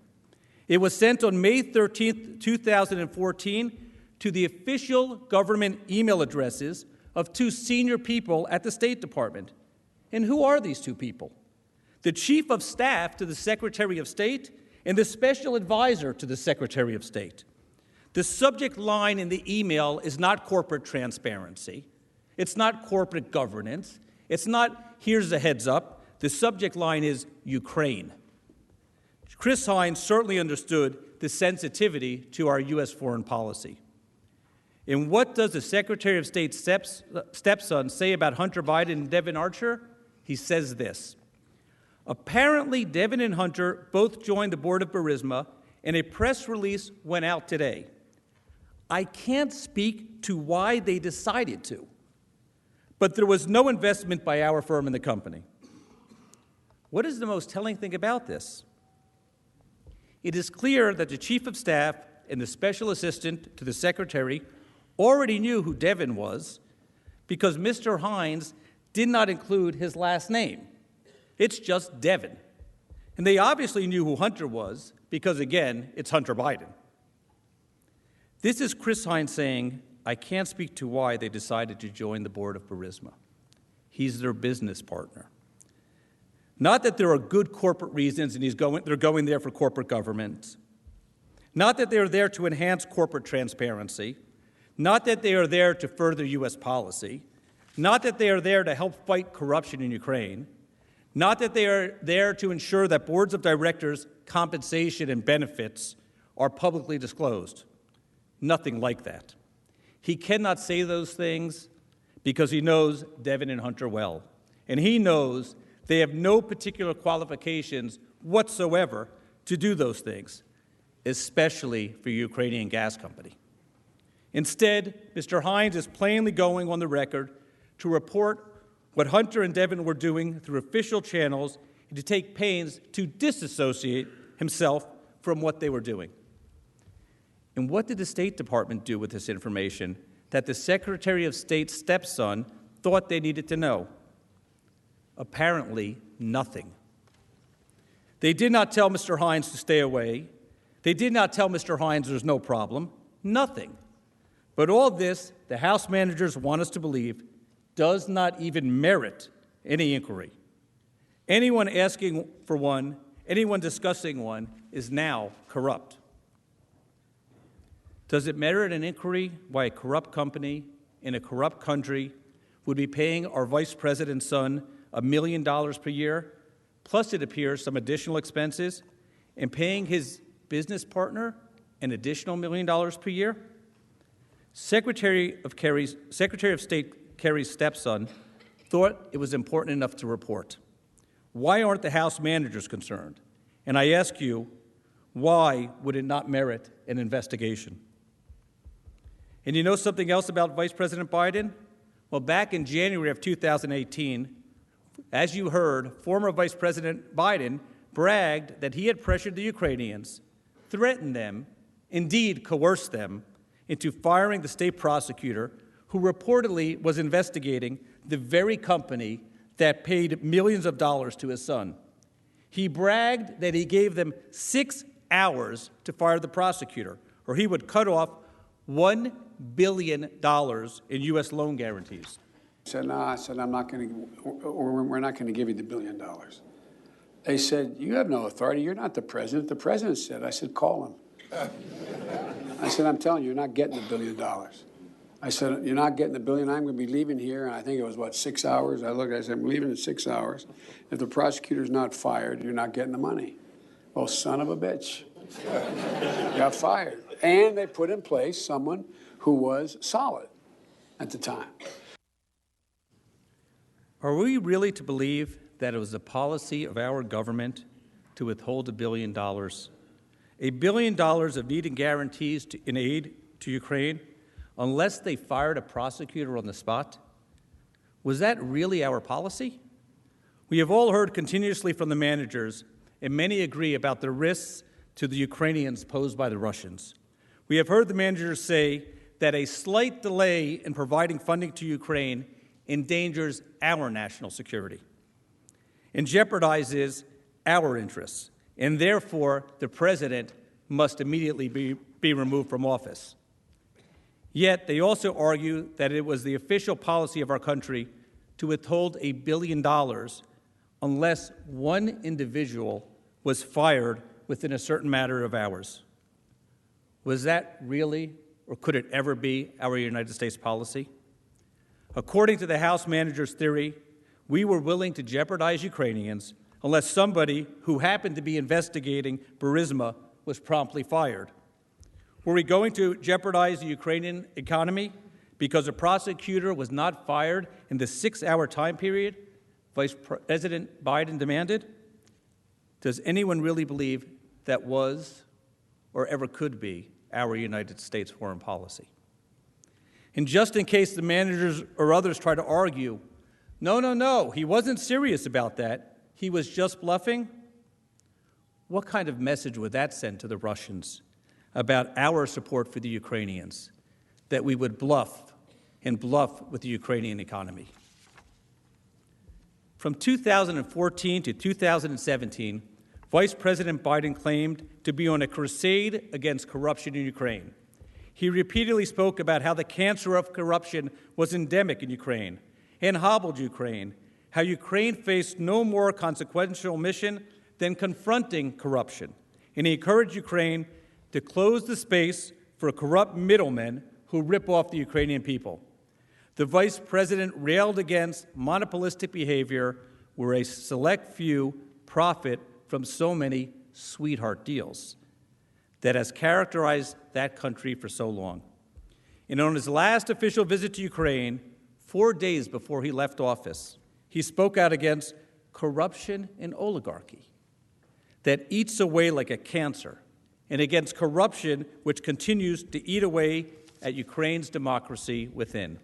It was sent on May 13, 2014, to the official government email addresses of two senior people at the State Department. And who are these two people? The Chief of Staff to the Secretary of State and the Special Advisor to the Secretary of State. The subject line in the email is not corporate transparency. It's not corporate governance. It's not, here's a heads up. The subject line is Ukraine. Chris Hines certainly understood the sensitivity to our U.S. foreign policy. And what does the Secretary of State's stepson say about Hunter Biden and Devin Archer? He says this. Apparently, Devin and Hunter both joined the board of Burisma and a press release went out today. I can't speak to why they decided to, but there was no investment by our firm in the company. What is the most telling thing about this? It is clear that the Chief of Staff and the Special Assistant to the Secretary already knew who Devin was because Mr. Hines did not include his last name. It's just Devin. And they obviously knew who Hunter was because, again, it's Hunter Biden. This is Chris Hines saying, I can't speak to why they decided to join the board of Burisma. He's their business partner. Not that there are good corporate reasons and they're going there for corporate governance. Not that they're there to enhance corporate transparency. Not that they are there to further U.S. policy. Not that they are there to help fight corruption in Ukraine. Not that they are there to ensure that boards of directors' compensation and benefits are publicly disclosed. Nothing like that. He cannot say those things because he knows Devin and Hunter well. And he knows they have no particular qualifications whatsoever to do those things, especially for a Ukrainian gas company. Instead, Mr. Hines is plainly going on the record to report what Hunter and Devin were doing through official channels and to take pains to disassociate himself from what they were doing. And what did the State Department do with this information that the Secretary of State's stepson thought they needed to know? Apparently, nothing. They did not tell Mr. Hines to stay away. They did not tell Mr. Hines there's no problem. Nothing. But all this, the House managers want us to believe, does not even merit any inquiry. Anyone asking for one, anyone discussing one, is now corrupt. Does it merit an inquiry why a corrupt company in a corrupt country would be paying our vice president's son $1 million per year, plus it appears some additional expenses, and paying his business partner an additional $1 million per year? Secretary of State Kerry's stepson thought it was important enough to report. Why aren't the House managers concerned? And I ask you, why would it not merit an investigation? And you know something else about Vice President Biden? Well, back in January of 2018, as you heard, former Vice President Biden bragged that he had pressured the Ukrainians, threatened them, indeed coerced them, into firing the state prosecutor who reportedly was investigating the very company that paid millions of dollars to his son. He bragged that he gave them 6 hours to fire the prosecutor, or he would cut off $1 billion in U.S. loan guarantees. I said, no, I'm not going to, we're not going to give you the $1 billion. They said, you have no authority. You're not the president. The president said. I said, call him. I said, I'm telling you, you're not getting the $1 billion. I said, you're not getting the $1 billion. I'm going to be leaving here. And I think it was, 6 hours? I said, I'm leaving in 6 hours. If the prosecutor's not fired, you're not getting the money. Well, son of a bitch. Got fired. And they put in place someone who was solid at the time. Are we really to believe that it was the policy of our government to withhold $1 billion? $1 billion of needed guarantees in aid to Ukraine unless they fired a prosecutor on the spot? Was that really our policy? We have all heard continuously from the managers, and many agree about the risks to the Ukrainians posed by the Russians. We have heard the managers say that a slight delay in providing funding to Ukraine endangers our national security and jeopardizes our interests, and therefore the president must immediately be removed from office. Yet they also argue that it was the official policy of our country to withhold $1 billion unless one individual was fired within a certain matter of hours. Was that really, or could it ever be, our United States policy? According to the House manager's theory, we were willing to jeopardize Ukrainians unless somebody who happened to be investigating Burisma was promptly fired. Were we going to jeopardize the Ukrainian economy because a prosecutor was not fired in the 6-hour time period Vice President Biden demanded? Does anyone really believe that was or ever could be our United States foreign policy. And just in case the managers or others try to argue, no, he wasn't serious about that, he was just bluffing, what kind of message would that send to the Russians about our support for the Ukrainians, that we would bluff with the Ukrainian economy? From 2014 to 2017, Vice President Biden claimed to be on a crusade against corruption in Ukraine. He repeatedly spoke about how the cancer of corruption was endemic in Ukraine and hobbled Ukraine, how Ukraine faced no more consequential mission than confronting corruption. And he encouraged Ukraine to close the space for corrupt middlemen who rip off the Ukrainian people. The Vice President railed against monopolistic behavior where a select few profit from so many sweetheart deals that has characterized that country for so long. And on his last official visit to Ukraine, 4 days before he left office, he spoke out against corruption and oligarchy that eats away like a cancer, and against corruption which continues to eat away at Ukraine's democracy within.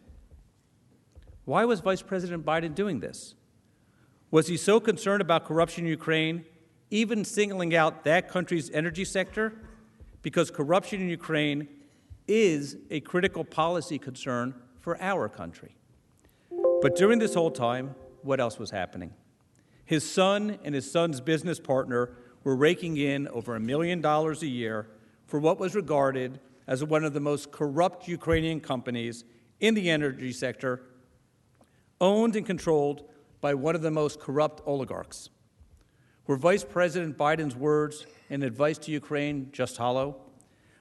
Why was Vice President Biden doing this? Was he so concerned about corruption in Ukraine, even singling out that country's energy sector? Because corruption in Ukraine is a critical policy concern for our country. But during this whole time, what else was happening? His son and his son's business partner were raking in over $1 million a year for what was regarded as one of the most corrupt Ukrainian companies in the energy sector, owned and controlled by one of the most corrupt oligarchs. Were Vice President Biden's words and advice to Ukraine just hollow?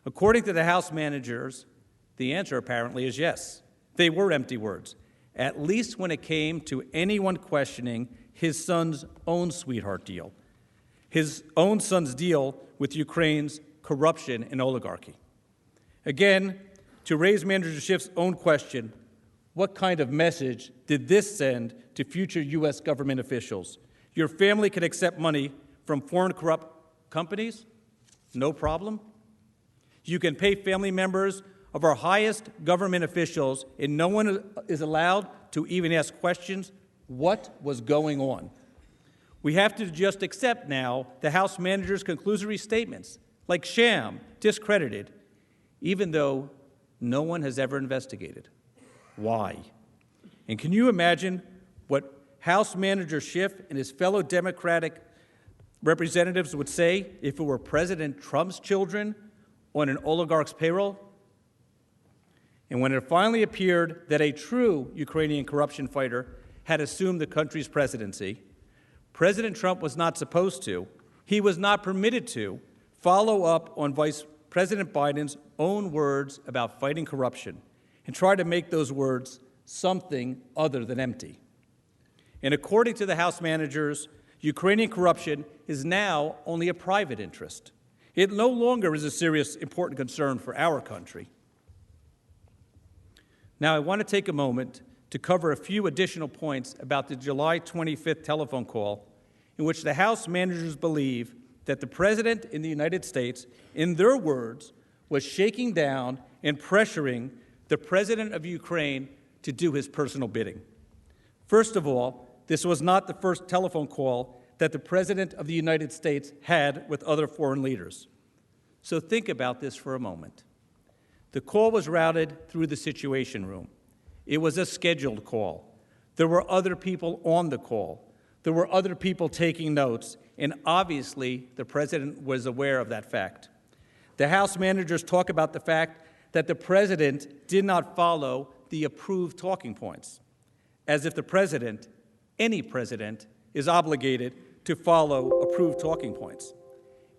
According to the House managers, the answer apparently is yes. They were empty words, at least when it came to anyone questioning his son's own sweetheart deal, his own son's deal with Ukraine's corruption and oligarchy. Again, to raise Manager Schiff's own question, what kind of message did this send to future U.S. government officials? Your family can accept money from foreign corrupt companies? No problem. You can pay family members of our highest government officials, and no one is allowed to even ask questions. What was going on? We have to just accept now the House manager's conclusory statements, like sham, discredited, even though no one has ever investigated. Why? And can you imagine what House Manager Schiff and his fellow Democratic representatives would say if it were President Trump's children on an oligarch's payroll? And when it finally appeared that a true Ukrainian corruption fighter had assumed the country's presidency, President Trump was not supposed to, he was not permitted to, follow up on Vice President Biden's own words about fighting corruption and try to make those words something other than empty. And according to the House managers, Ukrainian corruption is now only a private interest. It no longer is a serious, important concern for our country. Now, I want to take a moment to cover a few additional points about the July 25th telephone call in which the House managers believe that the President in the United States, in their words, was shaking down and pressuring the President of Ukraine to do his personal bidding. First of all, this was not the first telephone call that the President of the United States had with other foreign leaders. So think about this for a moment. The call was routed through the Situation Room. It was a scheduled call. There were other people on the call. There were other people taking notes, and obviously the President was aware of that fact. The House managers talk about the fact that the President did not follow the approved talking points, as if the President, any President, is obligated to follow approved talking points.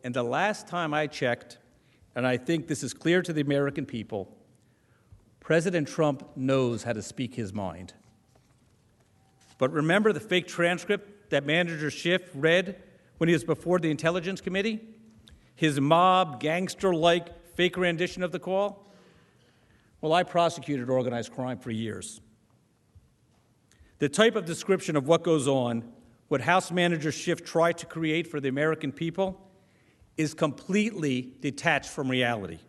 And the last time I checked, and I think this is clear to the American people, President Trump knows how to speak his mind. But remember the fake transcript that Manager Schiff read when he was before the Intelligence Committee? His mob, gangster-like fake rendition of the call? Well, I prosecuted organized crime for years. The type of description of what goes on, what House Manager Schiff tried to create for the American people, is completely detached from reality.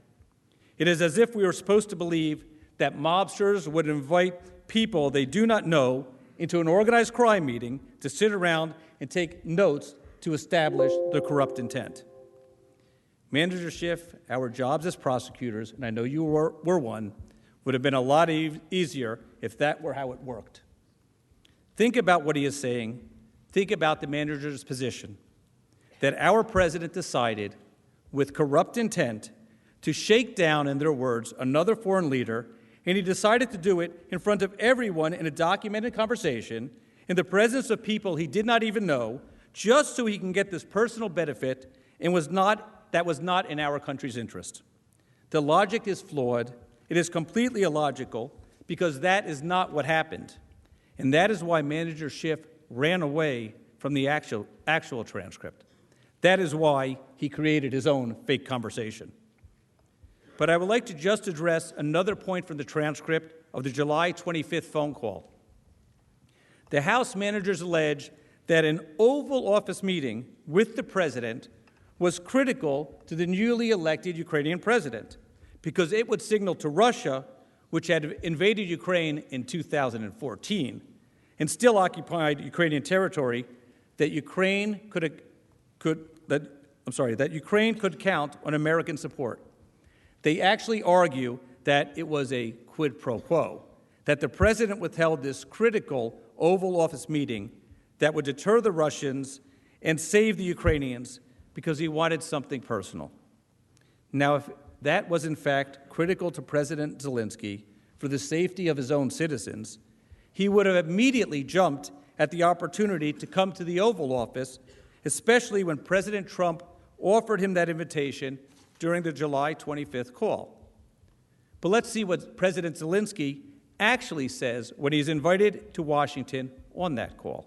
It is as if we were supposed to believe that mobsters would invite people they do not know into an organized crime meeting to sit around and take notes to establish the corrupt intent. Manager Schiff, our jobs as prosecutors, and I know you were one, would have been a lot easier if that were how it worked. Think about what he is saying. Think about the manager's position, that our president decided, with corrupt intent, to shake down, in their words, another foreign leader, and he decided to do it in front of everyone in a documented conversation, in the presence of people he did not even know, just so he can get this personal benefit, and that was not in our country's interest. The logic is flawed. It is completely illogical, because that is not what happened. And that is why Manager Schiff ran away from the actual transcript. That is why he created his own fake conversation. But I would like to just address another point from the transcript of the July 25th phone call. The House managers allege that an Oval Office meeting with the president was critical to the newly elected Ukrainian president because it would signal to Russia, which had invaded Ukraine in 2014 and still occupied Ukrainian territory, that Ukraine could count on American support. They actually argue that it was a quid pro quo, that the president withheld this critical Oval Office meeting that would deter the Russians and save the Ukrainians because he wanted something personal. Now, if that was in fact critical to President Zelensky for the safety of his own citizens, he would have immediately jumped at the opportunity to come to the Oval Office, especially when President Trump offered him that invitation during the July 25th call. But let's see what President Zelensky actually says when he's invited to Washington on that call.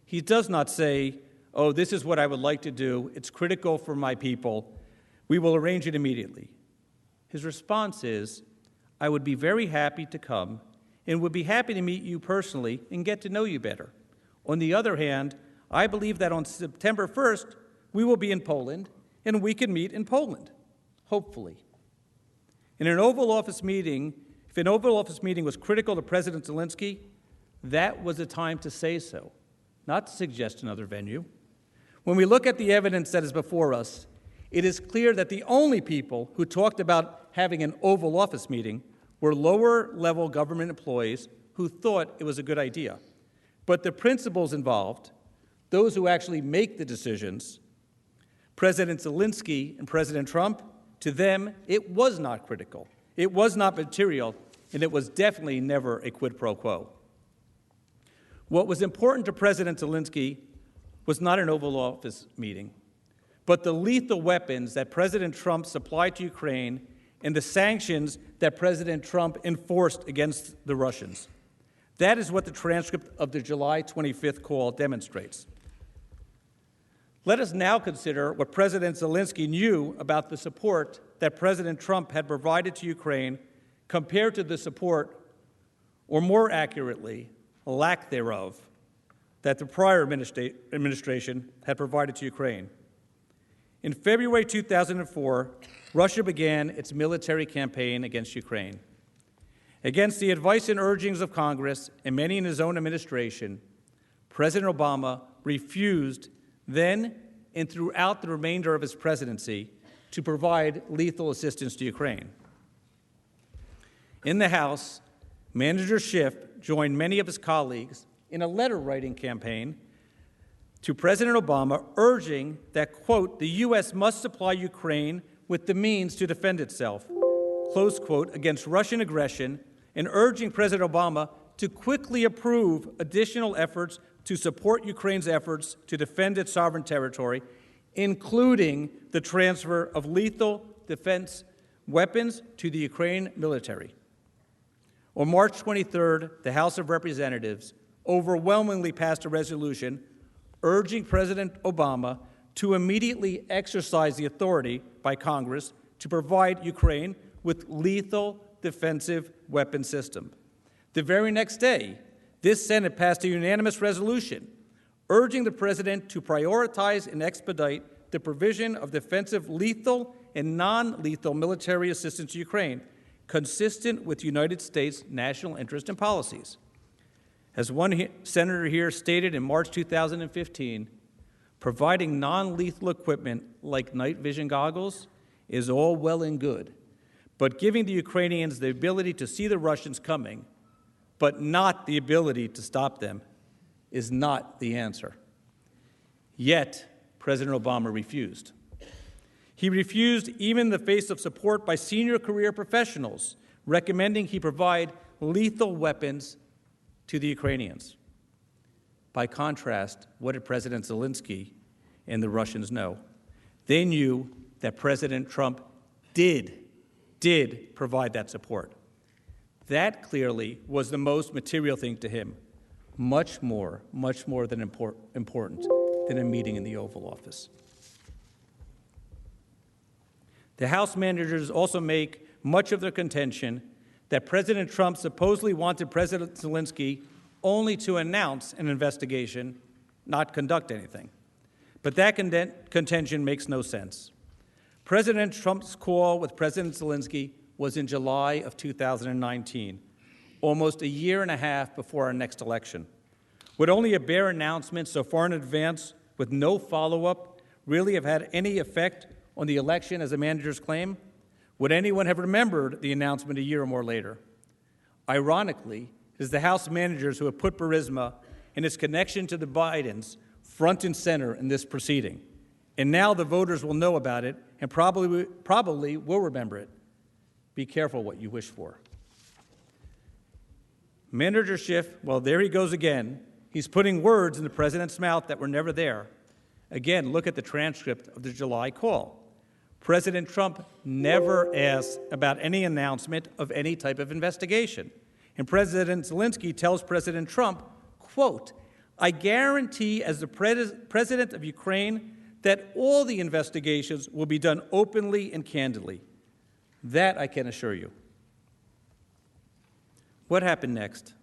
He does not say, "Oh, this is what I would like to do. It's critical for my people. We will arrange it immediately." His response is, "I would be very happy to come and would be happy to meet you personally and get to know you better. On the other hand, I believe that on September 1st, we will be in Poland and we can meet in Poland, hopefully." In an Oval Office meeting, if an Oval Office meeting was critical to President Zelensky, that was the time to say so, not to suggest another venue. When we look at the evidence that is before us, it is clear that the only people who talked about having an Oval Office meeting were lower-level government employees who thought it was a good idea. But the principals involved, those who actually make the decisions, President Zelensky and President Trump, to them, it was not critical. It was not material, and it was definitely never a quid pro quo. What was important to President Zelensky was not an Oval Office meeting, but the lethal weapons that President Trump supplied to Ukraine and the sanctions that President Trump enforced against the Russians. That is what the transcript of the July 25th call demonstrates. Let us now consider what President Zelensky knew about the support that President Trump had provided to Ukraine compared to the support, or more accurately, lack thereof, that the prior administration had provided to Ukraine. In February 2004, Russia began its military campaign against Ukraine. Against the advice and urgings of Congress and many in his own administration, President Obama refused then and throughout the remainder of his presidency to provide lethal assistance to Ukraine. In the House, Manager Schiff joined many of his colleagues in a letter-writing campaign to President Obama urging that, quote, "the U.S. must supply Ukraine with the means to defend itself," close quote, against Russian aggression, and urging President Obama to quickly approve additional efforts to support Ukraine's efforts to defend its sovereign territory, including the transfer of lethal defense weapons to the Ukraine military. On March 23rd, the House of Representatives overwhelmingly passed a resolution urging President Obama to immediately exercise the authority by Congress to provide Ukraine with lethal defensive weapon system. The very next day, this Senate passed a unanimous resolution urging the President to prioritize and expedite the provision of defensive lethal and non-lethal military assistance to Ukraine, consistent with United States national interest and policies. As one senator here stated in March 2015, providing non-lethal equipment like night vision goggles is all well and good, but giving the Ukrainians the ability to see the Russians coming, but not the ability to stop them, is not the answer. Yet, President Obama refused. He refused even in the face of support by senior career professionals, recommending he provide lethal weapons to the Ukrainians. By contrast, what did President Zelensky and the Russians know? They knew that President Trump did provide that support. That clearly was the most material thing to him, much more than important than a meeting in the Oval Office. The House managers also make much of their contention that President Trump supposedly wanted President Zelensky only to announce an investigation, not conduct anything. But that contention makes no sense. President Trump's call with President Zelensky was in July of 2019, almost a year and a half before our next election. Would only a bare announcement so far in advance with no follow-up really have had any effect on the election, as the managers claim? Would anyone have remembered the announcement a year or more later? Ironically, it is the House managers who have put Burisma and its connection to the Bidens front and center in this proceeding. And now the voters will know about it and probably will remember it. Be careful what you wish for. Manager Schiff, well, there he goes again. He's putting words in the president's mouth that were never there. Again, look at the transcript of the July call. President Trump never asked about any announcement of any type of investigation. And President Zelensky tells President Trump, quote, "I guarantee as the president of Ukraine that all the investigations will be done openly and candidly. That I can assure you." What happened next?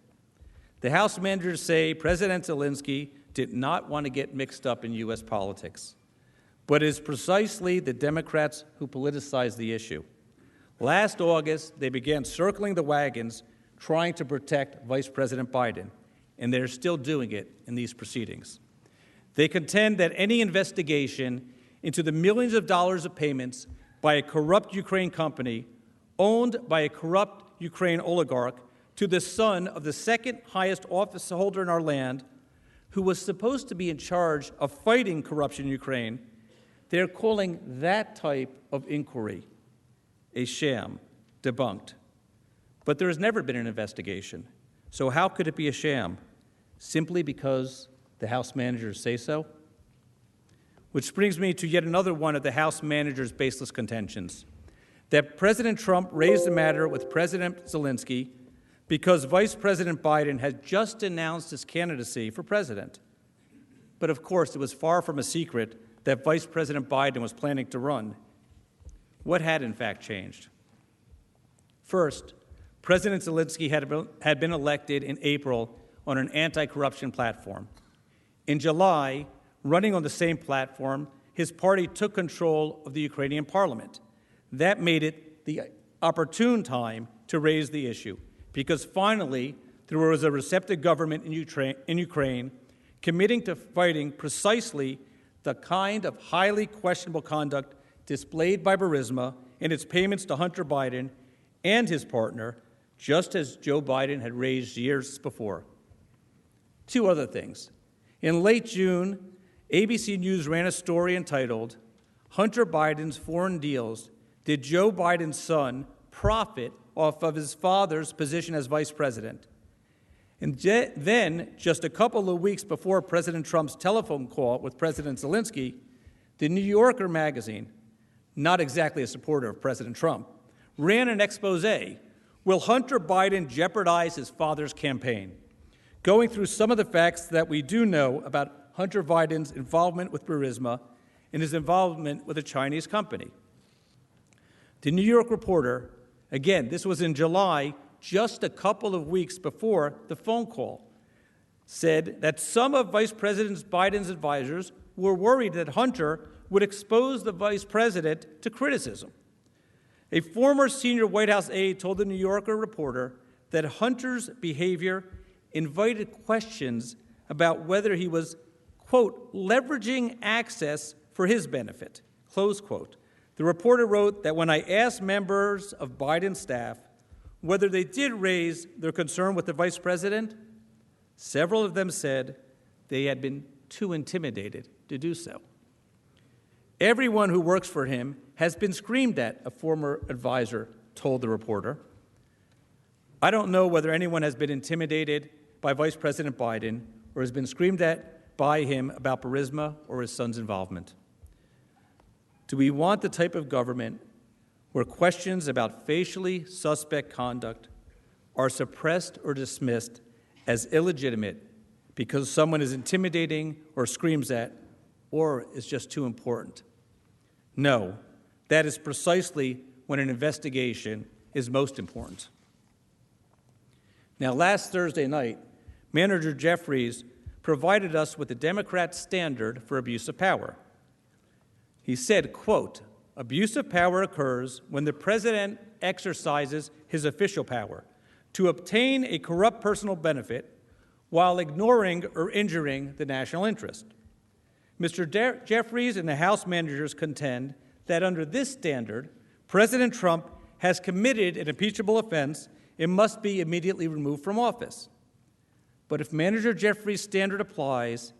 The House managers say President Zelensky did not want to get mixed up in U.S. politics. But it is precisely the Democrats who politicized the issue. Last August, they began circling the wagons, trying to protect Vice President Biden, and they're still doing it in these proceedings. They contend that any investigation into the millions of dollars of payments by a corrupt Ukraine company owned by a corrupt Ukraine oligarch to the son of the second highest office holder in our land, who was supposed to be in charge of fighting corruption in Ukraine, they're calling that type of inquiry a sham, debunked. But there has never been an investigation. So how could it be a sham? Simply because the House managers say so? Which brings me to yet another one of the House managers' baseless contentions, that President Trump raised the matter with President Zelensky because Vice President Biden had just announced his candidacy for president. But of course, it was far from a secret that Vice President Biden was planning to run. What had in fact changed? First, President Zelensky had been elected in April on an anti-corruption platform. In July, running on the same platform, his party took control of the Ukrainian parliament. That made it the opportune time to raise the issue, because finally there was a receptive government in Ukraine committing to fighting precisely the kind of highly questionable conduct displayed by Burisma in its payments to Hunter Biden and his partner, just as Joe Biden had raised years before. Two other things. In late June, ABC News ran a story entitled, "Hunter Biden's Foreign Deals: Did Joe Biden's Son Profit Off of His Father's Position as Vice President?" And then, just a couple of weeks before President Trump's telephone call with President Zelensky, the New Yorker magazine, not exactly a supporter of President Trump, ran an expose. Will Hunter Biden jeopardize his father's campaign? Going through some of the facts that we do know about Hunter Biden's involvement with Burisma and his involvement with a Chinese company. The New York Reporter, again, this was in July, just a couple of weeks before the phone call, said that some of Vice President Biden's advisors were worried that Hunter would expose the vice president to criticism. A former senior White House aide told the New Yorker reporter that Hunter's behavior invited questions about whether he was, quote, leveraging access for his benefit, close quote. The reporter wrote that when I asked members of Biden's staff whether they did raise their concern with the vice president, several of them said they had been too intimidated to do so. Everyone who works for him has been screamed at, a former advisor told the reporter. I don't know whether anyone has been intimidated by Vice President Biden or has been screamed at by him about Burisma or his son's involvement. Do we want the type of government where questions about facially suspect conduct are suppressed or dismissed as illegitimate because someone is intimidating or screams at or is just too important? No, that is precisely when an investigation is most important. Now, last Thursday night, Manager Jeffries provided us with the Democrat standard for abuse of power. He said, quote, abuse of power occurs when the president exercises his official power to obtain a corrupt personal benefit while ignoring or injuring the national interest. Mr. Jeffries and the House managers contend that under this standard, President Trump has committed an impeachable offense and must be immediately removed from office. But if Manager Jeffries' standard applies,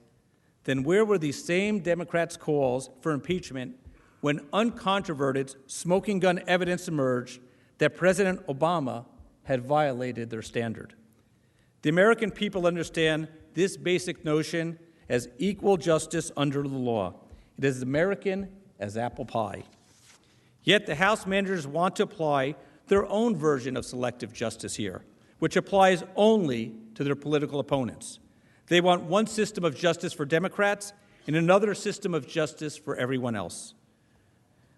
then where were these same Democrats' calls for impeachment when uncontroverted smoking gun evidence emerged that President Obama had violated their standard? The American people understand this basic notion as equal justice under the law. It is as American as apple pie. Yet the House managers want to apply their own version of selective justice here, which applies only to their political opponents. They want one system of justice for Democrats and another system of justice for everyone else.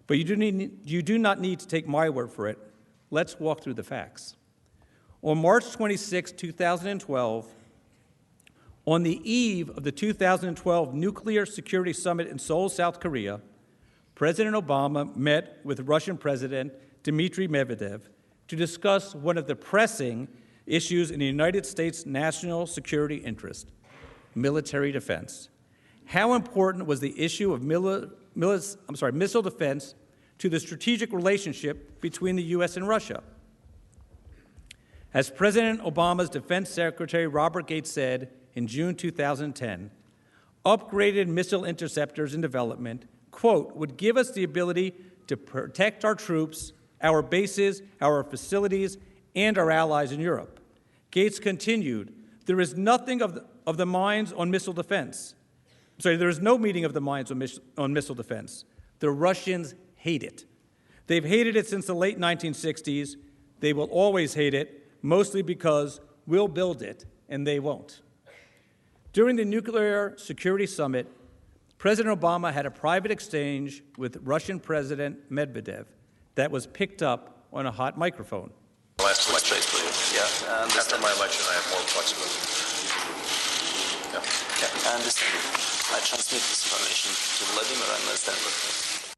But you do not need to take my word for it. Let's walk through the facts. On March 26, 2012, on the eve of the 2012 Nuclear Security Summit in Seoul, South Korea, President Obama met with Russian President Dmitry Medvedev to discuss one of the pressing issues in the United States' national security interest, military defense. How important was the issue of missile defense to the strategic relationship between the U.S. and Russia? As President Obama's Defense Secretary Robert Gates said in June 2010, upgraded missile interceptors in development, quote, would give us the ability to protect our troops, our bases, our facilities, and our allies in Europe. Gates continued, there is nothing of the minds on missile defense. There is no meeting of the minds on missile defense. The Russians hate it. They've hated it since the late 1960s. They will always hate it, mostly because we'll build it and they won't. During the Nuclear Security Summit, President Obama had a private exchange with Russian President Medvedev that was picked up on a hot microphone. Last election, yeah. After my election, I have more flexibility. Yeah, I understand. I transmit this information to Vladimir and I stand with him.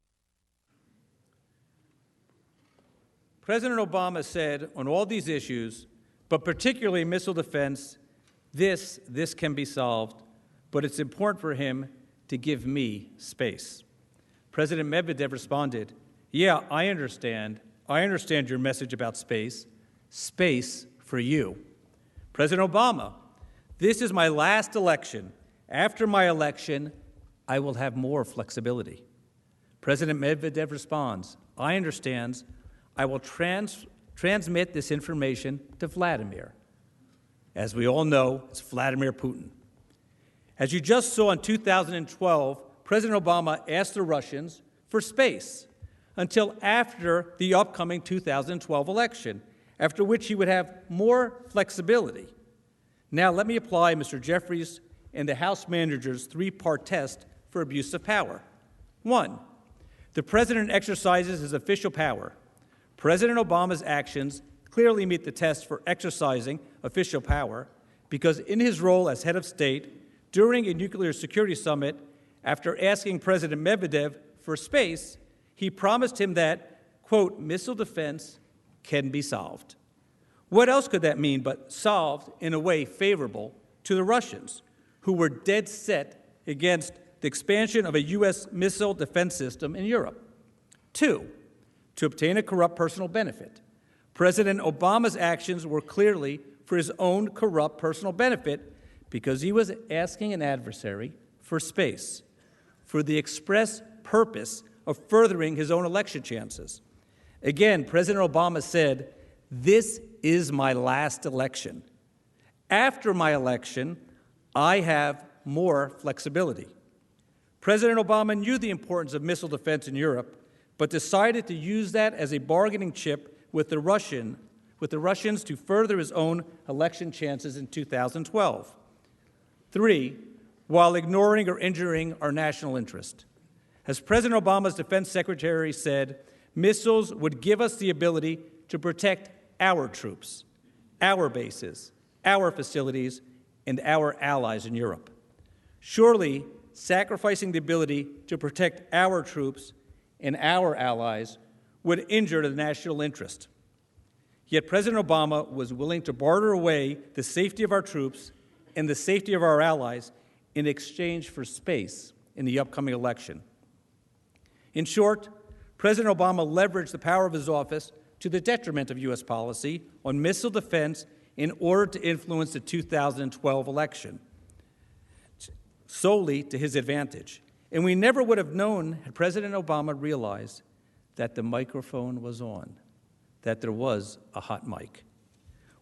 President Obama said on all these issues, but particularly missile defense, this can be solved, but it's important for him to give me space. President Medvedev responded, yeah, I understand your message about space for you. President Obama, this is my last election. After my election, I will have more flexibility. President Medvedev responds, I understand. I will transmit this information to Vladimir. As we all know, it's Vladimir Putin. As you just saw in 2012, President Obama asked the Russians for space until after the upcoming 2012 election, after which he would have more flexibility. Now, let me apply Mr. Jeffries and the House managers' three-part test for abuse of power. 1, the president exercises his official power. President Obama's actions clearly meet the test for exercising official power because in his role as head of state during a nuclear security summit, after asking President Medvedev for space, he promised him that, quote, missile defense can be solved. What else could that mean but solved in a way favorable to the Russians, who were dead set against the expansion of a U.S. missile defense system in Europe? 2, to obtain a corrupt personal benefit. President Obama's actions were clearly for his own corrupt personal benefit because he was asking an adversary for space, for the express purpose of furthering his own election chances. Again, President Obama said, "This is my last election. After my election, I have more flexibility." President Obama knew the importance of missile defense in Europe, but decided to use that as a bargaining chip with the Russians to further his own election chances in 2012. 3, while ignoring or injuring our national interest. As President Obama's defense secretary said, missiles would give us the ability to protect our troops, our bases, our facilities, and our allies in Europe. Surely, sacrificing the ability to protect our troops and our allies would injure the national interest. Yet President Obama was willing to barter away the safety of our troops and the safety of our allies in exchange for space in the upcoming election. In short, President Obama leveraged the power of his office to the detriment of U.S. policy on missile defense in order to influence the 2012 election, solely to his advantage. And we never would have known had President Obama realized that the microphone was on, that there was a hot mic.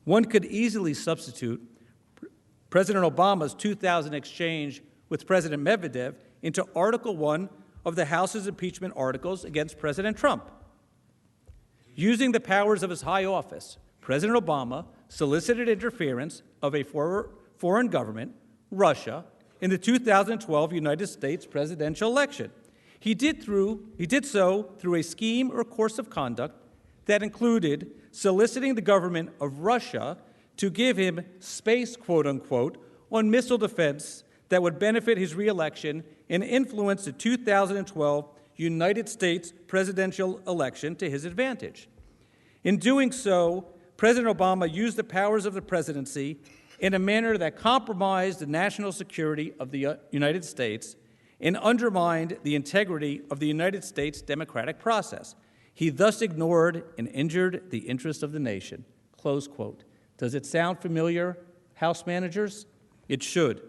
One could easily substitute President Obama's 2000 exchange with President Medvedev into Article 1 of the House's impeachment articles against President Trump. Using the powers of his high office, President Obama solicited interference of a foreign government, Russia, in the 2012 United States presidential election. He did so through a scheme or course of conduct that included soliciting the government of Russia to give him space, quote unquote, on missile defense that would benefit his reelection and influence the 2012 United States presidential election to his advantage. In doing so, President Obama used the powers of the presidency in a manner that compromised the national security of the United States and undermined the integrity of the United States democratic process. He thus ignored and injured the interests of the nation. Close quote. Does it sound familiar, House managers? It should,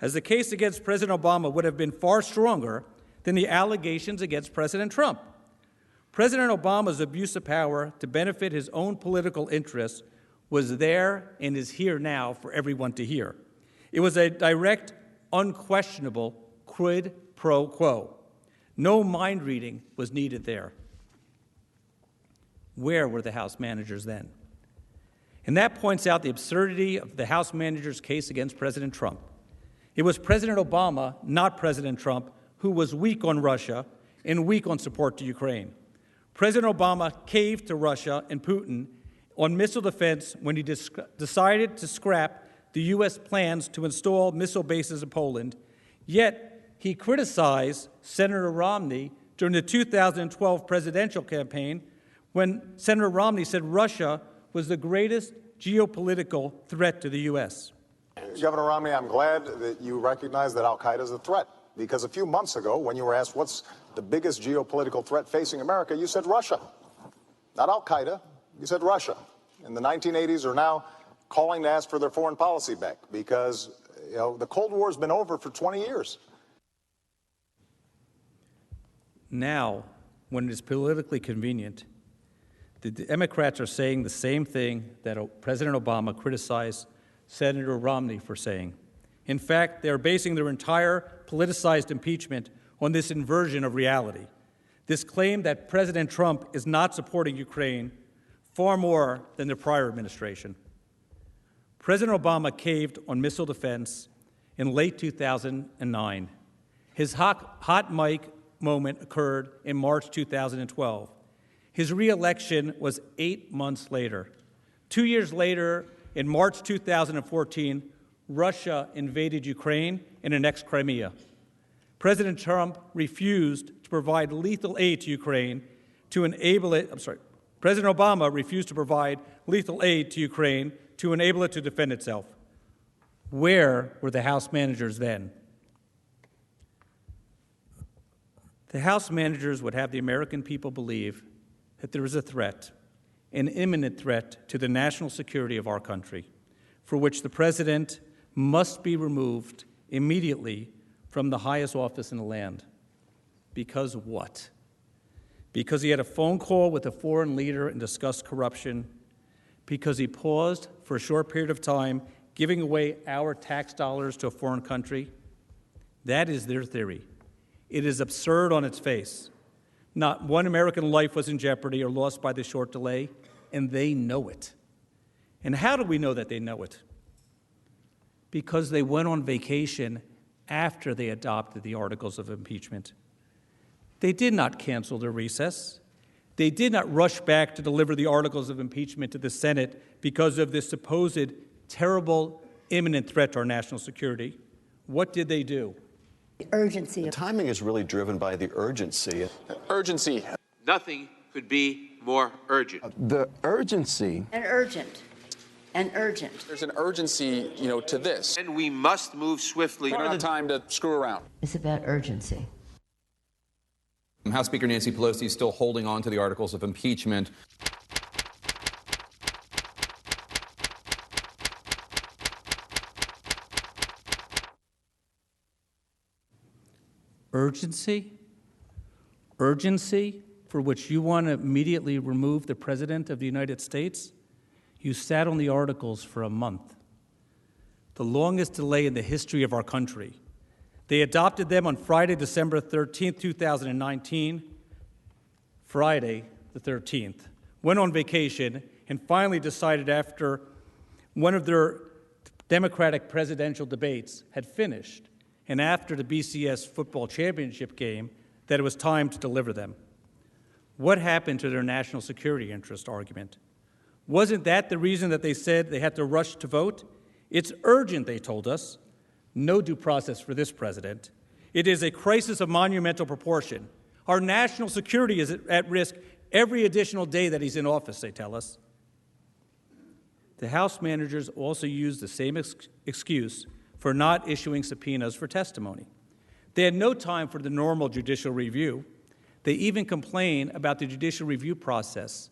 as the case against President Obama would have been far stronger than the allegations against President Trump. President Obama's abuse of power to benefit his own political interests was there and is here now for everyone to hear. It was a direct, unquestionable quid pro quo. No mind reading was needed there. Where were the House managers then? And that points out the absurdity of the House managers' case against President Trump. It was President Obama, not President Trump, who was weak on Russia and weak on support to Ukraine. President Obama caved to Russia and Putin on missile defense when he decided to scrap the U.S. plans to install missile bases in Poland. Yet he criticized Senator Romney during the 2012 presidential campaign when Senator Romney said Russia was the greatest geopolitical threat to the U.S. Governor Romney, I'm glad that you recognize that al-Qaeda is a threat, because a few months ago, when you were asked what's the biggest geopolitical threat facing America, you said Russia. Not al-Qaeda, you said Russia. In the 1980s are now calling to ask for their foreign policy back because, the Cold War has been over for 20 years. Now, when it is politically convenient, the Democrats are saying the same thing that President Obama criticized Senator Romney for saying. In fact, they are basing their entire politicized impeachment on this inversion of reality, this claim that President Trump is not supporting Ukraine far more than the prior administration. President Obama caved on missile defense in late 2009. His hot mic moment occurred in March 2012. His re-election was 8 months later. 2 years later, in March 2014, Russia invaded Ukraine and annexed Crimea. President Trump refused to provide lethal aid to Ukraine to enable it, President Obama refused to provide lethal aid to Ukraine to enable it to defend itself. Where were the House managers then? The House managers would have the American people believe that there is a threat, an imminent threat to the national security of our country, for which the President must be removed immediately from the highest office in the land. Because what? Because he had a phone call with a foreign leader and discussed corruption, because he paused for a short period of time giving away our tax dollars to a foreign country. That is their theory. It is absurd on its face. Not one American life was in jeopardy or lost by the short delay, and they know it. And how do we know that they know it? Because they went on vacation after they adopted the articles of impeachment. They did not cancel their recess. They did not rush back to deliver the articles of impeachment to the Senate because of this supposed terrible, imminent threat to our national security. What did they do? The urgency. The timing is really driven by the urgency. Urgency. Nothing could be more urgent. The urgency. And urgent. And urgent. There's an urgency, to this. And we must move swiftly. We don't have time to screw around. It's about urgency. House Speaker Nancy Pelosi is still holding on to the articles of impeachment. Urgency? Urgency for which you want to immediately remove the President of the United States? You sat on the articles for a month, the longest delay in the history of our country. They adopted them on Friday, December 13th, 2019, Friday the 13th, went on vacation, and finally decided after one of their Democratic presidential debates had finished, and after the BCS football championship game, that it was time to deliver them. What happened to their national security interest argument? Wasn't that the reason that they said they had to rush to vote? It's urgent, they told us. No due process for this president. It is a crisis of monumental proportion. Our national security is at risk every additional day that he's in office, they tell us. The House managers also used the same excuse for not issuing subpoenas for testimony. They had no time for the normal judicial review. They even complain about the judicial review process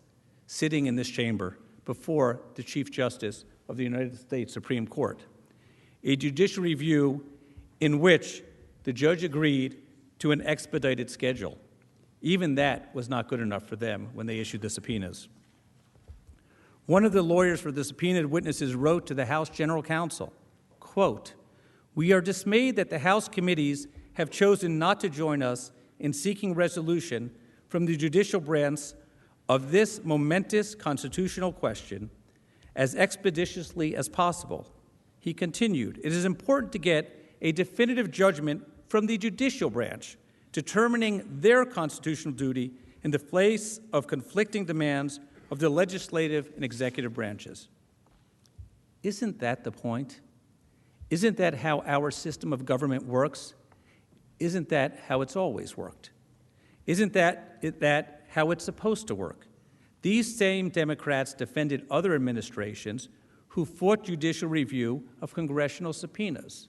sitting in this chamber before the Chief Justice of the United States Supreme Court. A judicial review in which the judge agreed to an expedited schedule. Even that was not good enough for them when they issued the subpoenas. One of the lawyers for the subpoenaed witnesses wrote to the House General Counsel, quote, "We are dismayed that the House committees have chosen not to join us in seeking resolution from the judicial branch of this momentous constitutional question as expeditiously as possible." He continued, "It is important to get a definitive judgment from the judicial branch, determining their constitutional duty in the face of conflicting demands of the legislative and executive branches." Isn't that the point? Isn't that how our system of government works? Isn't that how it's always worked? Isn't that how it's supposed to work? These same Democrats defended other administrations who fought judicial review of congressional subpoenas.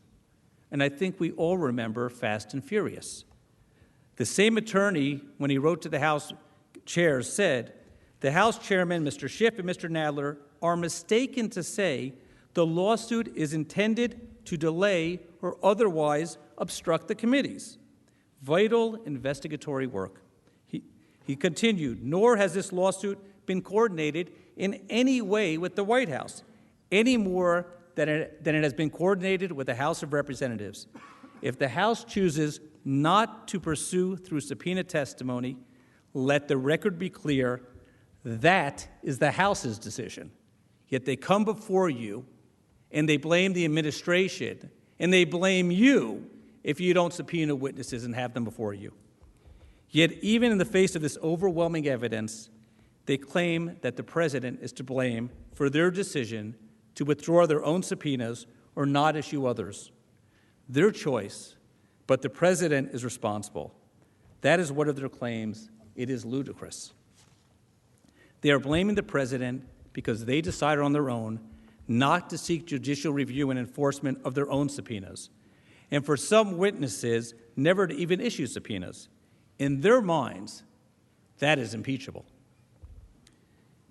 And I think we all remember Fast and Furious. The same attorney, when he wrote to the House chairs, said, "The House chairman, Mr. Schiff and Mr. Nadler, are mistaken to say the lawsuit is intended to delay or otherwise obstruct the committees. Vital investigatory work." He continued, "Nor has this lawsuit been coordinated in any way with the White House, any more than it has been coordinated with the House of Representatives. If the House chooses not to pursue through subpoena testimony, let the record be clear, that is the House's decision. Yet they come before you and they blame the administration and they blame you if you don't subpoena witnesses and have them before you. Yet even in the face of this overwhelming evidence, they claim that the president is to blame for their decision to withdraw their own subpoenas or not issue others. Their choice but the president is responsible. That is one of their claims. It is ludicrous. They are blaming the president because they decided on their own not to seek judicial review and enforcement of their own subpoenas, and for some witnesses, never to even issue subpoenas. In their minds, that is impeachable.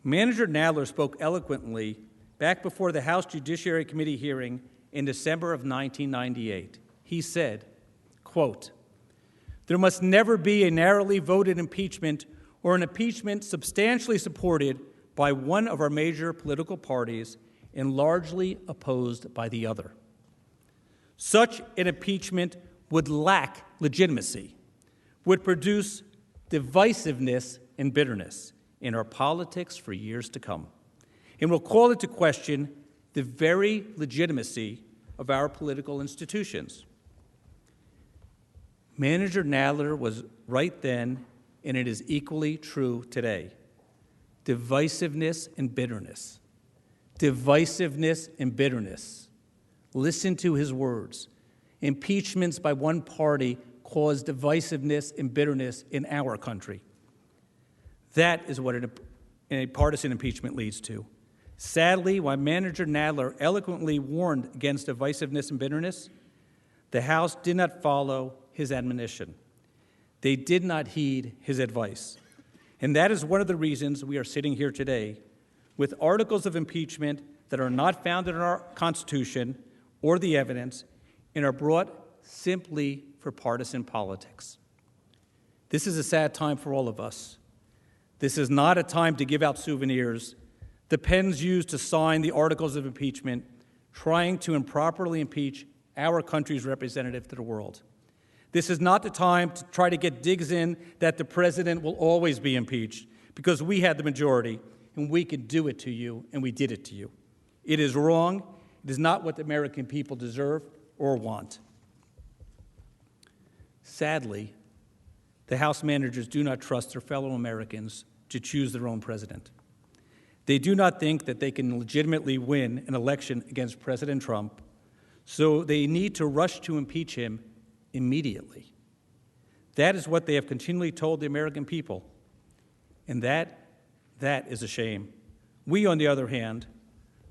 Manager Nadler spoke eloquently back before the House Judiciary Committee hearing in December of 1998. He said, quote, "There must never be a narrowly voted impeachment or an impeachment substantially supported by one of our major political parties and largely opposed by the other. Such an impeachment would lack legitimacy, would produce divisiveness and bitterness in our politics for years to come, and will call into question the very legitimacy of our political institutions." Manager Nadler was right then, and it is equally true today. Divisiveness and bitterness. Divisiveness and bitterness. Listen to his words. Impeachments by one party cause divisiveness and bitterness in our country. That is what a partisan impeachment leads to. Sadly, while Manager Nadler eloquently warned against divisiveness and bitterness, the House did not follow his admonition. They did not heed his advice. And that is one of the reasons we are sitting here today with articles of impeachment that are not founded in our Constitution or the evidence and are brought simply for partisan politics. This is a sad time for all of us. This is not a time to give out souvenirs, the pens used to sign the articles of impeachment, trying to improperly impeach our country's representative to the world. This is not the time to try to get digs in that the president will always be impeached because we had the majority and we could do it to you, and we did it to you. It is wrong. It is not what the American people deserve or want. Sadly, the House managers do not trust their fellow Americans to choose their own president. They do not think that they can legitimately win an election against President Trump, so they need to rush to impeach him immediately. That is what they have continually told the American people, and that is a shame. We, on the other hand,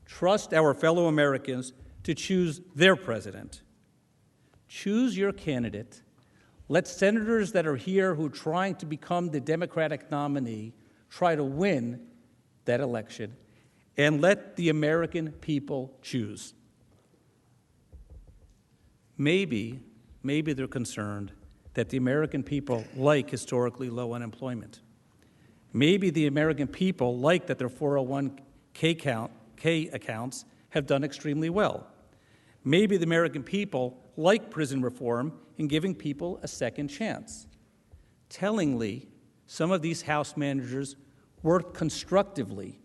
trust our fellow Americans to choose their president. Choose your candidate. Let senators that are here who are trying to become the Democratic nominee try to win that election, and let the American people choose. Maybe they're concerned that the American people like historically low unemployment. Maybe the American people like that their 401k accounts have done extremely well. Maybe the American people like prison reform and giving people a second chance. Tellingly, some of these House managers worked constructively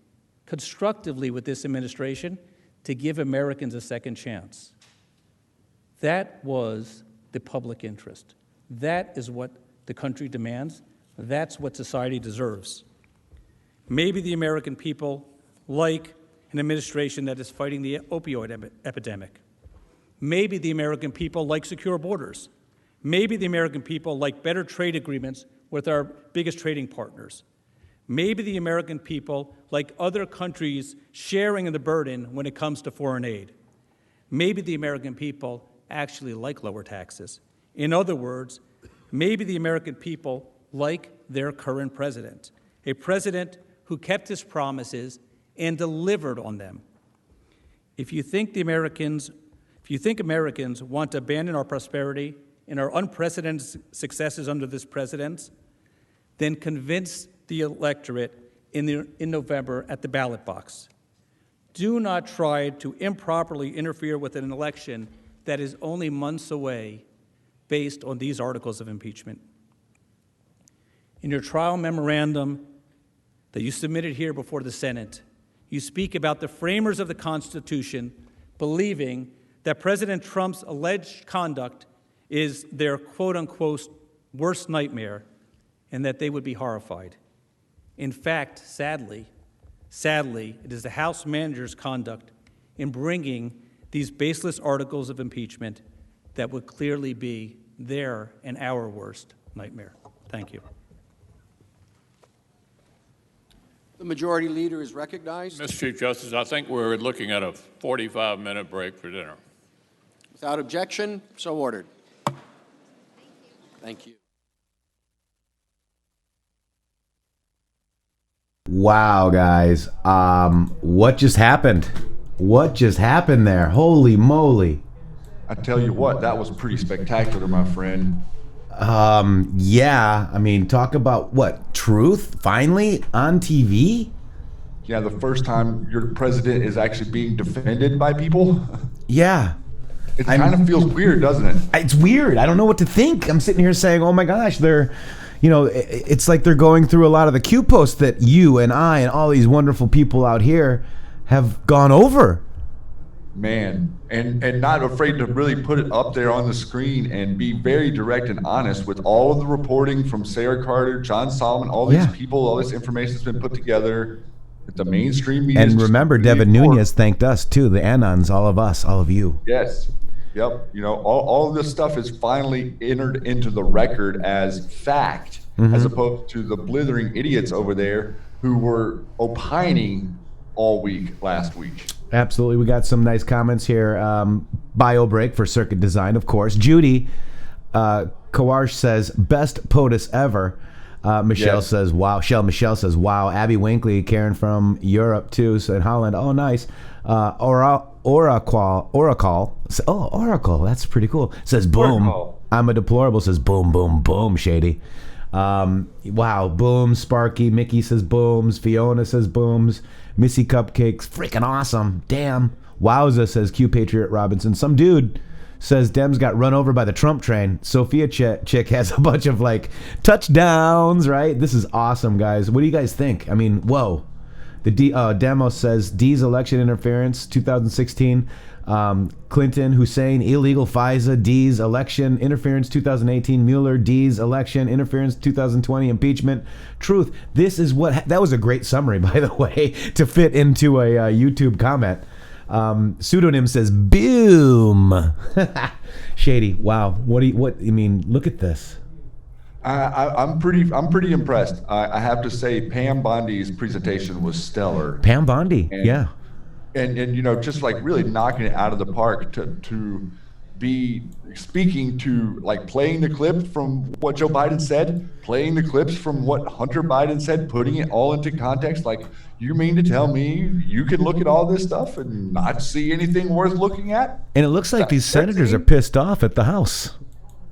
with this administration to give Americans a second chance. That was the public interest. That is what the country demands. That's what society deserves. Maybe the American people like an administration that is fighting the opioid epidemic. Maybe the American people like secure borders. Maybe the American people like better trade agreements with our biggest trading partners. Maybe the American people like other countries sharing in the burden when it comes to foreign aid. Maybe the American people actually like lower taxes. In other words, maybe the American people like their current president, a president who kept his promises and delivered on them. If you think Americans want to abandon our prosperity and our unprecedented successes under this president, then convince the electorate in November at the ballot box. Do not try to improperly interfere with an election that is only months away based on these articles of impeachment. In your trial memorandum that you submitted here before the Senate, you speak about the framers of the Constitution believing that President Trump's alleged conduct is their quote-unquote worst nightmare and that they would be horrified. In fact, sadly, it is the House manager's conduct in bringing these baseless articles of impeachment that would clearly be their and our worst nightmare. Thank you. The majority leader is recognized. Mr. Chief Justice, I think we're looking at a 45-minute break for dinner. Without objection, so ordered. Thank you. Wow, guys. What just happened? What just happened there? Holy moly. I tell you what, that was pretty spectacular, my friend. Yeah. I mean, talk about what? Truth? Finally on TV? Yeah, the first time your president is actually being defended by people. Yeah. It kind of feels weird, doesn't it? It's weird. I don't know what to think. I'm sitting here saying, oh my gosh, they're, you know, it's like they're going through a lot of the Q posts that you and I and all these wonderful people out here have gone over. Man, and not afraid to really put it up there on the screen and be very direct and honest with all of the reporting from Sarah Carter, John Solomon, all these people, all this information that's been put together with the mainstream media. And remember, Devin Nunes thanked us too, the Anons, all of us, all of you. Yes. Yep. You know, all of this stuff is finally entered into the record as fact, as opposed to the blithering idiots over there who were opining all week last week. Absolutely. We got some nice comments here. Bio break for Circuit Design, of course. Judy Kawarsh says, best POTUS ever. Michelle says, wow. Michelle says, wow. Abby Winkley, Karen from Europe, too, said Holland. Oh, nice. Oracle. Oh, Oracle. That's pretty cool. Says, boom. Oracle. I'm a deplorable. Says, boom, boom, boom, Shady. Wow. Boom. Sparky. Mickey says, booms. Fiona says, booms. Missy Cupcakes. Freaking awesome. Damn. Wowza, says Q Patriot Robinson. Some dude says Dems got run over by the Trump train. Sophia Chick has a bunch of like touchdowns, right? This is awesome, guys. What do you guys think? I mean, whoa. The demo says D's election interference 2016. Clinton, Hussein, illegal FISA, D's election interference 2018. Mueller, D's election interference 2020. Impeachment. Truth. This is what that was a great summary, by the way, to fit into a YouTube comment. Pseudonym says boom. Shady. Wow. What I mean, look at this. I'm pretty impressed. I have to say Pam Bondi's presentation was stellar. Pam Bondi, yeah. And you know, just like really knocking it out of the park to be speaking to, like, playing the clip from what Joe Biden said, playing the clips from what Hunter Biden said, putting it all into context. Like, you mean to tell me you can look at all this stuff and not see anything worth looking at? And it looks like these senators are pissed off at the House.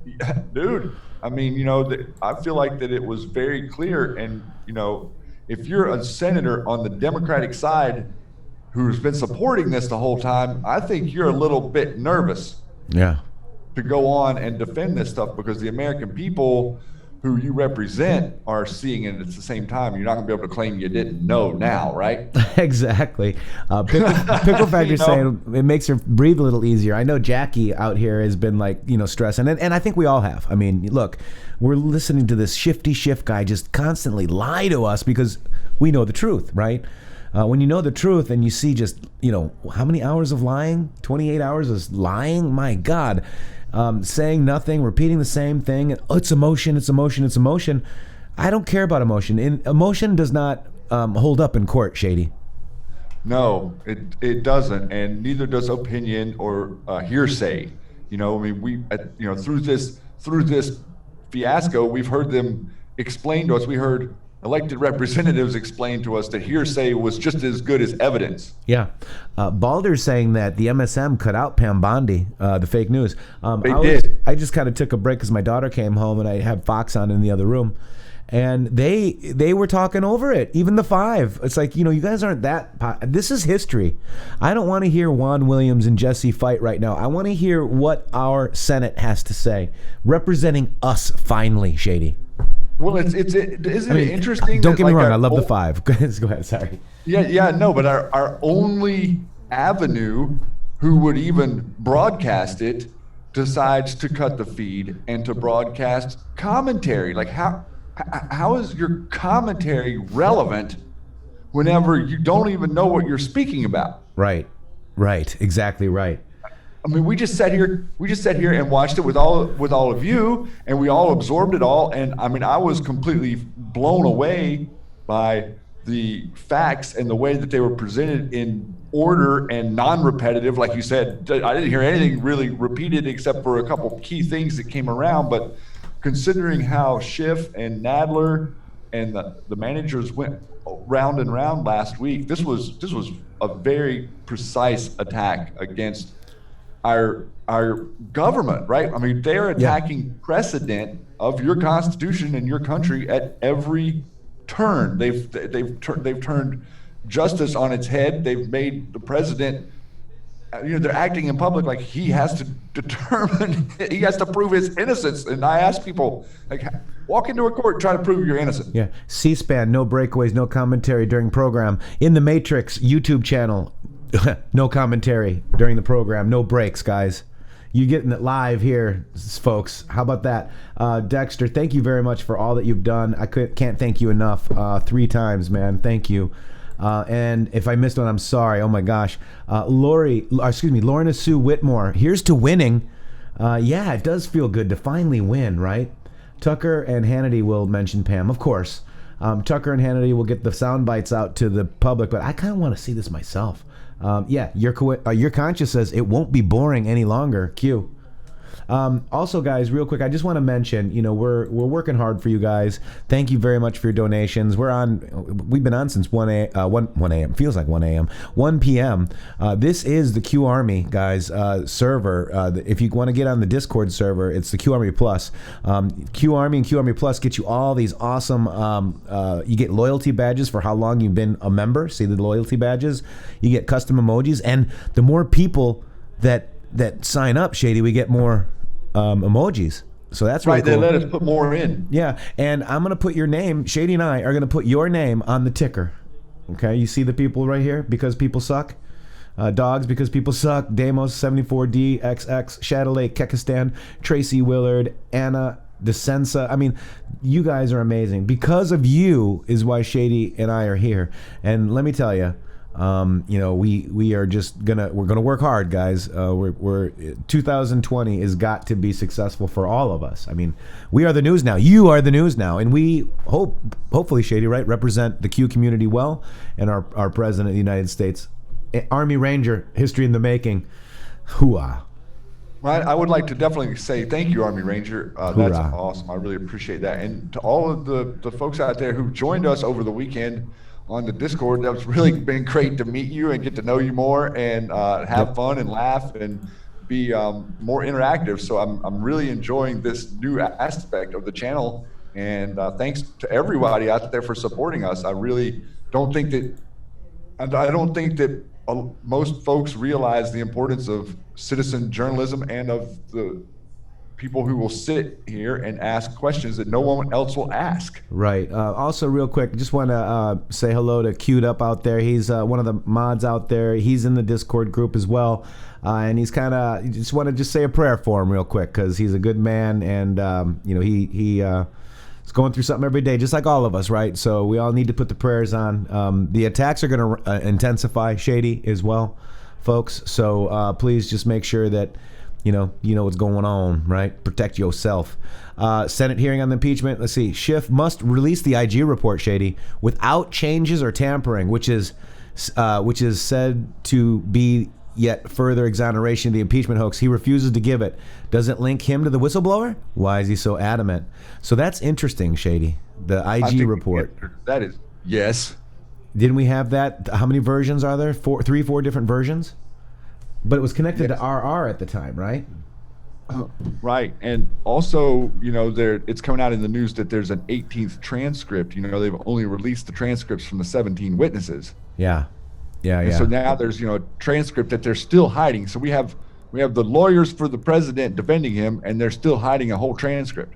Yeah, dude. I mean, you know, I feel like that it was very clear. And, you know, if you're a senator on the Democratic side who's been supporting this the whole time, I think you're a little bit nervous. Yeah. To go on and defend this stuff, because the American people who you represent are seeing it at the same time. You're not going to be able to claim you didn't know now, right? Exactly. Pickle Factor saying it makes her breathe a little easier. I know Jackie out here has been like, you know, stressing, and I think we all have. I mean, look, we're listening to this shifty shift guy just constantly lie to us because we know the truth, right? When you know the truth and you see just, you know, how many hours of lying? 28 hours of lying? My God. Saying nothing, repeating the same thing. Oh, it's emotion, it's emotion, it's emotion. I don't care about emotion. Emotion does not hold up in court, Shady. No, it doesn't, and neither does opinion or hearsay. You know, I mean, you know, through this fiasco, we've heard them explain to us. We heard elected representatives explain to us that hearsay was just as good as evidence. Yeah. Balder's saying that the MSM cut out Pam Bondi, the fake news. I just kind of took a break because my daughter came home and I had Fox on in the other room. And they were talking over it, even the five. It's like, you know, you guys aren't that... This is history. I don't want to hear Juan Williams and Jesse fight right now. I want to hear what our Senate has to say, representing us finally, Shady. Well, isn't it interesting? Don't get me wrong, I love the five. Go ahead, sorry. Yeah, no, but our only avenue who would even broadcast it decides to cut the feed and to broadcast commentary. Like, how is your commentary relevant whenever you don't even know what you're speaking about? Right, exactly right. I mean, we just sat here and watched it with all of you, and we all absorbed it all. And I mean, I was completely blown away by the facts and the way that they were presented in order and non-repetitive. Like you said, I didn't hear anything really repeated except for a couple key things that came around. But considering how Schiff and Nadler and the managers went round and round last week, this was a very precise attack against our government, right? I mean, they're attacking precedent of your Constitution and your country at every turn. They've turned justice on its head. They've made the president, they're acting in public like he has to determine, he has to prove his innocence. And I ask people, like, walk into a court and try to prove you're innocent. Yeah. C-SPAN, no breakaways, no commentary during program. In the Matrixxx YouTube channel, no commentary during the program, no breaks, guys. You're getting it live here, folks. How about that? Dexter, thank you very much for all that you've done. I can't thank you enough. 3 times, man. Thank you. And if I missed one, I'm sorry. Oh my gosh. Lorna Sue Whitmore. Here's to winning. Yeah, it does feel good to finally win, right? Tucker and Hannity will mention Pam, of course. Tucker and Hannity will get the sound bites out to the public, but I kind of want to see this myself. Yeah, your conscience says it won't be boring any longer. Q. Also, guys, real quick, I just want to mention, we're working hard for you guys. Thank you very much for your donations. We've been on since 1 a.m. Feels like 1 a.m. 1 p.m. This is the Q Army, guys, server. If you want to get on the Discord server, it's the Q Army Plus. Q Army and Q Army Plus get you all these awesome, you get loyalty badges for how long you've been a member. See the loyalty badges? You get custom emojis. And the more people that sign up, Shady, we get more emojis. So that's really right. cool. They let us put more in. Yeah, and I'm gonna put your name. Shady and I are gonna put your name on the ticker. Okay, you see the people right here because people suck. Dogs because people suck. Damos 74D XX Shadow Lake Kekistan Tracy Willard Anna DeSensa. I mean, you guys are amazing. Because of you is why Shady and I are here. And let me tell you. We are just we're gonna work hard, guys. We're 2020 has got to be successful for all of us. I mean, we are the news now. You are the news now, and we hopefully, Shady, right, represent the Q community well, and our president of the United States, Army Ranger, history in the making. Hooah! Well, I would like to definitely say thank you, Army Ranger. That's awesome. I really appreciate that, and to all of the folks out there who joined us over the weekend on the Discord, that's really been great to meet you and get to know you more and have fun and laugh and be more interactive. So I'm really enjoying this new aspect of the channel, and thanks to everybody out there for supporting us. I really don't think that most folks realize the importance of citizen journalism and of the people who will sit here and ask questions that no one else will ask. Right. Also, real quick, just want to say hello to Queued Up out there. He's one of the mods out there. He's in the Discord group as well. And he's just want to say a prayer for him real quick because he's a good man. And, he is going through something every day, just like all of us, right? So we all need to put the prayers on. The attacks are going to intensify, Shady, as well, folks. So please just make sure that you know what's going on, right? Protect yourself. Senate hearing on the impeachment. Let's see. Schiff must release the IG report, Shady, without changes or tampering, which is said to be yet further exoneration of the impeachment hoax. He refuses to give it. Does it link him to the whistleblower? Why is he so adamant? So that's interesting, Shady. The IG report. That is yes. Didn't we have that? How many versions are there? 4 different versions. But it was connected to RR at the time, right? Right. And also, it's coming out in the news that there's an 18th transcript. They've only released the transcripts from the 17 witnesses. Yeah. And so now there's, a transcript that they're still hiding. So we have the lawyers for the president defending him, and they're still hiding a whole transcript.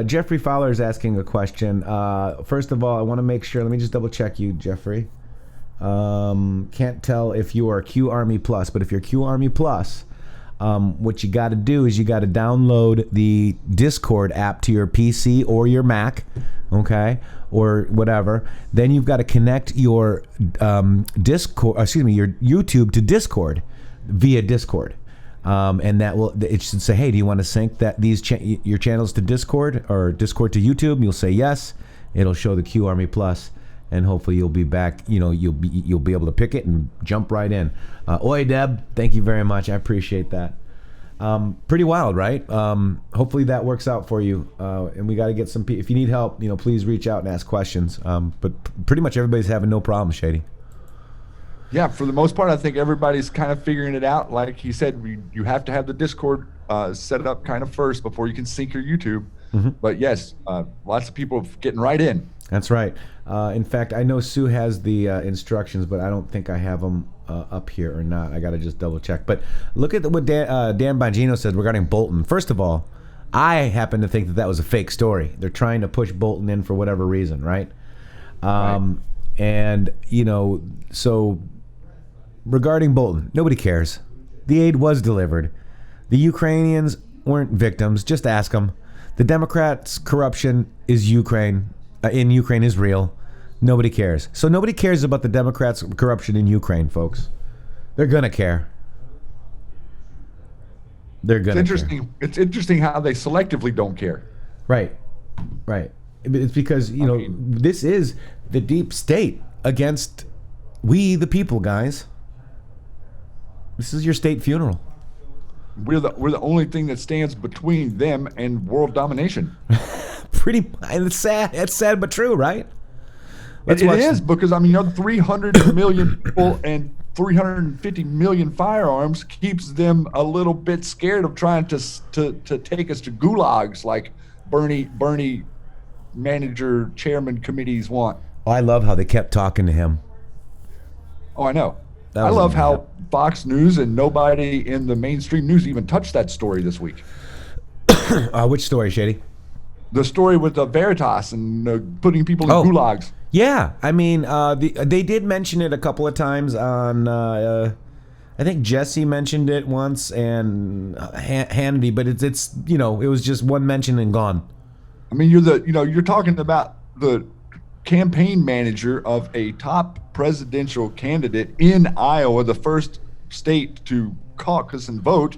Jeffrey Fowler is asking a question. First of all, I want to make sure. Let me just double check you, Jeffrey. Can't tell if you are Q Army Plus, but if you're Q Army Plus, what you got to do is you got to download the Discord app to your PC or your Mac, okay, or whatever. Then you've got to connect your your YouTube to Discord via Discord. And it should say, hey, do you want to sync your channels to Discord or Discord to YouTube? You'll say yes. It'll show the Q Army Plus, and hopefully you'll be back. You'll be able to pick it and jump right in. Oi, Deb, thank you very much. I appreciate that. Pretty wild, right? Hopefully that works out for you. And we got to get some. If you need help, please reach out and ask questions. But pretty much everybody's having no problem, Shady. Yeah, for the most part, I think everybody's kind of figuring it out. Like he said, you have to have the Discord set up kind of first before you can sync your YouTube. Mm-hmm. But yes, lots of people getting right in. That's right. In fact, I know Sue has the instructions, but I don't think I have them up here or not. I got to just double check. But look at what Dan Bongino said regarding Bolton. First of all, I happen to think that was a fake story. They're trying to push Bolton in for whatever reason, right? And, so regarding Bolton, nobody cares. The aid was delivered. The Ukrainians weren't victims. Just ask them. The Democrats' corruption is in Ukraine is real. Nobody cares. So nobody cares about the Democrats' corruption in Ukraine, folks. They're gonna care. They're gonna care. It's interesting how they selectively don't care. Right. It's because this is the deep state against we the people, guys. This is your state funeral. We're the only thing that stands between them and world domination. It's sad. It's sad but true, right? It is, because 300 million people and 350 million firearms keeps them a little bit scared of trying to take us to gulags like Bernie manager chairman committees want. Oh, I love how they kept talking to him. Oh, I know. I love how Fox News and nobody in the mainstream news even touched that story this week. Which story, Shady? The story with the Veritas and putting people in gulags. Yeah, they did mention it a couple of times on. I think Jesse mentioned it once and Hannity, but it's it was just one mention and gone. You're talking about the campaign manager of a top presidential candidate in Iowa, the first state to caucus and vote,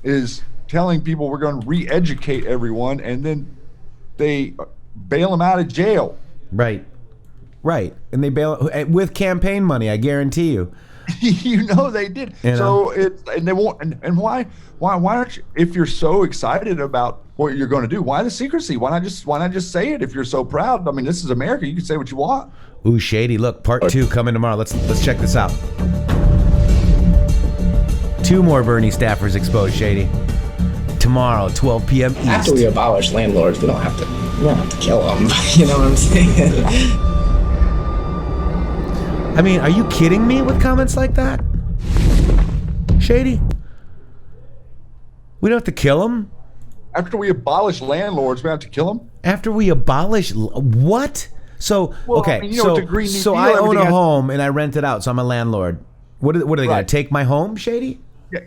is telling people we're going to re-educate everyone, and then they bail them out of jail. Right. And they bail with campaign money, I guarantee you. They did. So they won't. And why aren't you, if you're so excited about what you're going to do, why the secrecy? Why not just say it if you're so proud? This is America. You can say what you want. Ooh, Shady. Look, part 2 coming tomorrow. Let's check this out. 2 more Bernie staffers exposed, Shady. Tomorrow, 12 p.m. East. After we abolish landlords, we don't have to kill them. You know what I'm saying? Are you kidding me with comments like that? Shady? We don't have to kill them? After we abolish landlords, we have to kill them? After we abolish... What? So, okay, so I own a home and I rent it out, so I'm a landlord. What are they going to take my home, Shady?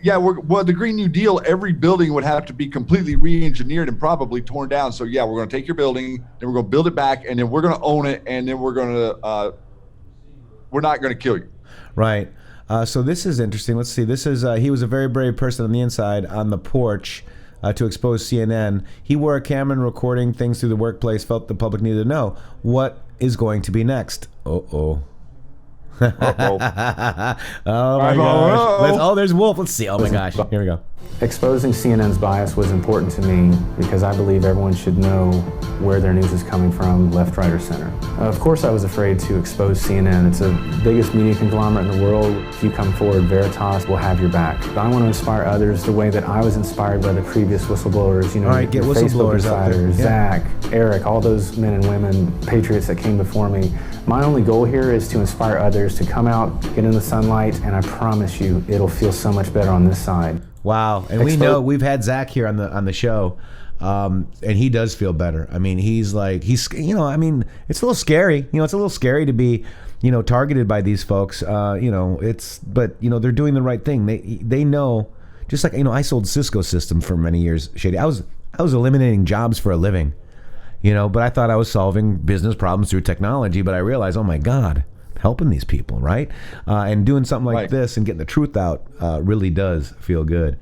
Yeah, the Green New Deal, every building would have to be completely re-engineered and probably torn down. So yeah, we're going to take your building, then we're going to build it back, and then we're going to own it, and then we're not going to kill you. Right. So this is interesting. Let's see. This is he was a very brave person on the inside on the porch to expose CNN. He wore a camera and recording things through the workplace. Felt the public needed to know what is going to be next. Oh my gosh. There's Wolf. Let's see. Oh my gosh. Here we go. Exposing CNN's bias was important to me because I believe everyone should know where their news is coming from, left, right, or center. Of course I was afraid to expose CNN. It's the biggest media conglomerate in the world. If you come forward, Veritas will have your back. I want to inspire others the way that I was inspired by the previous whistleblowers. All right, get whistleblowers out there. Zach, Eric, all those men and women, patriots that came before me. My only goal here is to inspire others to come out, get in the sunlight, and I promise you, it'll feel so much better on this side. Wow, and we know we've had Zach here on the show, and he does feel better. It's a little scary. It's a little scary to be, targeted by these folks. But they're doing the right thing. They know, just like I sold Cisco systems for many years, Shady. I was eliminating jobs for a living. But I thought I was solving business problems through technology, but I realized, oh my God, helping these people, right? And doing something like this and getting the truth out really does feel good.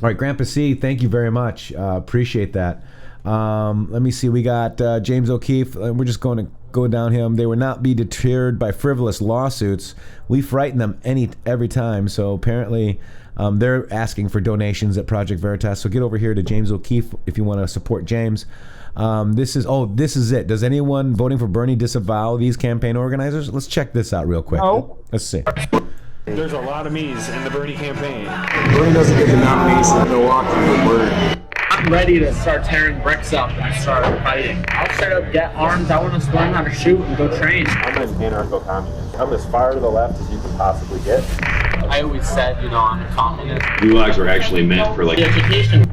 All right, Grandpa C, thank you very much. Appreciate that. Let me see. We got James O'Keefe. We're just going to go down him. They will not be deterred by frivolous lawsuits. We frighten them every time. So apparently they're asking for donations at Project Veritas. So get over here to James O'Keefe if you want to support James. This is it. Does anyone voting for Bernie disavow these campaign organizers? Let's check this out real quick. No. Let's see. There's a lot of me's in the Bernie campaign. Bernie doesn't get the nomination in Milwaukee with word. I'm ready to start tearing bricks up and start fighting. I'll straight up get arms. I want to learn how to shoot and go train. I'm an anarcho-communist. I'm as far to the left as you can possibly get. I always said, I'm a communist. Gulags were actually meant for The education.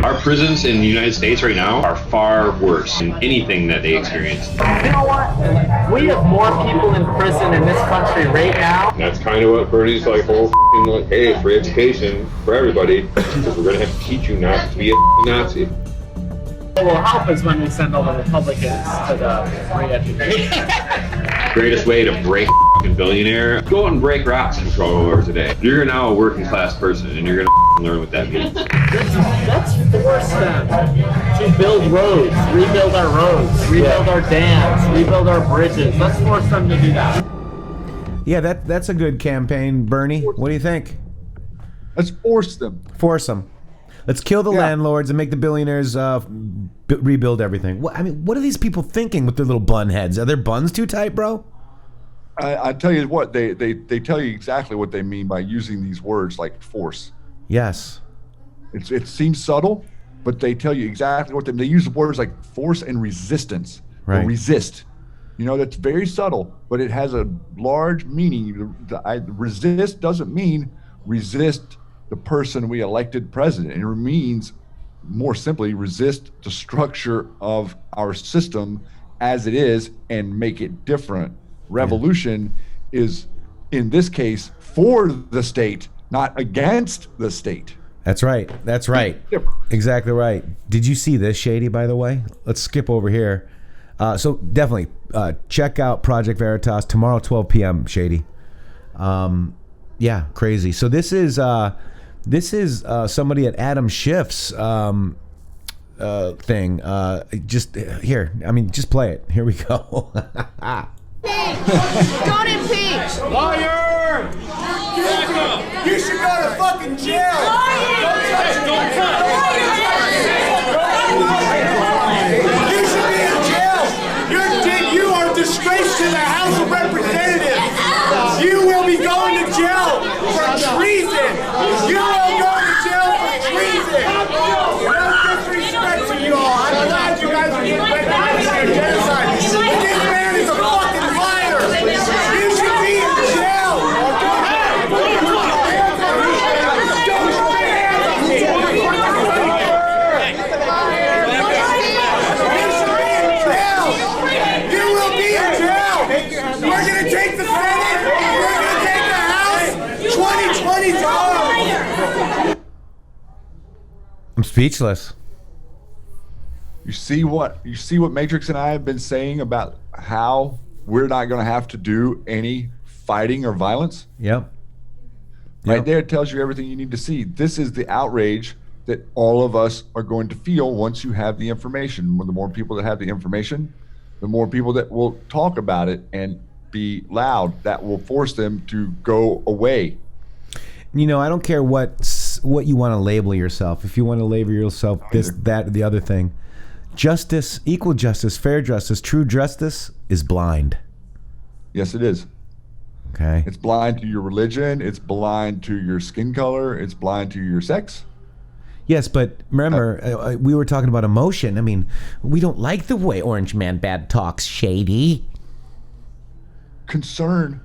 Our prisons in the United States right now are far worse than anything that they experienced. You know what? We have more people in prison in this country right now. That's kind of what Bernie's like, hey, free education for everybody, because we're going to have to teach you not to be a Nazi. What will help is when we send all the Republicans to the free education. Greatest way to break a billionaire, go and break rocks for 12 hours a day. You're now a working class person, and you're going to learn what that means. Let's force them to build roads, rebuild our roads, rebuild our dams, rebuild our bridges. Let's force them to do that. Yeah, that's a good campaign, Bernie. What do you think? Let's force them. Force them. Let's kill the landlords and make the billionaires rebuild everything. What are these people thinking with their little bun heads? Are their buns too tight, bro? I tell you what, they tell you exactly what they mean by using these words like force. Yes. It seems subtle, but they tell you exactly what they use words like force and resistance. Right. Or resist. That's very subtle, but it has a large meaning. Resist doesn't mean resist the person we elected president. It means, more simply, resist the structure of our system as it is and make it different. Revolution is, in this case, for the state, not against the state. That's right. That's right. Exactly right. Did you see this, Shady, by the way? Let's skip over here. So definitely check out Project Veritas tomorrow, 12 p.m., Shady. Yeah, crazy. So this is somebody at Adam Schiff's thing. Just here. Just play it. Here we go. Don't impeach! Liar! You should go to fucking jail! Don't touch! You should be in jail! You are a disgrace to the House of Representatives! You will be going to jail for treason! You will go to jail for treason! No disrespect to you all! I'm glad you guys are getting ready to genocide! But this man is a fucking liar! You should be in jail! You will be in jail! We're gonna take the Senate! We're gonna take the House! 2022! I'm speechless. You see what Matrixxx and I have been saying about how we're not going to have to do any fighting or violence? Yep. Right there, it tells you everything you need to see. This is the outrage that all of us are going to feel once you have the information. The more people that have the information, the more people that will talk about it and be loud. That will force them to go away. I don't care what you want to label yourself. If you want to label yourself this, that, the other thing. Justice, equal justice, fair justice, true justice is blind. Yes, it is. Okay. It's blind to your religion. It's blind to your skin color. It's blind to your sex. Yes, but remember, we were talking about emotion. We don't like the way Orange Man Bad talks, Shady. Concerned,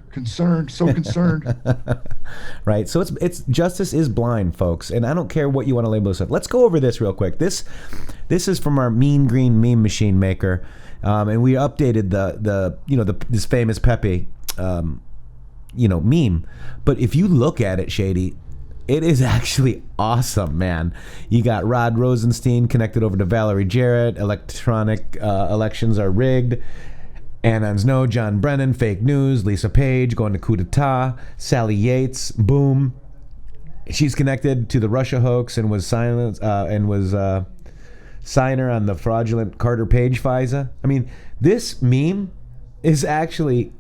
so concerned. Right. So it's justice is blind, folks, and I don't care what you want to label this up. Let's go over this real quick. This is from our Mean Green Meme Machine maker, and we updated this famous Pepe, meme. But if you look at it, Shady, it is actually awesome, man. You got Rod Rosenstein connected over to Valerie Jarrett. Electronic elections are rigged. Annon's no, John Brennan, fake news, Lisa Page going to coup d'etat, Sally Yates, boom. She's connected to the Russia hoax and was signer on the fraudulent Carter Page FISA. I mean, this meme is actually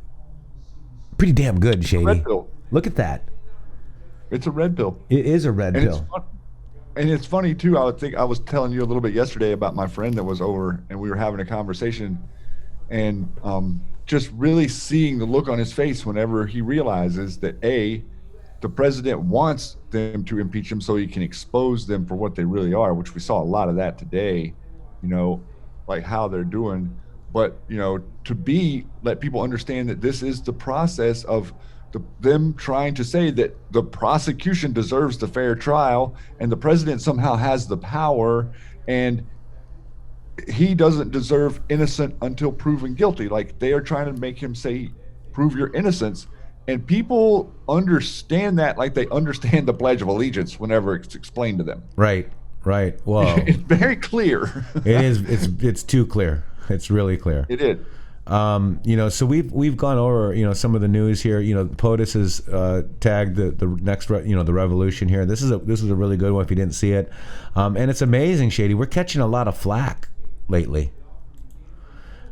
pretty damn good, Shady. Red pill. Look at that. It's a red pill. It is a red pill. And it's funny too. I was telling you a little bit yesterday about my friend that was over, and we were having a conversation, and just really seeing the look on his face whenever he realizes that the president wants them to impeach him so he can expose them for what they really are, which we saw a lot of that today, like how they're doing. But, to let people understand that this is the process of them trying to say that the prosecution deserves the fair trial and the president somehow has the power and he doesn't deserve innocent until proven guilty. Like they are trying to make him say, prove your innocence. And people understand that like they understand the Pledge of Allegiance whenever it's explained to them. Right. Well, it's very clear. It is. It's too clear. It's really clear. It is. So we've gone over, some of the news here. POTUS has tagged the next, the revolution here. This is a really good one if you didn't see it. And it's amazing, Shady. We're catching a lot of flack lately.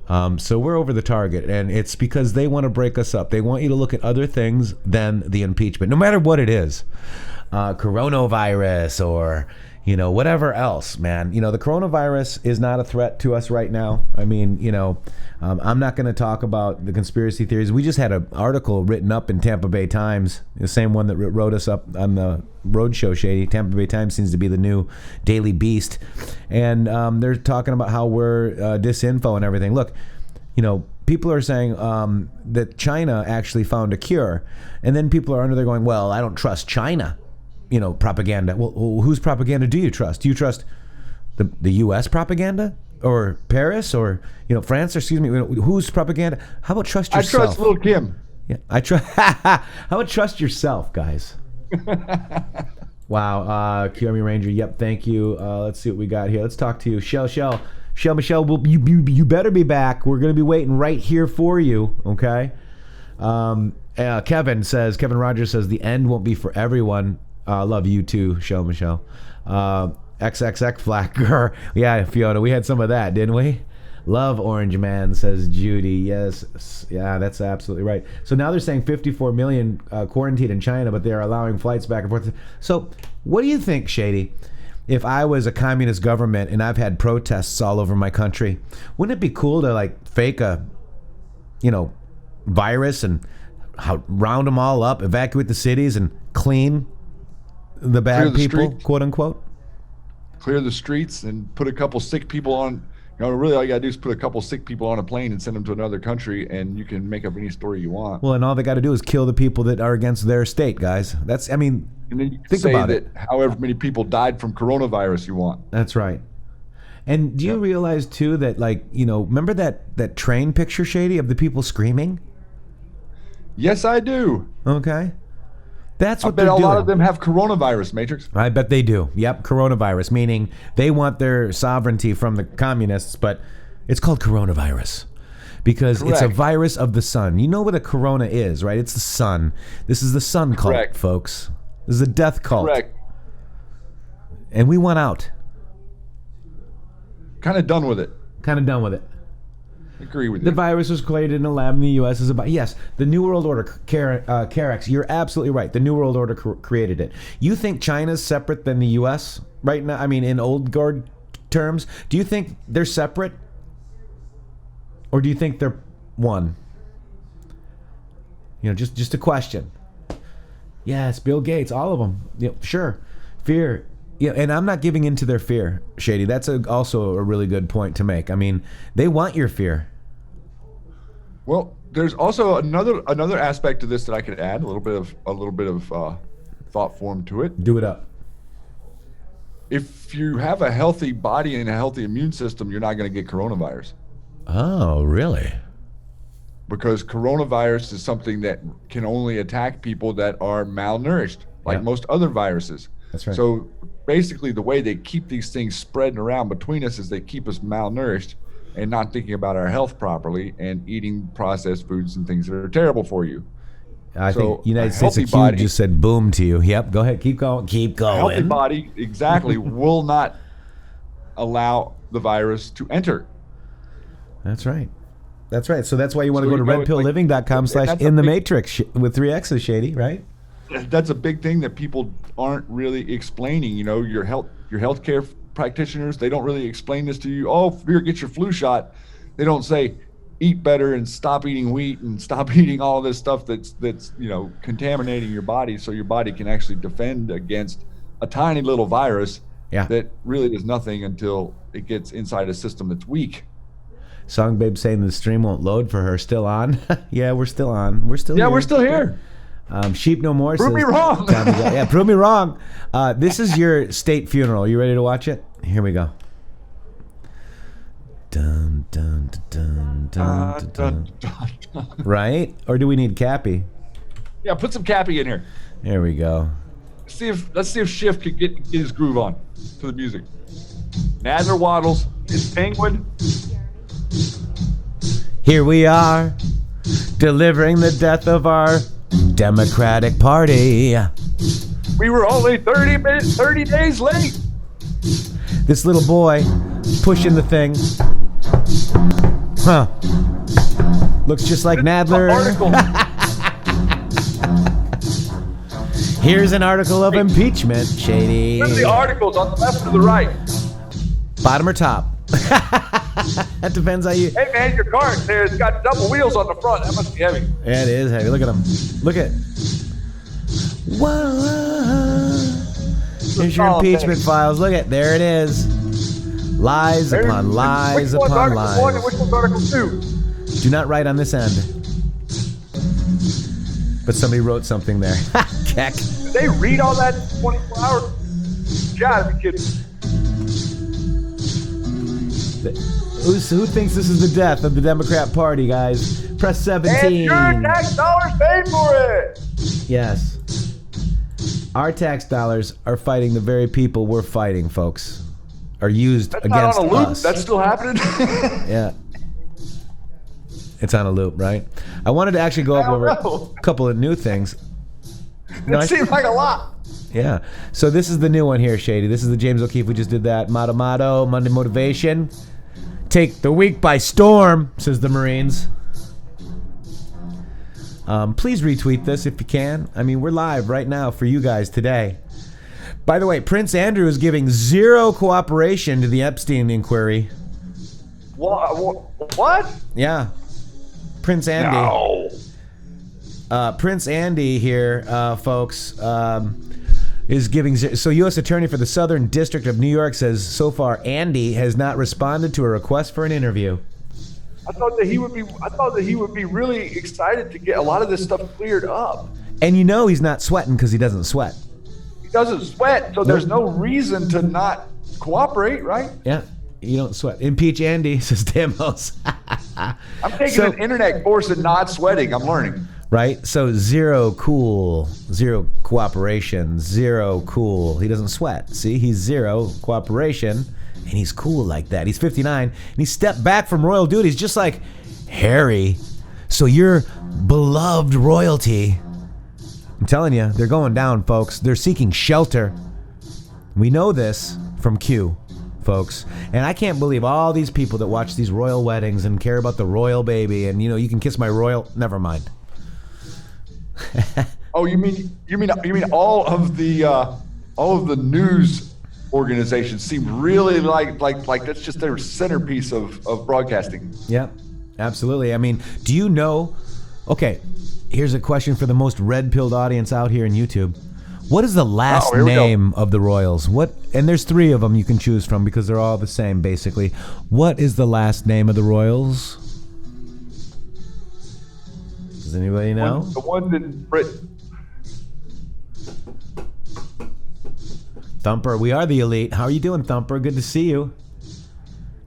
So we're over the target, and it's because they want to break us up. They want you to look at other things than the impeachment, no matter what it is, coronavirus or whatever else, man. The coronavirus is not a threat to us right now. I mean, I'm not going to talk about the conspiracy theories. We just had an article written up in Tampa Bay Times, the same one that wrote us up on the road show, Shady. Tampa Bay Times seems to be the new daily beast. And they're talking about how we're disinfo and everything. Look, people are saying that China actually found a cure. And then people are under there going, well, I don't trust China. Propaganda. Well, whose propaganda do you trust? Do you trust the U.S. propaganda or Paris or France? Or excuse me, whose propaganda? How about trust yourself? I trust Lil Kim. Yeah, I trust. How about trust yourself, guys? Wow, QME Ranger. Yep, thank you. Let's see what we got here. Let's talk to you, Michelle. You better be back. We're gonna be waiting right here for you. Okay. Kevin Rogers says the end won't be for everyone. Love you too, Michelle. XXX Flacker. Yeah, Fiona, we had some of that, didn't we? Love Orange Man, says Judy. Yes. Yeah, that's absolutely right. So now they're saying 54 million quarantined in China, but they're allowing flights back and forth. So what do you think, Shady? If I was a communist government and I've had protests all over my country, wouldn't it be cool to fake a, virus and round them all up, evacuate the cities and clean the bad people, quote unquote? Clear the streets and put a couple sick people on. Really all you gotta do is put a couple sick people on a plane and send them to another country, and you can make up any story you want. Well, and all they got to do is kill the people that are against their state, guys. And then you can think about it. However many people died from coronavirus you want. That's right. And do you realize too that remember that train picture, Shady, of the people screaming? Yes, I do. Okay. That's what I bet a lot of them have coronavirus, Matrixx. I bet they do. Yep, coronavirus, meaning they want their sovereignty from the communists, but it's called coronavirus because It's a virus of the sun. You know what a corona is, right? It's the sun. This is the sun cult, folks. This is a death cult. Correct. And we want out. Kind of done with it. Agree with you. The virus was created in a lab in the U.S. is about the New World Order, CAREX. You're absolutely right. The New World Order created it. You think China's separate than the U.S. right now? I mean, in old guard terms, do you think they're separate, or do you think they're one? Just a question. Yes, Bill Gates, all of them. Sure, fear. Yeah, and I'm not giving into their fear, Shady. That's also a really good point to make. I mean, they want your fear. Well, there's also another aspect to this that I could add a little bit of thought form to it. Do it up. If you have a healthy body and a healthy immune system, you're not going to get coronavirus. Oh, really? Because coronavirus is something that can only attack people that are malnourished, like most other viruses. That's right. So basically the way they keep these things spreading around between us is they keep us malnourished and not thinking about our health properly and eating processed foods and things that are terrible for you. I So, think United a States healthy IQ body- just said boom to you. Yep, go ahead. Keep going. Keep A healthy going. body, exactly, will not allow the virus to enter. That's right. That's right. So that's why you want to So go to you know, it's redpillliving.com/in that's the a big- matrix with 3 X's, Shady, right? That's a big thing that people aren't really explaining. You know, your healthcare practitioners, they don't really explain this to you. Oh, here, get your flu shot. They don't say eat better and stop eating wheat and stop eating all this stuff that's contaminating your body, so your body can actually defend against a tiny little virus that really is nothing until it gets inside a system that's weak. Song Babe saying the stream won't load for her. Still on? Yeah, we're still on. We're still Yeah, here. we're still here. Sheep No More Prove says, me wrong. time to go. Yeah, prove me wrong. This is your state funeral. You ready to watch it? Here we go. Dun, dun, dun, dun, dun, dun. Right? Or do we need Cappy? Yeah, put some Cappy in here. There we go. Let's see if Schiff can get his groove on to the music. Nadler waddles. It's Penguin. Here we are, delivering the death of our Democratic Party. We were only 30 days late. This little boy pushing the thing. Huh. Looks just like Nadler. Here's an article of impeachment, Shady. Where's the articles, on the left or the right? Bottom or top? That depends how you... Hey man, your car there, it's got double wheels on the front. That must be heavy. Yeah, it is heavy. Look at him. Look at... Whoa. Here's your impeachment files. Look at... There it is. Lies upon lies upon Article lies. 1 and which one's Article 2? Do not write on this end. But somebody wrote something there. Keck. Did they read all that in 24 hours? You gotta be kidding. Who thinks this is the death of the Democrat Party, guys? Press 17. And your tax dollars paid for it. Yes. Our tax dollars are fighting the very people we're fighting, folks. Are used That's against not on a loop. us. That's still happening. Yeah. It's on a loop, right? I wanted to actually go over a couple of new things. It seems like a lot. Yeah. So this is the new one here, Shady. This is the James O'Keefe. We just did that. Motto, Monday Motivation. Take the week by storm, says the Marines. Please retweet this if you can. I mean, we're live right now for you guys today. By the way, Prince Andrew is giving zero cooperation to the Epstein inquiry. What? Yeah. Prince Andy. No. Prince Andy here, folks, is giving... So U.S. Attorney for the Southern District of New York says, so far, Andy has not responded to a request for an interview. I thought that he would be really excited to get a lot of this stuff cleared up. And you know he's not sweating because he doesn't sweat. He doesn't sweat, so there's no reason to not cooperate, right? Yeah, you don't sweat. Impeach Andy, says Damos. I'm taking an internet course in not sweating. I'm learning. Right? So zero cooperation, zero cool. He doesn't sweat. See, he's zero cooperation, and he's cool like that. He's 59, and he stepped back from royal duties just like Harry. So your beloved royalty, I'm telling you, they're going down, folks. They're seeking shelter. We know this from Q, folks. And I can't believe all these people that watch these royal weddings and care about the royal baby and, you know, you can kiss my royal... Never mind. Oh, you mean all of the news organizations seem really like that's just their centerpiece of broadcasting. Yep, absolutely. I mean, do you know... Okay, here's a question for the most red-pilled audience out here in YouTube. What is the last name of the royals? And there's 3 of them you can choose from because they're all the same, basically. What is the last name of the royals? Does anybody know? The one in Britain. Thumper, we are the elite. How are you doing, Thumper? Good to see you.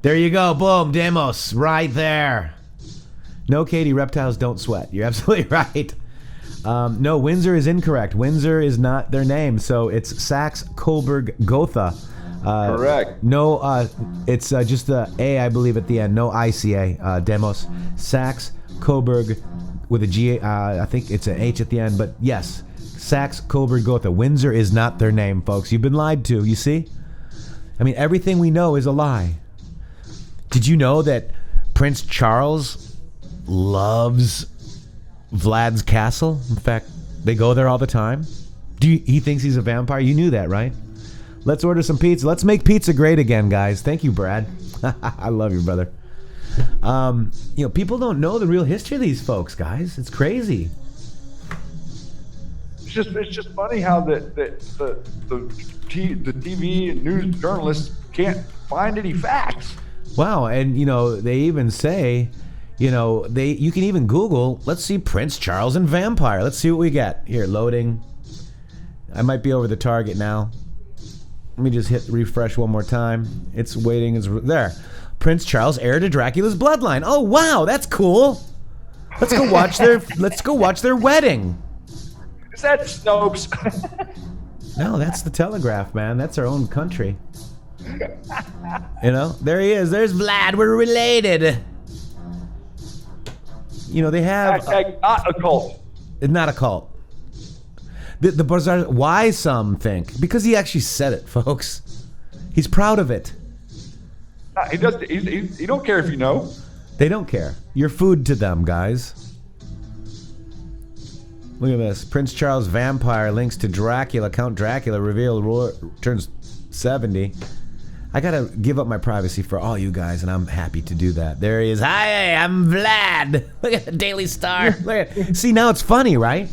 There you go. Boom. Demos. Right there. No, Katie, reptiles don't sweat. You're absolutely right. No, Windsor is incorrect. Windsor is not their name. So it's Saxe-Coburg-Gotha. Correct. No, it's just the A, I believe, at the end. No ICA. Demos. Saxe-Coburg with a G. I think it's an H at the end. But yes, Saxe Coburg Gotha. Windsor is not their name, folks. You've been lied to. You see? I mean, everything we know is a lie. Did you know that Prince Charles loves Vlad's castle? In fact, they go there all the time. He thinks he's a vampire? You knew that, right? Let's order some pizza. Let's make pizza great again, guys. Thank you, Brad. I love you, brother. People don't know the real history of these folks, guys. It's crazy. It's just funny how the TV and news journalists can't find any facts. Wow, and they even say, you can even Google, let's see Prince Charles and vampire. Let's see what we get. Here, loading. I might be over the target now. Let me just hit refresh one more time. It's waiting. It's there. Prince Charles, heir to Dracula's bloodline. Oh wow, that's cool. Let's go watch their wedding. Is that Snopes? No, that's the Telegraph, man. That's our own country. There he is. There's Vlad. We're related. They have not a cult. It's not a cult. The bizarre. Why some think? Because he actually said it, folks. He's proud of it. He does. He don't care if you know. They don't care. You're food to them, guys. Look at this. Prince Charles vampire links to Dracula. Count Dracula revealed turns 70. I gotta give up my privacy for all you guys, and I'm happy to do that. There he is. Hi, I'm Vlad. Look at the Daily Star. Look at. See, now it's funny, right?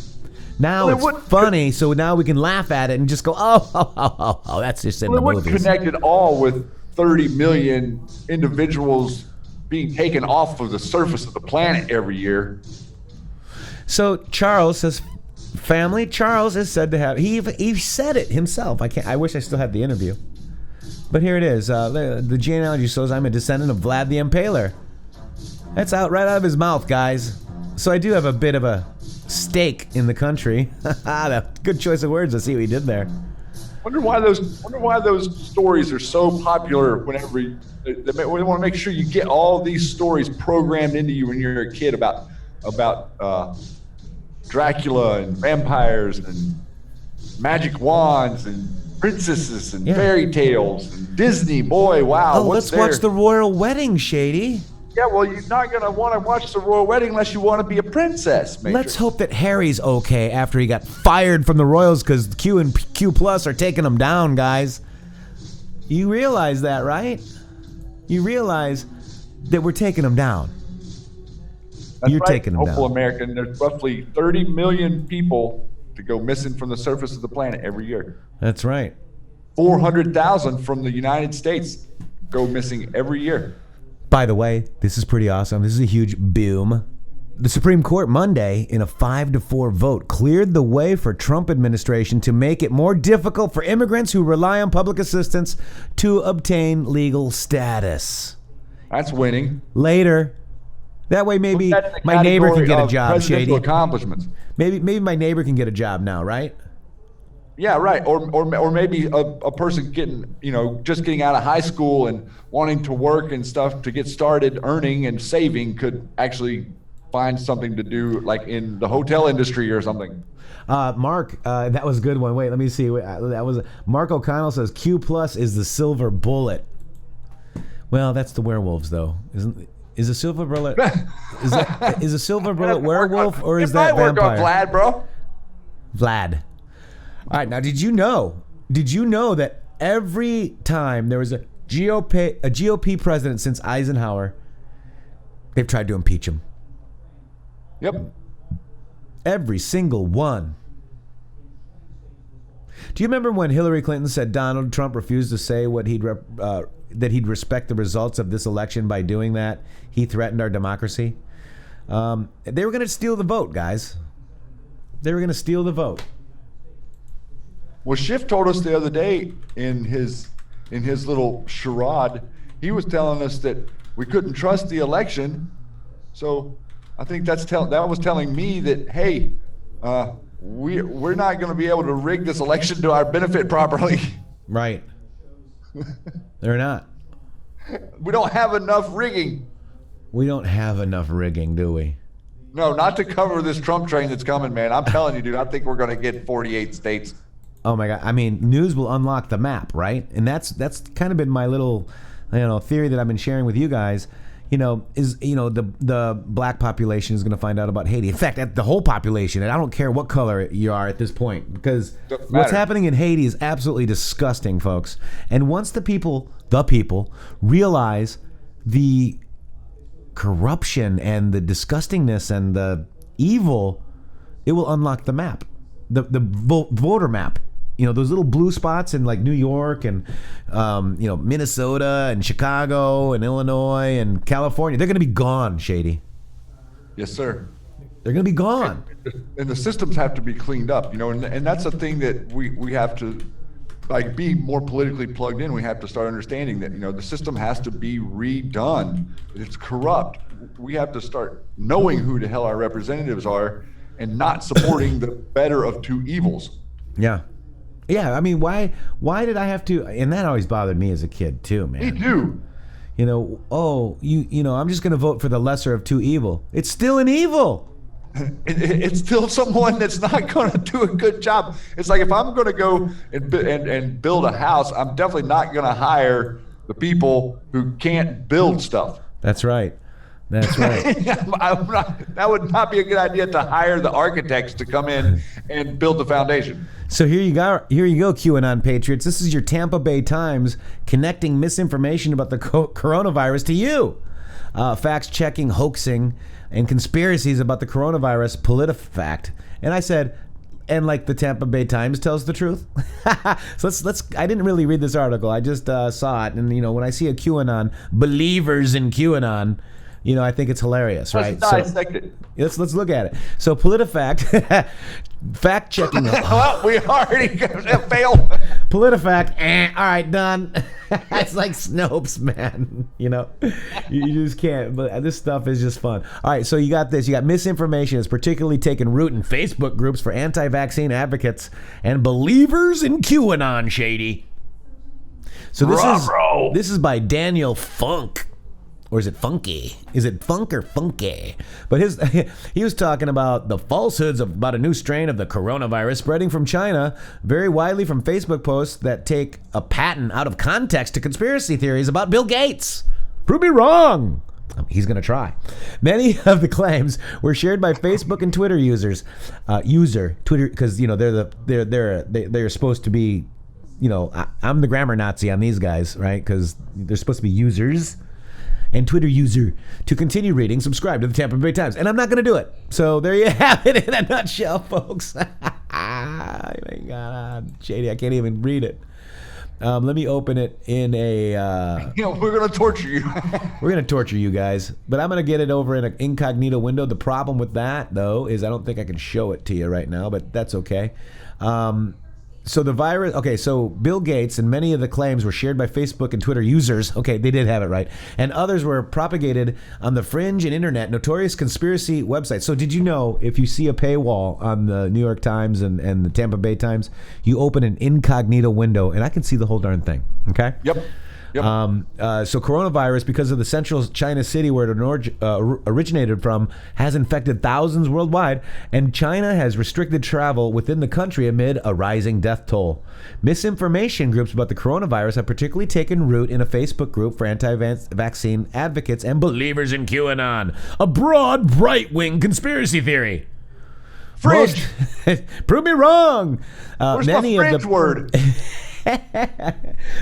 Now it's funny, so now we can laugh at it and just go, oh, that's just in the movies. It wouldn't connect at all with 30 million individuals being taken off of the surface of the planet every year. So Charles says, family. Charles is said to have. He said it himself. I wish I still had the interview, but here it is. The genealogy shows I'm a descendant of Vlad the Impaler. That's right out of his mouth, guys. So I do have a bit of a stake in the country. Good choice of words. I see what he did there. Wonder why those stories are so popular. Whenever they want to make sure you get all these stories programmed into you when you're a kid about Dracula and vampires and magic wands and princesses and fairy tales and Disney. Boy, wow! Let's watch the royal wedding, Shady. Yeah, well, you're not going to want to watch the royal wedding unless you want to be a princess, Matrixxx. Let's hope that Harry's okay after he got fired from the Royals because Q and Q Plus are taking him down, guys. You realize that, right? You realize that we're taking him down. You're taking him down. Hopeful American. There's roughly 30 million people to go missing from the surface of the planet every year. That's right. 400,000 from the United States go missing every year. By the way, this is pretty awesome. This is a huge boom. The Supreme Court Monday, in a 5-4 vote, cleared the way for Trump administration to make it more difficult for immigrants who rely on public assistance to obtain legal status. That's winning. Later. That way maybe my neighbor can get a job, Shady. Accomplishments. Maybe my neighbor can get a job now, right? Yeah, right. Or maybe a person just getting out of high school and wanting to work and stuff to get started earning and saving could actually find something to do, like in the hotel industry or something. Mark, that was a good one. Wait, let me see. That was Mark O'Connell says Q Plus is the silver bullet. Well, that's the werewolves, though, is a silver bullet? is a silver bullet werewolf or is that vampire? Work on Vlad, bro. Vlad. All right, now did you know that every time there was a GOP president since Eisenhower, they've tried to impeach him? Yep. Every single one. Do you remember when Hillary Clinton said Donald Trump refused to say what that he'd respect the results of this election by doing that? He threatened our democracy. They were going to steal the vote, guys. They were going to steal the vote. Well, Schiff told us the other day in his little charade, he was telling us that we couldn't trust the election. So I think that was telling me that, hey, we're not going to be able to rig this election to our benefit properly. Right. They're not. We don't have enough rigging. We don't have enough rigging, do we? No, not to cover this Trump train that's coming, man. I'm telling you, dude, I think we're going to get 48 states. Oh my God! I mean, news will unlock the map, right? And that's kind of been my little, theory that I've been sharing with you guys. The black population is going to find out about Haiti. In fact, the whole population, and I don't care what color you are at this point, because what's happening in Haiti is absolutely disgusting, folks. And once the people realize the corruption and the disgustingness and the evil, it will unlock the map, the voter map. Those little blue spots in like New York and Minnesota and Chicago and Illinois and California, they're going to be gone, Shady. Yes, sir. They're going to be gone. And the systems have to be cleaned up, and that's a thing that we have to be more politically plugged in. We have to start understanding that, the system has to be redone. It's corrupt. We have to start knowing who the hell our representatives are and not supporting the better of two evils. Yeah. Yeah, I mean, why did I have to? And that always bothered me as a kid too, man. Me too. I'm just going to vote for the lesser of two evil. It's still an evil. It's still someone that's not going to do a good job. It's like if I'm going to go and build a house, I'm definitely not going to hire the people who can't build stuff. That's right. That's right. That would not be a good idea to hire the architects to come in and build the foundation. So here you go, QAnon Patriots. This is your Tampa Bay Times connecting misinformation about the coronavirus to you. Facts checking, hoaxing, and conspiracies about the coronavirus, PolitiFact. And I said, and like the Tampa Bay Times tells the truth. So let's. I didn't really read this article. I just saw it, and when I see a QAnon, believers in QAnon, I think it's hilarious, right? Let's dissect it. Let's look at it. So PolitiFact, fact checking. Well, we already failed. PolitiFact, all right, done. It's like Snopes, man. You just can't. But this stuff is just fun. All right, so you got this. You got misinformation is particularly taking root in Facebook groups for anti-vaccine advocates and believers in QAnon, Shady. So this is by Daniel Funk. Or is it Funky? Is it Funk or Funky? But he was talking about the falsehoods about a new strain of the coronavirus spreading from China, very widely from Facebook posts that take a patent out of context to conspiracy theories about Bill Gates. Prove me wrong. He's going to try. Many of the claims were shared by Facebook and Twitter users. Twitter, because they're supposed to be, I'm the grammar Nazi on these guys, right? Because they're supposed to be users. And Twitter user. To continue reading, subscribe to the Tampa Bay Times. And I'm not going to do it. So there you have it in a nutshell, folks. My God, Shady, I can't even read it. Let me open it in a... we're going to torture you. We're going to torture you guys. But I'm going to get it over in an incognito window. The problem with that, though, is I don't think I can show it to you right now, but that's okay. So the virus, so Bill Gates and many of the claims were shared by Facebook and Twitter users. Okay, they did have it right. And others were propagated on the fringe and internet, notorious conspiracy websites. So did you know if you see a paywall on the New York Times and the Tampa Bay Times, you open an incognito window and I can see the whole darn thing, okay? Yep. So coronavirus, because of the central China city where it originated from, has infected thousands worldwide, and China has restricted travel within the country amid a rising death toll. Misinformation groups about the coronavirus have particularly taken root in a Facebook group for anti-vaccine advocates and believers in QAnon, a broad right-wing conspiracy theory. Fringe. Prove me wrong. Where's my fringe word?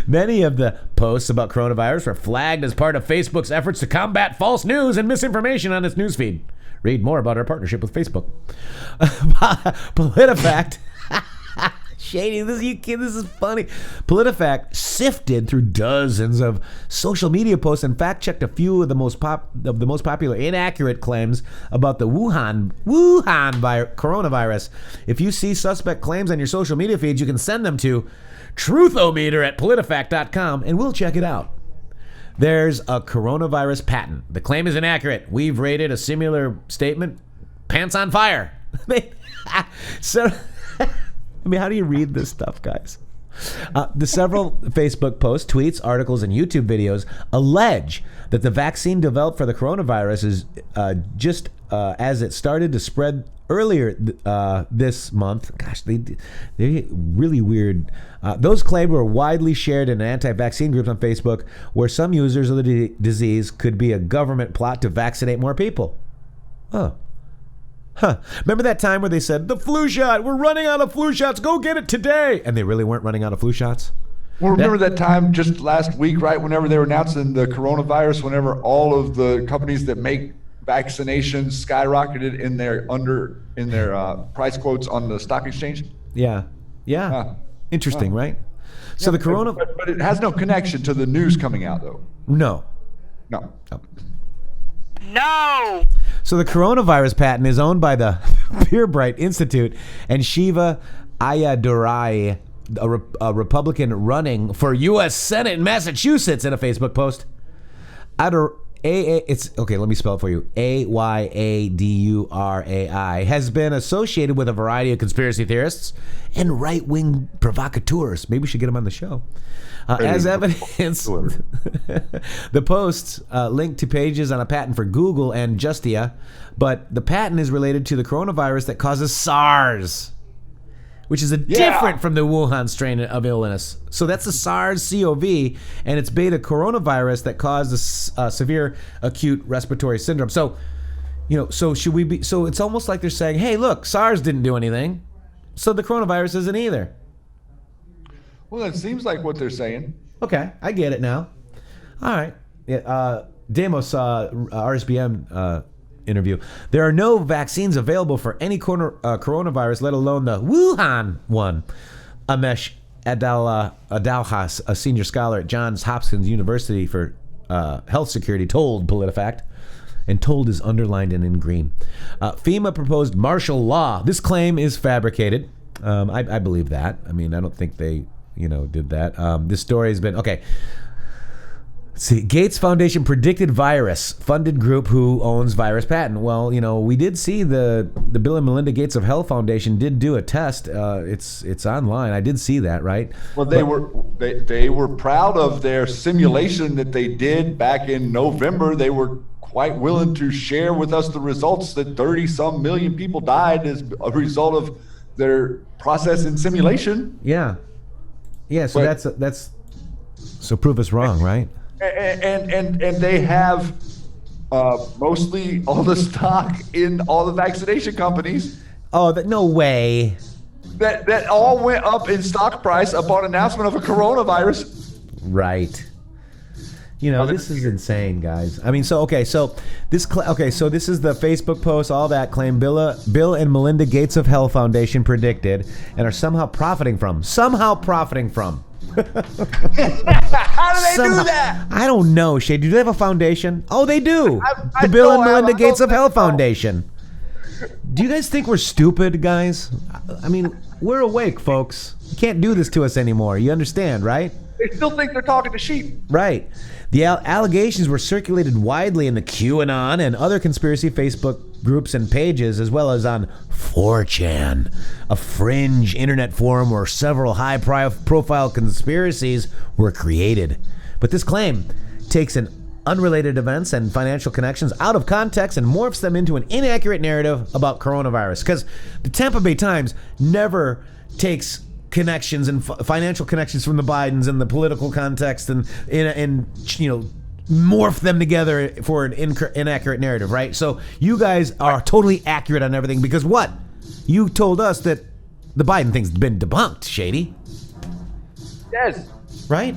Many of the posts about coronavirus were flagged as part of Facebook's efforts to combat false news and misinformation on its newsfeed. Read more about our partnership with Facebook. PolitiFact. Shady, this is funny. PolitiFact sifted through dozens of social media posts and fact-checked a few of the most popular inaccurate claims about the Wuhan coronavirus. If you see suspect claims on your social media feeds, you can send them to truthometer@politifact.com and we'll check it out. There's a coronavirus patent. The claim is inaccurate. We've rated a similar statement pants on fire. So, how do you read this stuff, guys? The several Facebook posts, tweets, articles, and YouTube videos allege that the vaccine developed for the coronavirus is just as it started to spread earlier this month. Gosh, they're really weird. Those claims were widely shared in anti-vaccine groups on Facebook, where some users of the disease could be a government plot to vaccinate more people. Oh. Huh. Remember that time where they said, the flu shot, we're running out of flu shots, go get it today. And they really weren't running out of flu shots? Well, remember that time just last week, right? Whenever they were announcing the coronavirus, whenever all of the companies that make vaccinations skyrocketed in their price quotes on the stock exchange? Yeah. Interesting, right? So the corona... But it has no connection to the news coming out, though. No. No. So the coronavirus patent is owned by the Purebright Institute and Shiva Ayadurai, a Republican running for U.S. Senate in Massachusetts, in a Facebook post. It's okay. Let me spell it for you. Ayadurai has been associated with a variety of conspiracy theorists and right-wing provocateurs. Maybe we should get him on the show. As evidence, the posts link to pages on a patent for Google and Justia, but the patent is related to the coronavirus that causes SARS, which is different from the Wuhan strain of illness. So that's the SARS-CoV, and it's beta coronavirus that causes severe acute respiratory syndrome. So, so should we be? So it's almost like they're saying, "Hey, look, SARS didn't do anything, so the coronavirus isn't either." Well, it seems like what they're saying. Okay, I get it now. All right. Yeah, Demos RSBM interview. There are no vaccines available for any coronavirus, let alone the Wuhan one. Amesh Adalhas, a senior scholar at Johns Hopkins University for Health Security, told PolitiFact, and told is underlined and in green. FEMA proposed martial law. This claim is fabricated. I believe that. I mean, I don't think they did that. This story has been okay. Let's see, Gates Foundation predicted virus, funded group who owns virus patent. Well, we did see the Bill and Melinda Gates of Health Foundation did do a test. It's online. I did see that, right? Well, they were proud of their simulation that they did back in November. They were quite willing to share with us the results that 30-some million people died as a result of their process in simulation. Yeah. So that's so prove us wrong, right? And they have mostly all the stock in all the vaccination companies. Oh, no way. That all went up in stock price upon announcement of a coronavirus. Right. This is insane, guys. I mean, so this is the Facebook post. All that claim Bill and Melinda Gates of Health Foundation predicted and are somehow profiting from. How do they do that? I don't know, Shay. Do they have a foundation? Oh, they do. The Bill and Melinda Gates of Health Foundation. Do you guys think we're stupid, guys? I mean, we're awake, folks. You can't do this to us anymore. You understand, right? They still think they're talking to sheep. Right. The allegations were circulated widely in the QAnon and other conspiracy Facebook groups and pages, as well as on 4chan, a fringe internet forum where several high-profile conspiracies were created. But this claim takes an unrelated events and financial connections out of context and morphs them into an inaccurate narrative about coronavirus. Because the Tampa Bay Times never takes connections and financial connections from the Bidens and the political context and morph them together for an inaccurate narrative, right? So you guys are totally accurate on everything because what? You told us that the Biden thing's been debunked, Shady. Yes. Right?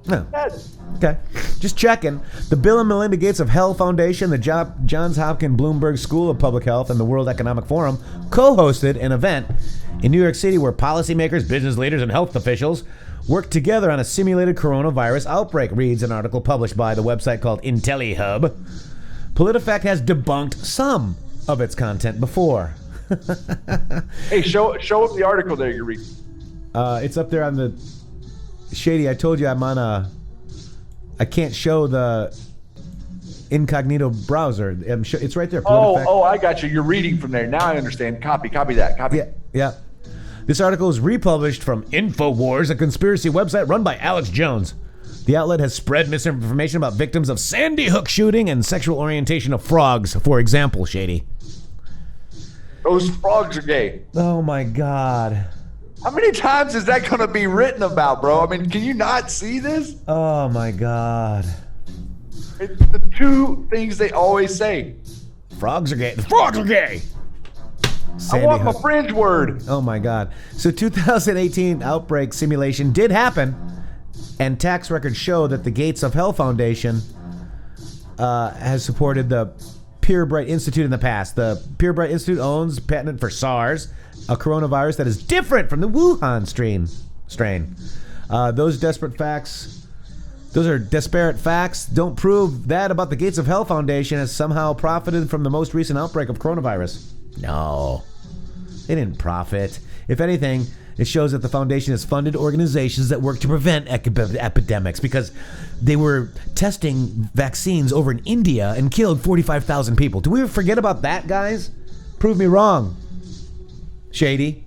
No. Yes. Okay. Just checking. The Bill and Melinda Gates of Health Foundation, the Johns Hopkins Bloomberg School of Public Health, and the World Economic Forum co-hosted an event in New York City where policymakers, business leaders, and health officials worked together on a simulated coronavirus outbreak, reads an article published by the website called IntelliHub. PolitiFact has debunked some of its content before. Hey, show up the article there you're reading. It's up there on the... Shady, I told you I'm on a... I can't show the incognito browser. It's right there. Oh, I got you. You're reading from there. Now I understand. Copy that. Copy. Yeah. This article is republished from InfoWars, a conspiracy website run by Alex Jones. The outlet has spread misinformation about victims of Sandy Hook shooting and sexual orientation of frogs, for example, Shady. Those frogs are gay. Oh my God. How many times is that going to be written about, bro? I mean, can you not see this? Oh my God. It's the two things they always say. Frogs are gay. The frogs are gay. I want my fringe word. Oh my God. So 2018 outbreak simulation did happen, and tax records show that the Gates of Hell Foundation has supported the Purebright Institute in the past. The Purebright Institute owns patent for SARS, a coronavirus that is different from the Wuhan strain. Those disparate facts don't prove that about the Gates of Hell Foundation has somehow profited from the most recent outbreak of coronavirus. No, they didn't profit. If anything, it shows that the foundation has funded organizations that work to prevent epidemics because they were testing vaccines over in India and killed 45,000 people. Do we ever forget about that, guys? Prove me wrong. Shady.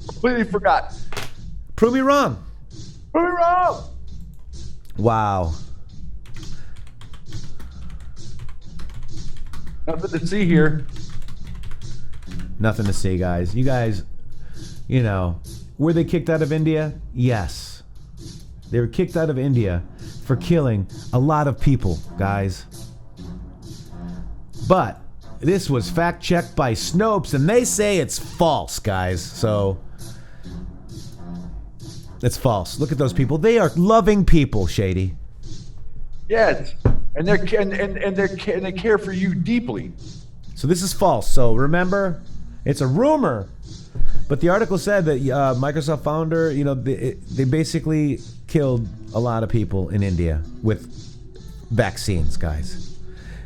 Completely forgot. Prove me wrong. Prove me wrong. Wow. Nothing to see here. Nothing to see, guys. You guys, you know, were they kicked out of India? Yes. They were kicked out of India for killing a lot of people, guys. But this was fact-checked by Snopes, and they say it's false, guys. So it's false. Look at those people. They are loving people, Shady. Yes, and they care for you deeply. So this is false. So remember, it's a rumor. But the article said that Microsoft founder, you know, they basically killed a lot of people in India with vaccines, guys.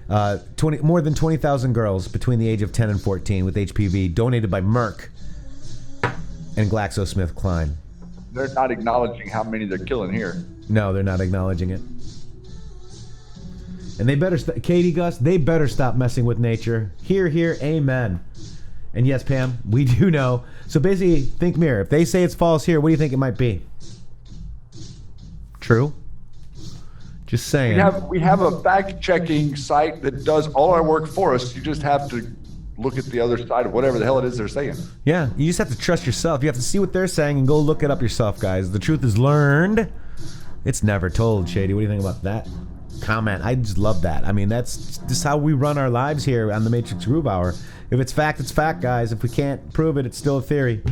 More than 20,000 girls between the age of 10 and 14 with HPV donated by Merck and GlaxoSmithKline. They're not acknowledging how many they're killing here. No, they're not acknowledging it. And they better, Katie, Gus, they better stop messing with nature. Hear, hear, amen. And yes, Pam, we do know. So basically, think mirror. If they say it's false here, what do you think it might be? True? Just saying. We have a fact-checking site that does all our work for us. You just have to look at the other side of whatever the hell it is they're saying. Yeah, you just have to trust yourself. You have to see what they're saying and go look it up yourself, guys. The truth is learned. It's never told, Shady. What do you think about that comment? I just love that. I mean, that's just how we run our lives here on the Matrixxx Groove Hour. If it's fact, it's fact, guys. If we can't prove it, it's still a theory.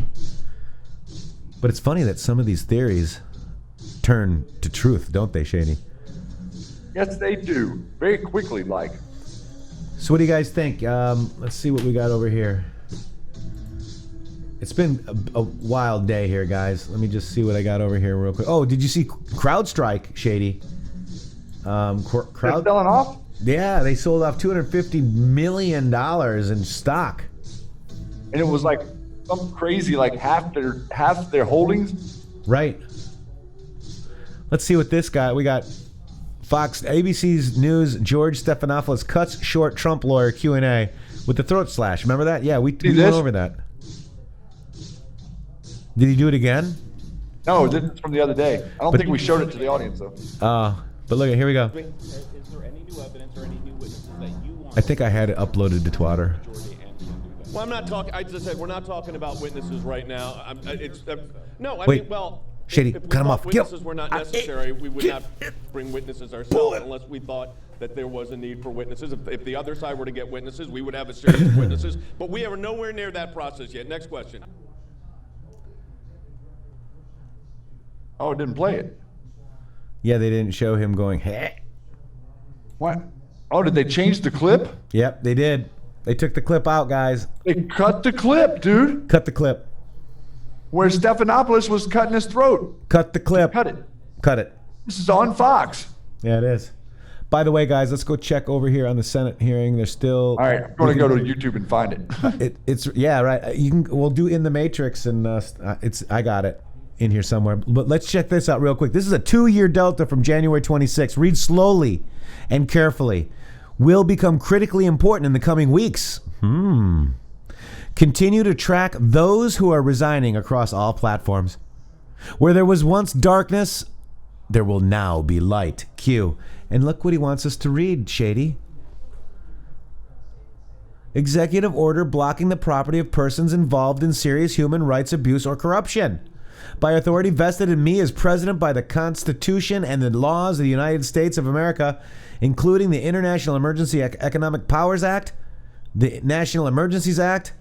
But it's funny that some of these theories turn to truth, don't they, Shady? Yes, they do. Very quickly, like. So what do you guys think? Let's see what we got over here. It's been a wild day here, guys. Let me just see what I got over here real quick. Oh, did you see CrowdStrike, Shady? They're selling off? Yeah, they sold off $250 million in stock. And it was like some crazy, like half their holdings. Right. Let's see what this guy. We got Fox, ABC's News. George Stephanopoulos cuts short Trump lawyer Q&A with the throat slash. Remember that? Yeah, we went over that. Did he do it again? No, this is from the other day. I don't think we showed it to the audience though. But look, here we go. Is there any new evidence or any new witnesses that you want? I think I had it uploaded to Twitter. Well, I'm not talking. I just said we're not talking about witnesses right now. No, I Wait. mean, well, Shady, if we cut him thought off. witnesses were not necessary, we would not bring witnesses ourselves unless we thought that there was a need for witnesses. If the other side were to get witnesses, we would have a series of witnesses. But we are nowhere near that process yet. Next question. Oh, it didn't play it. Yeah, they didn't show him going, hey. What? Oh, did they change the clip? Yep, they did. They took the clip out, guys. They cut the clip, dude. Cut the clip. Where Stephanopoulos was cutting his throat. Cut the clip. Cut it. Cut it. This is on Fox. Yeah, it is. By the way, guys, let's go check over here on the Senate hearing. They're still. All right, I'm going to go to YouTube and find it. It's yeah, right. You can. We'll do intheMatrixxx, and it's. I got it in here somewhere. But let's check this out real quick. This is a 2-year delta from January 26th. Read slowly and carefully. Will become critically important in the coming weeks. Continue to track those who are resigning across all platforms. Where there was once darkness, There will now be light. Q. And look what he wants us to read, Shady. Executive order blocking the property of persons involved in serious human rights abuse or corruption. By authority vested in me as president by the Constitution and the laws of the United States of America, including the International Emergency Economic Powers Act, the National Emergencies Act,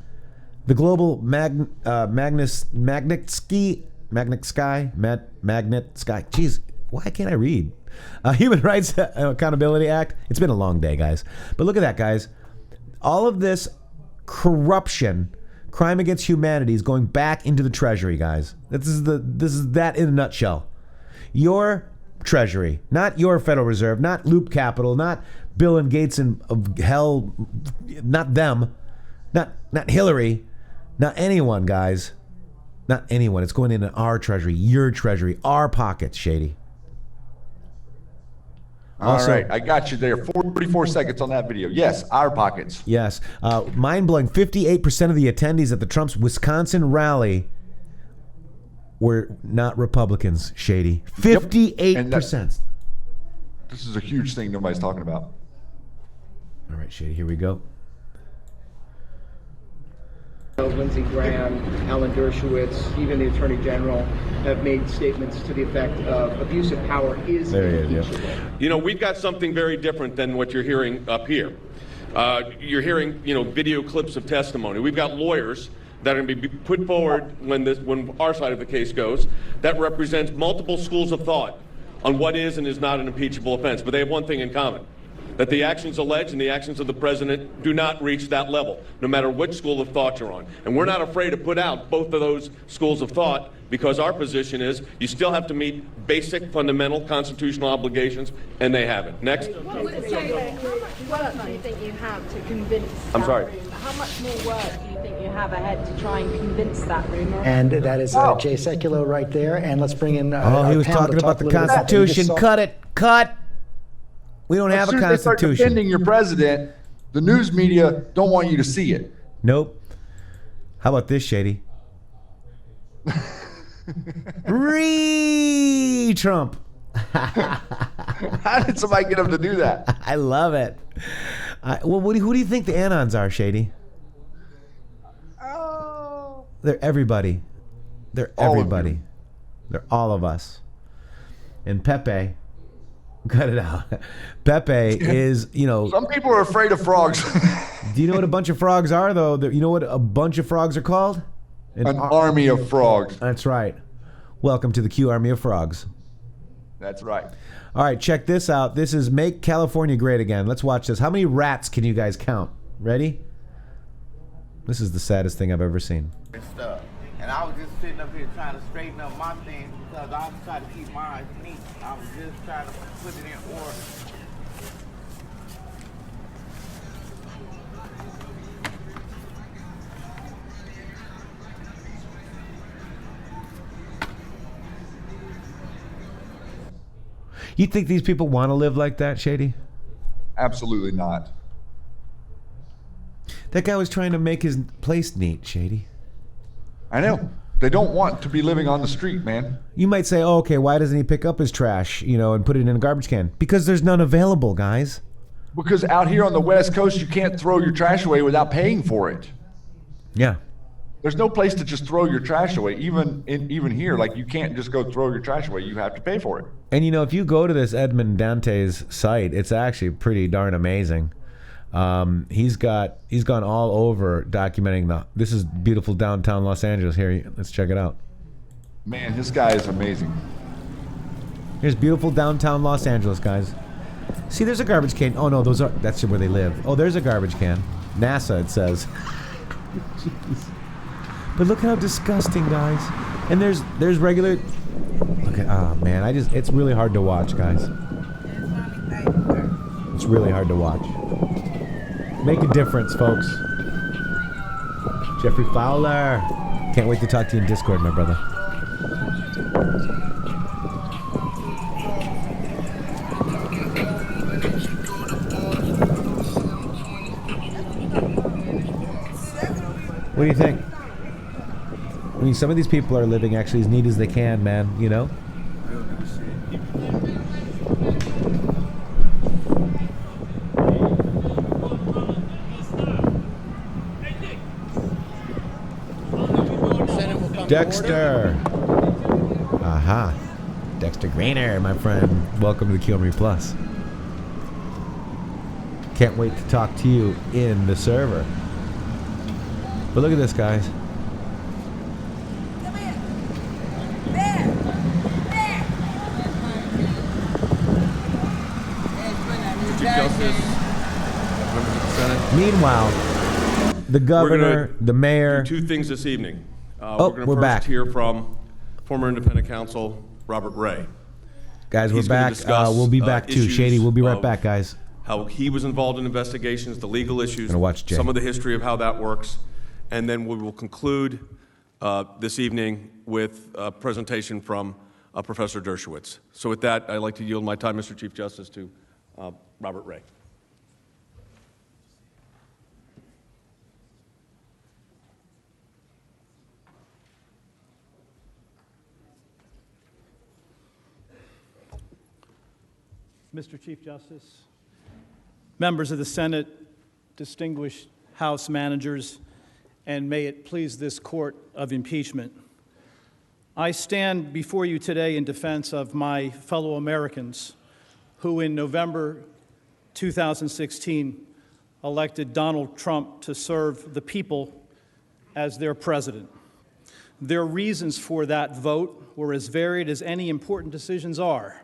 the Global Matrixxx. Jeez, why can't I read? Human Rights Accountability Act. It's been a long day, guys. But look at that, guys. All of this corruption, crime against humanity is going back into the Treasury, guys. This is that in a nutshell. Your Treasury, not your Federal Reserve, not Loop Capital, not Bill and Gates and of hell, not them, not Hillary, not anyone, guys. Not anyone. It's going into our Treasury, your Treasury, our pockets, Shady. All right, I got you there. 44 seconds on that video. Yes, our pockets. Yes. Mind-blowing. 58% of the attendees at the Trump's Wisconsin rally were not Republicans, Shady. 58%. This is a huge thing nobody's talking about. All right, Shady, here we go. Lindsey Graham, Alan Dershowitz, even the Attorney General have made statements to the effect of abuse of power is impeachable. You know, we've got something very different than what you're hearing up here. You're hearing, video clips of testimony. We've got lawyers that are going to be put forward when our side of the case goes that represents multiple schools of thought on what is and is not an impeachable offense. But they have one thing in common, that the actions alleged and the actions of the president do not reach that level, no matter which school of thought you're on. And we're not afraid to put out both of those schools of thought, because our position is you still have to meet basic, fundamental constitutional obligations, and they haven't. Next. How much work do you think you have to convince I'm sorry. Room? How much more work do you think you have ahead to try and convince that room? And that is Jay Sekulow right there. And let's bring in he was talking about the Constitution. Cut it. Cut. We don't have a Constitution. As soon as they start defending your president, the news media don't want you to see it. Nope. How about this, Shady? Trump. How did somebody get him to do that? I love it. Who do you think the Anons are, Shady? They're everybody. They're everybody. They're all of us. And Pepe. Cut it out. Pepe is, Some people are afraid of frogs. Do you know what a bunch of frogs are, though? You know what a bunch of frogs are called? An army of frogs. That's right. Welcome to the Q Army of Frogs. That's right. All right, check this out. This is Make California Great Again. Let's watch this. How many rats can you guys count? Ready? This is the saddest thing I've ever seen. And I was just sitting up here trying to straighten up my things because I was trying to keep mine neat. I was just trying to put it in order. You think these people want to live like that, Shady? Absolutely not. That guy was trying to make his place neat, Shady. I know. They don't want to be living on the street, man. You might say, oh, okay, why doesn't he pick up his trash, and put it in a garbage can? Because there's none available, guys. Because out here on the West Coast, you can't throw your trash away without paying for it. Yeah. There's no place to just throw your trash away. Even here, like, you can't just go throw your trash away. You have to pay for it. And if you go to this Edmond Dante's site, it's actually pretty darn amazing. He's gone all over documenting this is beautiful downtown Los Angeles. Here, let's check it out. Man, this guy is amazing. Here's beautiful downtown Los Angeles, guys. See, there's a garbage can. Oh no, that's where they live. Oh, there's a garbage can. NASA, it says. Jeez. But look how disgusting, guys. And there's regular. Look at, oh man, it's really hard to watch, guys. It's really hard to watch. Make a difference, folks. Jeffrey Fowler. Can't wait to talk to you in Discord, my brother. What do you think? I mean, some of these people are living actually as neat as they can, man, Dexter. Aha. Dexter Grainer, my friend. Welcome to the Kill Me Plus. Can't wait to talk to you in the server. But look at this, guys. Chief Justice, members of the Senate. Meanwhile, the governor, the mayor. Do two things this evening. We're back. Hear from former independent counsel Robert Ray. Guys, He's we're gonna back. discuss, We'll be back too. issues Shady, we'll be right of back, guys. How he was involved in investigations, the legal issues, Gonna watch Jay. some of the history of how that works, and then we will conclude this evening with a presentation from Professor Dershowitz. So with that, I'd like to yield my time, Mr. Chief Justice, to Robert Ray. Mr. Chief Justice, members of the Senate, distinguished House managers, and may it please this court of impeachment. I stand before you today in defense of my fellow Americans who in November 2016 elected Donald Trump to serve the people as their president. Their reasons for that vote were as varied as any important decisions are,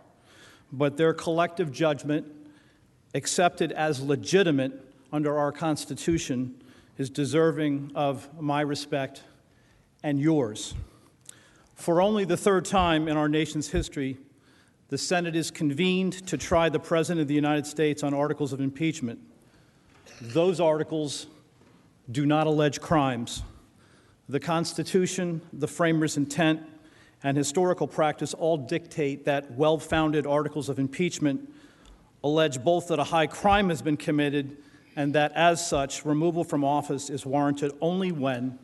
but their collective judgment, accepted as legitimate under our Constitution, is deserving of my respect and yours. For only the third time in our nation's history, the Senate is convened to try the President of the United States on articles of impeachment. Those articles do not allege crimes. The Constitution, the framers' intent, and historical practice all dictate that well-founded articles of impeachment allege both that a high crime has been committed and that, as such, removal from office is warranted only when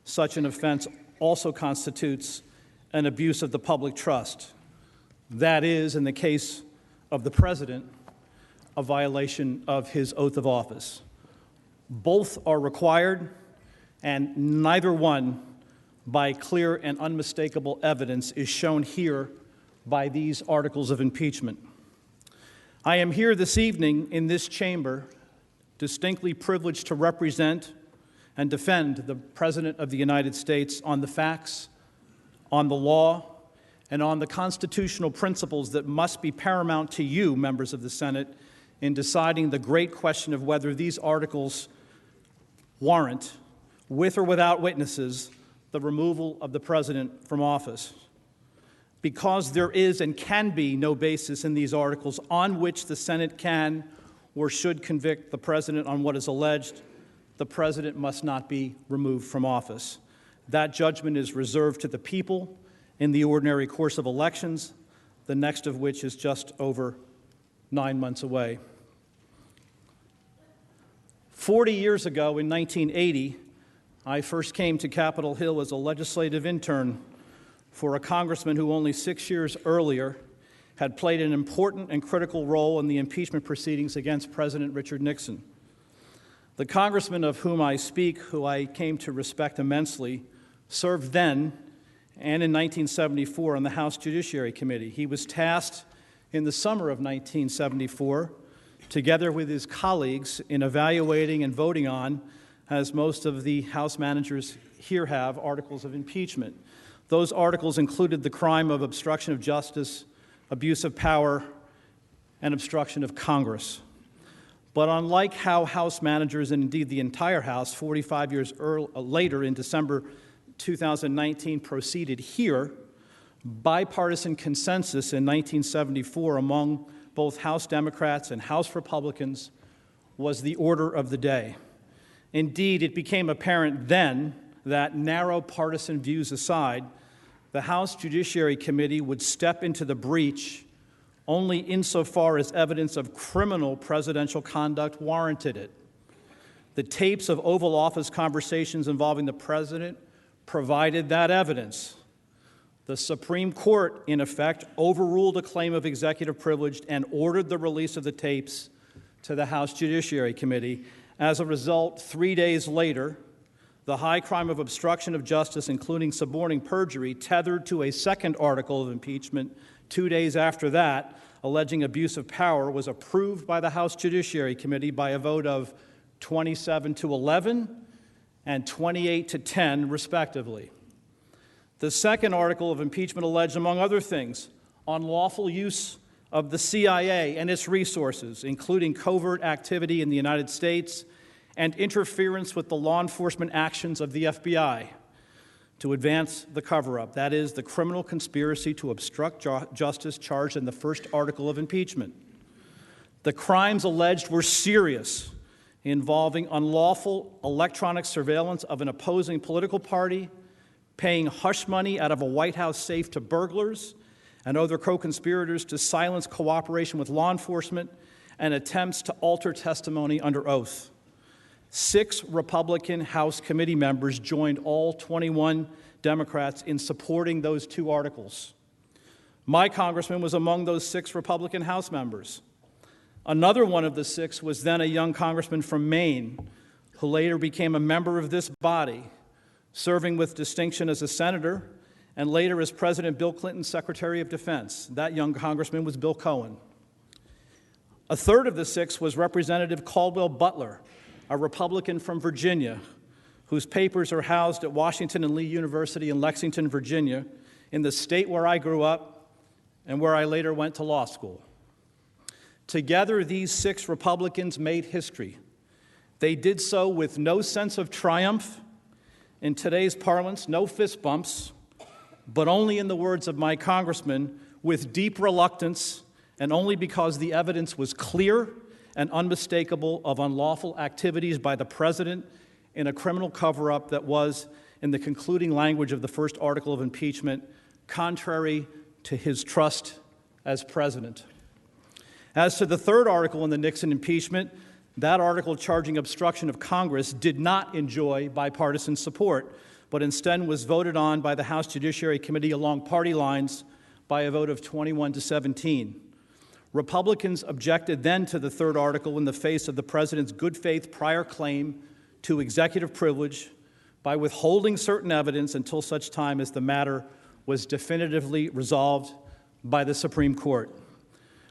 such an offense also constitutes an abuse of the public trust. That is, in the case of the President, a violation of his oath of office. Both are required, and neither one, by clear and unmistakable evidence, is shown here by these articles of impeachment. I am here this evening in this chamber, distinctly privileged to represent and defend the President of the United States on the facts, on the law, and on the constitutional principles that must be paramount to you, members of the Senate, in deciding the great question of whether these articles warrant, with or without witnesses, the removal of the President from office. Because there is and can be no basis in these articles on which the Senate can or should convict the President on what is alleged, the President must not be removed from office. That judgment is reserved to the people in the ordinary course of elections, the next of which is just over 9 months away. 40 years ago, in 1980, I first came to Capitol Hill as a legislative intern for a congressman who only 6 years earlier had played an important and critical role in the impeachment proceedings against President Richard Nixon. The congressman of whom I speak, who I came to respect immensely, served then and in 1974 on the House Judiciary Committee. He was tasked in the summer of 1974, together with his colleagues, in evaluating and voting on, as most of the House managers here have, articles of impeachment. Those articles included the crime of obstruction of justice, abuse of power, and obstruction of Congress. But unlike how House managers, and indeed the entire House, 45 years later in December 2019 proceeded here, bipartisan consensus in 1974 among both House Democrats and House Republicans was the order of the day. Indeed, it became apparent then that, narrow partisan views aside, the House Judiciary Committee would step into the breach only insofar as evidence of criminal presidential conduct warranted it. The tapes of Oval Office conversations involving the President provided that evidence. The Supreme Court, in effect, overruled a claim of executive privilege and ordered the release of the tapes to the House Judiciary Committee. As a result, 3 days later, the high crime of obstruction of justice, including suborning perjury, tethered to a second article of impeachment 2 days after that, alleging abuse of power, was approved by the House Judiciary Committee by a vote of 27-11 and 28-10, respectively. The second article of impeachment alleged, among other things, unlawful use of the CIA and its resources, including covert activity in the United States and interference with the law enforcement actions of the FBI to advance the cover-up. That is, the criminal conspiracy to obstruct justice charged in the first article of impeachment. The crimes alleged were serious, involving unlawful electronic surveillance of an opposing political party, paying hush money out of a White House safe to burglars and other co-conspirators to silence cooperation with law enforcement, and attempts to alter testimony under oath. 6 Republican House committee members joined all 21 Democrats in supporting those 2 articles. My congressman was among those 6 Republican House members. Another one of the 6 was then a young congressman from Maine, who later became a member of this body, serving with distinction as a senator and later as President Bill Clinton's Secretary of Defense. That young congressman was Bill Cohen. A third of the 6 was Representative Caldwell Butler, a Republican from Virginia, whose papers are housed at Washington and Lee University in Lexington, Virginia, in the state where I grew up and where I later went to law school. Together, these 6 Republicans made history. They did so with no sense of triumph. In today's parlance, no fist bumps, but only, in the words of my congressman, with deep reluctance, and only because the evidence was clear and unmistakable of unlawful activities by the president in a criminal cover-up that was, in the concluding language of the first article of impeachment, contrary to his trust as president. As to the third article in the Nixon impeachment, that article charging obstruction of Congress did not enjoy bipartisan support, but instead was voted on by the House Judiciary Committee along party lines by a vote of 21-17. Republicans objected then to the third article in the face of the president's good faith prior claim to executive privilege by withholding certain evidence until such time as the matter was definitively resolved by the Supreme Court.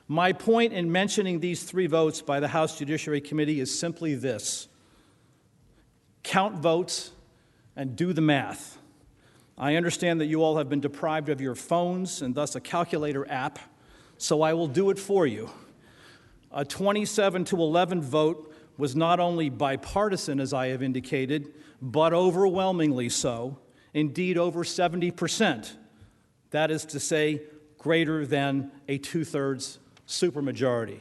My point in mentioning these 3 votes by the House Judiciary Committee is simply this: count votes and do the math. I understand that you all have been deprived of your phones and thus a calculator app, so I will do it for you. A 27-11 vote was not only bipartisan, as I have indicated, but overwhelmingly so, indeed over 70%. That is to say, greater than a 2/3 supermajority.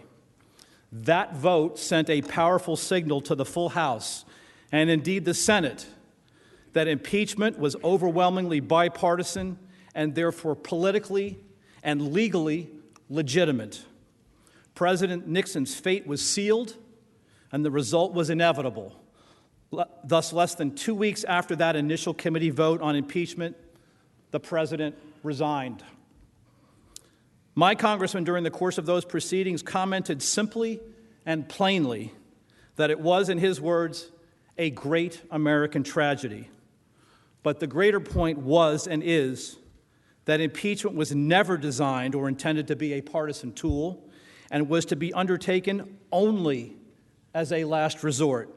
That vote sent a powerful signal to the full House, and indeed the Senate, that impeachment was overwhelmingly bipartisan and therefore politically and legally legitimate. President Nixon's fate was sealed, and the result was inevitable. Thus, less than 2 weeks after that initial committee vote on impeachment, the president resigned. My congressman, during the course of those proceedings, commented simply and plainly that it was, in his words, a great American tragedy. But the greater point was and is that impeachment was never designed or intended to be a partisan tool and was to be undertaken only as a last resort.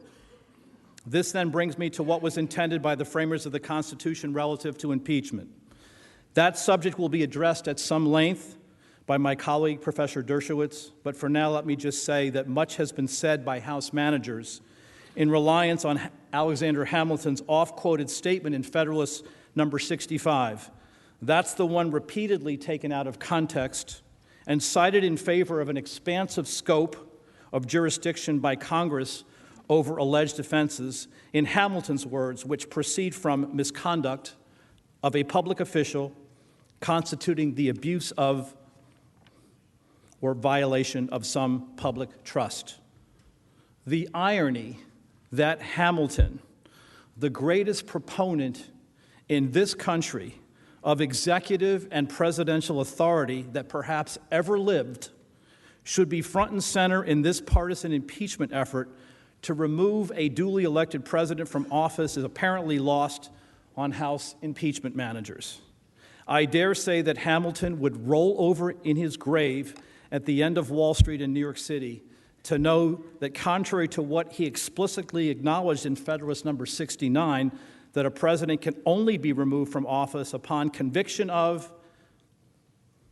This then brings me to what was intended by the framers of the Constitution relative to impeachment. That subject will be addressed at some length by my colleague, Professor Dershowitz, but for now let me just say that much has been said by House managers in reliance on Alexander Hamilton's oft-quoted statement in Federalist number 65. That's the one repeatedly taken out of context and cited in favor of an expansive scope of jurisdiction by Congress over alleged offenses, in Hamilton's words, which proceed from misconduct of a public official constituting the abuse of or violation of some public trust. The irony that Hamilton, the greatest proponent in this country of executive and presidential authority that perhaps ever lived should be front and center in this partisan impeachment effort to remove a duly elected president from office is apparently lost on House impeachment managers. I dare say that Hamilton would roll over in his grave at the end of Wall Street in New York City to know that contrary to what he explicitly acknowledged in Federalist Number 69, that a president can only be removed from office upon conviction of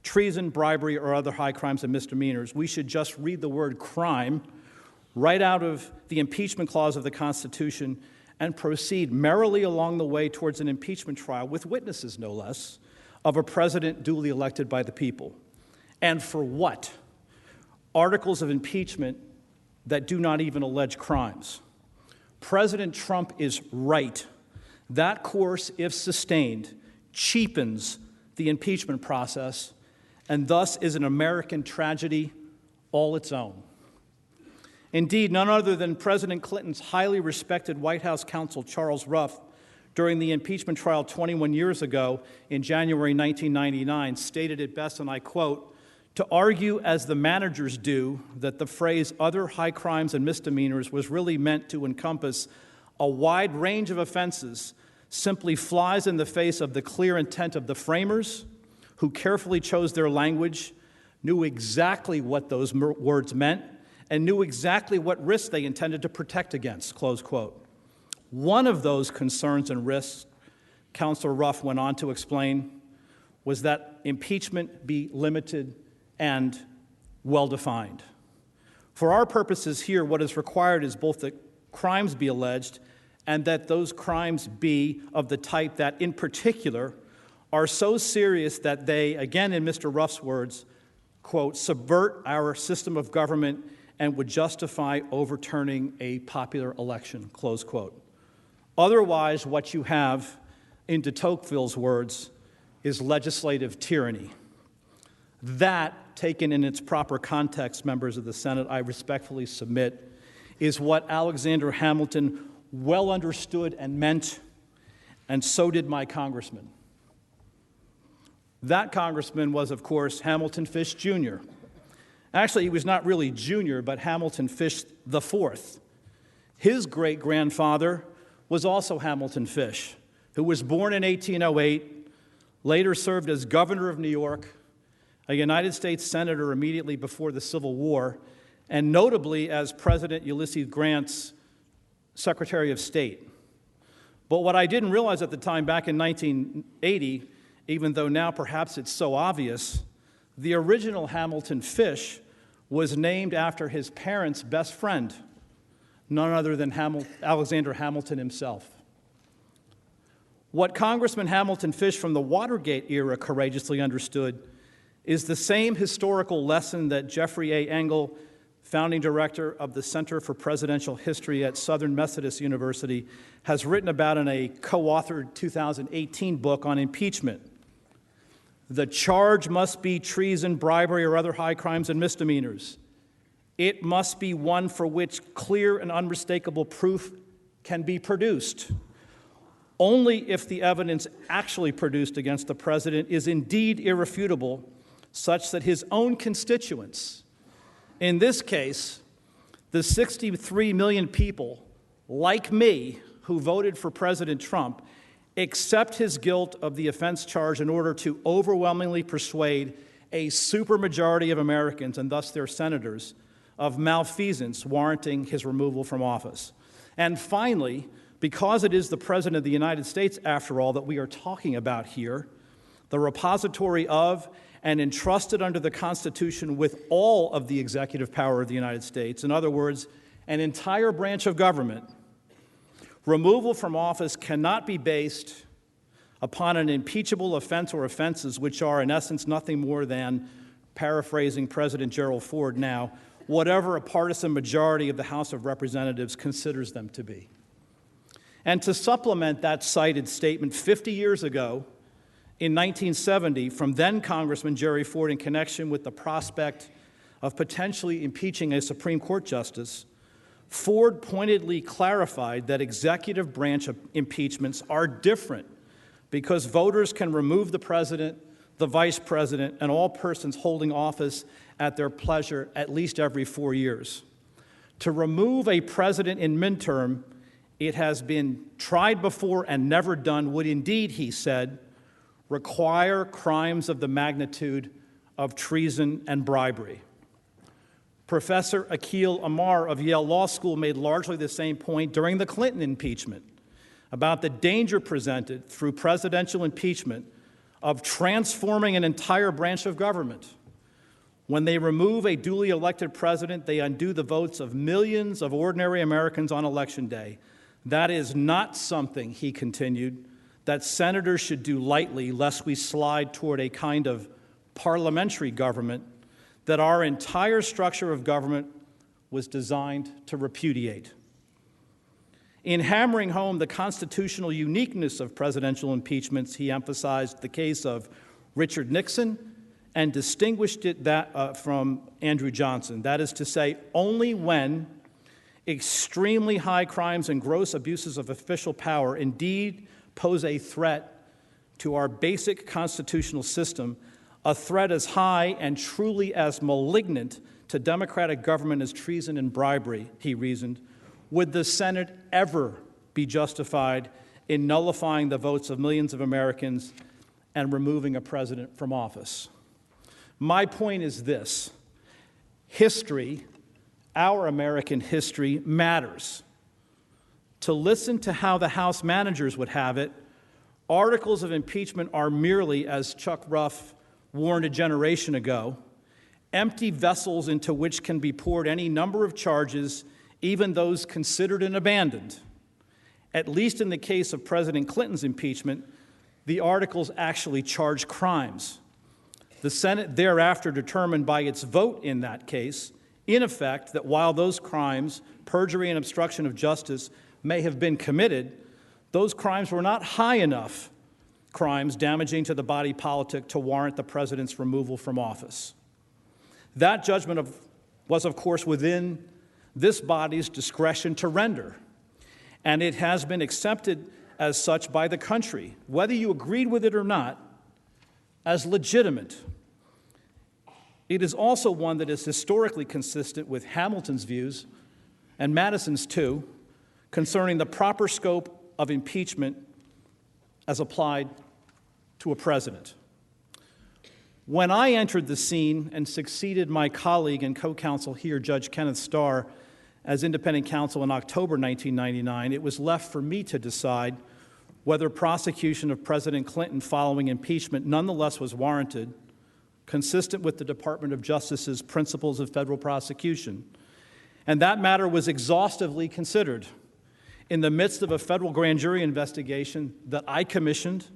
treason, bribery, or other high crimes and misdemeanors, we should just read the word crime right out of the impeachment clause of the Constitution and proceed merrily along the way towards an impeachment trial with witnesses, no less, of a president duly elected by the people. And for what? Articles of impeachment that do not even allege crimes. President Trump is right. That course, if sustained, cheapens the impeachment process and thus is an American tragedy all its own. Indeed, none other than President Clinton's highly respected White House counsel, Charles Ruff, during the impeachment trial 21 years ago in January 1999, stated it best, and I quote, "To argue, as the managers do, that the phrase other high crimes and misdemeanors was really meant to encompass a wide range of offenses simply flies in the face of the clear intent of the framers, who carefully chose their language, knew exactly what those words meant, and knew exactly what risks they intended to protect against," close quote. One of those concerns and risks, Counselor Ruff went on to explain, was that impeachment be limited and well-defined. For our purposes here, what is required is both that crimes be alleged and that those crimes be of the type that, in particular, are so serious that they, again in Mr. Ruff's words, quote, subvert our system of government and would justify overturning a popular election, close quote. Otherwise, what you have, in de Tocqueville's words, is legislative tyranny. That, taken in its proper context, members of the Senate, I respectfully submit, is what Alexander Hamilton well understood and meant, and so did my congressman. That congressman was, of course, Hamilton Fish Jr. Actually, he was not really Jr., but Hamilton Fish IV. His great-grandfather was also Hamilton Fish, who was born in 1808, later served as governor of New York, a United States senator immediately before the Civil War, and notably as President Ulysses Grant's Secretary of State. But what I didn't realize at the time, back in 1980, even though now perhaps it's so obvious, the original Hamilton Fish was named after his parents' best friend, none other than Alexander Hamilton himself. What Congressman Hamilton Fish from the Watergate era courageously understood is the same historical lesson that Jeffrey A. Engel, founding director of the Center for Presidential History at Southern Methodist University, has written about in a co-authored 2018 book on impeachment. The charge must be treason, bribery, or other high crimes and misdemeanors. It must be one for which clear and unmistakable proof can be produced. Only if the evidence actually produced against the president is indeed irrefutable, such that his own constituents, in this case, the 63 million people like me who voted for President Trump, accept his guilt of the offense charge in order to overwhelmingly persuade a supermajority of Americans, and thus their senators, of malfeasance warranting his removal from office. And finally, because it is the President of the United States, after all, that we are talking about here, the repository of and entrusted under the Constitution with all of the executive power of the United States, in other words, an entire branch of government, removal from office cannot be based upon an impeachable offense or offenses which are, in essence, nothing more than, paraphrasing President Gerald Ford now, whatever a partisan majority of the House of Representatives considers them to be. And to supplement that cited statement 50 years ago, in 1970, from then Congressman Jerry Ford, in connection with the prospect of potentially impeaching a Supreme Court justice, Ford pointedly clarified that executive branch impeachments are different because voters can remove the president, the vice president, and all persons holding office at their pleasure at least every 4 years. To remove a president in midterm, it has been tried before and never done, would indeed, he said, require crimes of the magnitude of treason and bribery. Professor Akhil Amar of Yale Law School made largely the same point during the Clinton impeachment about the danger presented through presidential impeachment of transforming an entire branch of government. When they remove a duly elected president, they undo the votes of millions of ordinary Americans on Election Day. That is not something, he continued, that senators should do lightly, lest we slide toward a kind of parliamentary government that our entire structure of government was designed to repudiate. In hammering home the constitutional uniqueness of presidential impeachments, he emphasized the case of Richard Nixon and distinguished it from Andrew Johnson. That is to say, only when extremely high crimes and gross abuses of official power indeed pose a threat to our basic constitutional system, a threat as high and truly as malignant to democratic government as treason and bribery, he reasoned, would the Senate ever be justified in nullifying the votes of millions of Americans and removing a president from office. My point is this: history, our American history, matters. To listen to how the House managers would have it, articles of impeachment are merely, as Chuck Ruff warned a generation ago, empty vessels into which can be poured any number of charges, even those considered and abandoned. At least in the case of President Clinton's impeachment, the articles actually charge crimes. The Senate thereafter determined by its vote in that case, in effect, that while those crimes, perjury and obstruction of justice, may have been committed, those crimes were not high enough crimes damaging to the body politic to warrant the president's removal from office. That judgment was, of course, within this body's discretion to render, and it has been accepted as such by the country, whether you agreed with it or not, as legitimate. It is also one that is historically consistent with Hamilton's views, and Madison's too, concerning the proper scope of impeachment as applied to a president. When I entered the scene and succeeded my colleague and co-counsel here, Judge Kenneth Starr, as independent counsel in October 1999, it was left for me to decide whether prosecution of President Clinton following impeachment nonetheless was warranted, consistent with the Department of Justice's principles of federal prosecution. And that matter was exhaustively considered in the midst of a federal grand jury investigation that I commissioned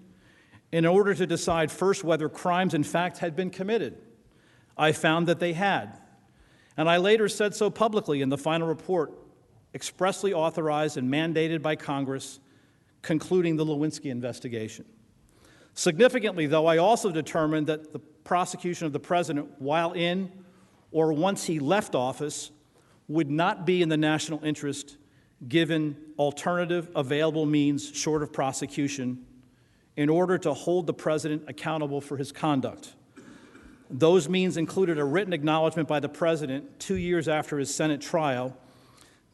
in order to decide first whether crimes in fact had been committed. I found that they had. And I later said so publicly in the final report, expressly authorized and mandated by Congress, concluding the Lewinsky investigation. Significantly, though, I also determined that the prosecution of the president while in or once he left office would not be in the national interest given alternative available means short of prosecution in order to hold the president accountable for his conduct. Those means included a written acknowledgement by the president 2 years after his Senate trial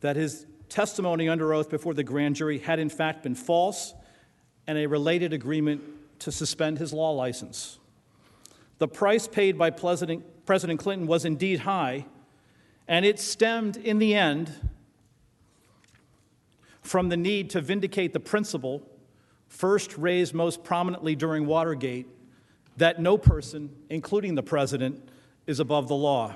that his testimony under oath before the grand jury had in fact been false, and a related agreement to suspend his law license. The price paid by President Clinton was indeed high, and it stemmed in the end from the need to vindicate the principle, first raised most prominently during Watergate, that no person, including the president, is above the law.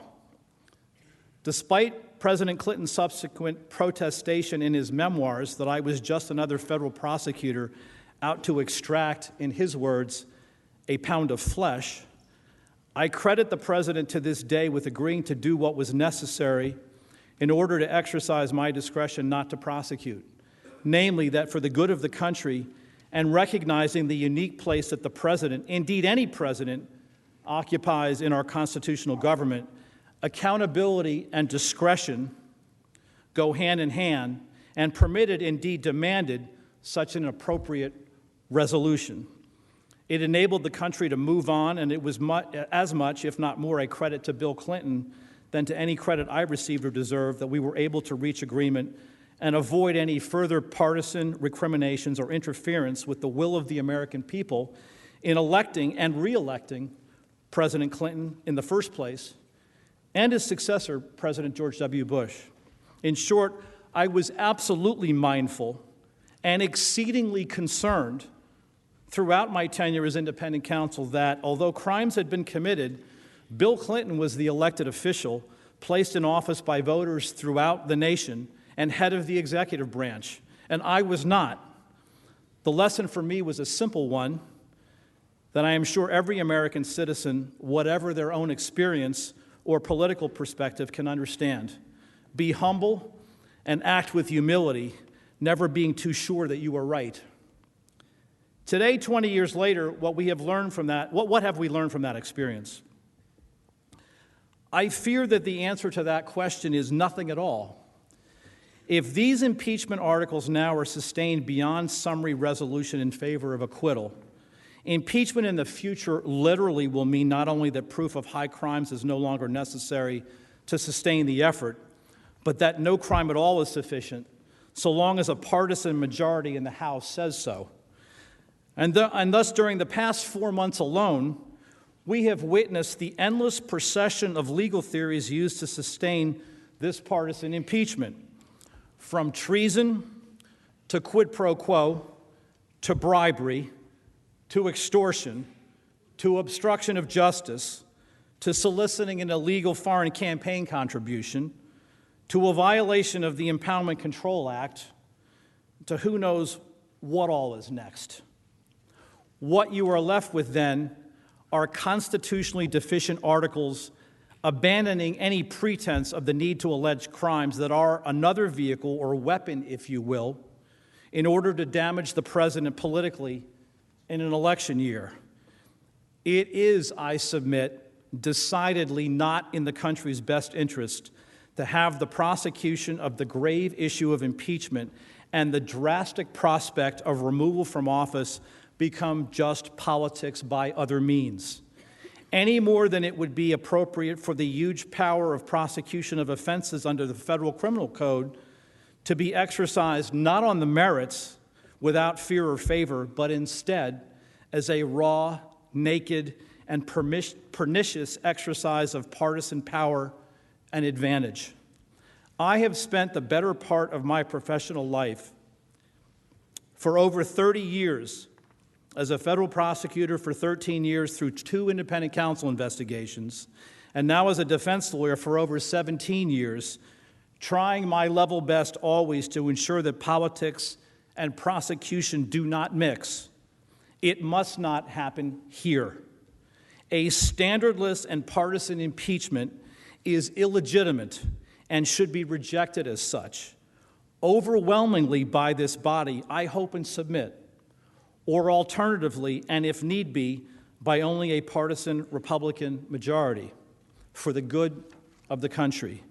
Despite President Clinton's subsequent protestation in his memoirs that I was just another federal prosecutor out to extract, in his words, a pound of flesh, I credit the president to this day with agreeing to do what was necessary in order to exercise my discretion not to prosecute, namely that for the good of the country and recognizing the unique place that the president, indeed any president, occupies in our constitutional government, accountability and discretion go hand in hand and permitted, indeed demanded, such an appropriate resolution. It enabled the country to move on, and it was as much, if not more, a credit to Bill Clinton than to any credit I received or deserved that we were able to reach agreement and avoid any further partisan recriminations or interference with the will of the American people in electing and re-electing President Clinton in the first place and his successor, President George W. Bush. In short, I was absolutely mindful and exceedingly concerned throughout my tenure as independent counsel that, although crimes had been committed, Bill Clinton was the elected official placed in office by voters throughout the nation and head of the executive branch, and I was not. The lesson for me was a simple one that I am sure every American citizen, whatever their own experience or political perspective, can understand. Be humble and act with humility, never being too sure that you are right. Today, 20 years later, what have we learned from that experience? I fear that the answer to that question is nothing at all. If these impeachment articles now are sustained beyond summary resolution in favor of acquittal, impeachment in the future literally will mean not only that proof of high crimes is no longer necessary to sustain the effort, but that no crime at all is sufficient, so long as a partisan majority in the House says so. And thus, during the past 4 months alone, we have witnessed the endless procession of legal theories used to sustain this partisan impeachment, from treason to quid pro quo to bribery to extortion to obstruction of justice to soliciting an illegal foreign campaign contribution to a violation of the Impoundment Control Act to who knows what all is next. What you are left with then are constitutionally deficient articles abandoning any pretense of the need to allege crimes that are another vehicle or weapon, if you will, in order to damage the president politically in an election year. It is, I submit, decidedly not in the country's best interest to have the prosecution of the grave issue of impeachment and the drastic prospect of removal from office become just politics by other means, any more than it would be appropriate for the huge power of prosecution of offenses under the Federal Criminal Code to be exercised not on the merits without fear or favor, but instead as a raw, naked, and pernicious exercise of partisan power and advantage. I have spent the better part of my professional life for over 30 years as a federal prosecutor, for 13 years through 2 independent counsel investigations, and now as a defense lawyer for over 17 years, trying my level best always to ensure that politics and prosecution do not mix. It must not happen here. A standardless and partisan impeachment is illegitimate and should be rejected as such, overwhelmingly by this body, I hope and submit, or alternatively, and if need be, by only a partisan Republican majority for the good of the country.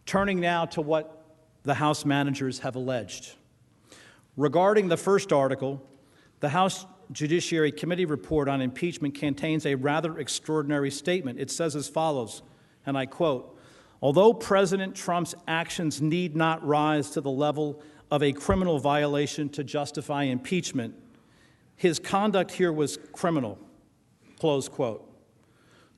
Turning now to what the House managers have alleged. Regarding the first article, the House Judiciary Committee report on impeachment contains a rather extraordinary statement. It says as follows, and I quote, "Although President Trump's actions need not rise to the level of a criminal violation to justify impeachment, his conduct here was criminal," close quote.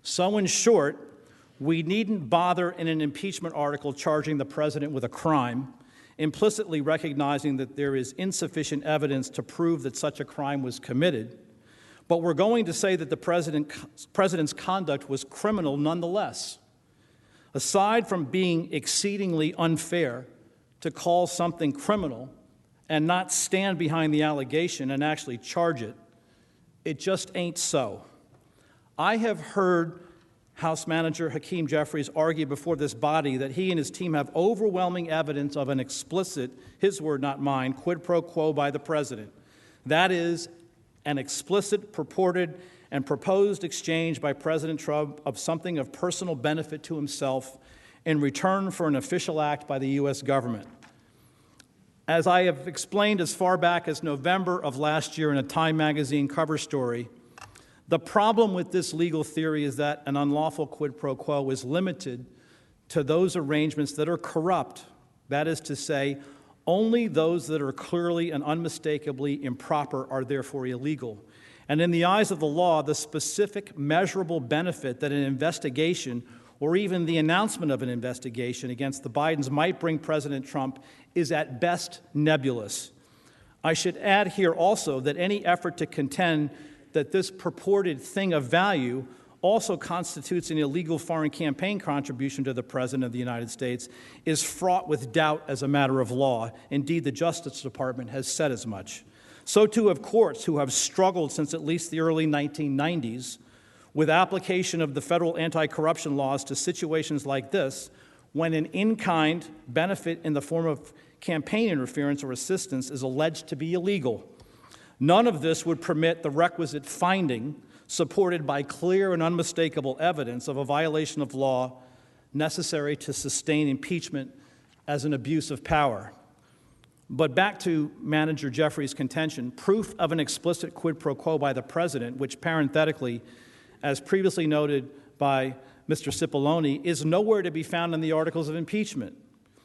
So in short, we needn't bother in an impeachment article charging the president with a crime, implicitly recognizing that there is insufficient evidence to prove that such a crime was committed, but we're going to say that the president's conduct was criminal nonetheless. Aside from being exceedingly unfair to call something criminal and not stand behind the allegation and actually charge it, it just ain't so. I have heard House Manager Hakeem Jeffries argue before this body that he and his team have overwhelming evidence of an explicit, his word not mine, quid pro quo by the president. That is, an explicit, purported, and proposed exchange by President Trump of something of personal benefit to himself in return for an official act by the U.S. government. As I have explained as far back as November of last year in a Time magazine cover story, the problem with this legal theory is that an unlawful quid pro quo is limited to those arrangements that are corrupt. That is to say, only those that are clearly and unmistakably improper are therefore illegal. And in the eyes of the law, the specific measurable benefit that an investigation or even the announcement of an investigation against the Bidens might bring President Trump is at best nebulous. I should add here also that any effort to contend that this purported thing of value also constitutes an illegal foreign campaign contribution to the President of the United States is fraught with doubt as a matter of law. Indeed, the Justice Department has said as much. So too have courts who have struggled since at least the early 1990s with application of the federal anti-corruption laws to situations like this, when an in-kind benefit in the form of campaign interference or assistance is alleged to be illegal. None of this would permit the requisite finding supported by clear and unmistakable evidence of a violation of law necessary to sustain impeachment as an abuse of power. But back to Manager Jeffrey's contention, proof of an explicit quid pro quo by the President, which parenthetically, as previously noted by Mr. Cipollone, is nowhere to be found in the articles of impeachment.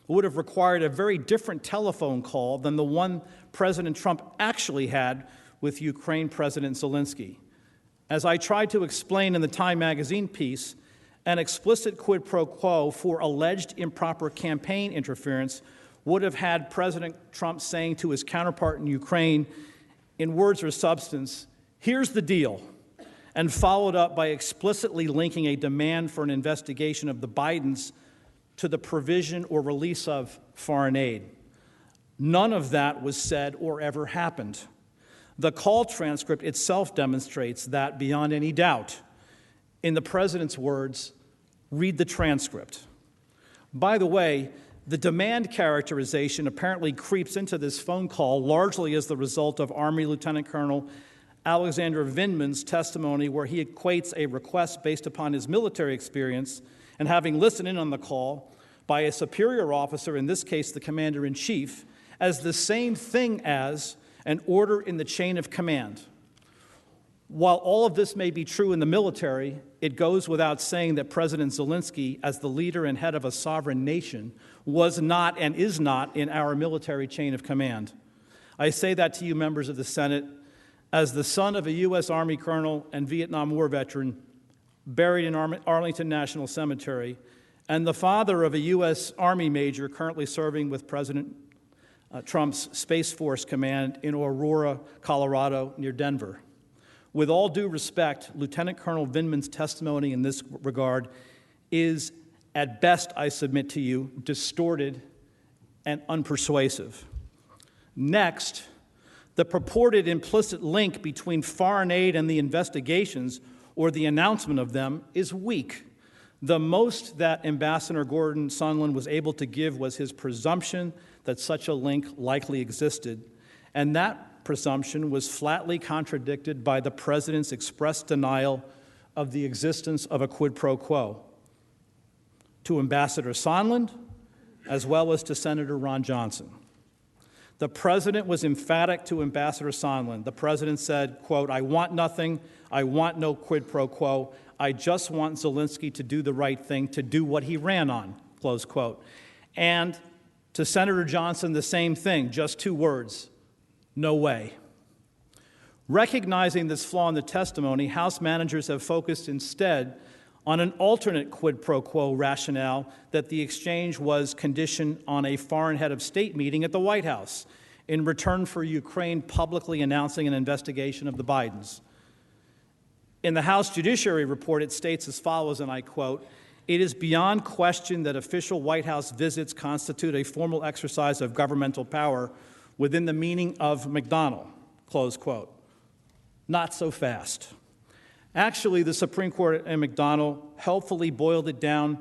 It would have required a very different telephone call than the one President Trump actually had with Ukraine President Zelensky. As I tried to explain in the Time magazine piece, an explicit quid pro quo for alleged improper campaign interference would have had President Trump saying to his counterpart in Ukraine, in words or substance, "Here's the deal," and followed up by explicitly linking a demand for an investigation of the Bidens to the provision or release of foreign aid. None of that was said or ever happened. The call transcript itself demonstrates that beyond any doubt. In the President's words, read the transcript. By the way, the demand characterization apparently creeps into this phone call largely as the result of Army Lieutenant Colonel Alexander Vindman's testimony, where he equates a request based upon his military experience and having listened in on the call by a superior officer, in this case the commander-in-chief, as the same thing as an order in the chain of command. While all of this may be true in the military, it goes without saying that President Zelensky, as the leader and head of a sovereign nation, was not and is not in our military chain of command. I say that to you, members of the Senate, as the son of a U.S. Army colonel and Vietnam War veteran buried in Arlington National Cemetery, and the father of a U.S. Army major currently serving with President Trump's Space Force Command in Aurora, Colorado, near Denver. With all due respect, Lieutenant Colonel Vindman's testimony in this regard is, at best, I submit to you, distorted and unpersuasive. Next, the purported implicit link between foreign aid and the investigations or the announcement of them is weak. The most that Ambassador Gordon Sondland was able to give was his presumption that such a link likely existed, and that presumption was flatly contradicted by the President's express denial of the existence of a quid pro quo to Ambassador Sondland as well as to Senator Ron Johnson. The President was emphatic to Ambassador Sondland. The President said, quote, "I want nothing. I want no quid pro quo. I just want Zelensky to do the right thing, to do what he ran on," close quote. And to Senator Johnson, the same thing, just two words, "No way." Recognizing this flaw in the testimony, House managers have focused instead on an alternate quid pro quo rationale that the exchange was conditioned on a foreign head of state meeting at the White House in return for Ukraine publicly announcing an investigation of the Bidens. In the House Judiciary Report, it states as follows, and I quote, "It is beyond question that official White House visits constitute a formal exercise of governmental power within the meaning of McDonnell," close quote. Not so fast. Actually, the Supreme Court in McDonnell helpfully boiled it down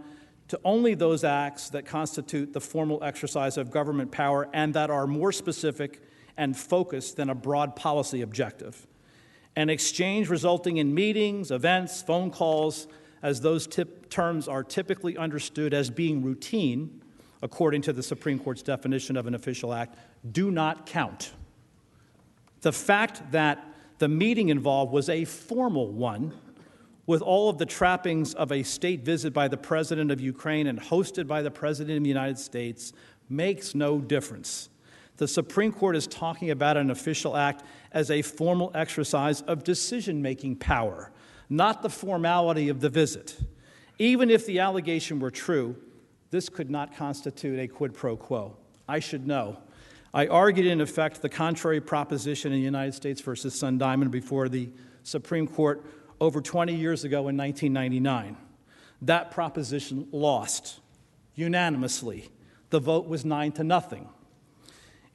to only those acts that constitute the formal exercise of government power and that are more specific and focused than a broad policy objective. An exchange resulting in meetings, events, phone calls, as those terms are typically understood as being routine, according to the Supreme Court's definition of an official act, do not count. The fact that the meeting involved was a formal one, with all of the trappings of a state visit by the President of Ukraine and hosted by the President of the United States, makes no difference. The Supreme Court is talking about an official act as a formal exercise of decision-making power, not the formality of the visit. Even if the allegation were true, this could not constitute a quid pro quo. I should know. I argued, in effect, the contrary proposition in United States versus Sun Diamond before the Supreme Court over 20 years ago in 1999. That proposition lost unanimously. The vote was 9-0.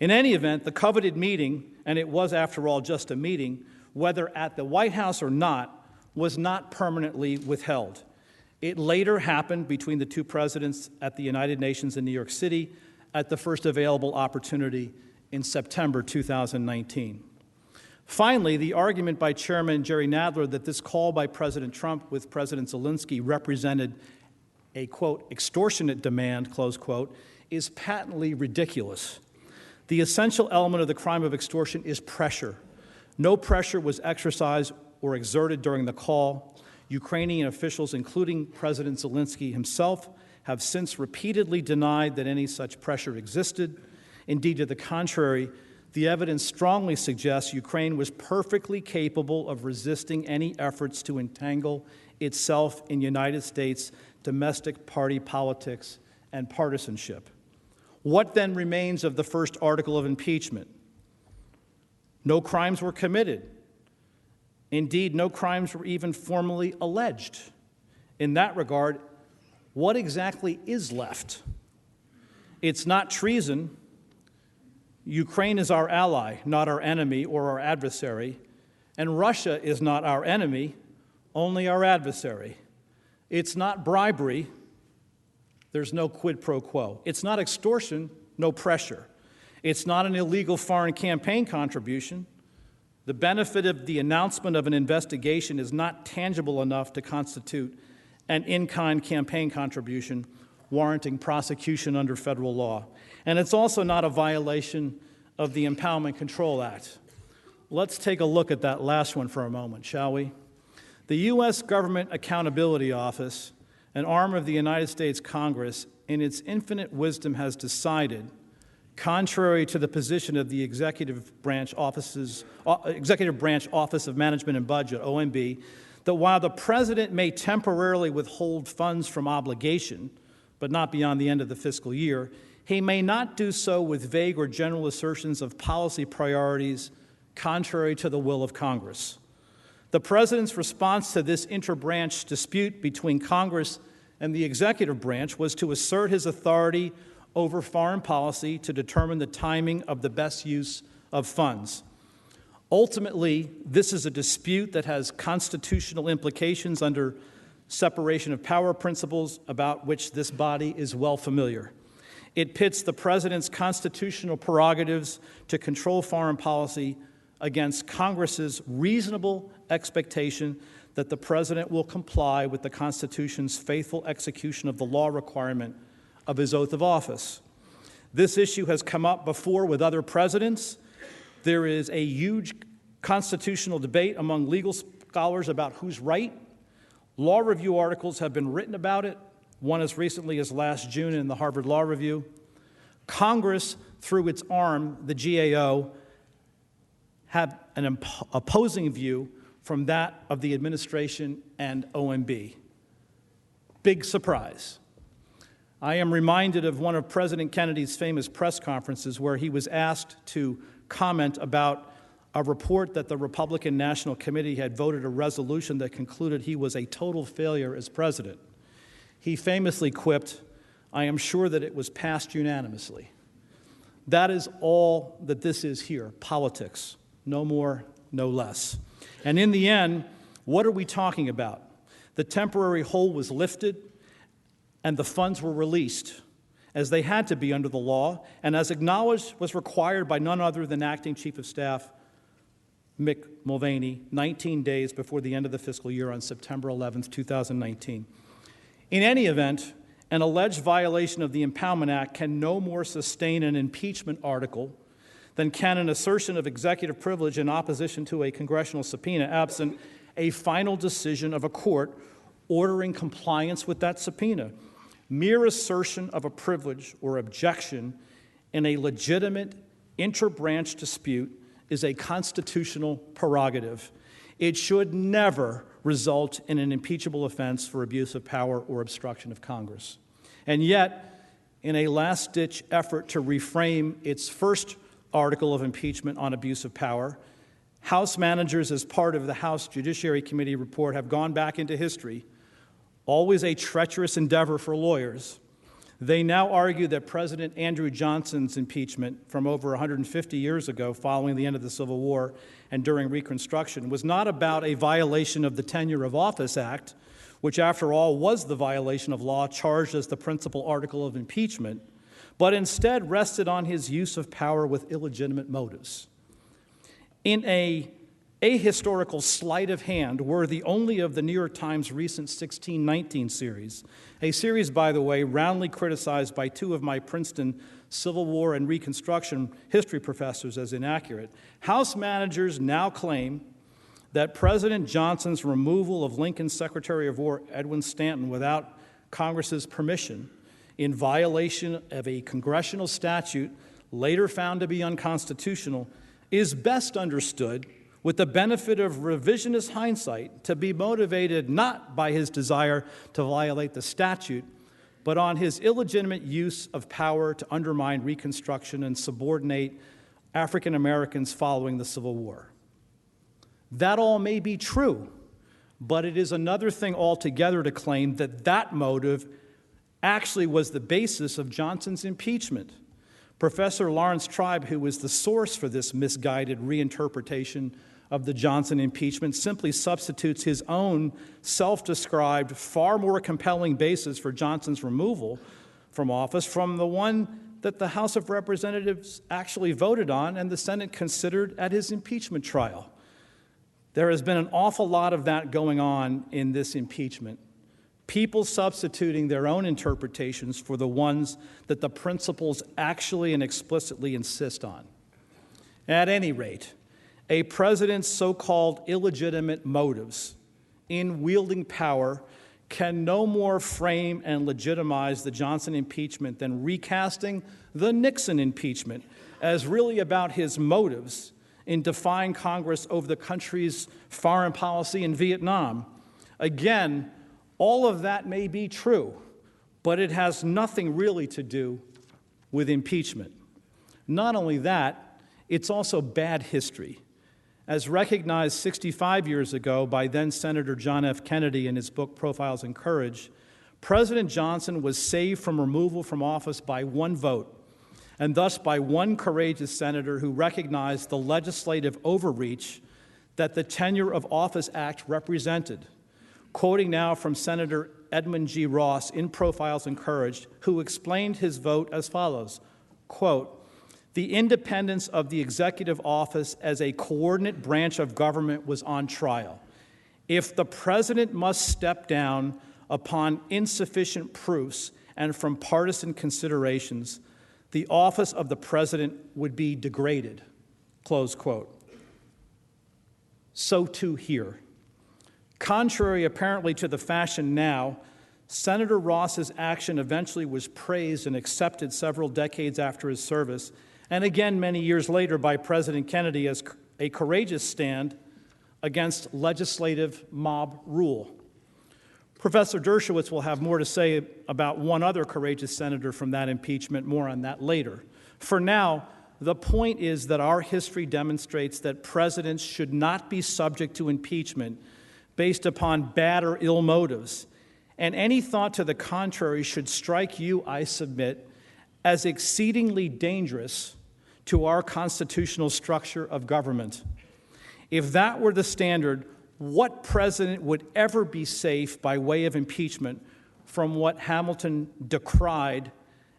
In any event, the coveted meeting, and it was, after all, just a meeting, whether at the White House or not, was not permanently withheld. It later happened between the two presidents at the United Nations in New York City at the first available opportunity in September 2019. Finally, the argument by Chairman Jerry Nadler that this call by President Trump with President Zelensky represented a, quote, extortionate demand, close quote, is patently ridiculous. The essential element of the crime of extortion is pressure. No pressure was exercised or exerted during the call. Ukrainian officials, including President Zelensky himself, have since repeatedly denied that any such pressure existed. Indeed, to the contrary, the evidence strongly suggests Ukraine was perfectly capable of resisting any efforts to entangle itself in United States domestic party politics and partisanship. What then remains of the first article of impeachment? No crimes were committed. Indeed, no crimes were even formally alleged. In that regard, what exactly is left? It's not treason. Ukraine is our ally, not our enemy or our adversary, and Russia is not our enemy, only our adversary. It's not bribery. There's no quid pro quo. It's not extortion, no pressure. It's not an illegal foreign campaign contribution. The benefit of the announcement of an investigation is not tangible enough to constitute an in-kind campaign contribution warranting prosecution under federal law. And it's also not a violation of the Empowerment Control Act. Let's take a look at that last one for a moment, shall we? The U.S. Government Accountability Office, an arm of the United States Congress, in its infinite wisdom has decided, contrary to the position of the Executive Branch Office of Management and Budget, OMB, that while the President may temporarily withhold funds from obligation, but not beyond the end of the fiscal year, he may not do so with vague or general assertions of policy priorities contrary to the will of Congress. The President's response to this interbranch dispute between Congress and the executive branch was to assert his authority over foreign policy to determine the timing of the best use of funds. Ultimately, this is a dispute that has constitutional implications under separation of power principles about which this body is well familiar. It pits the President's constitutional prerogatives to control foreign policy against Congress's reasonable expectation that the President will comply with the Constitution's faithful execution of the law requirement of his oath of office. This issue has come up before with other presidents. There is a huge constitutional debate among legal scholars about who's right. Law review articles have been written about it, one as recently as last June in the Harvard Law Review. Congress, through its arm, the GAO, have an opposing view from that of the administration and OMB. Big surprise. I am reminded of one of President Kennedy's famous press conferences where he was asked to comment about a report that the Republican National Committee had voted a resolution that concluded he was a total failure as president. He famously quipped, "I am sure that it was passed unanimously." That is all that this is here, politics. No more, no less. And in the end, what are we talking about? The temporary hold was lifted and the funds were released, as they had to be under the law, and as acknowledged was required by none other than Acting Chief of Staff Mick Mulvaney, 19 days before the end of the fiscal year on September 11th, 2019. In any event, An alleged violation of the Impoundment Act can no more sustain an impeachment article than can an assertion of executive privilege in opposition to a congressional subpoena, absent a final decision of a court ordering compliance with that subpoena. Mere assertion of a privilege or objection in a legitimate interbranch dispute is a constitutional prerogative. It should never result in an impeachable offense for abuse of power or obstruction of Congress. And yet, in a last-ditch effort to reframe its first article of impeachment on abuse of power, House managers, as part of the House Judiciary Committee report, have gone back into history, always a treacherous endeavor for lawyers. They now argue that President Andrew Johnson's impeachment from over 150 years ago, following the end of the Civil War and during Reconstruction, was not about a violation of the Tenure of Office Act, which, after all, was the violation of law charged as the principal article of impeachment, but instead rested on his use of power with illegitimate motives. In a ahistorical sleight of hand worthy only of the New York Times' recent 1619 series, a series, by the way, roundly criticized by two of my Princeton Civil War and Reconstruction history professors as inaccurate, House managers now claim that President Johnson's removal of Lincoln's Secretary of War, Edwin Stanton, without Congress's permission, in violation of a congressional statute later found to be unconstitutional, is best understood, with the benefit of revisionist hindsight, to be motivated not by his desire to violate the statute, but on his illegitimate use of power to undermine Reconstruction and subordinate African Americans following the Civil War. That all may be true, but it is another thing altogether to claim that that motive actually was the basis of Johnson's impeachment. Professor Lawrence Tribe, who was the source for this misguided reinterpretation of the Johnson impeachment, simply substitutes his own self-described, far more compelling basis for Johnson's removal from office from the one that the House of Representatives actually voted on and the Senate considered at his impeachment trial. There has been an awful lot of that going on in this impeachment. People substituting their own interpretations for the ones that the principles actually and explicitly insist on. At any rate, a president's so-called illegitimate motives in wielding power can no more frame and legitimize the Johnson impeachment than recasting the Nixon impeachment as really about his motives in defying Congress over the country's foreign policy in Vietnam. Again, all of that may be true, but it has nothing really to do with impeachment. Not only that, it's also bad history. As recognized 65 years ago by then-Senator John F. Kennedy in his book Profiles in Courage, President Johnson was saved from removal from office by one vote, and thus by one courageous senator who recognized the legislative overreach that the Tenure of Office Act represented. Quoting now from Senator Edmund G. Ross in Profiles in Courage, who explained his vote as follows, quote, "The independence of the executive office as a coordinate branch of government was on trial. If the president must step down upon insufficient proofs and from partisan considerations, the office of the president would be degraded," close quote. So too here. Contrary apparently to the fashion now, Senator Ross's action eventually was praised and accepted several decades after his service, and again many years later by President Kennedy as a courageous stand against legislative mob rule. Professor Dershowitz will have more to say about one other courageous senator from that impeachment, more on that later. For now, the point is that our history demonstrates that presidents should not be subject to impeachment based upon bad or ill motives, and any thought to the contrary should strike you, I submit, as exceedingly dangerous to our constitutional structure of government. If that were the standard, what president would ever be safe by way of impeachment from what Hamilton decried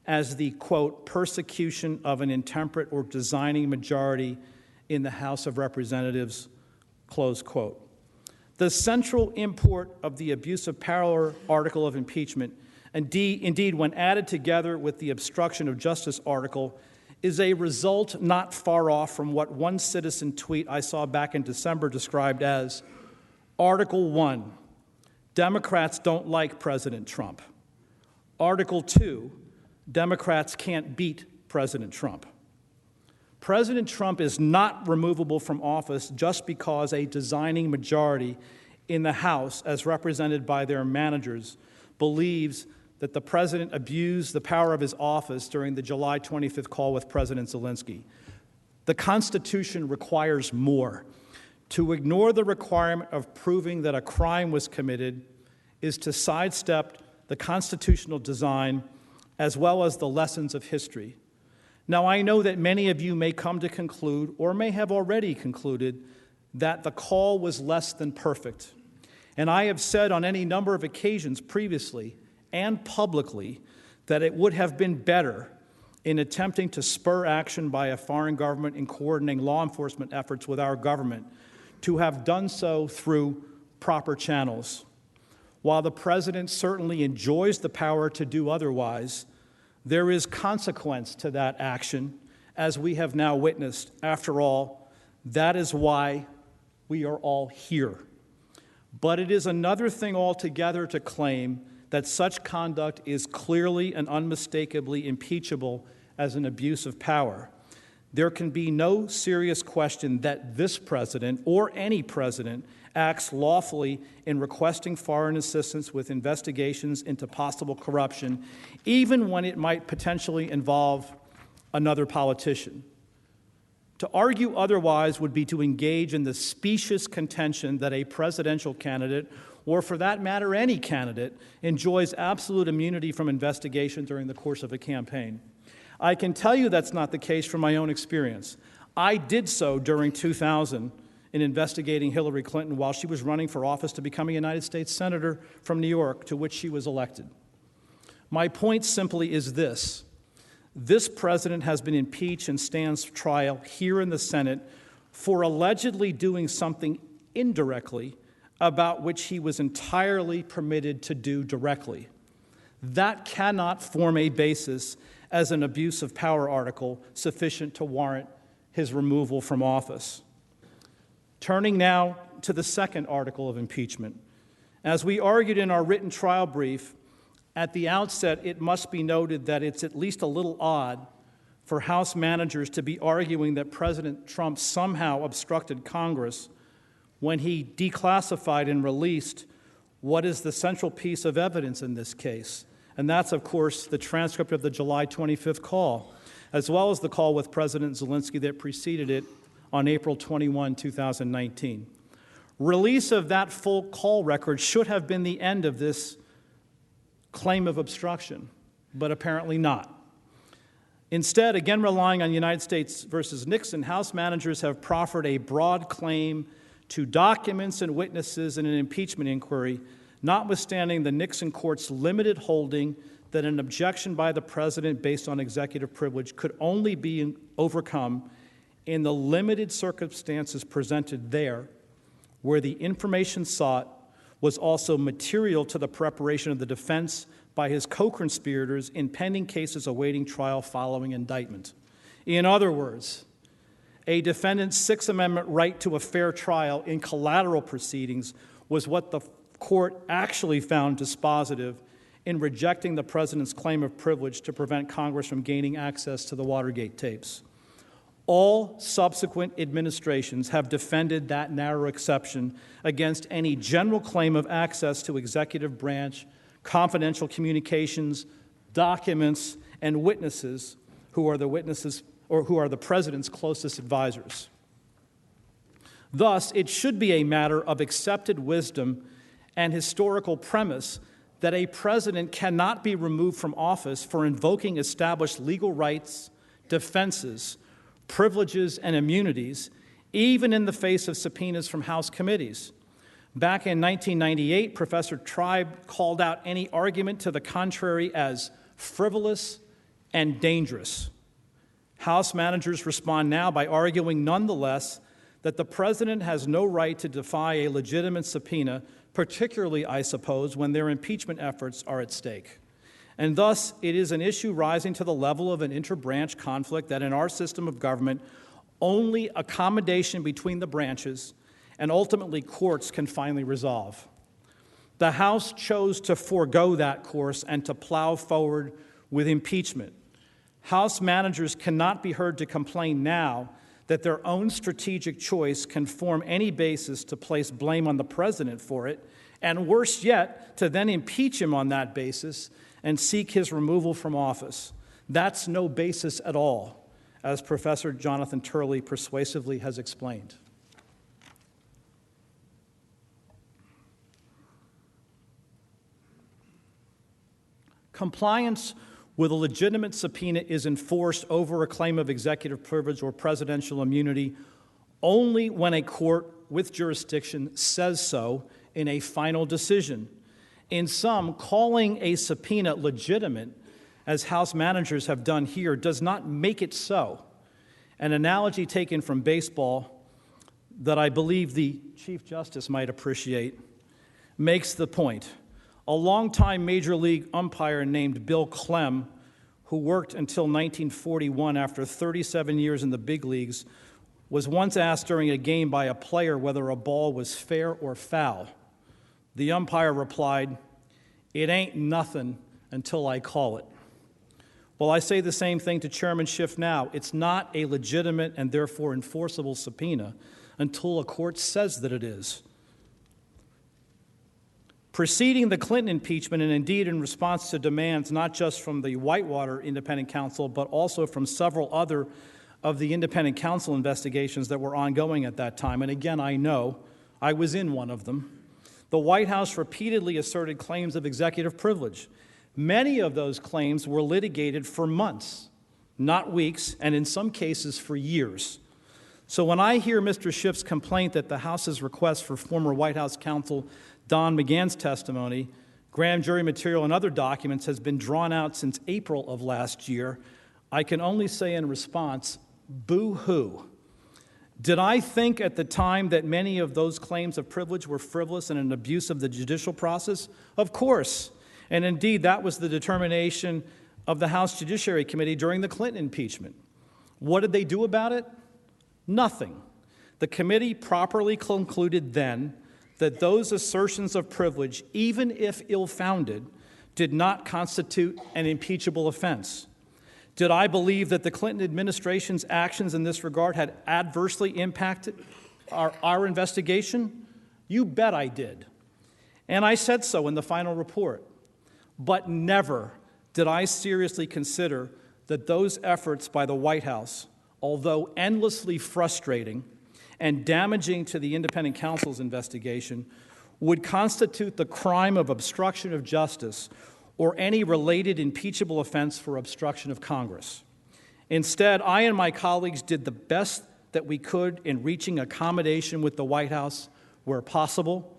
as the, quote, persecution of an intemperate or designing majority in the House of Representatives, close quote. The central import of the abuse of power article of impeachment, Indeed, when added together with the obstruction of justice article, is a result not far off from what one citizen tweet I saw back in December described as Article 1, Democrats don't like President Trump. Article 2, Democrats can't beat President Trump. President Trump is not removable from office just because a designing majority in the House, as represented by their managers, believes that the president abused the power of his office during the July 25th call with President Zelensky. The Constitution requires more. To ignore the requirement of proving that a crime was committed is to sidestep the constitutional design as well as the lessons of history. Now, I know that many of you may come to conclude, or may have already concluded, that the call was less than perfect. And I have said on any number of occasions previously and publicly that it would have been better in attempting to spur action by a foreign government in coordinating law enforcement efforts with our government to have done so through proper channels. While the president certainly enjoys the power to do otherwise, there is consequence to that action, as we have now witnessed. After all, that is why we are all here. But it is another thing altogether to claim that such conduct is clearly and unmistakably impeachable as an abuse of power. There can be no serious question that this president, or any president, acts lawfully in requesting foreign assistance with investigations into possible corruption, even when it might potentially involve another politician. To argue otherwise would be to engage in the specious contention that a presidential candidate, or for that matter any candidate, enjoys absolute immunity from investigation during the course of a campaign. I can tell you that's not the case from my own experience. I did so during 2000 in investigating Hillary Clinton while she was running for office to become a United States Senator from New York, to which she was elected. My point simply is this. This president has been impeached and stands trial here in the Senate for allegedly doing something indirectly about which he was entirely permitted to do directly. That cannot form a basis as an abuse of power article sufficient to warrant his removal from office. Turning now to the second article of impeachment. As we argued in our written trial brief, at the outset, it must be noted that it's at least a little odd for House managers to be arguing that President Trump somehow obstructed Congress when he declassified and released what is the central piece of evidence in this case. And that's, of course, the transcript of the July 25th call, as well as the call with President Zelensky that preceded it on April 21, 2019. Release of that full call record should have been the end of this claim of obstruction, but apparently not. Instead, again relying on United States versus Nixon, House managers have proffered a broad claim to documents and witnesses in an impeachment inquiry, notwithstanding the Nixon court's limited holding that an objection by the president based on executive privilege could only be overcome in the limited circumstances presented there, where the information sought was also material to the preparation of the defense by his co-conspirators in pending cases awaiting trial following indictment. In other words, a defendant's Sixth Amendment right to a fair trial in collateral proceedings was what the court actually found dispositive in rejecting the president's claim of privilege to prevent Congress from gaining access to the Watergate tapes. All subsequent administrations have defended that narrow exception against any general claim of access to executive branch, confidential communications, documents, and witnesses who are the president's closest advisors. Thus, it should be a matter of accepted wisdom and historical premise that a president cannot be removed from office for invoking established legal rights, defenses, privileges, and immunities, even in the face of subpoenas from House committees. Back in 1998, Professor Tribe called out any argument to the contrary as frivolous and dangerous. House managers respond now by arguing nonetheless that the president has no right to defy a legitimate subpoena, particularly, I suppose, when their impeachment efforts are at stake. And thus, it is an issue rising to the level of an interbranch conflict that in our system of government, only accommodation between the branches and ultimately courts can finally resolve. The House chose to forego that course and to plow forward with impeachment. House managers cannot be heard to complain now that their own strategic choice can form any basis to place blame on the president for it, and worse yet, to then impeach him on that basis and seek his removal from office. That's no basis at all, as Professor Jonathan Turley persuasively has explained. Compliance with a legitimate subpoena is enforced over a claim of executive privilege or presidential immunity only when a court with jurisdiction says so in a final decision. In sum, calling a subpoena legitimate, as House managers have done here, does not make it so. An analogy taken from baseball that I believe the Chief Justice might appreciate makes the point. A longtime Major League umpire named Bill Clem, who worked until 1941 after 37 years in the big leagues, was once asked during a game by a player whether a ball was fair or foul. The umpire replied, "It ain't nothing until I call it." Well, I say the same thing to Chairman Schiff now. It's not a legitimate and therefore enforceable subpoena until a court says that it is. Preceding the Clinton impeachment, and indeed in response to demands not just from the Whitewater Independent Counsel, but also from several other of the independent counsel investigations that were ongoing at that time, and again, I know, I was in one of them, the White House repeatedly asserted claims of executive privilege. Many of those claims were litigated for months, not weeks, and in some cases for years. So when I hear Mr. Schiff's complaint that the House's request for former White House counsel Don McGahn's testimony, grand jury material, and other documents has been drawn out since April of last year, I can only say in response, boo-hoo. Did I think at the time that many of those claims of privilege were frivolous and an abuse of the judicial process? Of course. And indeed, that was the determination of the House Judiciary Committee during the Clinton impeachment. What did they do about it? Nothing. The committee properly concluded then that those assertions of privilege, even if ill-founded, did not constitute an impeachable offense. Did I believe that the Clinton administration's actions in this regard had adversely impacted our investigation? You bet I did. And I said so in the final report. But never did I seriously consider that those efforts by the White House, although endlessly frustrating and damaging to the independent counsel's investigation, would constitute the crime of obstruction of justice or any related impeachable offense for obstruction of Congress. Instead, I and my colleagues did the best that we could in reaching accommodation with the White House where possible,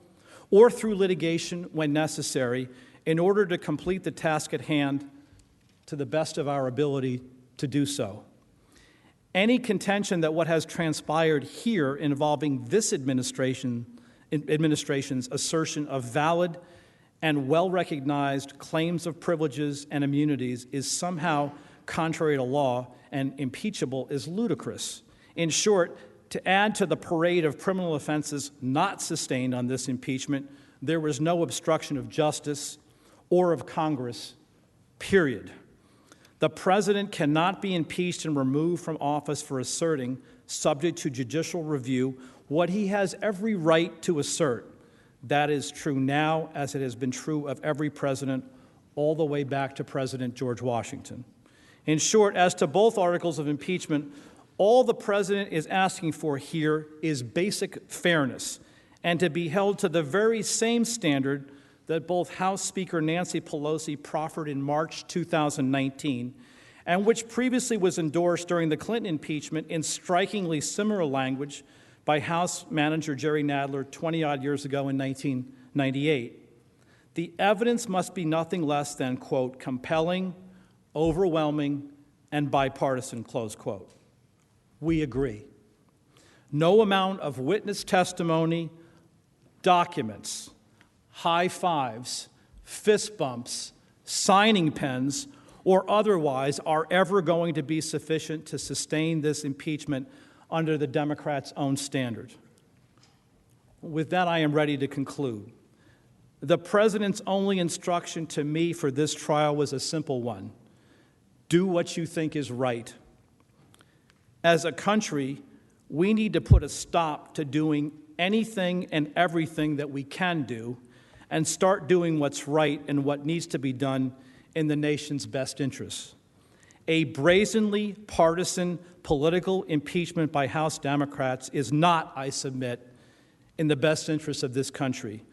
or through litigation when necessary, in order to complete the task at hand to the best of our ability to do so. Any contention that what has transpired here involving this administration's assertion of valid and well-recognized claims of privileges and immunities is somehow contrary to law and impeachable is ludicrous. In short, to add to the parade of criminal offenses not sustained on this impeachment, there was no obstruction of justice or of Congress, period. The president cannot be impeached and removed from office for asserting, subject to judicial review, what he has every right to assert. That is true now, as it has been true of every president, all the way back to President George Washington. In short, as to both articles of impeachment, all the president is asking for here is basic fairness and to be held to the very same standard that both House Speaker Nancy Pelosi proffered in March 2019, and which previously was endorsed during the Clinton impeachment in strikingly similar language by House Manager Jerry Nadler 20-odd years ago in 1998. The evidence must be nothing less than, quote, compelling, overwhelming, and bipartisan, close quote. We agree. No amount of witness testimony, documents, high fives, fist bumps, signing pens, or otherwise are ever going to be sufficient to sustain this impeachment under the Democrats' own standard. With that, I am ready to conclude. The president's only instruction to me for this trial was a simple one: do what you think is right. As a country, we need to put a stop to doing anything and everything that we can do and start doing what's right and what needs to be done in the nation's best interests. A brazenly partisan political impeachment by House Democrats is not, I submit, in the best interests of this country,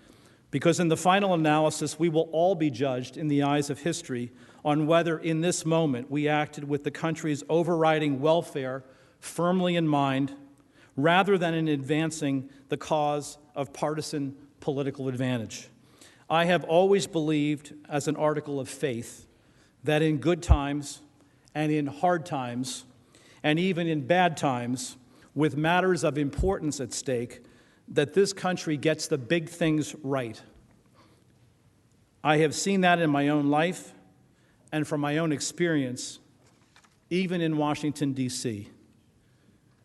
because in the final analysis, we will all be judged in the eyes of history on whether in this moment we acted with the country's overriding welfare firmly in mind, rather than in advancing the cause of partisan political advantage. I have always believed, as an article of faith, that in good times and in hard times, and even in bad times, with matters of importance at stake, that this country gets the big things right. I have seen that in my own life and from my own experience, even in Washington, D.C.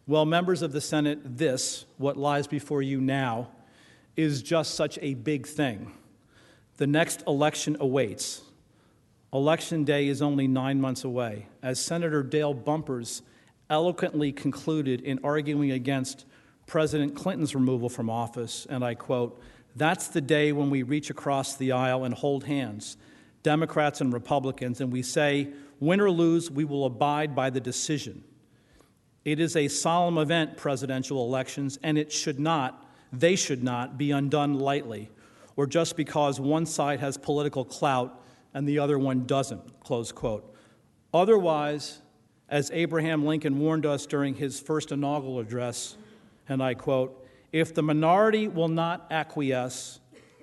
Well, members of the Senate, this, what lies before you now, is just such a big thing. The next election awaits. Election Day is only 9 months away. As Senator Dale Bumpers eloquently concluded in arguing against President Clinton's removal from office, and I quote, "That's the day when we reach across the aisle and hold hands, Democrats and Republicans, and we say, win or lose, we will abide by the decision. It is a solemn event, presidential elections, and they should not be undone lightly, or just because one side has political clout and the other one doesn't," close quote. Otherwise, as Abraham Lincoln warned us during his first inaugural address, and I quote, "If the minority will not acquiesce,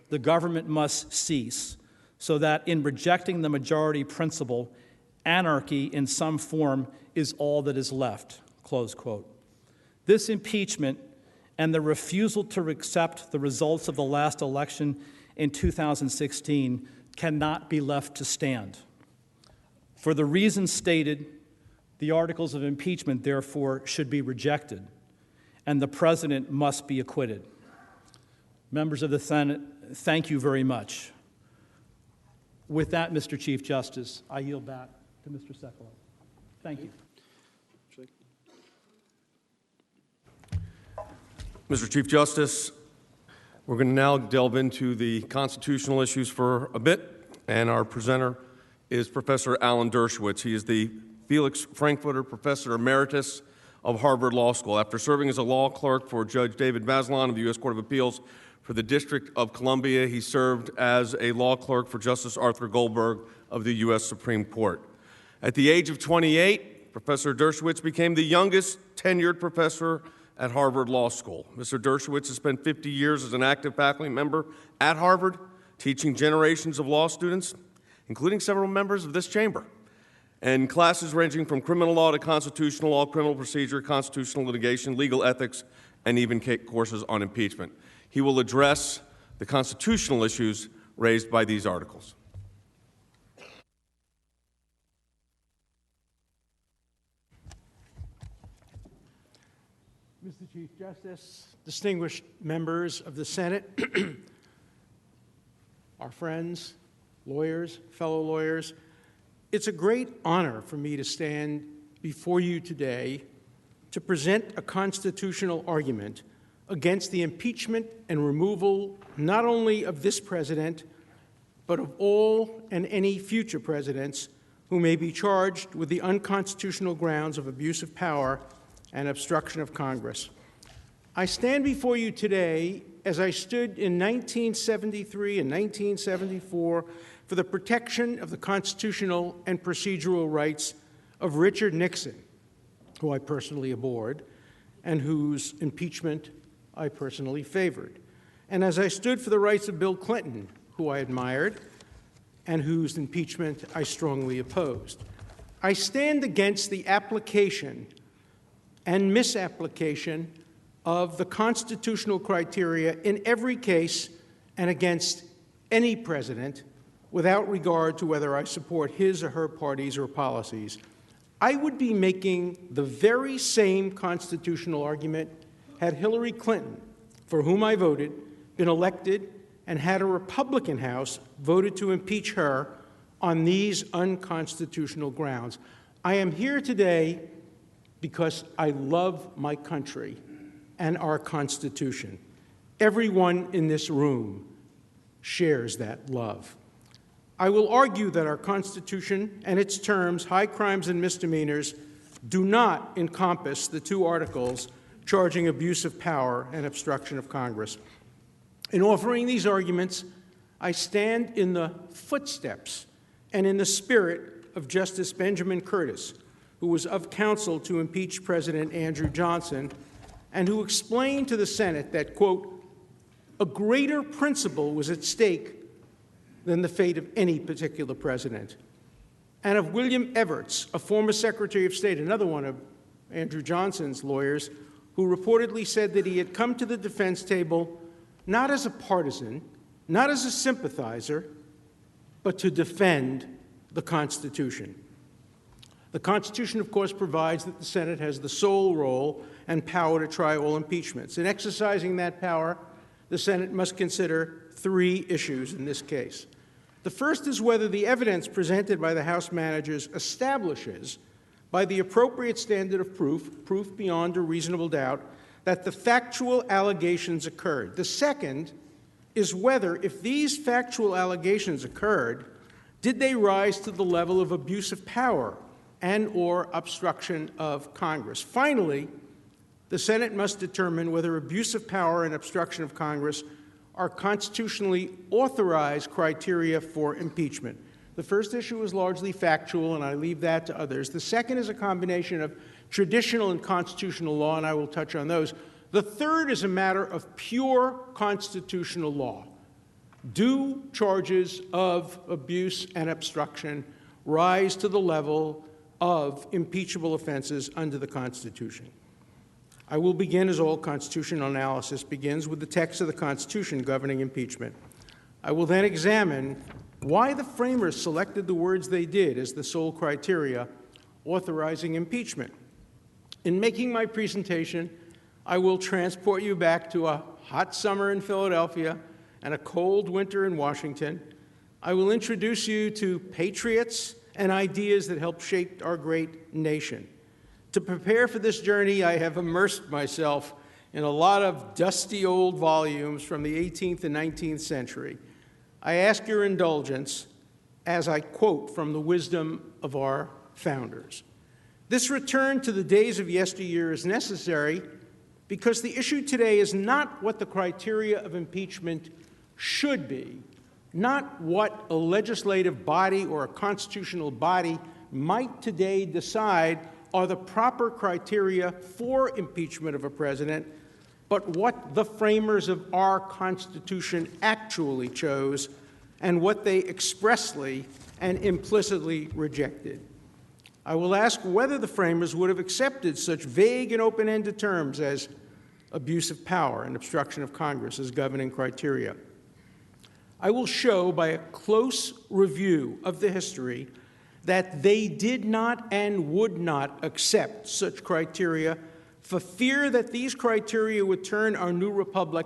the government must cease, so that in rejecting the majority principle, anarchy in some form is all that is left," close quote. This impeachment and the refusal to accept the results of the last election in 2016 cannot be left to stand. For the reasons stated, the articles of impeachment, therefore, should be rejected, and the president must be acquitted. Members of the Senate, thank you very much. With that, Mr. Chief Justice, I yield back to Mr. Sekulow. Thank you. Mr. Chief Justice, we're going to now delve into the constitutional issues for a bit, and our presenter is Professor Alan Dershowitz. He is the Felix Frankfurter Professor Emeritus of Harvard Law School. After serving as a law clerk for Judge David Maslon of the U.S. Court of Appeals for the District of Columbia, he served as a law clerk for Justice Arthur Goldberg of the U.S. Supreme Court. At the age of 28, Professor Dershowitz became the youngest tenured professor at Harvard Law School. Mr. Dershowitz has spent 50 years as an active faculty member at Harvard, teaching generations of law students, including several members of this chamber, and classes ranging from criminal law to constitutional law, criminal procedure, constitutional litigation, legal ethics, and even courses on impeachment. He will address the constitutional issues raised by these articles. Mr. Chief Justice, distinguished members of the Senate, our friends, lawyers, fellow lawyers, it's a great honor for me to stand before you today to present a constitutional argument against the impeachment and removal not only of this president, but of all and any future presidents who may be charged with the unconstitutional grounds of abuse of power and obstruction of Congress. I stand before you today as I stood in 1973 and 1974 for the protection of the constitutional and procedural rights of Richard Nixon, who I personally abhorred, and whose impeachment I personally favored. And as I stood for the rights of Bill Clinton, who I admired, and whose impeachment I strongly opposed. I stand against the application and misapplication of the constitutional criteria in every case and against any president, without regard to whether I support his or her parties or policies, I would be making the very same constitutional argument had Hillary Clinton, for whom I voted, been elected and had a Republican House voted to impeach her on these unconstitutional grounds. I am here today because I love my country and our Constitution. Everyone in this room shares that love. I will argue that our Constitution and its terms, high crimes and misdemeanors, do not encompass the two articles charging abuse of power and obstruction of Congress. In offering these arguments, I stand in the footsteps and in the spirit of Justice Benjamin Curtis, who was of counsel to impeach President Andrew Johnson, and who explained to the Senate that, quote, a greater principle was at stake than the fate of any particular president. And of William Evarts, a former Secretary of State, another one of Andrew Johnson's lawyers, who reportedly said that he had come to the defense table not as a partisan, not as a sympathizer, but to defend the Constitution. The Constitution, of course, provides that the Senate has the sole role and power to try all impeachments. In exercising that power, the Senate must consider three issues in this case. The first is whether the evidence presented by the House managers establishes, by the appropriate standard of proof beyond a reasonable doubt, that the factual allegations occurred. The second is whether, if these factual allegations occurred, did they rise to the level of abuse of power and or obstruction of Congress. Finally, the Senate must determine whether abuse of power and obstruction of Congress are constitutionally authorized criteria for impeachment. The first issue is largely factual, and I leave that to others. The second is a combination of traditional and constitutional law, and I will touch on those. The third is a matter of pure constitutional law. Do charges of abuse and obstruction rise to the level of impeachable offenses under the Constitution? I will begin, as all constitutional analysis begins, with the text of the Constitution governing impeachment. I will then examine why the framers selected the words they did as the sole criteria authorizing impeachment. In making my presentation, I will transport you back to a hot summer in Philadelphia and a cold winter in Washington. I will introduce you to patriots and ideas that helped shape our great nation. To prepare for this journey, I have immersed myself in a lot of dusty old volumes from the 18th and 19th century. I ask your indulgence as I quote from the wisdom of our founders. This return to the days of yesteryear is necessary because the issue today is not what the criteria of impeachment should be, not what a legislative body or a constitutional body might today decide are the proper criteria for impeachment of a president, but what the framers of our Constitution actually chose and what they expressly and implicitly rejected. I will ask whether the framers would have accepted such vague and open-ended terms as abuse of power and obstruction of Congress as governing criteria. I will show by a close review of the history that they did not and would not accept such criteria for fear that these criteria would turn our new republic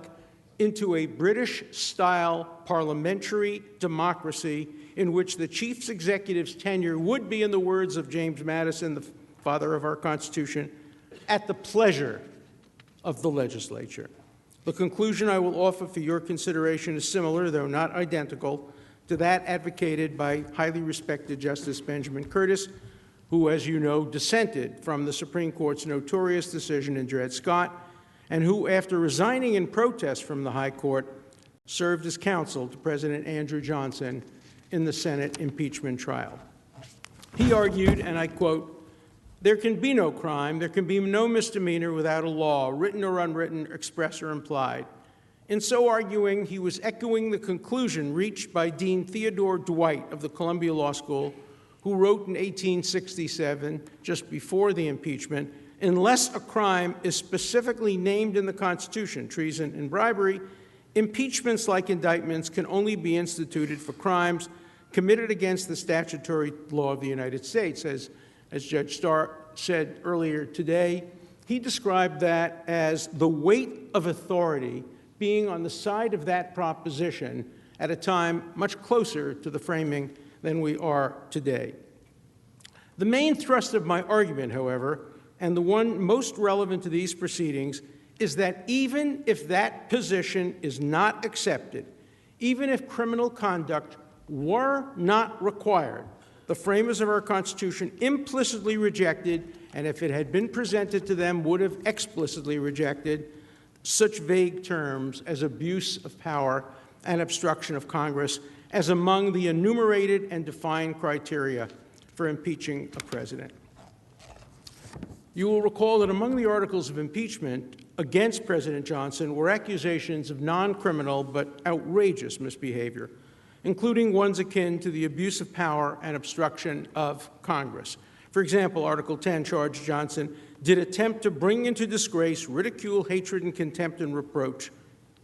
into a British-style parliamentary democracy in which the chief executive's tenure would be, in the words of James Madison, the father of our Constitution, at the pleasure of the legislature. The conclusion I will offer for your consideration is similar, though not identical, to that advocated by highly respected Justice Benjamin Curtis, who, as you know, dissented from the Supreme Court's notorious decision in Dred Scott, and who, after resigning in protest from the High Court, served as counsel to President Andrew Johnson in the Senate impeachment trial. He argued, and I quote, "There can be no crime, there can be no misdemeanor without a law, written or unwritten, express or implied." In so arguing, he was echoing the conclusion reached by Dean Theodore Dwight of the Columbia Law School, who wrote in 1867, just before the impeachment, "Unless a crime is specifically named in the Constitution, treason and bribery, impeachments like indictments can only be instituted for crimes committed against the statutory law of the United States. As Judge Starr said earlier today, he described that as the weight of authority being on the side of that proposition at a time much closer to the framing than we are today. The main thrust of my argument, however, and the one most relevant to these proceedings, is that even if that position is not accepted, even if criminal conduct were not required, the framers of our Constitution implicitly rejected, and if it had been presented to them, would have explicitly rejected, such vague terms as abuse of power and obstruction of Congress as among the enumerated and defined criteria for impeaching a president. You will recall that among the articles of impeachment against President Johnson were accusations of non-criminal but outrageous misbehavior, including ones akin to the abuse of power and obstruction of Congress. For example, Article 10 charged Johnson did attempt to bring into disgrace, ridicule, hatred, and contempt and reproach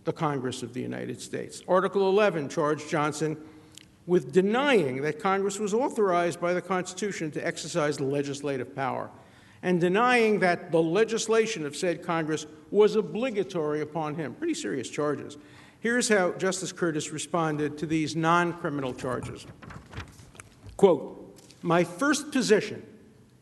the Congress of the United States. Article 11 charged Johnson with denying that Congress was authorized by the Constitution to exercise legislative power, and denying that the legislation of said Congress was obligatory upon him. Pretty serious charges. Here's how Justice Curtis responded to these non-criminal charges. Quote, "My first position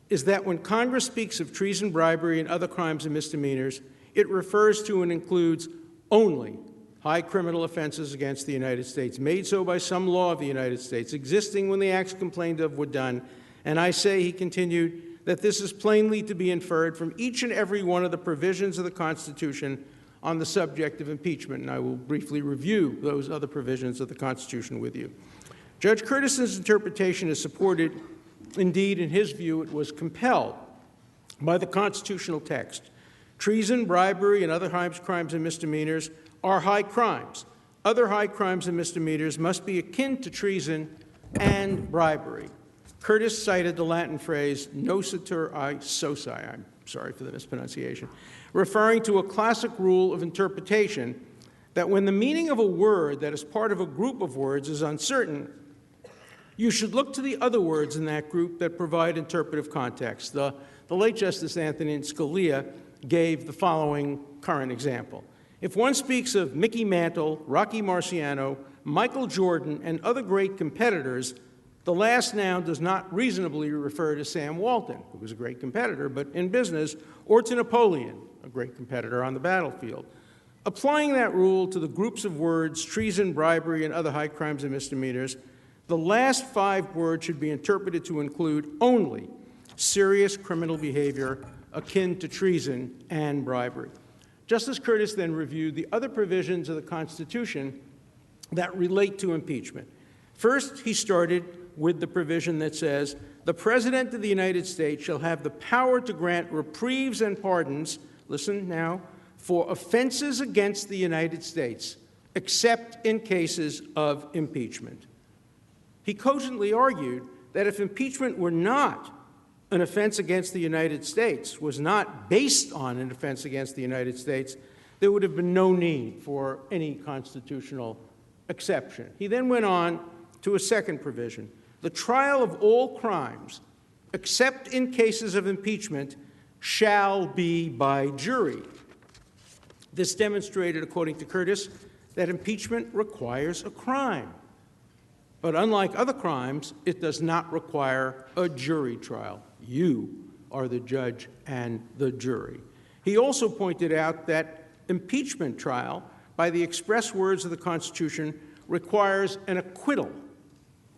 is that when Congress speaks of treason, bribery, and other crimes and misdemeanors, it refers to and includes only high criminal offenses against the United States, made so by some law of the United States, existing when the acts complained of were done. And I say," he continued, "that this is plainly to be inferred from each and every one of the provisions of the Constitution on the subject of impeachment." And I will briefly review those other provisions of the Constitution with you. Judge Curtis's interpretation is supported. Indeed, in his view, it was compelled by the constitutional text. Treason, bribery, and other crimes and misdemeanors are high crimes. Other high crimes and misdemeanors must be akin to treason and bribery. Curtis cited the Latin phrase nocitur I soci, I'm sorry for the mispronunciation, referring to a classic rule of interpretation that when the meaning of a word that is part of a group of words is uncertain, you should look to the other words in that group that provide interpretive context. The late Justice Anthony Scalia gave the following current example. If one speaks of Mickey Mantle, Rocky Marciano, Michael Jordan, and other great competitors, the last noun does not reasonably refer to Sam Walton, who was a great competitor, but in business, or to Napoleon, a great competitor on the battlefield. Applying that rule to the groups of words treason, bribery, and other high crimes and misdemeanors, the last 5 words should be interpreted to include only serious criminal behavior akin to treason and bribery. Justice Curtis then reviewed the other provisions of the Constitution that relate to impeachment. First, he started with the provision that says, "The President of the United States shall have the power to grant reprieves and pardons," listen now, "for offenses against the United States, except in cases of impeachment." He cogently argued that if impeachment were not an offense against the United States, was not based on an offense against the United States, there would have been no need for any constitutional exception. He then went on to a second provision. "The trial of all crimes, except in cases of impeachment, shall be by jury." This demonstrated, according to Curtis, that impeachment requires a crime. But unlike other crimes, it does not require a jury trial. You are the judge and the jury. He also pointed out that impeachment trial, by the express words of the Constitution, requires an acquittal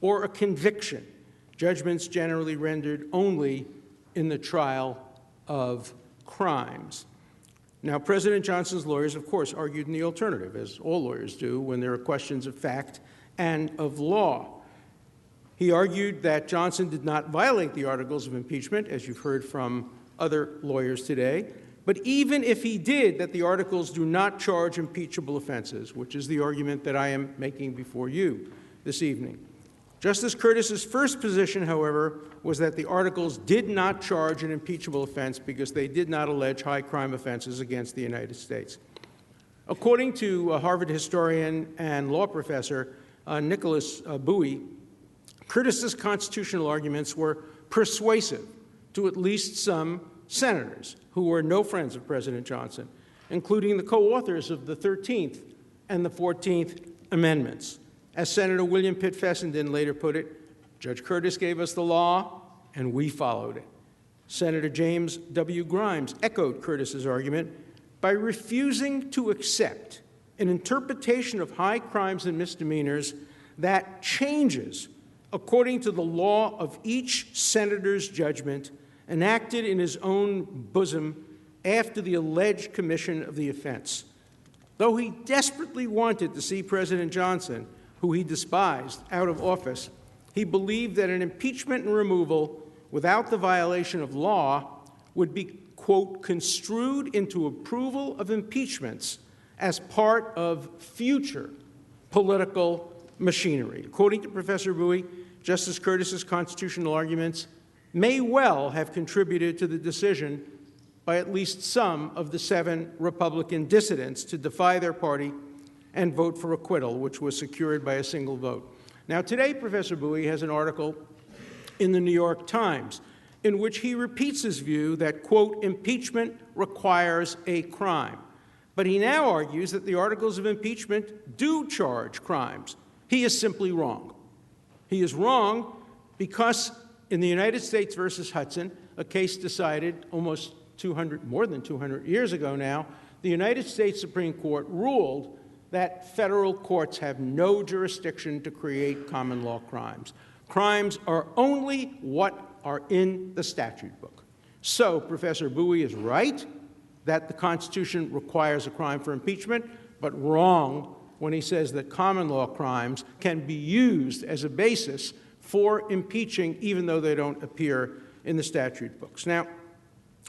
or a conviction, judgments generally rendered only in the trial of crimes. Now, President Johnson's lawyers, of course, argued in the alternative, as all lawyers do when there are questions of fact and of law. He argued that Johnson did not violate the articles of impeachment, as you've heard from other lawyers today, but even if he did, that the articles do not charge impeachable offenses, which is the argument that I am making before you this evening. Justice Curtis's first position, however, was that the articles did not charge an impeachable offense because they did not allege high crime offenses against the United States. According to a Harvard historian and law professor, Nicholas Bowie, Curtis's constitutional arguments were persuasive to at least some senators who were no friends of President Johnson, including the co-authors of the 13th and the 14th Amendments. As Senator William Pitt Fessenden later put it, Judge Curtis gave us the law, and we followed it. Senator James W. Grimes echoed Curtis's argument by refusing to accept an interpretation of high crimes and misdemeanors that changes according to the law of each senator's judgment enacted in his own bosom after the alleged commission of the offense. Though he desperately wanted to see President Johnson, who he despised, out of office, he believed that an impeachment and removal without the violation of law would be, quote, construed into approval of impeachments as part of future political machinery. According to Professor Bowie, Justice Curtis's constitutional arguments may well have contributed to the decision by at least some of the 7 Republican dissidents to defy their party and vote for acquittal, which was secured by a single vote. Now, today, Professor Bowie has an article in the New York Times in which he repeats his view that, quote, impeachment requires a crime. But he now argues that the articles of impeachment do charge crimes. He is simply wrong. He is wrong because in the United States versus Hudson, a case decided almost more than 200 years ago now, the United States Supreme Court ruled that federal courts have no jurisdiction to create common law crimes. Crimes are only what are in the statute book. So Professor Bowie is right that the Constitution requires a crime for impeachment, but wrong when he says that common law crimes can be used as a basis for impeaching, even though they don't appear in the statute books. Now,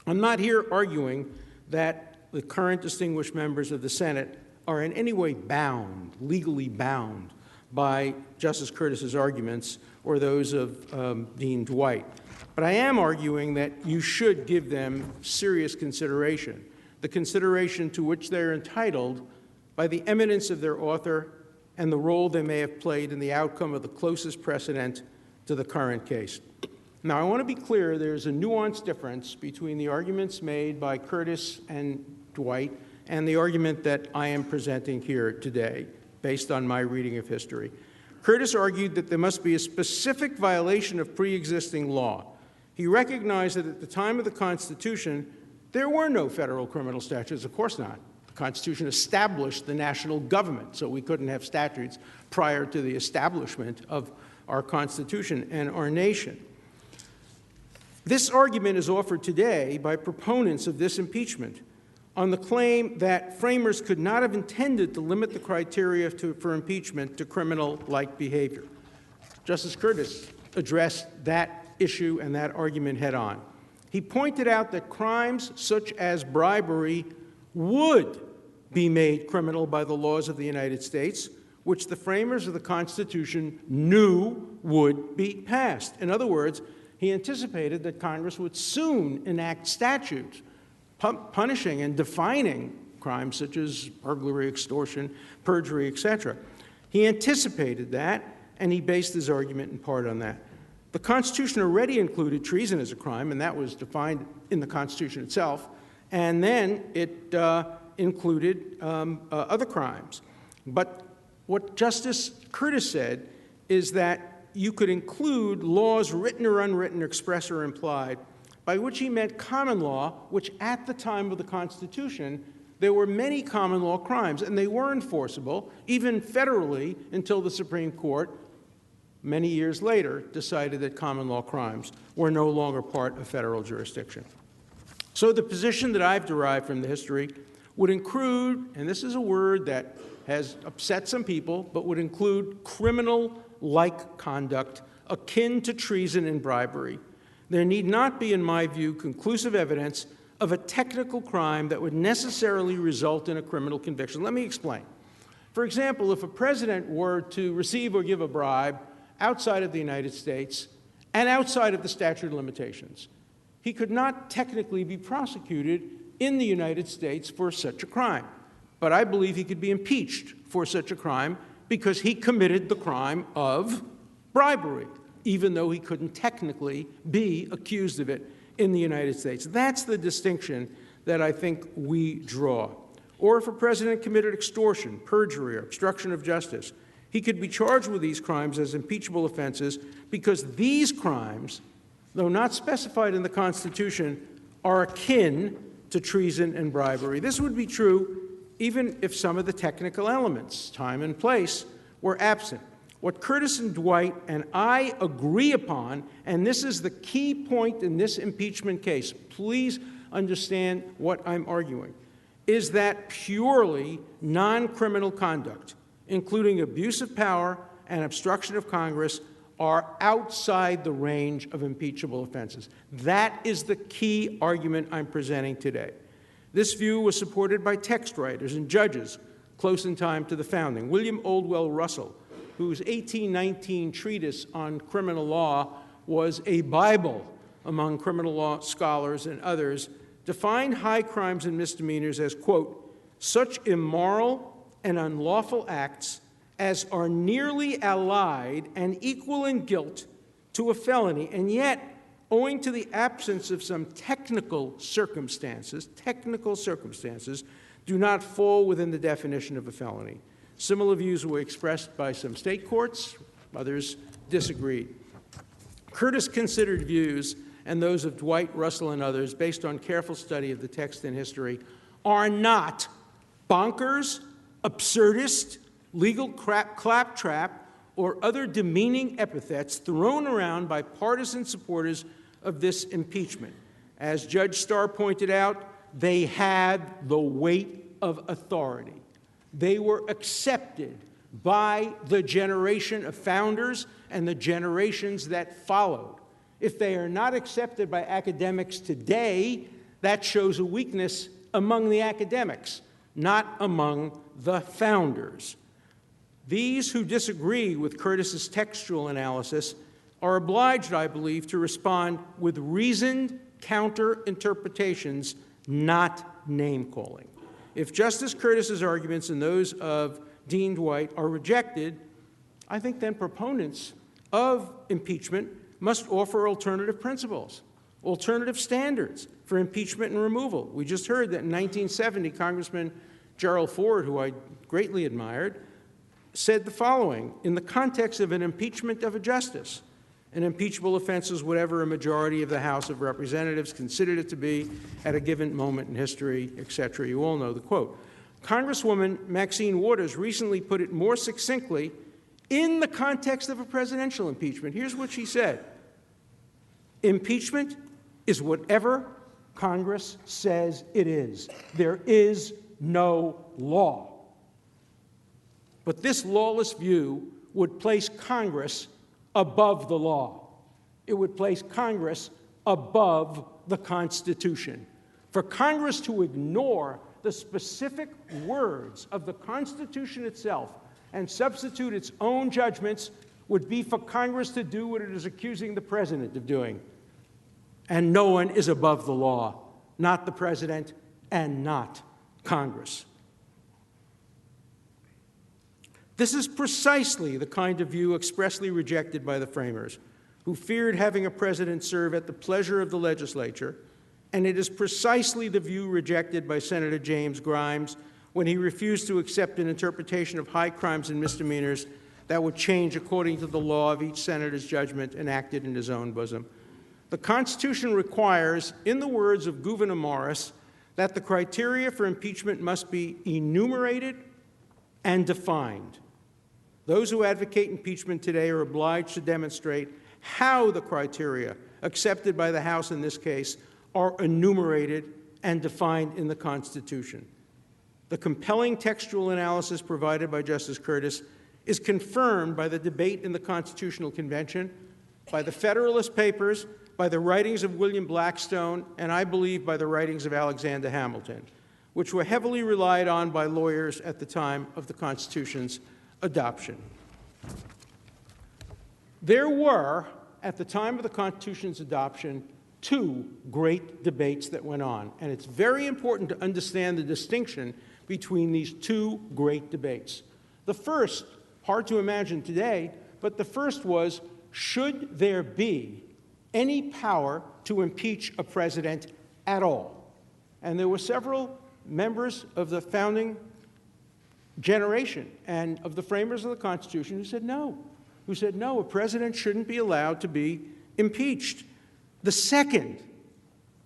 I'm not here arguing that the current distinguished members of the Senate are in any way bound, legally bound, by Justice Curtis's arguments or those of Dean Dwight. But I am arguing that you should give them serious consideration, the consideration to which they're entitled by the eminence of their author and the role they may have played in the outcome of the closest precedent to the current case. Now, I want to be clear, there's a nuanced difference between the arguments made by Curtis and Dwight and the argument that I am presenting here today, based on my reading of history. Curtis argued that there must be a specific violation of pre-existing law. He recognized that at the time of the Constitution, there were no federal criminal statutes. Of course not. The Constitution established the national government, so we couldn't have statutes prior to the establishment of our Constitution and our nation. This argument is offered today by proponents of this impeachment on the claim that framers could not have intended to limit the criteria for impeachment to criminal-like behavior. Justice Curtis addressed that issue and that argument head-on. He pointed out that crimes such as bribery would be made criminal by the laws of the United States, which the framers of the Constitution knew would be passed. In other words, he anticipated that Congress would soon enact statutes punishing and defining crimes such as burglary, extortion, perjury, etc. He anticipated that, and he based his argument in part on that. The Constitution already included treason as a crime, and that was defined in the Constitution itself, and then it included other crimes. But what Justice Curtis said is that you could include laws written or unwritten, express or implied, by which he meant common law, which at the time of the Constitution, there were many common law crimes, and they were enforceable, even federally, until the Supreme Court, many years later, decided that common law crimes were no longer part of federal jurisdiction. So the position that I've derived from the history would include, and this is a word that has upset some people, but would include criminal-like conduct akin to treason and bribery. There need not be, in my view, conclusive evidence of a technical crime that would necessarily result in a criminal conviction. Let me explain. For example, if a president were to receive or give a bribe outside of the United States and outside of the statute of limitations, he could not technically be prosecuted in the United States for such a crime. But I believe he could be impeached for such a crime because he committed the crime of bribery. even though he couldn't technically be accused of it in the United States. That's the distinction that I think we draw. Or if a president committed extortion, perjury, or obstruction of justice, he could be charged with these crimes as impeachable offenses because these crimes, though not specified in the Constitution, are akin to treason and bribery. This would be true even if some of the technical elements, time and place, were absent. What Curtis and Dwight and I agree upon, and this is the key point in this impeachment case, please understand what I'm arguing, is that purely non-criminal conduct, including abuse of power and obstruction of Congress, are outside the range of impeachable offenses. That is the key argument I'm presenting today. This view was supported by text writers and judges close in time to the founding. William Oldwell Russell, whose 1819 treatise on criminal law was a Bible among criminal law scholars and others, defined high crimes and misdemeanors as, quote, such immoral and unlawful acts as are nearly allied and equal in guilt to a felony, and yet, owing to the absence of some technical circumstances, do not fall within the definition of a felony. Similar views were expressed by some state courts, others disagreed. Curtis considered views, and those of Dwight, Russell, and others, based on careful study of the text and history, are not bonkers, absurdist, legal claptrap, or other demeaning epithets thrown around by partisan supporters of this impeachment. As Judge Starr pointed out, they had the weight of authority. They were accepted by the generation of founders and the generations that followed. If they are not accepted by academics today, that shows a weakness among the academics, not among the founders. These who disagree with Curtis's textual analysis are obliged, I believe, to respond with reasoned counter-interpretations, not name-calling. If Justice Curtis's arguments and those of Dean Dwight are rejected, I think then proponents of impeachment must offer alternative principles, alternative standards for impeachment and removal. We just heard that in 1970, Congressman Gerald Ford, who I greatly admired, said the following: in the context of an impeachment of a justice, an impeachable offense is whatever a majority of the House of Representatives considered it to be at a given moment in history, etc. You all know the quote. Congresswoman Maxine Waters recently put it more succinctly in the context of a presidential impeachment. Here's what she said: impeachment is whatever Congress says it is. There is no law. But this lawless view would place Congress above the law. It would place Congress above the Constitution. For Congress to ignore the specific words of the Constitution itself and substitute its own judgments would be for Congress to do what it is accusing the president of doing. And no one is above the law, not the president and not Congress. This is precisely the kind of view expressly rejected by the framers, who feared having a president serve at the pleasure of the legislature, and it is precisely the view rejected by Senator James Grimes when he refused to accept an interpretation of high crimes and misdemeanors that would change according to the law of each senator's judgment enacted in his own bosom. The Constitution requires, in the words of Gouverneur Morris, that the criteria for impeachment must be enumerated and defined. Those who advocate impeachment today are obliged to demonstrate how the criteria accepted by the House in this case are enumerated and defined in the Constitution. The compelling textual analysis provided by Justice Curtis is confirmed by the debate in the Constitutional Convention, by the Federalist Papers, by the writings of William Blackstone, and I believe by the writings of Alexander Hamilton, which were heavily relied on by lawyers at the time of the Constitution's adoption. There were, at the time of the Constitution's adoption, two great debates that went on, and it's very important to understand the distinction between these two great debates. The first, hard to imagine today, but the first was, should there be any power to impeach a president at all? And there were several members of the founding generation and of the framers of the Constitution who said no, a president shouldn't be allowed to be impeached. The second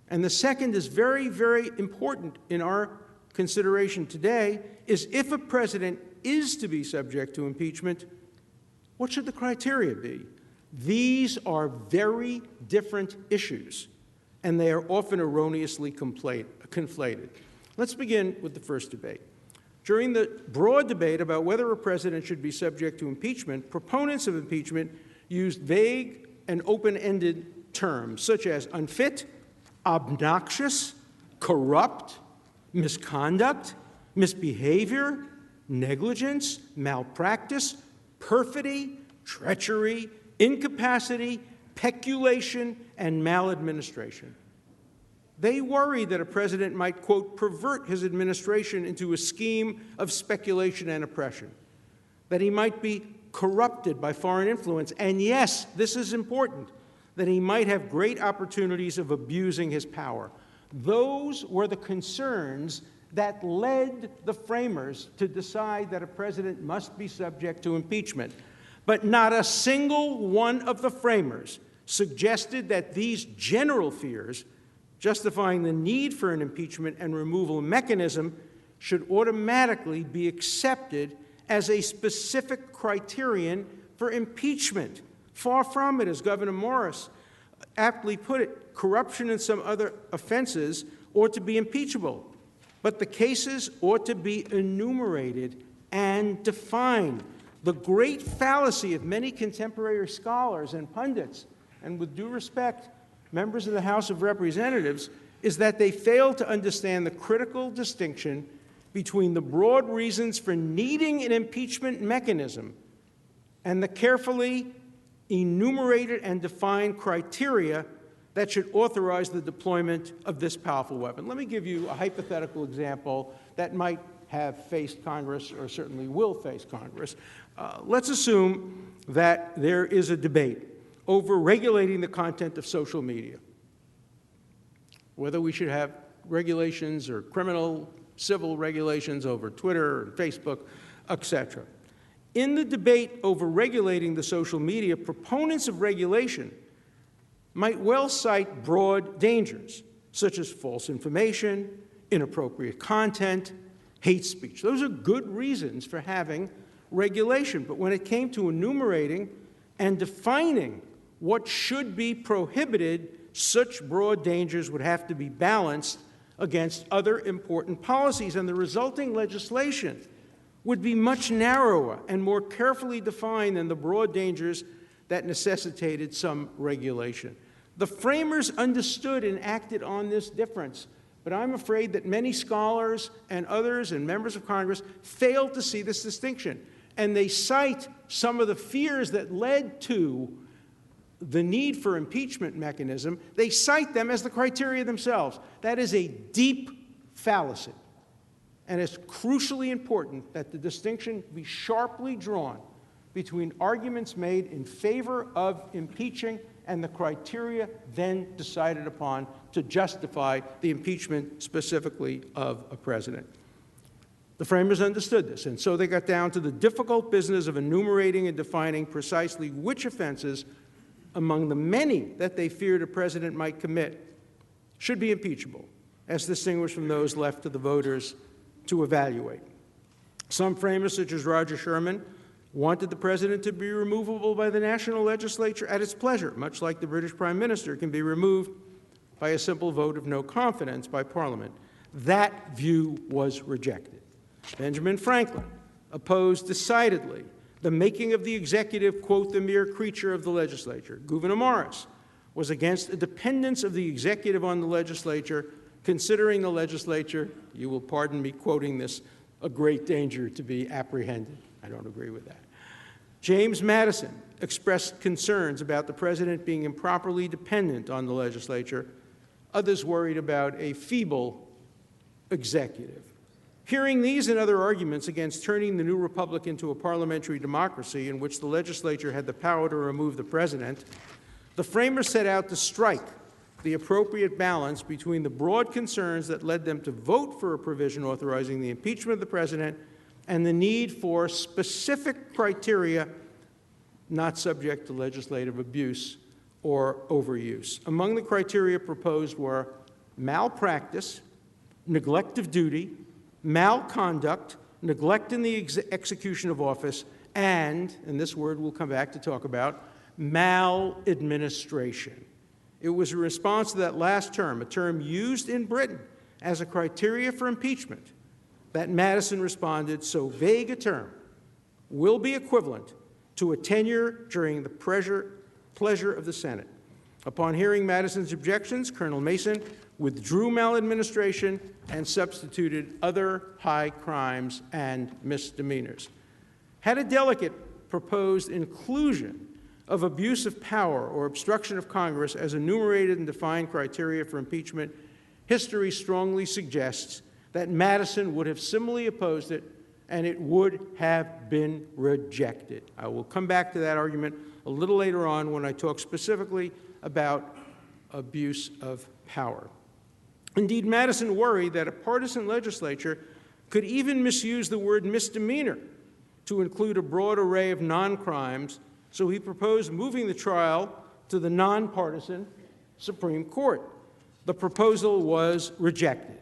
is very, very important in our consideration today, is if a president is to be subject to impeachment, what should the criteria be? These are very different issues, and they are often erroneously conflated. Let's begin with the first debate. During the broad debate about whether a president should be subject to impeachment, proponents of impeachment used vague and open-ended terms such as unfit, obnoxious, corrupt, misconduct, misbehavior, negligence, malpractice, perfidy, treachery, incapacity, peculation, and maladministration. They worry that a president might, quote, pervert his administration into a scheme of speculation and oppression, that he might be corrupted by foreign influence, and yes, this is important, that he might have great opportunities of abusing his power. Those were the concerns that led the framers to decide that a president must be subject to impeachment. But not a single one of the framers suggested that these general fears justifying the need for an impeachment and removal mechanism should automatically be accepted as a specific criterion for impeachment. Far from it, as Governor Morris aptly put it, corruption and some other offenses ought to be impeachable, but the cases ought to be enumerated and defined. The great fallacy of many contemporary scholars and pundits, and with due respect, members of the House of Representatives, is that they fail to understand the critical distinction between the broad reasons for needing an impeachment mechanism and the carefully enumerated and defined criteria that should authorize the deployment of this powerful weapon. Let me give you a hypothetical example that might have faced Congress, or certainly will face Congress. Let's assume that there is a debate over regulating the content of social media, whether we should have regulations or criminal, civil regulations over Twitter and Facebook, etc. In the debate over regulating the social media, proponents of regulation might well cite broad dangers, such as false information, inappropriate content, hate speech. Those are good reasons for having regulation. But when it came to enumerating and defining what should be prohibited, such broad dangers would have to be balanced against other important policies, and the resulting legislation would be much narrower and more carefully defined than the broad dangers that necessitated some regulation. The framers understood and acted on this difference, but I'm afraid that many scholars and others and members of Congress failed to see this distinction, and they cite some of the fears that led to the need for impeachment mechanism. They cite them as the criteria themselves. That is a deep fallacy, and it's crucially important that the distinction be sharply drawn between arguments made in favor of impeaching and the criteria then decided upon to justify the impeachment specifically of a president. The framers understood this, and so they got down to the difficult business of enumerating and defining precisely which offenses among the many that they feared a president might commit should be impeachable, as distinguished from those left to the voters to evaluate. Some framers, such as Roger Sherman, wanted the president to be removable by the national legislature at its pleasure, much like the British Prime Minister can be removed by a simple vote of no confidence by Parliament. That view was rejected. Benjamin Franklin opposed decidedly the making of the executive, quote, the mere creature of the legislature. Gouverneur Morris was against a dependence of the executive on the legislature, considering the legislature, you will pardon me quoting this, a great danger to be apprehended. I don't agree with that. James Madison expressed concerns about the president being improperly dependent on the legislature. Others worried about a feeble executive. Hearing these and other arguments against turning the new republic into a parliamentary democracy in which the legislature had the power to remove the president, the framers set out to strike the appropriate balance between the broad concerns that led them to vote for a provision authorizing the impeachment of the president and the need for specific criteria not subject to legislative abuse or overuse. Among the criteria proposed were malpractice, neglect of duty, malconduct, neglect in the execution of office, and this word we'll come back to talk about, maladministration. It was a response to that last term, a term used in Britain as a criteria for impeachment, that Madison responded, so vague a term will be equivalent to a tenure during the pleasure of the Senate. Upon hearing Madison's objections, Colonel Mason withdrew maladministration and substituted other high crimes and misdemeanors. Had a delegate proposed inclusion of abuse of power or obstruction of Congress as enumerated and defined criteria for impeachment, history strongly suggests that Madison would have similarly opposed it and it would have been rejected. I will come back to that argument a little later on when I talk specifically about abuse of power. Indeed, Madison worried that a partisan legislature could even misuse the word misdemeanor to include a broad array of non-crimes, so he proposed moving the trial to the nonpartisan Supreme Court. The proposal was rejected.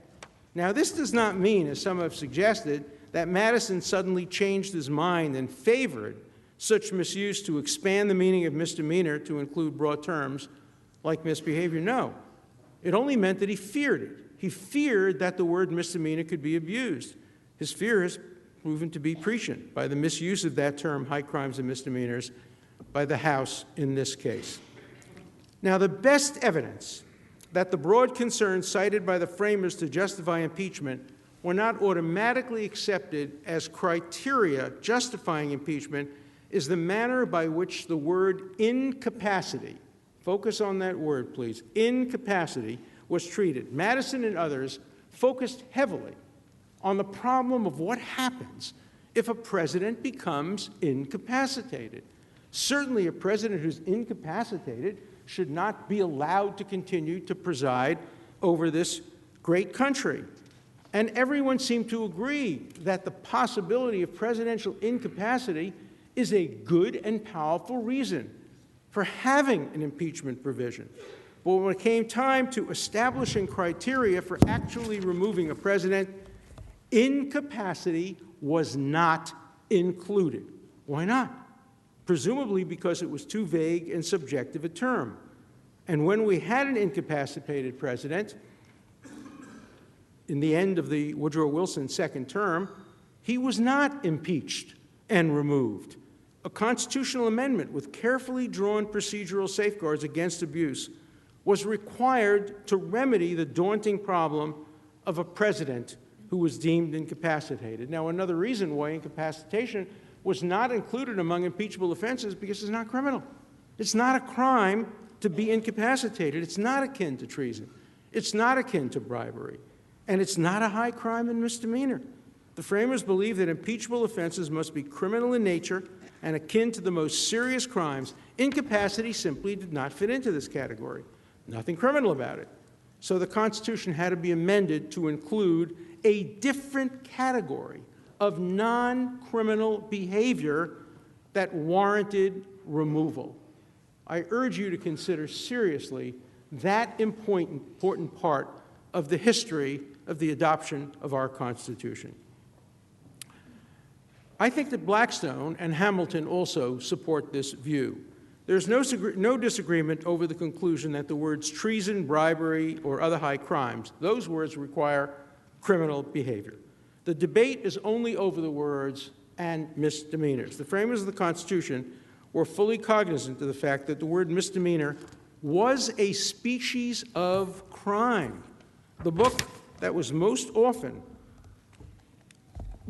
Now, this does not mean, as some have suggested, that Madison suddenly changed his mind and favored such misuse to expand the meaning of misdemeanor to include broad terms like misbehavior. No. It only meant that he feared it. He feared that the word misdemeanor could be abused. His fear has proven to be prescient by the misuse of that term, high crimes and misdemeanors, by the House in this case. Now, the best evidence that the broad concerns cited by the framers to justify impeachment were not automatically accepted as criteria justifying impeachment is the manner by which the word incapacity, focus on that word, please, incapacity, was treated. Madison and others focused heavily on the problem of what happens if a president becomes incapacitated. Certainly, a president who's incapacitated should not be allowed to continue to preside over this great country. And everyone seemed to agree that the possibility of presidential incapacity is a good and powerful reason for having an impeachment provision. But when it came time to establishing criteria for actually removing a president, incapacity was not included. Why not? Presumably because it was too vague and subjective a term. And when we had an incapacitated president, in the end of the Woodrow Wilson second term, he was not impeached and removed. A constitutional amendment with carefully drawn procedural safeguards against abuse was required to remedy the daunting problem of a president who was deemed incapacitated. Now, another reason why incapacitation was not included among impeachable offenses because it's not criminal. It's not a crime to be incapacitated. It's not akin to treason. It's not akin to bribery. And it's not a high crime and misdemeanor. The framers believed that impeachable offenses must be criminal in nature and akin to the most serious crimes. Incapacity simply did not fit into this category. Nothing criminal about it. So the Constitution had to be amended to include a different category of non-criminal behavior that warranted removal. I urge you to consider seriously that important part of the history of the adoption of our Constitution. I think that Blackstone and Hamilton also support this view. There's no disagreement over the conclusion that the words treason, bribery, or other high crimes, those words require criminal behavior. The debate is only over the words and misdemeanors. The framers of the Constitution were fully cognizant of the fact that the word misdemeanor was a species of crime. The book that was most often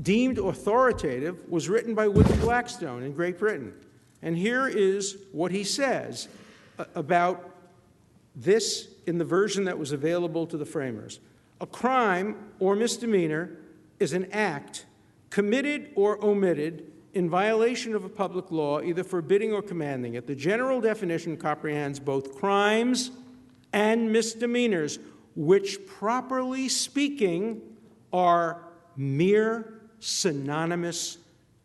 deemed authoritative was written by William Blackstone in Great Britain. And here is what he says about this in the version that was available to the framers. A crime or misdemeanor is an act committed or omitted in violation of a public law, either forbidding or commanding it. The general definition comprehends both crimes and misdemeanors, which, properly speaking, are mere synonymous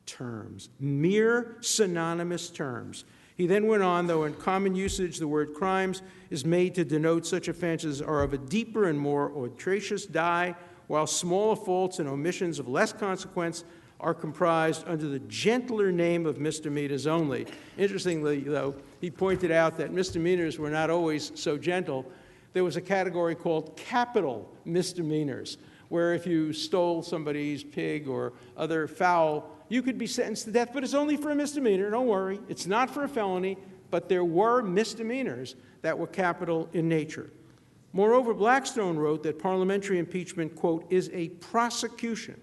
terms. Mere synonymous terms. He then went on, though in common usage the word crimes is made to denote such offenses are of a deeper and more outrageous dye, while smaller faults and omissions of less consequence are comprised under the gentler name of misdemeanors only. Interestingly, though, he pointed out that misdemeanors were not always so gentle. There was a category called capital misdemeanors, where if you stole somebody's pig or other fowl, you could be sentenced to death, but it's only for a misdemeanor. Don't worry. It's not for a felony, but there were misdemeanors that were capital in nature. Moreover, Blackstone wrote that parliamentary impeachment, quote, is a prosecution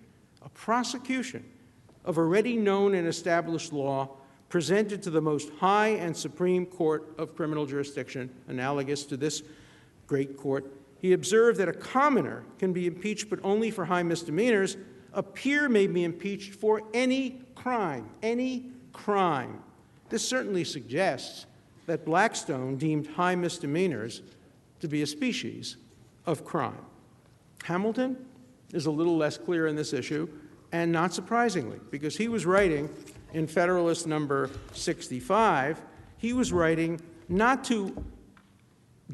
of already known and established law presented to the most high and supreme court of criminal jurisdiction, analogous to this great court. He observed that a commoner can be impeached but only for high misdemeanors. A peer may be impeached for any crime, any crime. This certainly suggests that Blackstone deemed high misdemeanors to be a species of crime. Hamilton is a little less clear in this issue, and not surprisingly, because he was writing in Federalist number 65, he was writing not to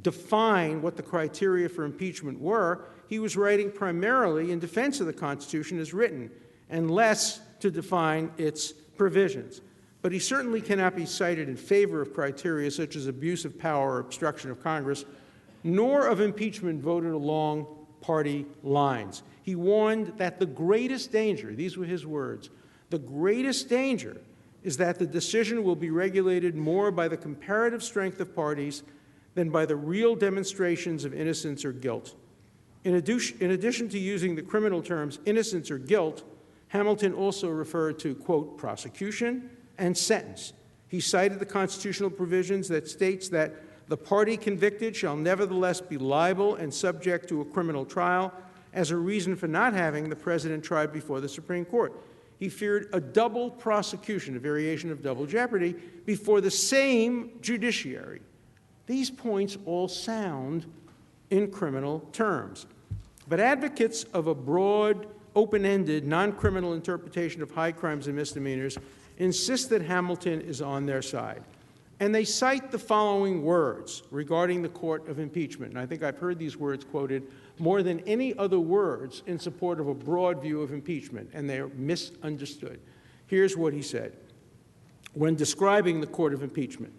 define what the criteria for impeachment were. He was writing primarily in defense of the Constitution as written, and less to define its provisions. But he certainly cannot be cited in favor of criteria such as abuse of power or obstruction of Congress, nor of impeachment voted along party lines. He warned that the greatest danger, these were his words, the greatest danger is that the decision will be regulated more by the comparative strength of parties than by the real demonstrations of innocence or guilt. In addition to using the criminal terms innocence or guilt, Hamilton also referred to, quote, prosecution and sentence. He cited the constitutional provisions that states that the party convicted shall nevertheless be liable and subject to a criminal trial as a reason for not having the president tried before the Supreme Court. He feared a double prosecution, a variation of double jeopardy, before the same judiciary. These points all sound in criminal terms. But advocates of a broad, open-ended, non-criminal interpretation of high crimes and misdemeanors insist that Hamilton is on their side. And they cite the following words regarding the court of impeachment. And I think I've heard these words quoted more than any other words in support of a broad view of impeachment, and they are misunderstood. Here's what he said when describing the court of impeachment.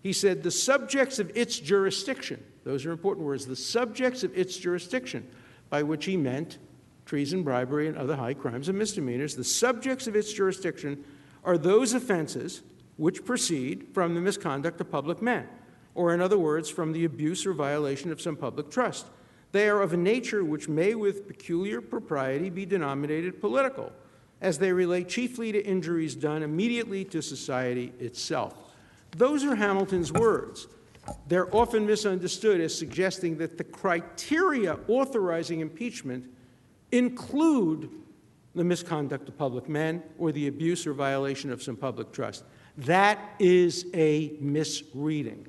He said, the subjects of its jurisdiction, those are important words, the subjects of its jurisdiction, by which he meant treason, bribery, and other high crimes and misdemeanors, the subjects of its jurisdiction are those offenses which proceed from the misconduct of public men, or in other words, from the abuse or violation of some public trust. They are of a nature which may with peculiar propriety be denominated political, as they relate chiefly to injuries done immediately to society itself. Those are Hamilton's words. They're often misunderstood as suggesting that the criteria authorizing impeachment include the misconduct of public men or the abuse or violation of some public trust. That is a misreading.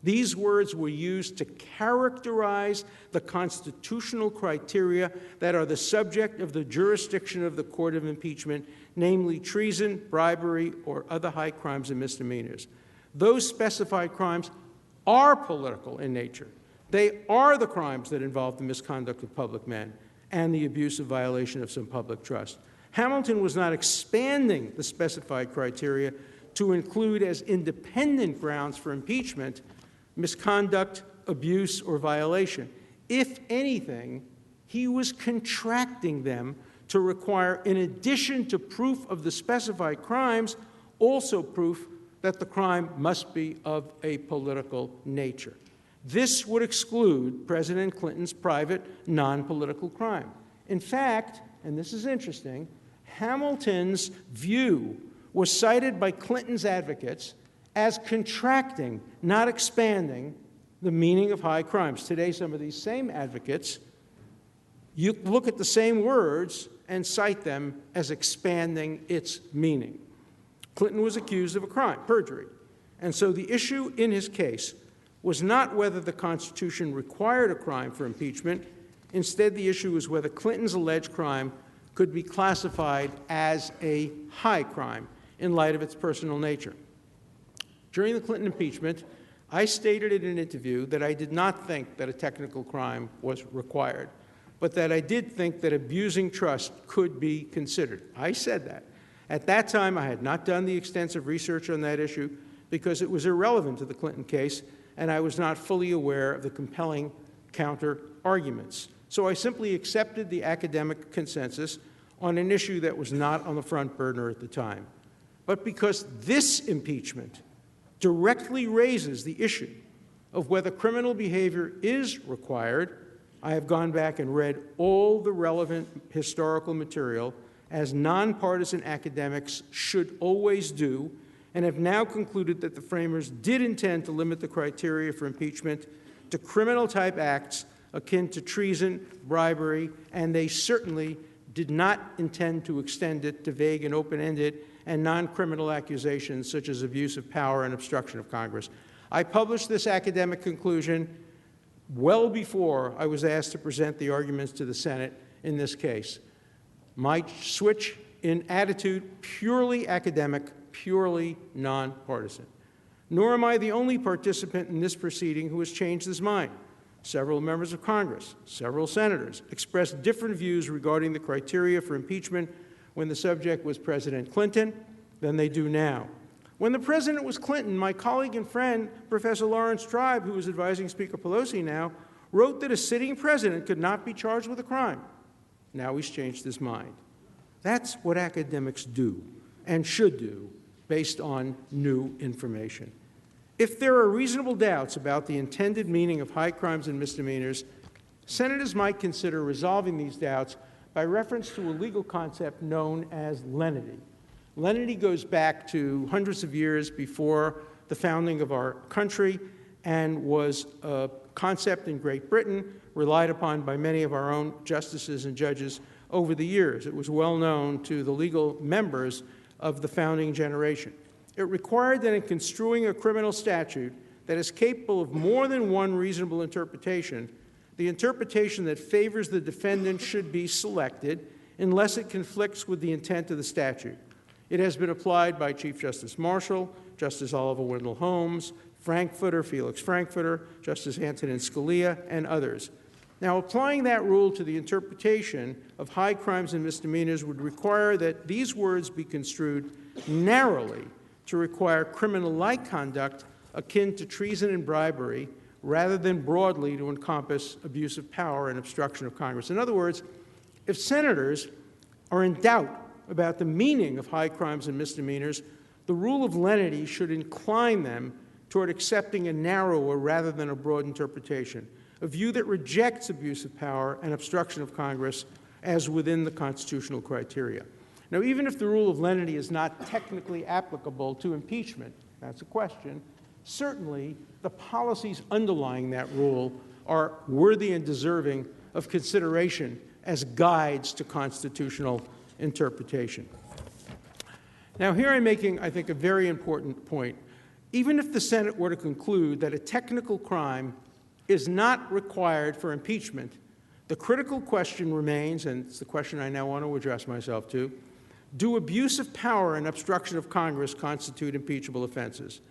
These words were used to characterize the constitutional criteria that are the subject of the jurisdiction of the court of impeachment, namely treason, bribery, or other high crimes and misdemeanors. Those specified crimes are political in nature. They are the crimes that involve the misconduct of public men and the abuse of violation of some public trust. Hamilton was not expanding the specified criteria to include as independent grounds for impeachment misconduct, abuse, or violation. If anything, he was contracting them to require, in addition to proof of the specified crimes, also proof that the crime must be of a political nature. This would exclude President Clinton's private, non-political crime. In fact, and this is interesting, Hamilton's view was cited by Clinton's advocates as contracting, not expanding, the meaning of high crimes. Today, some of these same advocates, you look at the same words and cite them as expanding its meaning. Clinton was accused of a crime, perjury, and so the issue in his case was not whether the Constitution required a crime for impeachment. Instead, the issue was whether Clinton's alleged crime could be classified as a high crime in light of its personal nature. During the Clinton impeachment, I stated in an interview that I did not think that a technical crime was required, but that I did think that abusing trust could be considered. I said that. At that time, I had not done the extensive research on that issue because it was irrelevant to the Clinton case, and I was not fully aware of the compelling counter-arguments. So I simply accepted the academic consensus on an issue that was not on the front burner at the time. But because this impeachment directly raises the issue of whether criminal behavior is required, I have gone back and read all the relevant historical material, as nonpartisan academics should always do, and have now concluded that the framers did intend to limit the criteria for impeachment to criminal-type acts akin to treason, bribery, and they certainly did not intend to extend it to vague and open-ended and non-criminal accusations such as abuse of power and obstruction of Congress. I published this academic conclusion well before I was asked to present the arguments to the Senate in this case. My switch in attitude, purely academic, purely nonpartisan. Nor am I the only participant in this proceeding who has changed his mind. Several members of Congress, several senators expressed different views regarding the criteria for impeachment when the subject was President Clinton than they do now. When the president was Clinton, my colleague and friend, Professor Lawrence Tribe, who is advising Speaker Pelosi now, wrote that a sitting president could not be charged with a crime. Now he's changed his mind. That's what academics do and should do based on new information. If there are reasonable doubts about the intended meaning of high crimes and misdemeanors, senators might consider resolving these doubts by reference to a legal concept known as lenity. Lenity goes back to hundreds of years before the founding of our country and was a concept in Great Britain relied upon by many of our own justices and judges over the years. It was well known to the legal members of the founding generation. It required that in construing a criminal statute that is capable of more than one reasonable interpretation, the interpretation that favors the defendant should be selected unless it conflicts with the intent of the statute. It has been applied by Chief Justice Marshall, Justice Oliver Wendell Holmes, Frankfurter, Felix Frankfurter, Justice Antonin Scalia, and others. Now, applying that rule to the interpretation of high crimes and misdemeanors would require that these words be construed narrowly to require criminal-like conduct akin to treason and bribery, rather than broadly to encompass abuse of power and obstruction of Congress. In other words, if senators are in doubt about the meaning of high crimes and misdemeanors, the rule of lenity should incline them toward accepting a narrower rather than a broad interpretation, a view that rejects abuse of power and obstruction of Congress as within the constitutional criteria. Now, even if the rule of lenity is not technically applicable to impeachment, that's a question, certainly the policies underlying that rule are worthy and deserving of consideration as guides to constitutional interpretation. Now, here I'm making, I think, a very important point. Even if the Senate were to conclude that a technical crime is not required for impeachment, the critical question remains, and it's the question I now want to address myself to, do abuse of power and obstruction of Congress constitute impeachable offenses?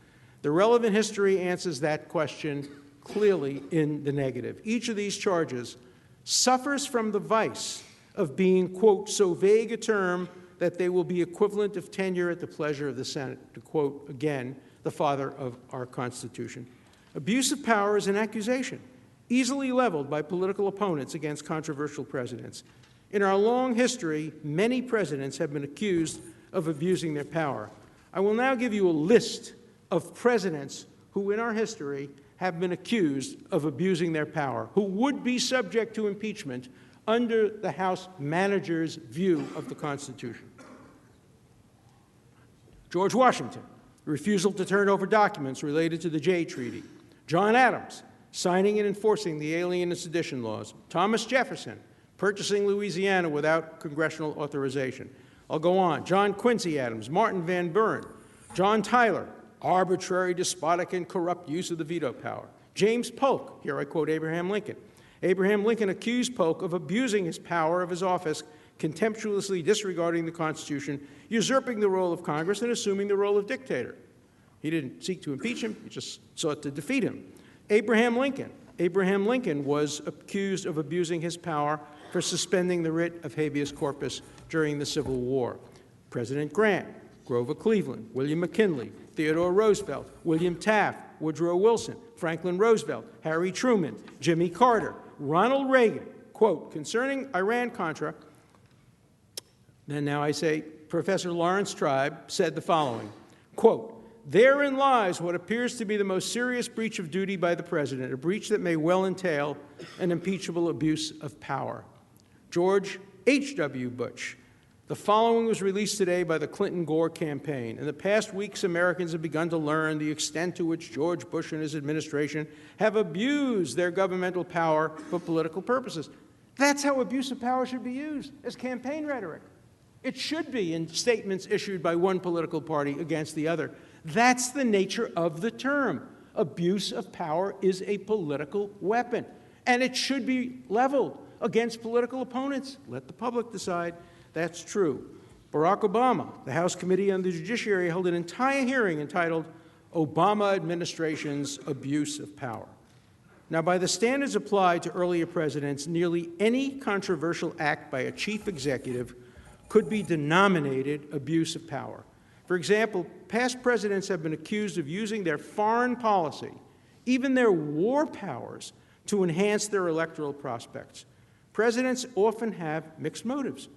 The relevant history answers that question clearly in the negative. Each of these charges suffers from the vice of being, quote, so vague a term that they will be equivalent of tenure at the pleasure of the Senate, to quote, again, the father of our Constitution. Abuse of power is an accusation easily leveled by political opponents against controversial presidents. In our long history, many presidents have been accused of abusing their power. I will now give you a list of presidents who in our history have been accused of abusing their power, who would be subject to impeachment under the House manager's view of the Constitution. George Washington, refusal to turn over documents related to the Jay Treaty. John Adams, signing and enforcing the Alien and Sedition laws. Thomas Jefferson, purchasing Louisiana without congressional authorization. I'll go on. John Quincy Adams, Martin Van Buren, John Tyler, arbitrary, despotic, and corrupt use of the veto power. James Polk, here I quote Abraham Lincoln. Abraham Lincoln accused Polk of abusing his power of his office, contemptuously disregarding the Constitution, usurping the role of Congress, and assuming the role of dictator. He didn't seek to impeach him, he just sought to defeat him. Abraham Lincoln was accused of abusing his power for suspending the writ of habeas corpus during the Civil War. President Grant, Grover Cleveland, William McKinley, Theodore Roosevelt, William Taft, Woodrow Wilson, Franklin Roosevelt, Harry Truman, Jimmy Carter, Ronald Reagan, quote, concerning Iran-Contra, then now I say, Professor Lawrence Tribe said the following, quote, therein lies what appears to be the most serious breach of duty by the President, a breach that may well entail an impeachable abuse of power. George H.W. Bush. The following was released today by the Clinton-Gore campaign. In the past weeks, Americans have begun to learn the extent to which George Bush and his administration have abused their governmental power for political purposes. That's how abuse of power should be used, as campaign rhetoric. It should be in statements issued by one political party against the other. That's the nature of the term. Abuse of power is a political weapon, and it should be leveled against political opponents. Let the public decide that's true. Barack Obama, the House Committee on the Judiciary, held an entire hearing entitled Obama Administration's Abuse of Power. Now, by the standards applied to earlier presidents, nearly any controversial act by a chief executive could be denominated abuse of power. For example, past presidents have been accused of using their foreign policy, even their war powers, to enhance their electoral prospects. Presidents often have mixed motives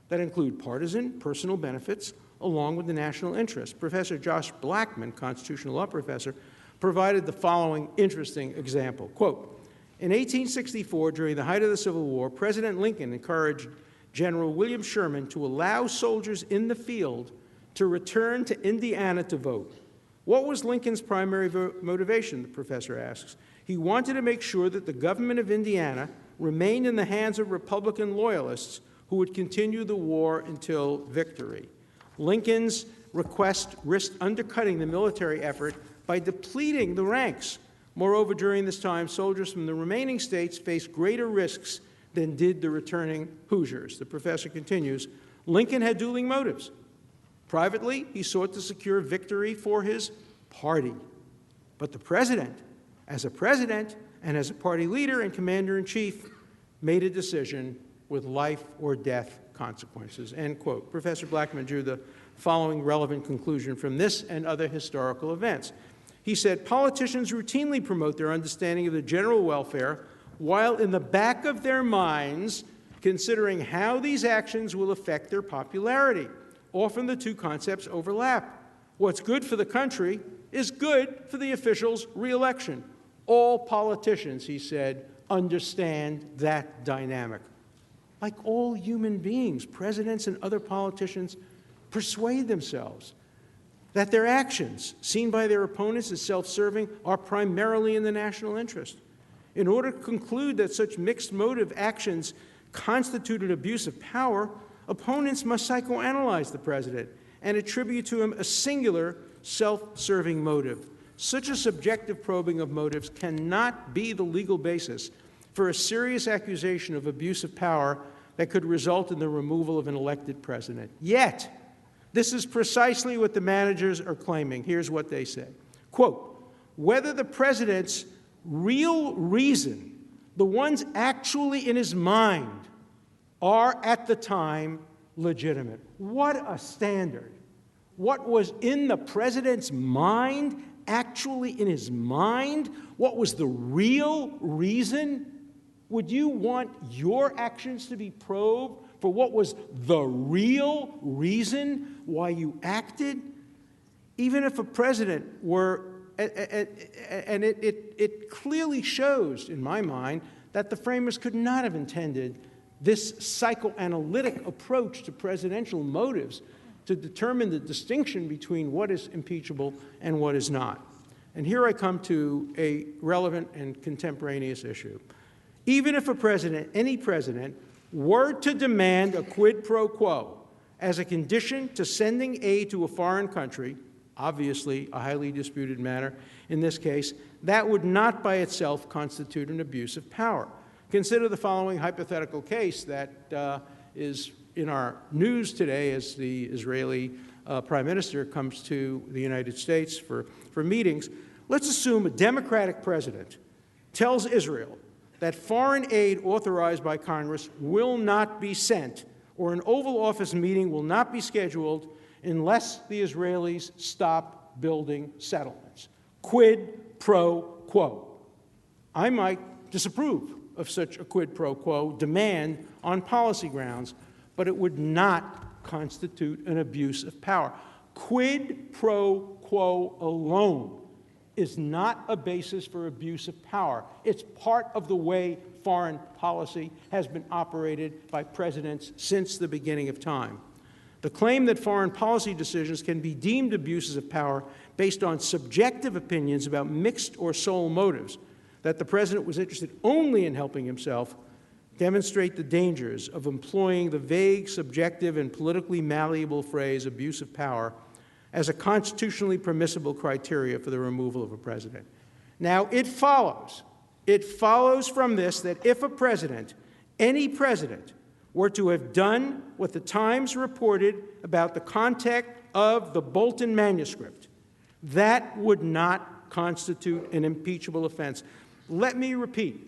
that include partisan, personal benefits, along with the national interest. Professor Josh Blackman, constitutional law professor, provided the following interesting example. Quote, in 1864, during the height of the Civil War, President Lincoln encouraged General William Sherman to allow soldiers in the field to return to Indiana to vote. What was Lincoln's primary motivation, the professor asks? He wanted to make sure that the government of Indiana remained in the hands of Republican loyalists who would continue the war until victory. Lincoln's request risked undercutting the military effort by depleting the ranks. Moreover, during this time, soldiers from the remaining states faced greater risks than did the returning Hoosiers. The professor continues, Lincoln had dueling motives. Privately, he sought to secure victory for his party. But the president, as a president and as a party leader and commander-in-chief, made a decision with life or death consequences, end quote. Professor Blackman drew the following relevant conclusion from this and other historical events. He said, politicians routinely promote their understanding of the general welfare while in the back of their minds considering how these actions will affect their popularity. Often the two concepts overlap. What's good for the country is good for the official's reelection. All politicians, he said, understand that dynamic. Like all human beings, presidents and other politicians persuade themselves that their actions, seen by their opponents as self-serving, are primarily in the national interest. In order to conclude that such mixed motive actions constitute an abuse of power, opponents must psychoanalyze the president and attribute to him a singular self-serving motive. Such a subjective probing of motives cannot be the legal basis for a serious accusation of abuse of power that could result in the removal of an elected president. Yet, this is precisely what the managers are claiming. Here's what they say. Quote, whether the president's real reason, the ones actually in his mind, are at the time legitimate. What a standard. What was in the president's mind, actually in his mind? What was the real reason? Would you want your actions to be probed for what was the real reason why you acted? Even if a president were, and it clearly shows, in my mind, that the framers could not have intended this psychoanalytic approach to presidential motives to determine the distinction between what is impeachable and what is not. And here I come to a relevant and contemporaneous issue. Even if a president, any president, were to demand a quid pro quo as a condition to sending aid to a foreign country, obviously a highly disputed matter in this case, that would not by itself constitute an abuse of power. Consider the following hypothetical case that is in our news today as the Israeli Prime Minister comes to the United States for meetings. Let's assume a Democratic president tells Israel that foreign aid authorized by Congress will not be sent or an Oval Office meeting will not be scheduled unless the Israelis stop building settlements. Quid pro quo. I might disapprove of such a quid pro quo demand on policy grounds, but it would not constitute an abuse of power. Quid pro quo alone is not a basis for abuse of power. It's part of the way foreign policy has been operated by presidents since the beginning of time. The claim that foreign policy decisions can be deemed abuses of power based on subjective opinions about mixed or sole motives, that the president was interested only in helping himself, demonstrate the dangers of employing the vague, subjective, and politically malleable phrase abuse of power as a constitutionally permissible criteria for the removal of a president. Now, it follows from this that if a president, any president, were to have done what the Times reported about the content of the Bolton manuscript, that would not constitute an impeachable offense. Let me repeat,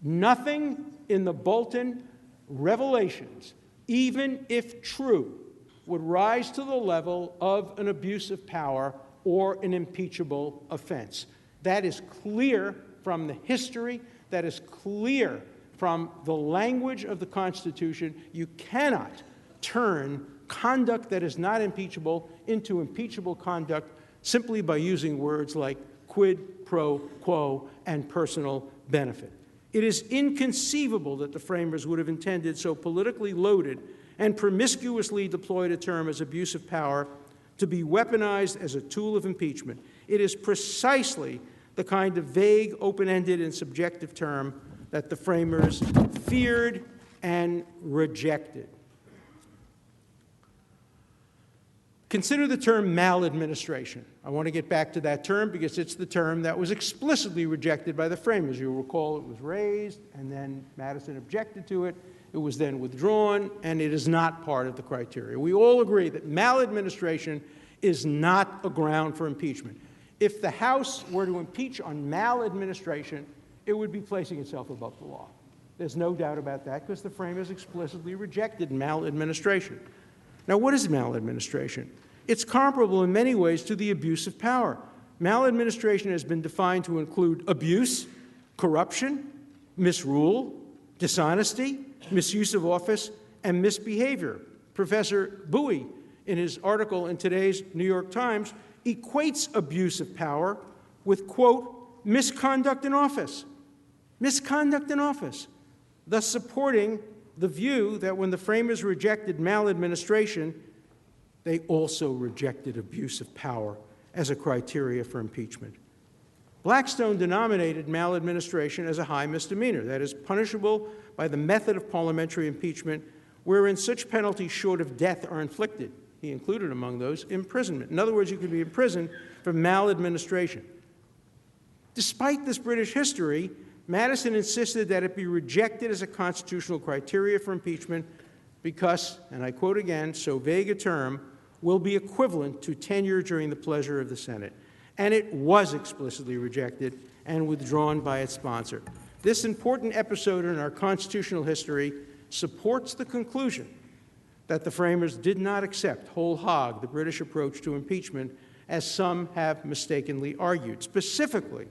nothing in the Bolton revelations, even if true, would rise to the level of an abuse of power or an impeachable offense. That is clear from the history. That is clear from the language of the Constitution. You cannot turn conduct that is not impeachable into impeachable conduct simply by using words like quid pro quo and personal benefit. It is inconceivable that the framers would have intended so politically loaded and promiscuously deployed a term as abuse of power to be weaponized as a tool of impeachment. It is precisely the kind of vague, open-ended, and subjective term that the framers feared and rejected. Consider the term maladministration. I want to get back to that term because it's the term that was explicitly rejected by the framers. You'll recall it was raised, and then Madison objected to it. It was then withdrawn, and it is not part of the criteria. We all agree that maladministration is not a ground for impeachment. If the House were to impeach on maladministration, it would be placing itself above the law. There's no doubt about that because the framers explicitly rejected maladministration. Now, what is maladministration? It's comparable in many ways to the abuse of power. Maladministration has been defined to include abuse, corruption, misrule, dishonesty, misuse of office, and misbehavior. Professor Bowie, in his article in today's New York Times, equates abuse of power with, quote, misconduct in office. Misconduct in office, thus supporting the view that when the framers rejected maladministration, they also rejected abuse of power as a criteria for impeachment. Blackstone denominated maladministration as a high misdemeanor, that is, punishable by the method of parliamentary impeachment, wherein such penalties short of death are inflicted. He included among those imprisonment. In other words, you could be imprisoned for maladministration. Despite this British history, Madison insisted that it be rejected as a constitutional criteria for impeachment because, and I quote again, so vague a term will be equivalent to tenure during the pleasure of the Senate. And it was explicitly rejected and withdrawn by its sponsor. This important episode in our constitutional history supports the conclusion that the framers did not accept whole hog the British approach to impeachment, as some have mistakenly argued. Specifically,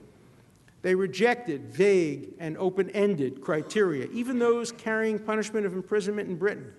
they rejected vague and open-ended criteria, even those carrying punishment of imprisonment in Britain,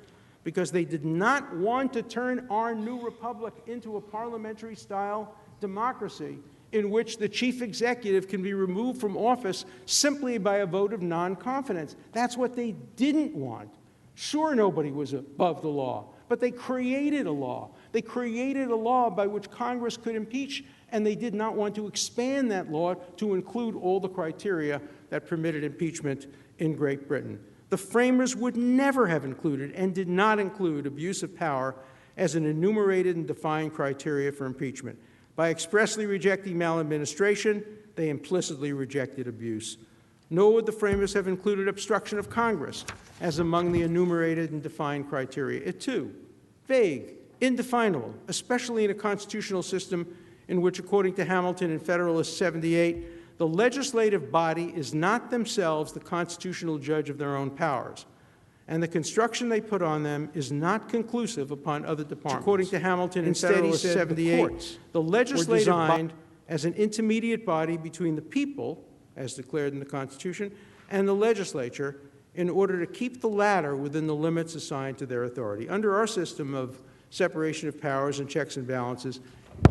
because they did not want to turn our new republic into a parliamentary-style democracy in which the chief executive can be removed from office simply by a vote of non-confidence. That's what they didn't want. Sure, nobody was above the law, but they created a law. They created a law by which Congress could impeach, and they did not want to expand that law to include all the criteria that permitted impeachment in Great Britain. The framers would never have included and did not include abuse of power as an enumerated and defined criteria for impeachment. By expressly rejecting maladministration, they implicitly rejected abuse. Nor would the framers have included obstruction of Congress as among the enumerated and defined criteria. It, too, vague, indefinable, especially in a constitutional system in which, according to Hamilton in Federalist 78, the legislative body is not themselves the constitutional judge of their own powers, and the construction they put on them is not conclusive upon other departments. According to Hamilton in Federalist 78, the legislative body as an intermediate body between the people, as declared in the Constitution, and the legislature in order to keep the latter within the limits assigned to their authority. Under our system of separation of powers and checks and balances,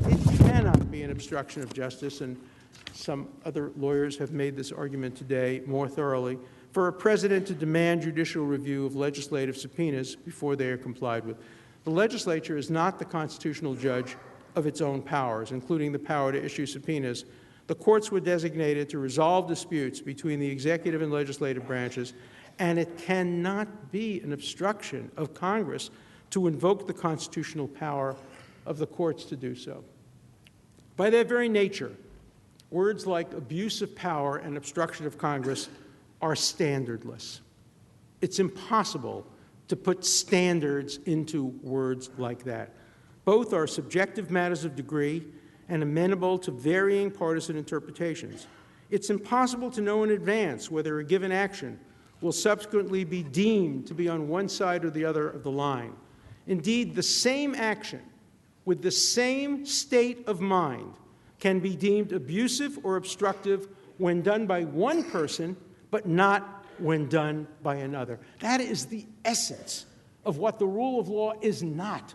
it cannot be an obstruction of justice, and some other lawyers have made this argument today more thoroughly, for a president to demand judicial review of legislative subpoenas before they are complied with. The legislature is not the constitutional judge of its own powers, including the power to issue subpoenas. The courts were designated to resolve disputes between the executive and legislative branches, and it cannot be an obstruction of Congress to invoke the constitutional power of the courts to do so. By their very nature, words like abuse of power and obstruction of Congress are standardless. It's impossible to put standards into words like that. Both are subjective matters of degree and amenable to varying partisan interpretations. It's impossible to know in advance whether a given action will subsequently be deemed to be on one side or the other of the line. Indeed, the same action with the same state of mind can be deemed abusive or obstructive when done by one person, but not when done by another. That is the essence of what the rule of law is not.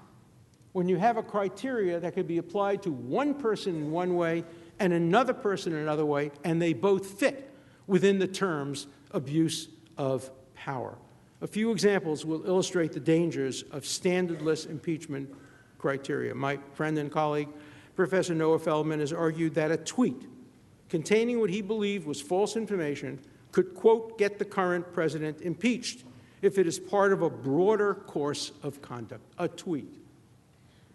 When you have a criteria that could be applied to one person in one way and another person in another way, and they both fit within the terms abuse of power. A few examples will illustrate the dangers of standardless impeachment criteria. My friend and colleague, Professor Noah Feldman, has argued that a tweet containing what he believed was false information could, quote, get the current president impeached if it is part of a broader course of conduct, a tweet.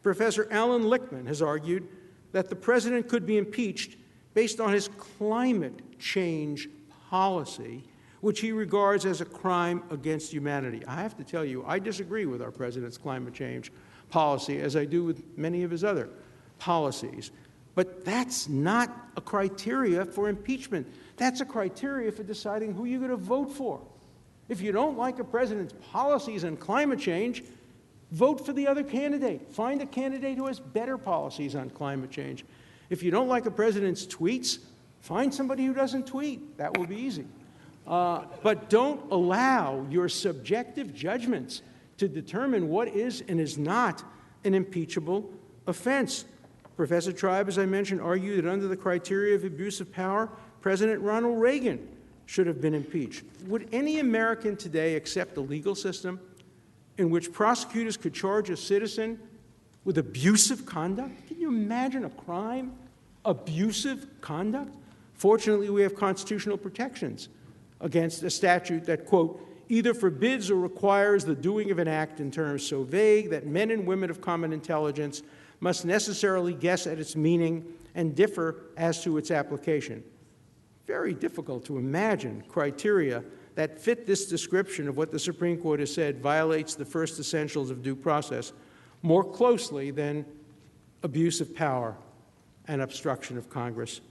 Professor Alan Lichtman has argued that the president could be impeached based on his climate change policy, which he regards as a crime against humanity. I have to tell you, I disagree with our president's climate change policy, as I do with many of his other policies. But that's not a criteria for impeachment. That's a criteria for deciding who you're going to vote for. If you don't like a president's policies on climate change, vote for the other candidate. Find a candidate who has better policies on climate change. If you don't like a president's tweets, find somebody who doesn't tweet. That will be easy. But don't allow your subjective judgments to determine what is and is not an impeachable offense. Professor Tribe, as I mentioned, argued that under the criteria of abuse of power, President Ronald Reagan should have been impeached. Would any American today accept a legal system in which prosecutors could charge a citizen with abusive conduct? Can you imagine a crime? Abusive conduct? Fortunately, we have constitutional protections against a statute that, quote, either forbids or requires the doing of an act in terms so vague that men and women of common intelligence must necessarily guess at its meaning and differ as to its application. Very difficult to imagine criteria that fit this description of what the Supreme Court has said violates the first essentials of due process more closely than abuse of power and obstruction of Congress.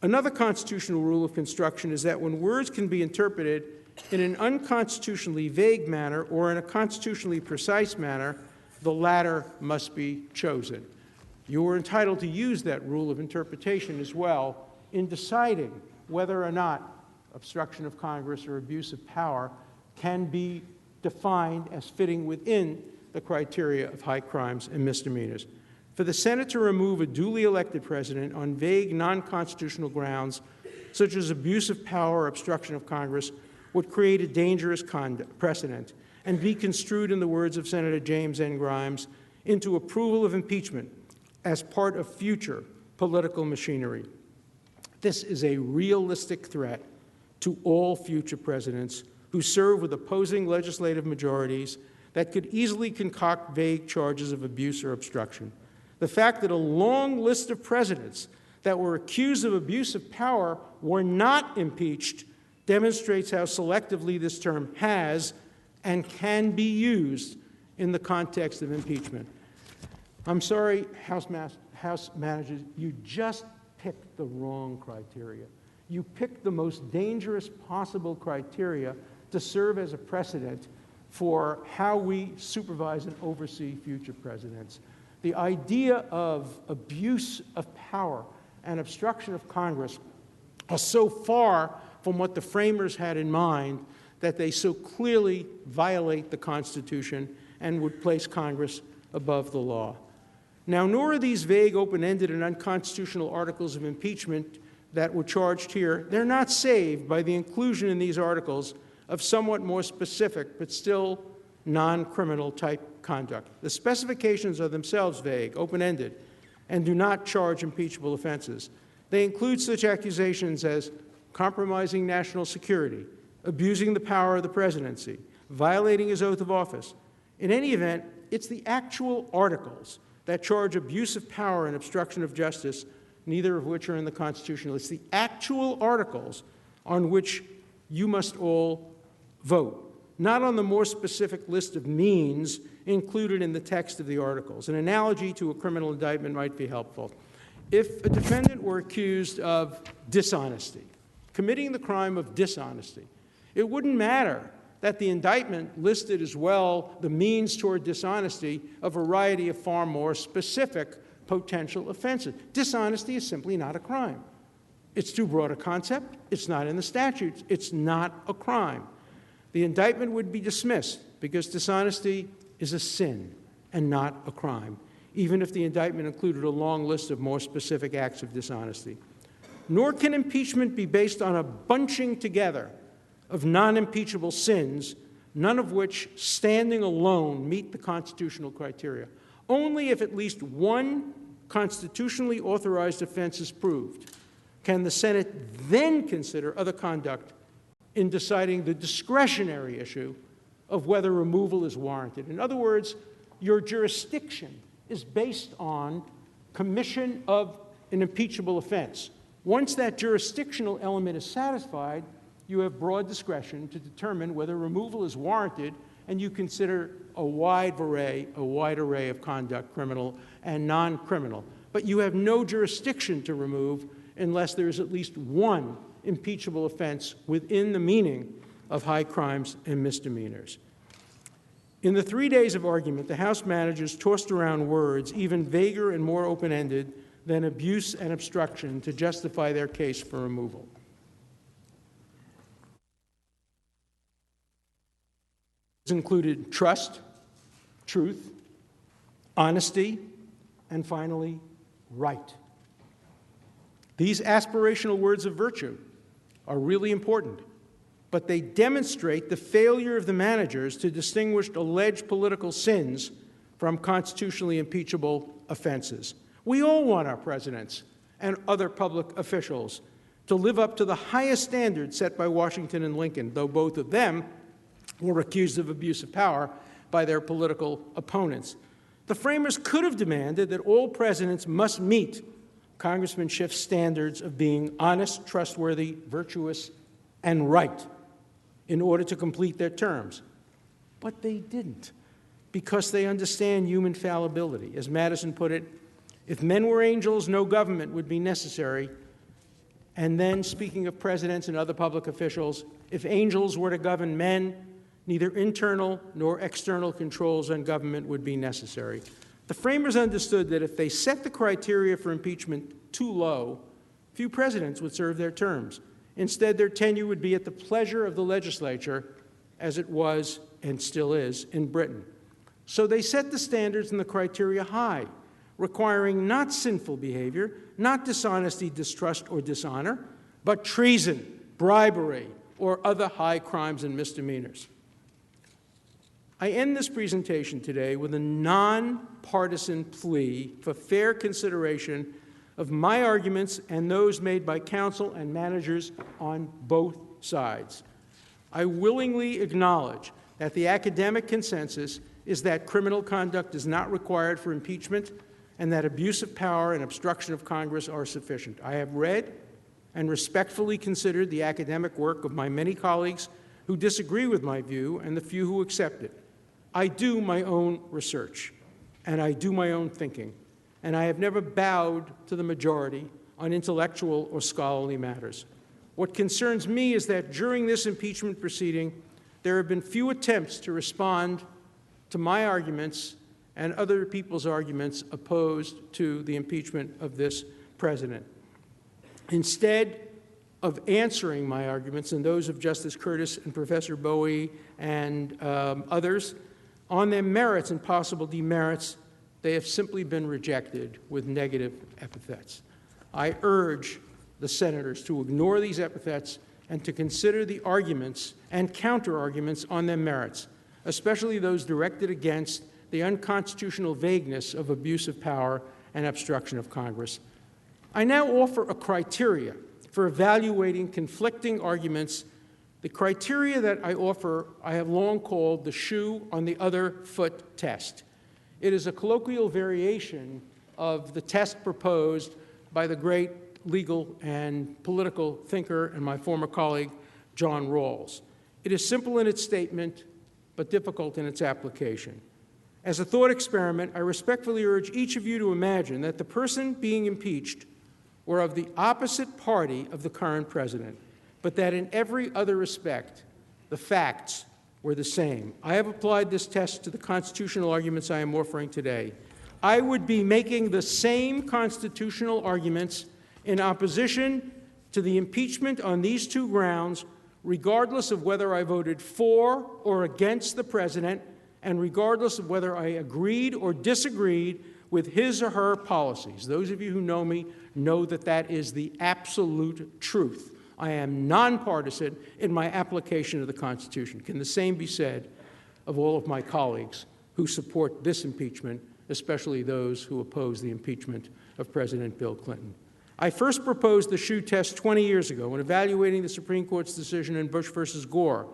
Another constitutional rule of construction is that when words can be interpreted in an unconstitutionally vague manner or in a constitutionally precise manner, the latter must be chosen. You are entitled to use that rule of interpretation as well in deciding whether or not obstruction of Congress or abuse of power can be defined as fitting within the criteria of high crimes and misdemeanors. For the Senate to remove a duly elected president on vague, non-constitutional grounds, such as abuse of power or obstruction of Congress, would create a dangerous precedent and be construed, in the words of Senator James N. Grimes, into approval of impeachment as part of future political machinery. This is a realistic threat to all future presidents who serve with opposing legislative majorities that could easily concoct vague charges of abuse or obstruction. The fact that a long list of presidents that were accused of abuse of power were not impeached demonstrates how selectively this term has and can be used in the context of impeachment. I'm sorry, House managers, you just picked the wrong criteria. You picked the most dangerous possible criteria to serve as a precedent for how we supervise and oversee future presidents. The idea of abuse of power and obstruction of Congress are so far from what the framers had in mind that they so clearly violate the Constitution and would place Congress above the law. Now, nor are these vague, open-ended, and unconstitutional articles of impeachment that were charged here, they're not saved by the inclusion in these articles of somewhat more specific but still non-criminal type conduct. The specifications are themselves vague, open-ended, and do not charge impeachable offenses. They include such accusations as compromising national security, abusing the power of the presidency, violating his oath of office. In any event, it's the actual articles that charge abuse of power and obstruction of justice, neither of which are in the Constitution. It's the actual articles on which you must all vote, not on the more specific list of means included in the text of the articles. An analogy to a criminal indictment might be helpful. If a defendant were accused of dishonesty, committing the crime of dishonesty, it wouldn't matter that the indictment listed as well the means toward dishonesty, a variety of far more specific potential offenses. Dishonesty is simply not a crime. It's too broad a concept. It's not in the statutes. It's not a crime. The indictment would be dismissed because dishonesty is a sin and not a crime, even if the indictment included a long list of more specific acts of dishonesty. Nor can impeachment be based on a bunching together of non-impeachable sins, none of which, standing alone, meet the constitutional criteria. Only if at least one constitutionally authorized offense is proved can the Senate then consider other conduct in deciding the discretionary issue of whether removal is warranted. In other words, your jurisdiction is based on commission of an impeachable offense. Once that jurisdictional element is satisfied, you have broad discretion to determine whether removal is warranted, and you consider a wide array of conduct, criminal and non-criminal. But you have no jurisdiction to remove unless there is at least one impeachable offense within the meaning of high crimes and misdemeanors. In the 3 days of argument, the House managers tossed around words even vaguer and more open-ended than abuse and obstruction to justify their case for removal. Included trust, truth, honesty, and finally, right. These aspirational words of virtue are really important, but they demonstrate the failure of the managers to distinguish alleged political sins from constitutionally impeachable offenses. We all want our presidents and other public officials to live up to the highest standards set by Washington and Lincoln, though both of them were accused of abuse of power by their political opponents. The framers could have demanded that all presidents must meet Congressman Schiff's standards of being honest, trustworthy, virtuous, and right in order to complete their terms. But they didn't, because they understand human fallibility. As Madison put it, if men were angels, no government would be necessary. And then, speaking of presidents and other public officials, if angels were to govern men, neither internal nor external controls on government would be necessary. The framers understood that if they set the criteria for impeachment too low, few presidents would serve their terms. Instead, their tenure would be at the pleasure of the legislature, as it was and still is in Britain. So they set the standards and the criteria high, requiring not sinful behavior, not dishonesty, distrust, or dishonor, but treason, bribery, or other high crimes and misdemeanors. I end this presentation today with a nonpartisan plea for fair consideration of my arguments and those made by counsel and managers on both sides. I willingly acknowledge that the academic consensus is that criminal conduct is not required for impeachment and that abuse of power and obstruction of Congress are sufficient. I have read and respectfully considered the academic work of my many colleagues who disagree with my view and the few who accept it. I do my own research, and I do my own thinking, and I have never bowed to the majority on intellectual or scholarly matters. What concerns me is that during this impeachment proceeding, there have been few attempts to respond to my arguments and other people's arguments opposed to the impeachment of this president. Instead of answering my arguments and those of Justice Curtis and Professor Bowie and others on their merits and possible demerits, they have simply been rejected with negative epithets. I urge the senators to ignore these epithets and to consider the arguments and counter-arguments on their merits, especially those directed against the unconstitutional vagueness of abuse of power and obstruction of Congress. I now offer a criteria for evaluating conflicting arguments. The criteria that I offer I have long called the shoe on the other foot test. It is a colloquial variation of the test proposed by the great legal and political thinker and my former colleague, John Rawls. It is simple in its statement, but difficult in its application. As a thought experiment, I respectfully urge each of you to imagine that the person being impeached were of the opposite party of the current president, but that in every other respect, the facts were the same. I have applied this test to the constitutional arguments I am offering today. I would be making the same constitutional arguments in opposition to the impeachment on these two grounds, regardless of whether I voted for or against the president, and regardless of whether I agreed or disagreed with his or her policies. Those of you who know me know that that is the absolute truth. I am nonpartisan in my application of the Constitution. Can the same be said of all of my colleagues who support this impeachment, especially those who oppose the impeachment of President Bill Clinton? I first proposed the shoe test 20 years ago when evaluating the Supreme Court's decision in Bush versus Gore,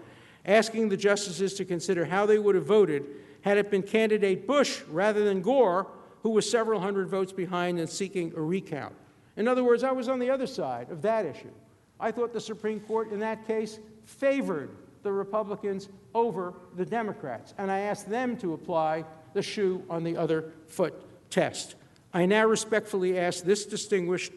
asking the justices to consider how they would have voted had it been candidate Bush rather than Gore, who was several hundred votes behind and seeking a recount. In other words, I was on the other side of that issue. I thought the Supreme Court in that case favored the Republicans over the Democrats, and I asked them to apply the shoe on the other foot test. I now respectfully ask this distinguished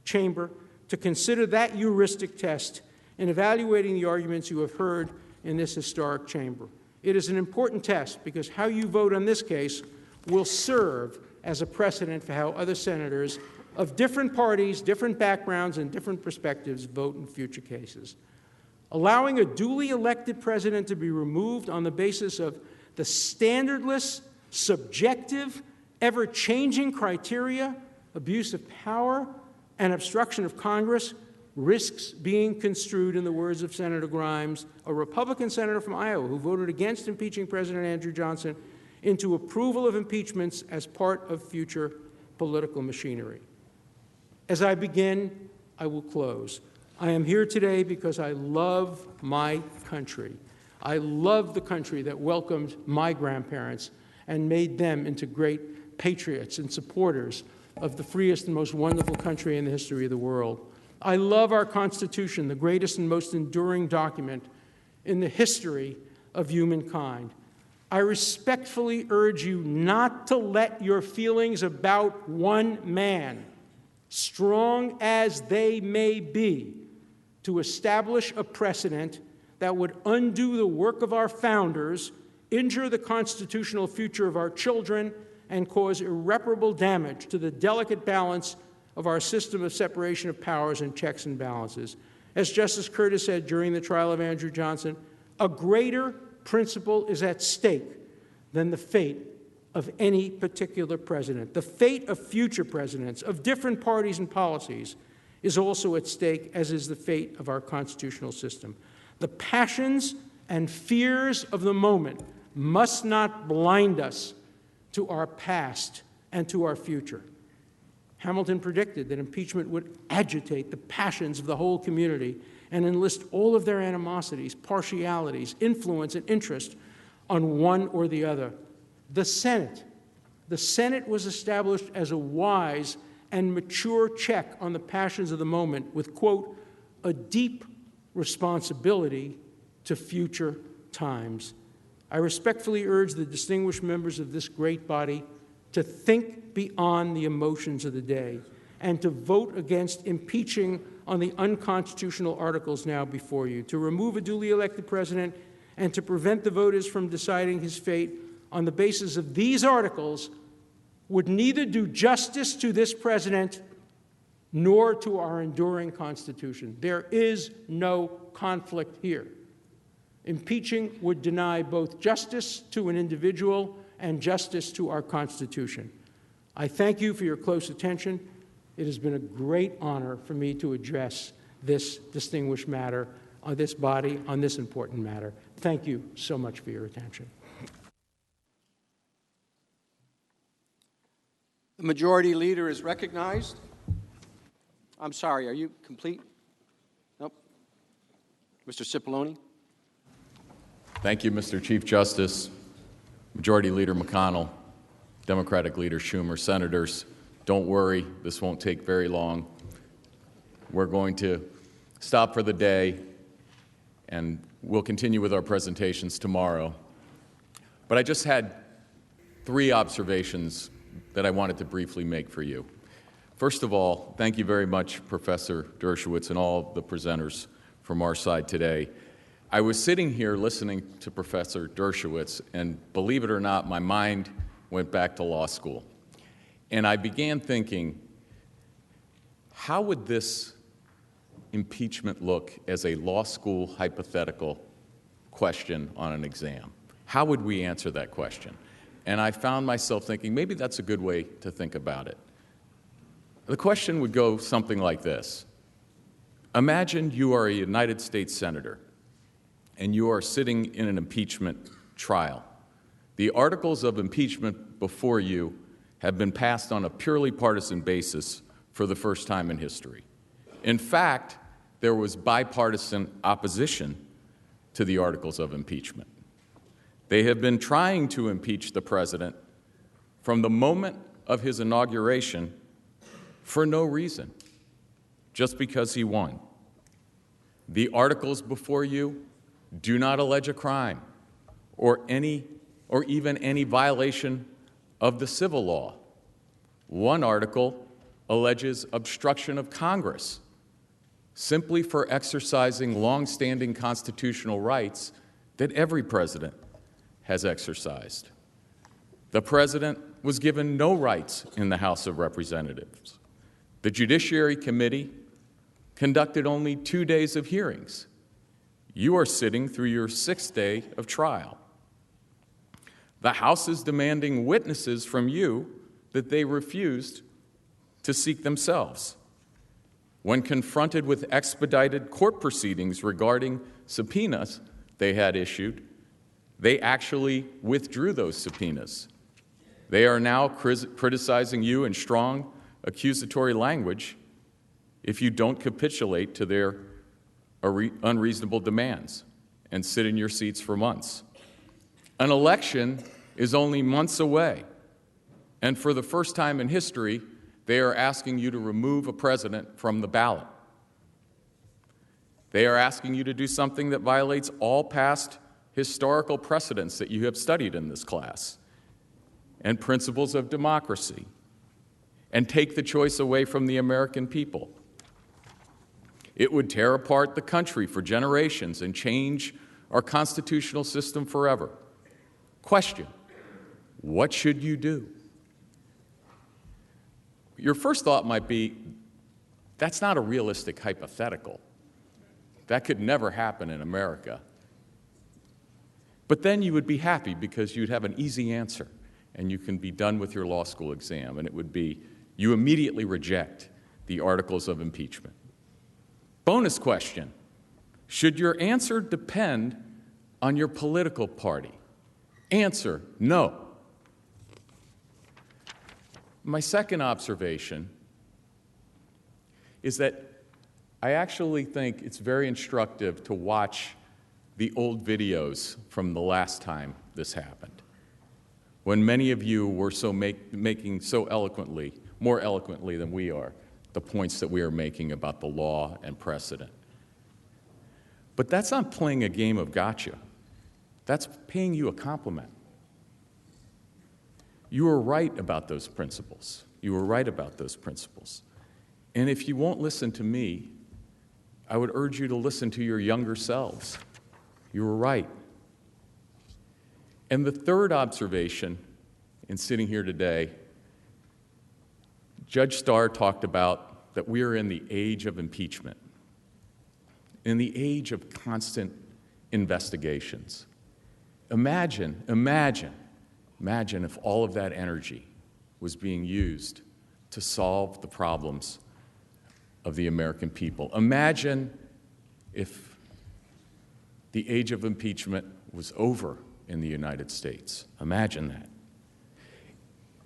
chamber to consider that heuristic test in evaluating the arguments you have heard in this historic chamber. It is an important test because how you vote on this case will serve as a precedent for how other senators of different parties, different backgrounds, and different perspectives vote in future cases. Allowing a duly elected president to be removed on the basis of the standardless, subjective, ever-changing criteria, abuse of power, and obstruction of Congress risks being construed, in the words of Senator Grimes, a Republican senator from Iowa who voted against impeaching President Andrew Johnson, into approval of impeachments as part of future political machinery. As I begin, I will close. I am here today because I love my country. I love the country that welcomed my grandparents and made them into great patriots and supporters of the freest and most wonderful country in the history of the world. I love our Constitution, the greatest and most enduring document in the history of humankind. I respectfully urge you not to let your feelings about one man, strong as they may be, to establish a precedent that would undo the work of our founders, injure the constitutional future of our children, and cause irreparable damage to the delicate balance of our system of separation of powers and checks and balances. As Justice Curtis said during the trial of Andrew Johnson, a greater principle is at stake than the fate of any particular president. The fate of future presidents of different parties and policies is also at stake, as is the fate of our constitutional system. The passions and fears of the moment must not blind us to our past and to our future. Hamilton predicted that impeachment would agitate the passions of the whole community and enlist all of their animosities, partialities, influence, and interest on one or the other. The Senate was established as a wise and mature check on the passions of the moment with, quote, a deep responsibility to future times. I respectfully urge the distinguished members of this great body to think beyond the emotions of the day and to vote against impeaching on the unconstitutional articles now before you, to remove a duly elected president and to prevent the voters from deciding his fate on the basis of these articles would neither do justice to this president nor to our enduring Constitution. There is no conflict here. Impeaching would deny both justice to an individual and justice to our Constitution. I thank you for your close attention. It has been a great honor for me to address this distinguished matter, this body, on this important matter. Thank you so much for your attention. The Majority Leader is recognized. I'm sorry, are you complete? Nope. Mr. Cipollone. Thank you, Mr. Chief Justice, Majority Leader McConnell, Democratic Leader Schumer, Senators. Don't worry, this won't take very long. We're going to stop for the day, and we'll continue with our presentations tomorrow. But I just had 3 observations that I wanted to briefly make for you. First of all, thank you very much, Professor Dershowitz, and all the presenters from our side today. I was sitting here listening to Professor Dershowitz, and believe it or not, my mind went back to law school. And I began thinking, how would this impeachment look as a law school hypothetical question on an exam? How would we answer that question? And I found myself thinking, maybe that's a good way to think about it. The question would go something like this. Imagine you are a United States Senator, and you are sitting in an impeachment trial. The articles of impeachment before you have been passed on a purely partisan basis for the first time in history. In fact, there was bipartisan opposition to the articles of impeachment. They have been trying to impeach the president from the moment of his inauguration for no reason, just because he won. The articles before you do not allege a crime or even any violation of the civil law. One article alleges obstruction of Congress simply for exercising long-standing constitutional rights that every president has exercised. The president was given no rights in the House of Representatives. The Judiciary Committee conducted only 2 days of hearings. You are sitting through your 6th day of trial. The House is demanding witnesses from you that they refused to seek themselves. When confronted with expedited court proceedings regarding subpoenas they had issued, they actually withdrew those subpoenas. They are now criticizing you in strong accusatory language if you don't capitulate to their unreasonable demands and sit in your seats for months. An election is only months away, and for the first time in history, they are asking you to remove a president from the ballot. They are asking you to do something that violates all past historical precedents that you have studied in this class and principles of democracy, and take the choice away from the American people. It would tear apart the country for generations and change our constitutional system forever. Question: what should you do? Your first thought might be, that's not a realistic hypothetical. That could never happen in America. But then you would be happy because you'd have an easy answer and you can be done with your law school exam, and it would be, you immediately reject the articles of impeachment. Bonus question: should your answer depend on your political party? Answer: no. My second observation is that I actually think it's very instructive to watch the old videos from the last time this happened, when many of you were making so eloquently, more eloquently than we are, the points that we are making about the law and precedent. But that's not playing a game of gotcha. That's paying you a compliment. You were right about those principles. You were right about those principles. And if you won't listen to me, I would urge you to listen to your younger selves. You were right. And the third observation in sitting here today, Judge Starr talked about that we are in the age of impeachment, in the age of constant investigations. Imagine if all of that energy was being used to solve the problems of the American people. Imagine if the age of impeachment was over in the United States. Imagine that.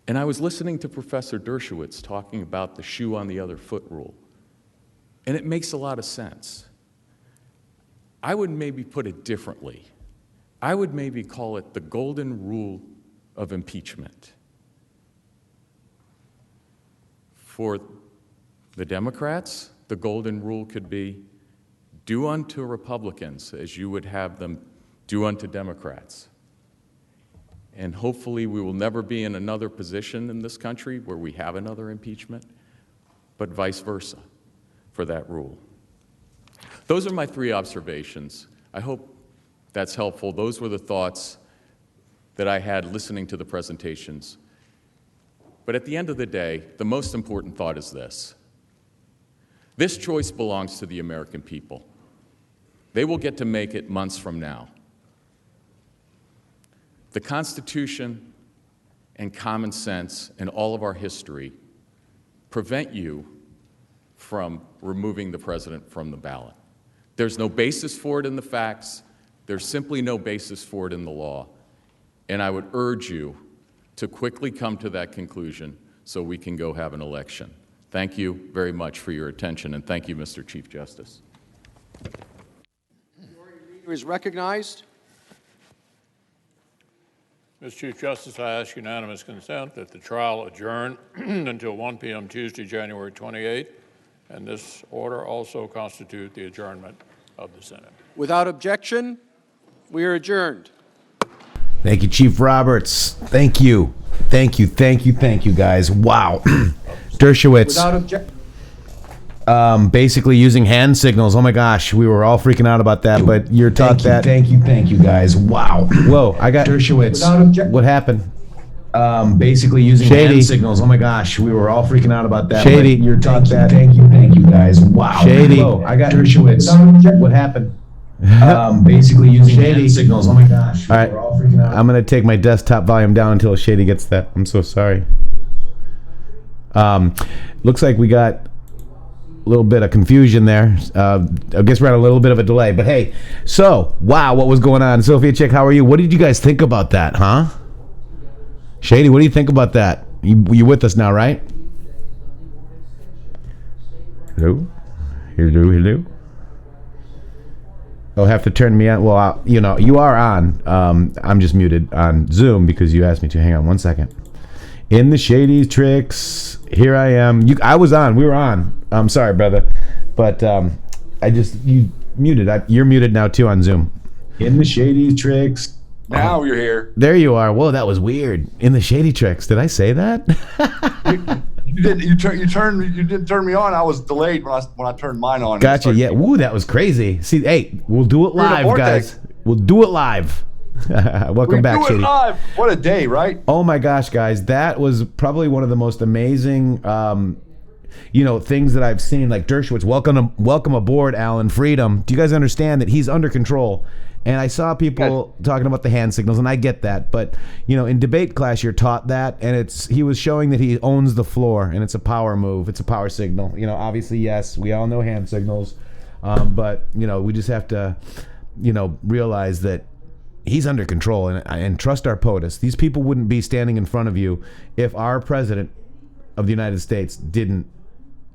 And I was listening to Professor Dershowitz talking about the shoe on the other foot rule, and it makes a lot of sense. I would maybe put it differently. I would maybe call it the golden rule of impeachment. For the Democrats, the golden rule could be do unto Republicans as you would have them do unto Democrats. And hopefully we will never be in another position in this country where we have another impeachment, but vice versa for that rule. Those are my three observations. I hope that's helpful. Those were the thoughts that I had listening to the presentations. But at the end of the day, the most important thought is this. This choice belongs to the American people. They will get to make it months from now. The Constitution and common sense and all of our history prevent you from removing the president from the ballot. There's no basis for it in the facts. There's simply no basis for it in the law. And I would urge you to quickly come to that conclusion so we can go have an election. Thank you very much for your attention, and thank you, Mr. Chief Justice. Leader is recognized. Mr. Chief Justice, I ask unanimous consent that the trial adjourn until 1 p.m. Tuesday, January 28th, and this order also constitute the adjournment of the Senate. Without objection, we are adjourned. Thank you, Chief Roberts. Thank you. Thank you, guys. Wow. Dershowitz. Without objection. Basically using hand signals. Oh my gosh, we were all freaking out about that, but you're taught that. Thank you, guys. Wow. Whoa, I got Dershowitz. What happened? Basically using hand signals. Oh my gosh, we were all freaking out about that. Shady. But you're taught that. Thank you, guys. Wow. Shady. Whoa, I got Dershowitz. What happened? Basically using hand signals. Oh my gosh. All right. We're all freaking out. I'm going to take my desktop volume down until Shady gets that. I'm so sorry. Looks like we got a little bit of confusion there. I guess we're at a little bit of a delay. But hey, so, wow, what was going on? Sophia Chick, how are you? What did you guys think about that, huh? Shady, what do you think about that? You with us now, right? Hello? Hello? You'll have to turn me on. Well, you are on. I'm just muted on Zoom because you asked me to. Hang on one second. In the Shady Tricks, here I am. I was on. We were on. I'm sorry, brother. But you muted. You're muted now, too, on Zoom. In the Shady Tricks. Now you're here. There you are. Whoa, that was weird. In the Shady Tricks. Did I say that? You didn't turn me on. I was delayed when I turned mine on. Gotcha. Yeah. Woo, that was crazy. See, hey, we'll do it live, guys. We'll do it live. Welcome back, Shady. Live. What a day, right? Oh my gosh, guys, that was probably one of the most amazing, things that I've seen. Like Dershowitz, welcome aboard, Alan. Freedom. Do you guys understand that he's under control? And I saw people talking about the hand signals, and I get that. But, in debate class, you're taught that, and he was showing that he owns the floor, and it's a power move. It's a power signal. Obviously, yes, we all know hand signals. But, we just have to, realize that he's under control and trust our POTUS. These people wouldn't be standing in front of you if our president of the United States didn't,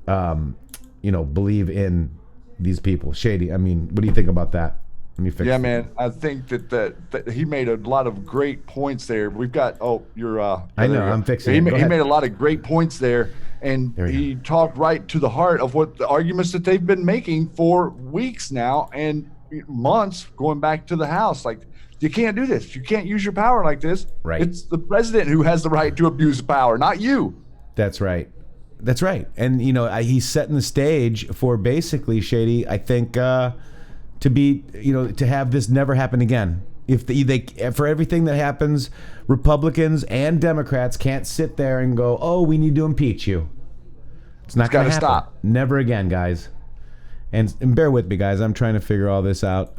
believe in these people. Shady, I mean, what do you think about that? Let me fix Yeah, it. man. I think that he made a lot of great points there. We've got I know, I'm fixing it. Go He ahead. made a lot of great points there, and he talked right to the heart of what the arguments that they've been making for weeks now and months, going back to the House. Like, you can't do this. You can't use your power like this. Right. It's the president who has the right to abuse power, not you. That's right. That's right. And, he's setting the stage for basically, Shady, I think, to be, to have this never happen again. If they for everything that happens, Republicans and Democrats can't sit there and go, "Oh, we need to impeach you." It's not going to happen. Stop. Never again, guys. And bear with me, guys. I'm trying to figure all this out.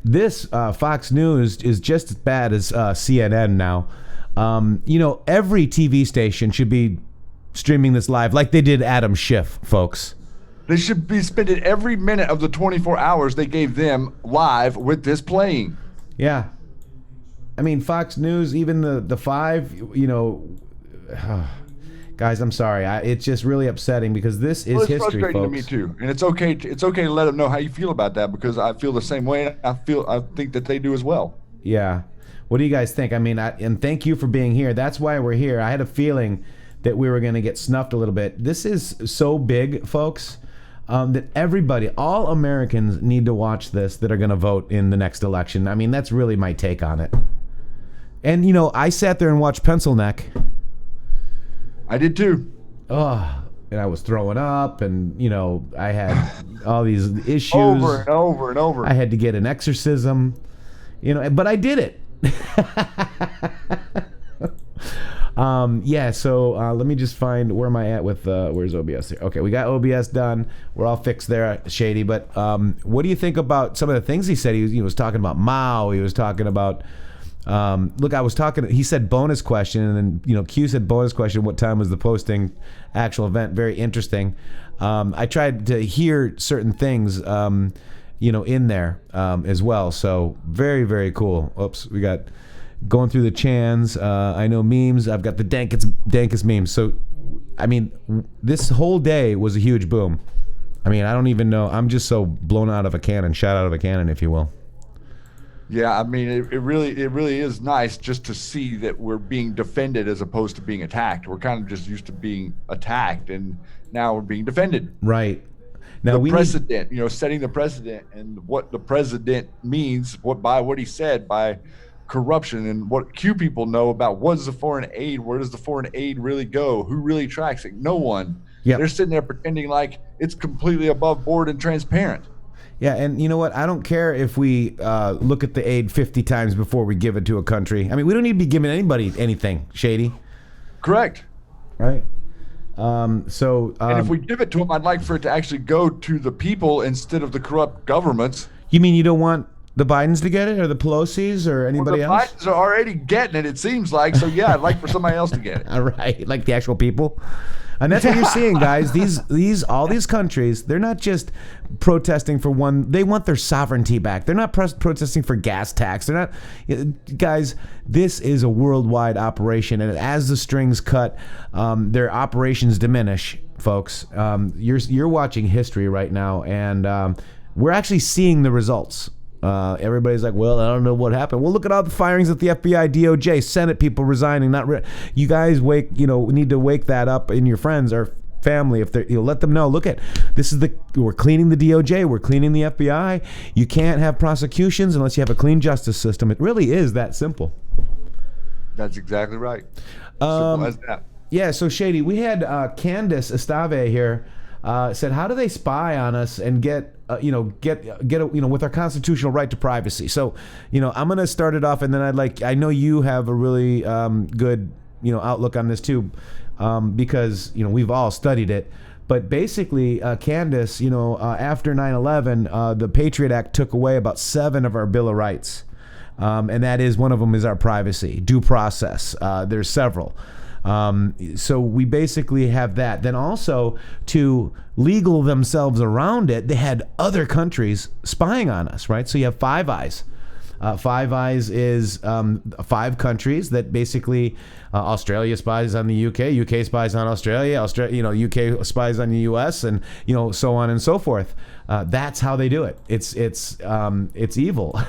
This Fox News is just as bad as CNN now. Every TV station should be streaming this live like they did Adam Schiff, folks. They should be spending every minute of the 24 hours they gave them live with this playing. Yeah. I mean, Fox News, even the 5, guys, I'm sorry. It's just really upsetting because this is history, folks. It's frustrating to me too, and it's okay. It's okay to let them know how you feel about that because I feel the same way. I think that they do as well. Yeah. What do you guys think? I mean, and thank you for being here. That's why we're here. I had a feeling that we were going to get snuffed a little bit. This is so big, folks. That everybody, all Americans need to watch this that are going to vote in the next election. I mean, that's really my take on it. And, I sat there and watched Pencil Neck. I did too. Oh, and I was throwing up and, I had all these issues. Over and over and over. I had to get an exorcism, but I did it. So let me just find, where am I at with, where's OBS here? Okay, we got OBS done. We're all fixed there, Shady. But what do you think about some of the things he said? He was talking about Mao. He was talking about, he said bonus question, and then, Q said bonus question. What time was the posting actual event? Very interesting. I tried to hear certain things, in there as well. So very, very cool. Oops, we got... Going through the chans, I know memes. I've got the dankest memes. So, I mean, this whole day was a huge boom. I mean, I don't even know. I'm just so blown out of a cannon, shot out of a cannon, if you will. Yeah, I mean, it really is nice just to see that we're being defended as opposed to being attacked. We're kind of just used to being attacked, and now we're being defended. Right. Now the precedent, setting the precedent, and what the president means, what he said by corruption, and what Q people know about what is the foreign aid, where does the foreign aid really go, who really tracks it? No one. Yep. They're sitting there pretending like it's completely above board and transparent. Yeah, and you know what? I don't care if we look at the aid 50 times before we give it to a country. I mean, we don't need to be giving anybody anything, Shady. Correct. Right? And if we give it to them, I'd like for it to actually go to the people instead of the corrupt governments. You mean you don't want the Bidens to get it, or the Pelosi's, or anybody else? The Bidens are already getting it seems like. So yeah, I'd like for somebody else to get it. All right, like the actual people. And that's what you're seeing, guys. All these countries, they're not just protesting for one. They want their sovereignty back. They're not protesting for gas tax. They're not, guys. This is a worldwide operation, and as the strings cut, their operations diminish, folks. You're watching history right now, and we're actually seeing the results. Everybody's like, well, I don't know what happened. Well, look at all the firings at the FBI, DOJ, Senate people resigning. You guys need to wake that up in your friends or family. If they're, let them know. Look at this we're cleaning the DOJ, we're cleaning the FBI. You can't have prosecutions unless you have a clean justice system. It really is that simple. That's exactly right. Simple as that. Yeah. So Shady, we had Candace Estave here. Said, how do they spy on us and get with our constitutional right to privacy? So, I'm going to start it off, and then I know you have a really good, outlook on this too, because, we've all studied it. But basically, Candace, after 9/11, the Patriot Act took away about 7 of our Bill of Rights. And that is, one of them is our privacy, due process. There's several. So we basically have that. Then also, to legal themselves around it, they had other countries spying on us, right? So you have Five Eyes. Five Eyes is 5 countries that basically Australia spies on the UK, UK spies on Australia, UK spies on the US, and so on and so forth. That's how they do it. It's evil.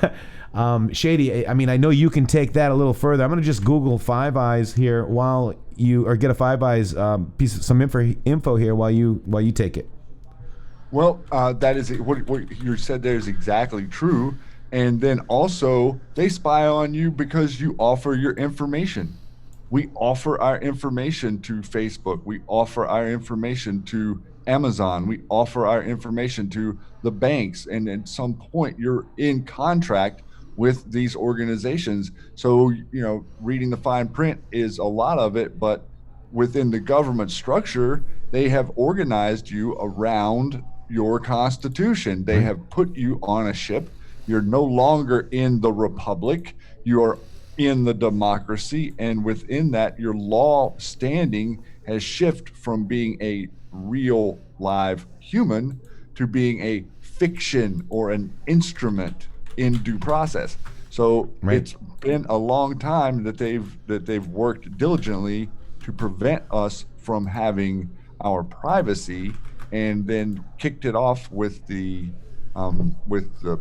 Shady, I mean, I know you can take that a little further. I'm going to just Google Five Eyes here or get a Five Eyes some info here while you take it. Well, that is what you said there is exactly true. And then also, they spy on you because you offer your information. We offer our information to Facebook. We offer our information to Amazon. We offer our information to the banks. And at some point, you're in contract with these organizations. So, reading the fine print is a lot of it, but within the government structure, they have organized you around your constitution. They have put you on a ship. You're no longer in the republic. You're in the democracy. And within that, your law standing has shifted from being a real live human to being a fiction or an instrument in due process. So It's been a long time that they've worked diligently to prevent us from having our privacy, and then kicked it off with the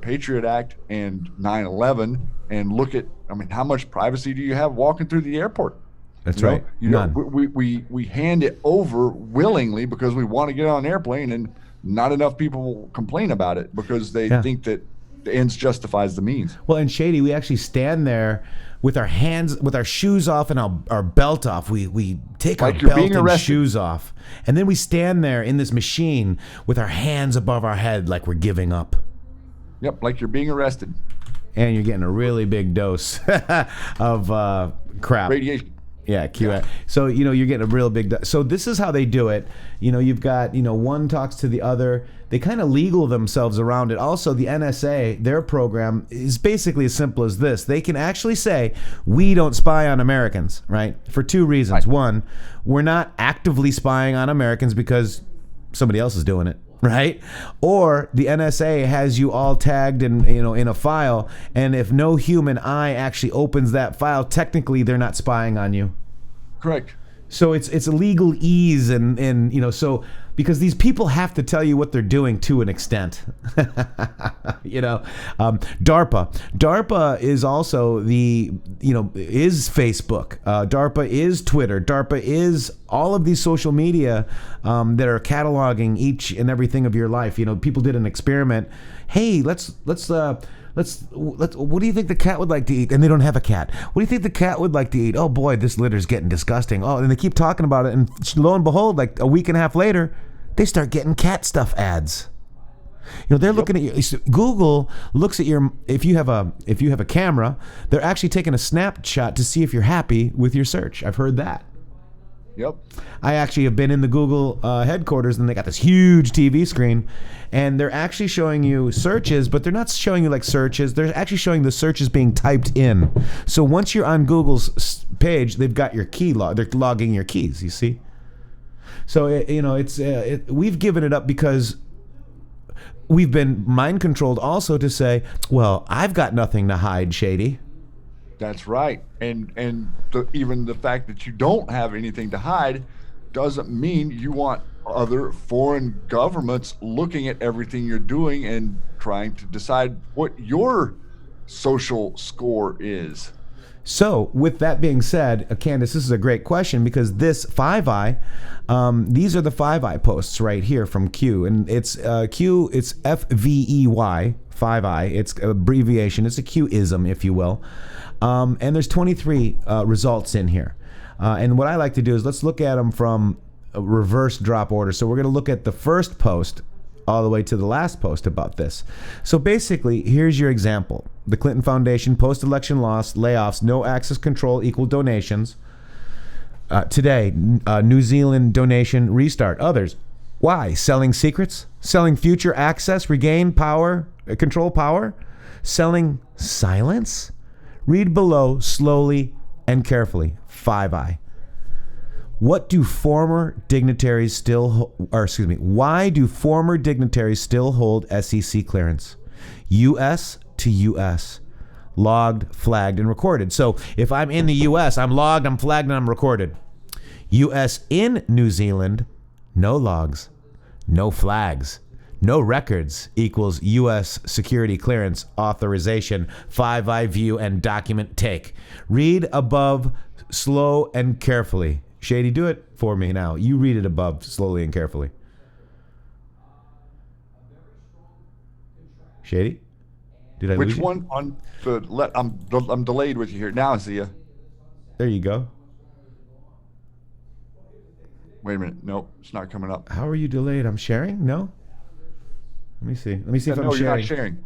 Patriot Act and 9/11. And look at, how much privacy do you have walking through the airport? That's right. None. We hand it over willingly because we want to get on an airplane, and not enough people complain about it because they think that the ends justifies the means. Well, and Shady, we actually stand there with our hands, with our shoes off and our belt off. We take our belt and shoes off, and then we stand there in this machine with our hands above our head like we're giving up. Yep, like you're being arrested. And you're getting a really big dose of crap. Radiation. Yeah, QA. So, you're getting a real big... So this is how they do it. You've got, one talks to the other. They kind of legal themselves around it. Also, the NSA, their program is basically as simple as this. They can actually say, we don't spy on Americans, right? For 2 reasons. One, we're not actively spying on Americans because somebody else is doing it, right? Or the NSA has you all tagged in a file, and if no human eye actually opens that file, technically they're not spying on you. Correct. So it's a legal ease, and so because these people have to tell you what they're doing to an extent. DARPA is also is Facebook. DARPA is Twitter. DARPA is all of these social media that are cataloging each and everything of your life. People did an experiment. Hey, let's what do you think the cat would like to eat? And they don't have a cat. What do you think the cat would like to eat? Oh boy, this litter's getting disgusting. Oh, and they keep talking about it, and lo and behold, like a week and a half later, they start getting cat stuff ads. They're looking at you. Google looks at your if you have a camera, they're actually taking a snapshot to see if you're happy with your search. I've heard that. Yep. I actually have been in the Google headquarters, and they got this huge TV screen, and they're actually showing you searches, but they're not showing you like searches. They're actually showing the searches being typed in. So once you're on Google's page, they've got your key log. They're logging your keys. You see. So we've given it up because we've been mind controlled also to say, well, I've got nothing to hide, Shady. That's right. And even the fact that you don't have anything to hide doesn't mean you want other foreign governments looking at everything you're doing and trying to decide what your social score is. So with that being said, Candace, this is a great question because this Five Eye, these are the Five Eye posts right here from Q, and it's Q, it's FVEY, Five Eye. It's an abbreviation. It's a Q-ism, if you will. And there's 23 results in here. And what I like to do is let's look at them from a reverse drop order. So we're going to look at the first post all the way to the last post about this. So basically, here's your example. The Clinton Foundation, post-election loss, layoffs, no access control, equal donations. Today, New Zealand donation, restart. Others. Why? Selling secrets? Selling future access, regain power, control power? Selling silence? Read below slowly and carefully. Five Eye. Why do former dignitaries still hold SEC clearance? U.S. to U.S. logged, flagged, and recorded. So if I'm in the U.S., I'm logged, I'm flagged, and I'm recorded. U.S. in New Zealand, no logs, no flags, no records equals U.S. security clearance authorization, 5-eye view, and document take. Read above slow and carefully. Shady, do it for me now. You read it above slowly and carefully. Shady? Did I lose Which you? one on the I'm delayed with you here. Now, Zia. There you go. Wait a minute. Nope, it's not coming up. How are you delayed? I'm sharing? No? Let me see. Let me see if I'm no, sharing. you're not sharing.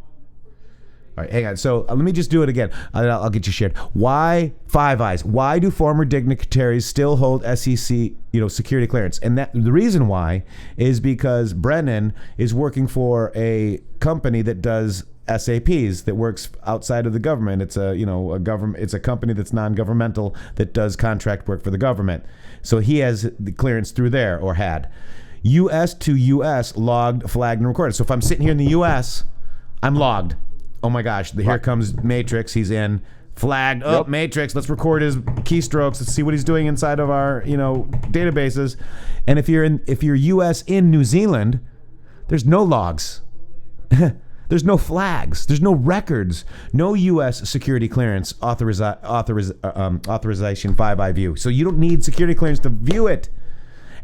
All right, hang on. So let me just do it again. I'll get you shared. Why Five Eyes? Why do former dignitaries still hold SEC, security clearance? And the reason why is because Brennan is working for a company that does SAPs, that works outside of the government. It's a government. It's a company that's non-governmental that does contract work for the government. So he has the clearance through there, or had. U.S. to U.S. logged, flagged, and recorded. So if I'm sitting here in the U.S., I'm logged. Oh my gosh, here comes Matrixxx. He's in. Flagged. Oh, Matrixxx. Let's record his keystrokes. Let's see what he's doing inside of our, databases. And if you're U.S. in New Zealand, there's no logs. There's no flags. There's no records. No U.S. security clearance authorization 5-eye view. So you don't need security clearance to view it.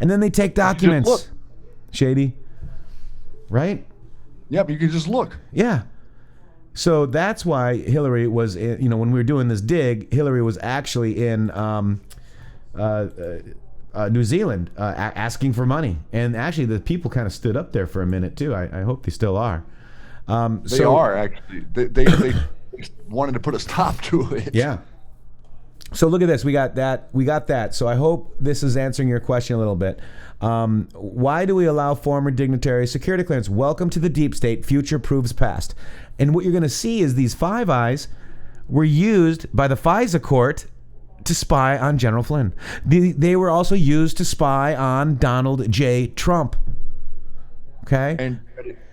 And then they take documents. Look. Shady. Right? Yep, you can just look. Yeah. So that's why Hillary was, when we were doing this dig, Hillary was actually in New Zealand asking for money. And actually the people kind of stood up there for a minute too. I hope they still are. They are actually. They wanted to put a stop to it. Yeah. So look at this. We got that. So I hope this is answering your question a little bit. Why do we allow former dignitaries security clearance? Welcome to the deep state. Future proves past. And what you're going to see is these Five Eyes were used by the FISA court to spy on General Flynn. They were also used to spy on Donald J. Trump. Okay? And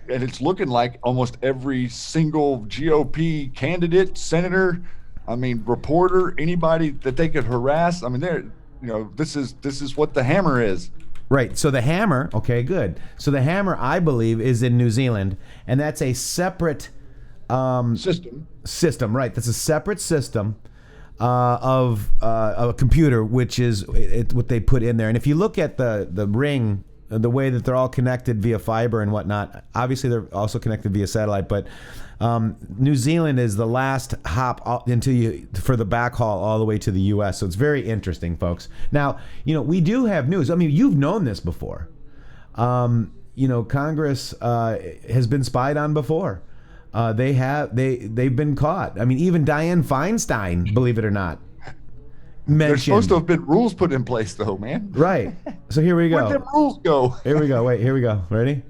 it's looking like almost every single GOP candidate, senator, reporter, anybody that they could harass. This is what the hammer is. Right. So the hammer, okay, good. So the hammer, I believe, is in New Zealand, and that's a separate system. Right. That's a separate system of a computer, which is what they put in there. And if you look at the ring, the way that they're all connected via fiber and whatnot, obviously they're also connected via satellite, but New Zealand is the last hop for the backhaul all the way to the U.S. So it's very interesting, folks. Now, we do have news. You've known this before. Congress has been spied on before. They've been caught. Even Dianne Feinstein, believe it or not, mentioned. There's supposed to have been rules put in place, though, man. Right. So here we go. Where'd them rules go? Here we go. Wait, here we go. Ready?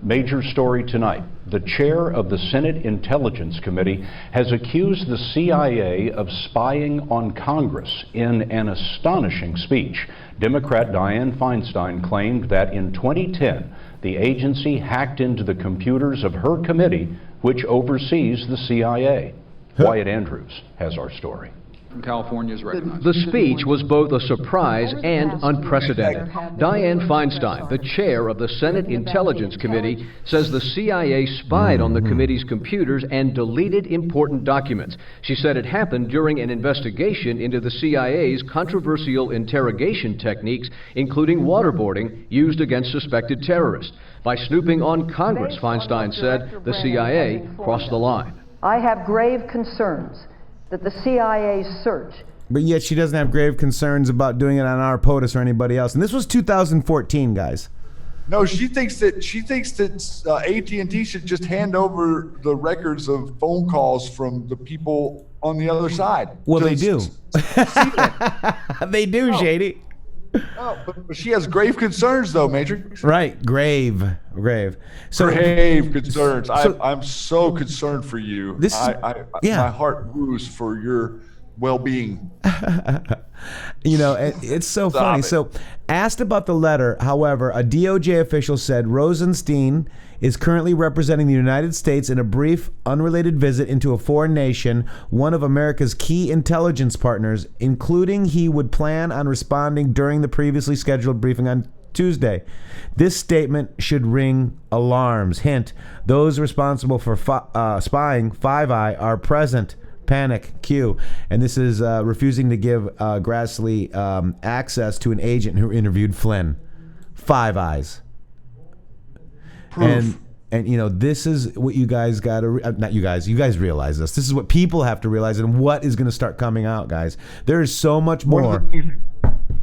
Major story tonight. The chair of the Senate Intelligence Committee has accused the CIA of spying on Congress in an astonishing speech. Democrat Dianne Feinstein claimed that in 2010, the agency hacked into the computers of her committee, which oversees the CIA. Wyatt Andrews has our story. From California is recognized. The speech was both a surprise and unprecedented. Dianne Feinstein, the chair of the Senate Intelligence Committee, says the CIA spied on the committee's computers and deleted important documents. She said it happened during an investigation into the CIA's controversial interrogation techniques, including waterboarding used against suspected terrorists. By snooping on Congress, Feinstein said, the CIA crossed the line. I have grave concerns that the CIA's search. But yet she doesn't have grave concerns about doing it on our POTUS or anybody else. And this was 2014, guys. No, she thinks that AT&T should just hand over the records of phone calls from the people on the other side. Well, they do. They do, Shady. Oh, but she has grave concerns, though, Matrixxx. Right, grave. So grave concerns. I'm so concerned for you. My heart moves for your well-being. You know, it's so funny. So, asked about the letter, however, a DOJ official said Rosenstein is currently representing the United States in a brief, unrelated visit into a foreign nation, one of America's key intelligence partners, including he would plan on responding during the previously scheduled briefing on Tuesday. This statement should ring alarms. Hint, those responsible for spying, Five Eye, are present. Panic, Q. And this is refusing to give Grassley access to an agent who interviewed Flynn. Five Eyes. Proof. And you know, this is what you guys got to, not you guys realize this. This is what people have to realize and what is going to start coming out, guys. There is so much more.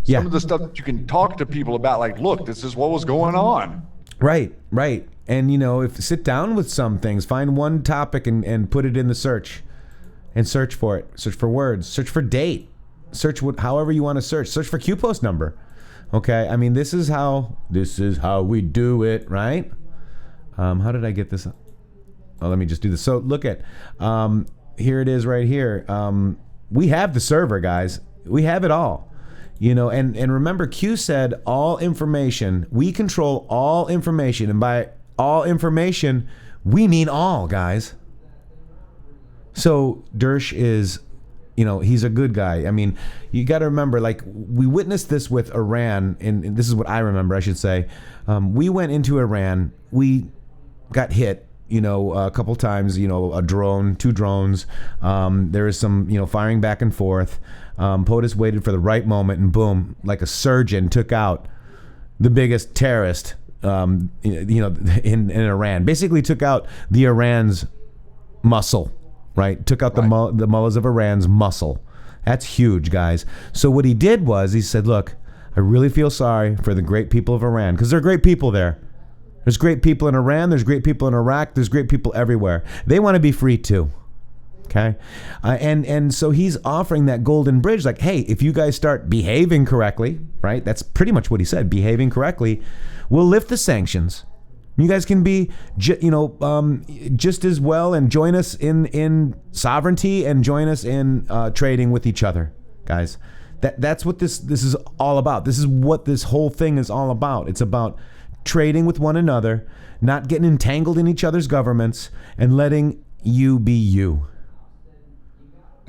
Some of the stuff that you can talk to people about, like, look, this is what was going on. Right. And, you know, if sit down with some things, find one topic and put it in the search. And search for it. Search for words. Search for date. Search however you want to search. Search for Q-post number. Okay? I mean, this is how we do it, right? How did I get this? Oh, let me just do this. So look at, here it is right here. We have the server, guys. We have it all. You know, and remember, Q said all information. We control all information. And by all information, we mean all, guys. So Dersh is, you know, he's a good guy. I mean, you got to remember, like, we witnessed this with Iran, and this is what I remember, I should say. We went into Iran. We got hit, you know, a couple times, you know, a drone, 2 drones. There was some, you know, firing back and forth. POTUS waited for the right moment, and boom, like a surgeon took out the biggest terrorist, you know, in Iran. Basically took out the Iran's muscle. Right? Took out the mullahs of Iran's muscle. That's huge, guys. So what he did was he said, look, I really feel sorry for the great people of Iran, because there are great people there. There's great people in Iran. There's great people in Iraq. There's great people everywhere. They want to be free too. Okay? And so he's offering that golden bridge, like, hey, if you guys start behaving correctly, right? That's pretty much what he said, behaving correctly, we'll lift the sanctions. You guys can be, you know, just as well, and join us in sovereignty, and join us in trading with each other, guys. That's what this is all about. This is what this whole thing is all about. It's about trading with one another, not getting entangled in each other's governments, and letting you be you.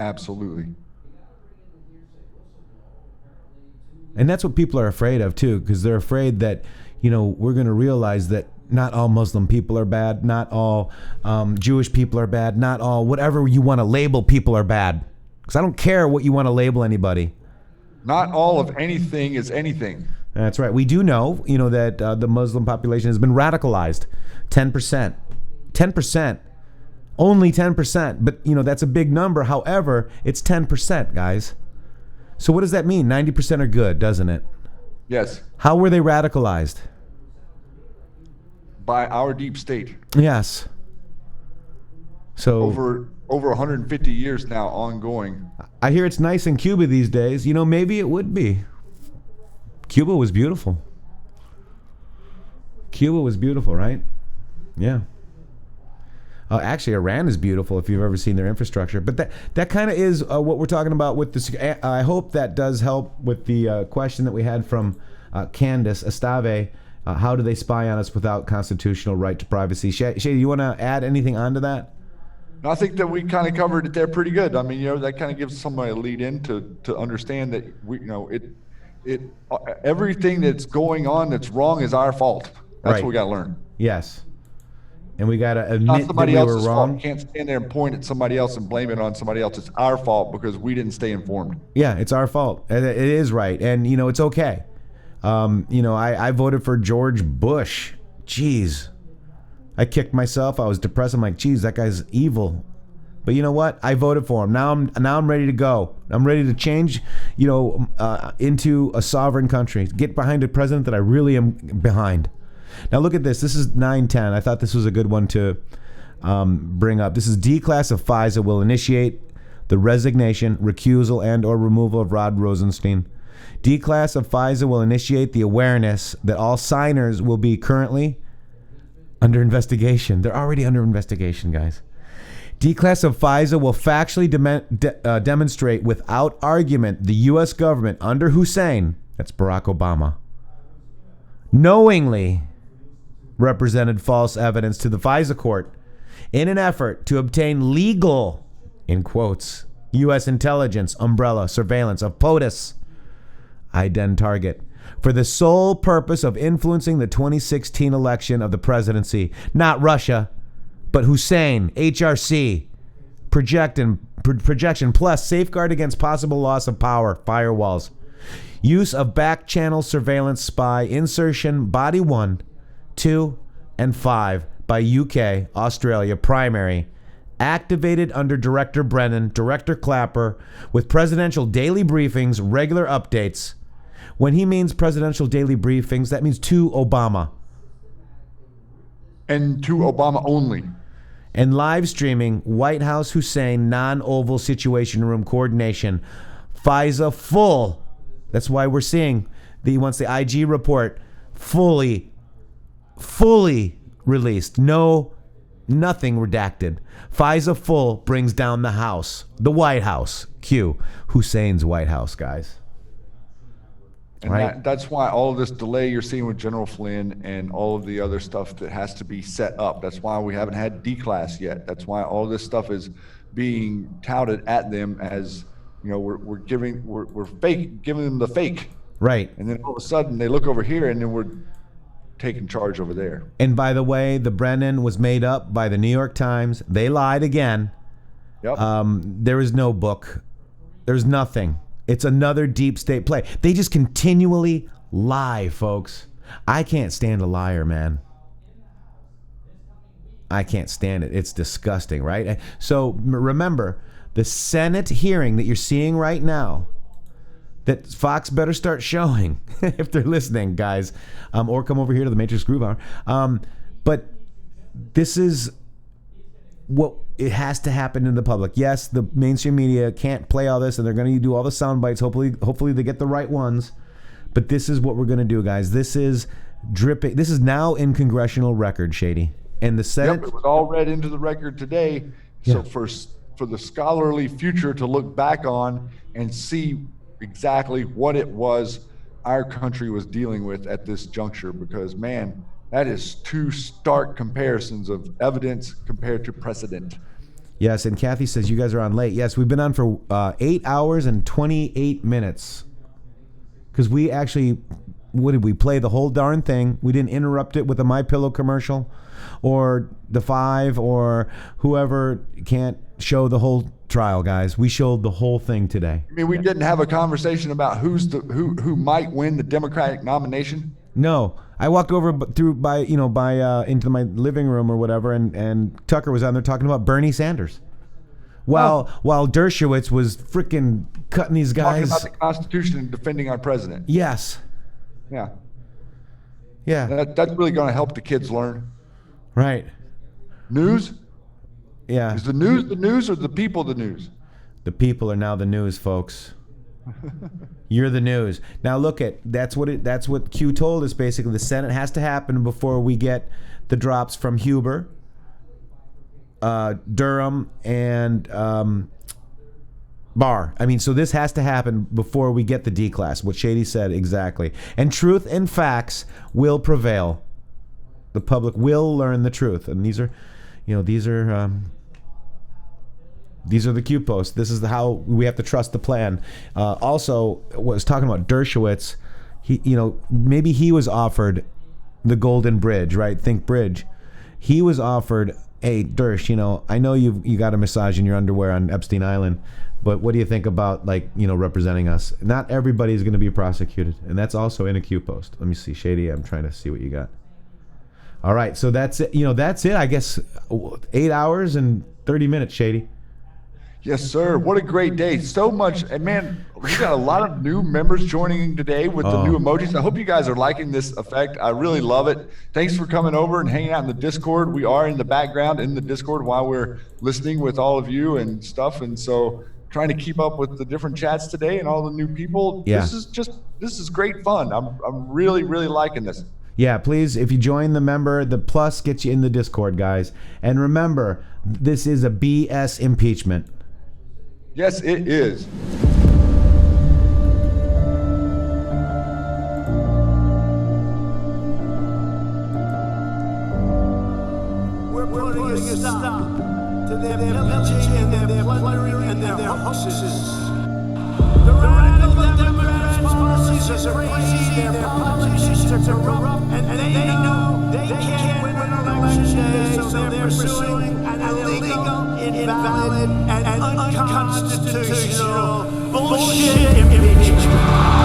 Absolutely. And that's what people are afraid of too, because they're afraid that, you know, we're going to realize that not all Muslim people are bad, not all Jewish people are bad, not all whatever you want to label people are bad. Because I don't care what you want to label anybody. Not all of anything is anything. That's right. We do know, you know, that the Muslim population has been radicalized. 10%. 10%. Only 10%. But, you know, that's a big number. However, it's 10%, guys. So what does that mean? 90% are good, doesn't it? Yes. How were they radicalized? By our deep state. Yes. So over 150 years now, ongoing. I hear it's nice in Cuba these days. You know, maybe it would be. Cuba was beautiful. Cuba was beautiful, right? Yeah. Actually, Iran is beautiful if you've ever seen their infrastructure. But that kind of is what we're talking about with this. I hope that does help with the question that we had from Candace Estave. How do they spy on us without constitutional right to privacy? Shady, you want to add anything onto that? I think that we kind of covered it there pretty good. I mean, you know, that kind of gives somebody a lead in to understand that we, you know, everything that's going on that's wrong is our fault. That's what we got to learn. Yes. And we got to admit that we were wrong. We can't stand there and point at somebody else and blame it on somebody else. It's our fault because we didn't stay informed. Yeah, it's our fault. It is right. And, you know, it's okay. You know, I voted for George Bush. Jeez. I kicked myself. I was depressed. I'm like, geez, that guy's evil. But you know what? I voted for him. Now I'm ready to go. I'm ready to change, you know, into a sovereign country. Get behind a president that I really am behind. Now look at this. This is 910. I thought this was a good one to bring up. This is D-class of FISA will initiate the resignation, recusal, and or removal of Rod Rosenstein. D-class of FISA will initiate the awareness that all signers will be currently under investigation. They're already under investigation, guys. Declass of FISA will factually demonstrate without argument the U.S. government under Hussein, that's Barack Obama, knowingly represented false evidence to the FISA court in an effort to obtain legal, in quotes, U.S. intelligence umbrella surveillance of POTUS, ident target, for the sole purpose of influencing the 2016 election of the presidency. Not Russia, but Hussein, HRC, projection plus safeguard against possible loss of power, firewalls. Use of back channel surveillance spy insertion body 1, 2, and 5 by UK, Australia, primary. Activated under Director Brennan, Director Clapper, with presidential daily briefings, regular updates. When he means presidential daily briefings, that means to Obama. And to Obama only. And live streaming White House Hussein non-oval situation room coordination. FISA full. That's why we're seeing once the IG report fully released. Nothing redacted. FISA full brings down the House. The White House. Q. Hussein's White House, guys. And right? that's why all of this delay you're seeing with General Flynn and all of the other stuff that has to be set up. That's why we haven't had D-class yet. That's why all this stuff is being touted at them as, we're giving them the fake. Right. And then all of a sudden they look over here and then we're taking charge over there. And by the way, the Brennan was made up by the New York Times. They lied again. Yep. There is no book. There's nothing. It's another deep state play. They just continually lie, folks. I can't stand a liar, man. I can't stand it. It's disgusting, right? So remember, the Senate hearing that you're seeing right now, that Fox better start showing if they're listening, guys, or come over here to the Matrixxx Grooove Hour. But this is what it has to happen in the public. Yes, the mainstream media can't play all this, and they're going to do all the sound bites. Hopefully they get the right ones. But this is what we're going to do, guys. This is dripping. This is now in congressional record, Shady. And the Senate. Yep, it was all read into the record today. Yeah. So for the scholarly future to look back on and see exactly what it was our country was dealing with at this juncture, because man, that is two stark comparisons of evidence compared to precedent. Yes, and Kathy says you guys are on late. Yes, we've been on for 8 hours and 28 minutes. Because we actually, what did we play the whole darn thing? We didn't interrupt it with a MyPillow commercial or the 5 or whoever can't show the whole trial, guys. We showed the whole thing today. I mean, we didn't have a conversation about who might win the Democratic nomination. No, I walked over into my living room or whatever, and Tucker was on there talking about Bernie Sanders. While Dershowitz was freaking cutting these guys. Talking about the Constitution and defending our president. Yes. Yeah. Yeah. That's really going to help the kids learn. Right. News? Yeah. Is the news or the people the news? The people are now the news, folks. You're the news. Now look that's what Q told us basically. The Senate has to happen before we get the drops from Huber, Durham, and Barr. I mean, so this has to happen before we get the D-class, what Shady said exactly. And truth and facts will prevail. The public will learn the truth. And these are the Q posts. This is how we have to trust the plan. Also, was talking about Dershowitz. Maybe he was offered the Golden Bridge, right? Think bridge. He was offered, hey, Dersh, I know you got a massage in your underwear on Epstein Island, but what do you think about representing us? Not everybody is going to be prosecuted, and that's also in a Q post. Let me see, Shady. I'm trying to see what you got. All right, so that's it. That's it. I guess 8 hours and 30 minutes, Shady. Yes, sir. What a great day. So much. And man, we got a lot of new members joining today with the new emojis. I hope you guys are liking this effect. I really love it. Thanks for coming over and hanging out in the Discord. We are in the background in the Discord while we're listening with all of you and stuff. And so trying to keep up with the different chats today and all the new people. Yeah. This is great fun. I'm really, really liking this. Yeah, please, if you join the member, the plus gets you in the Discord, guys. And remember, this is a BS impeachment. Yes, it is. We're putting a stop to their pillaging and their plundering and their hoaxes. The radical Democrats' policies are crazy, their politicians are corrupt, and they know they can't win an election day, so they're pursuing an illegal, invalid, and unconstitutional bullshit impeachment.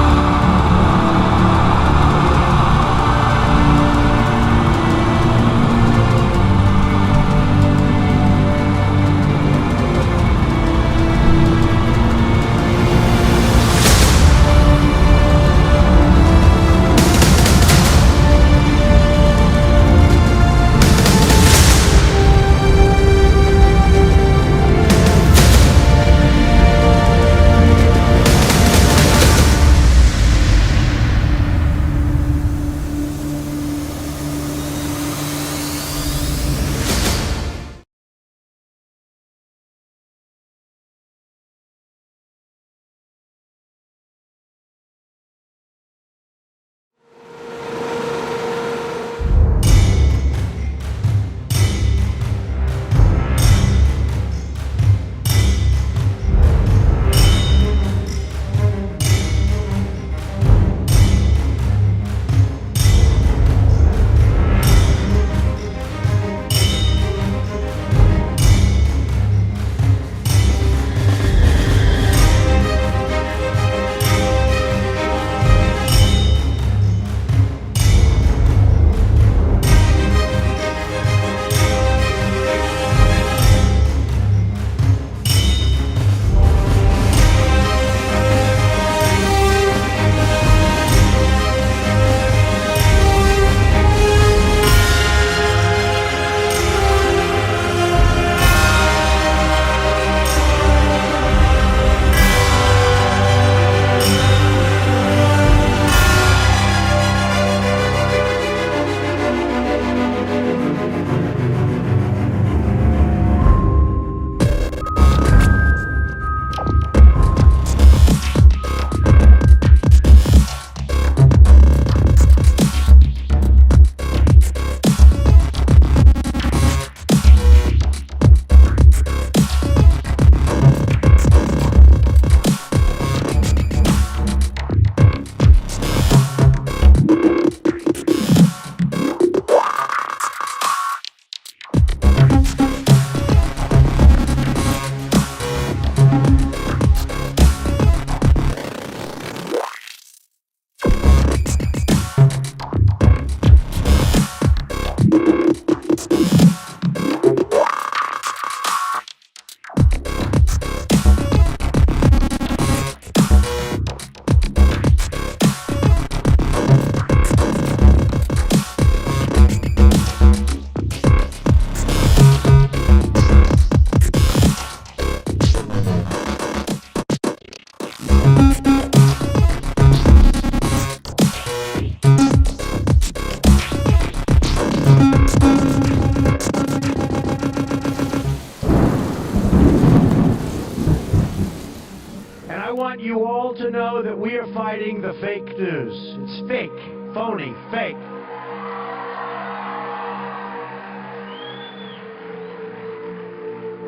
want you all to know that we are fighting the fake news. It's fake, phony, fake.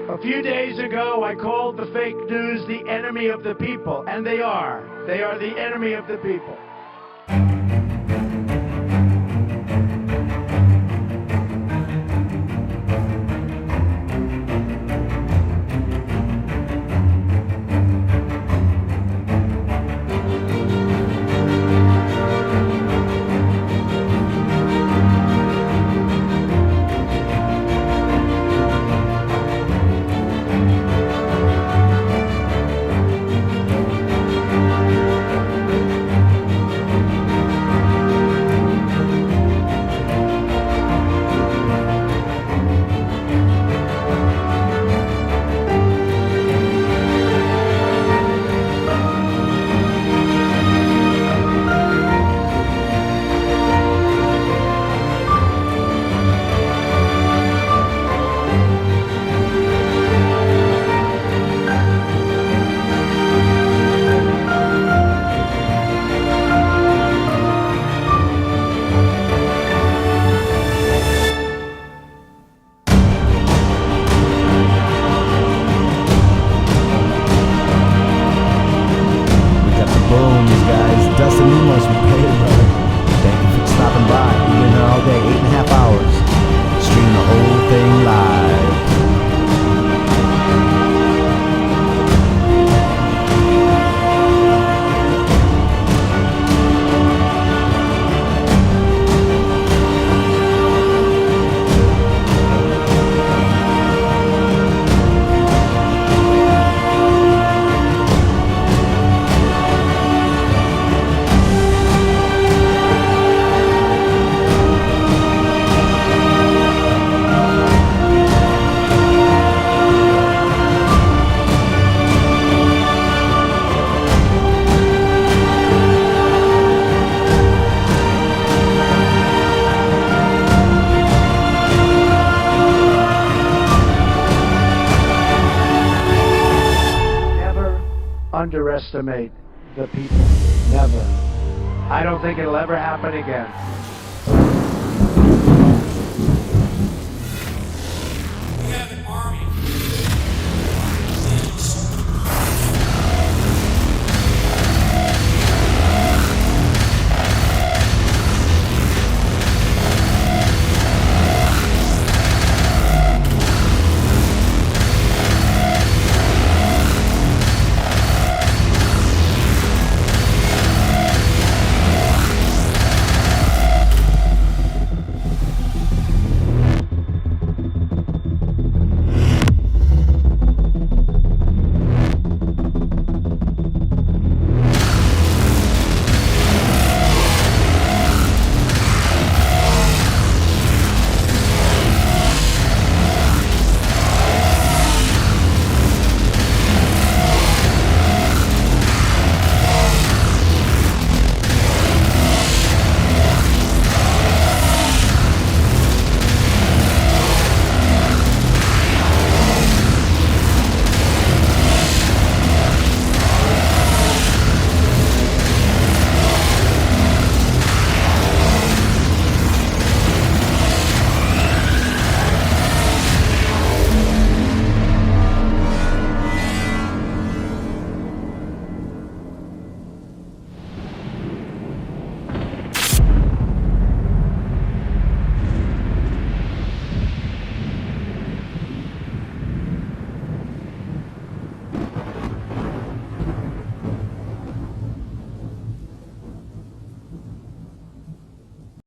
A few days ago, I called the fake news the enemy of the people, and they are. They are the enemy of the people. underestimate the people. Never. I don't think it'll ever happen again.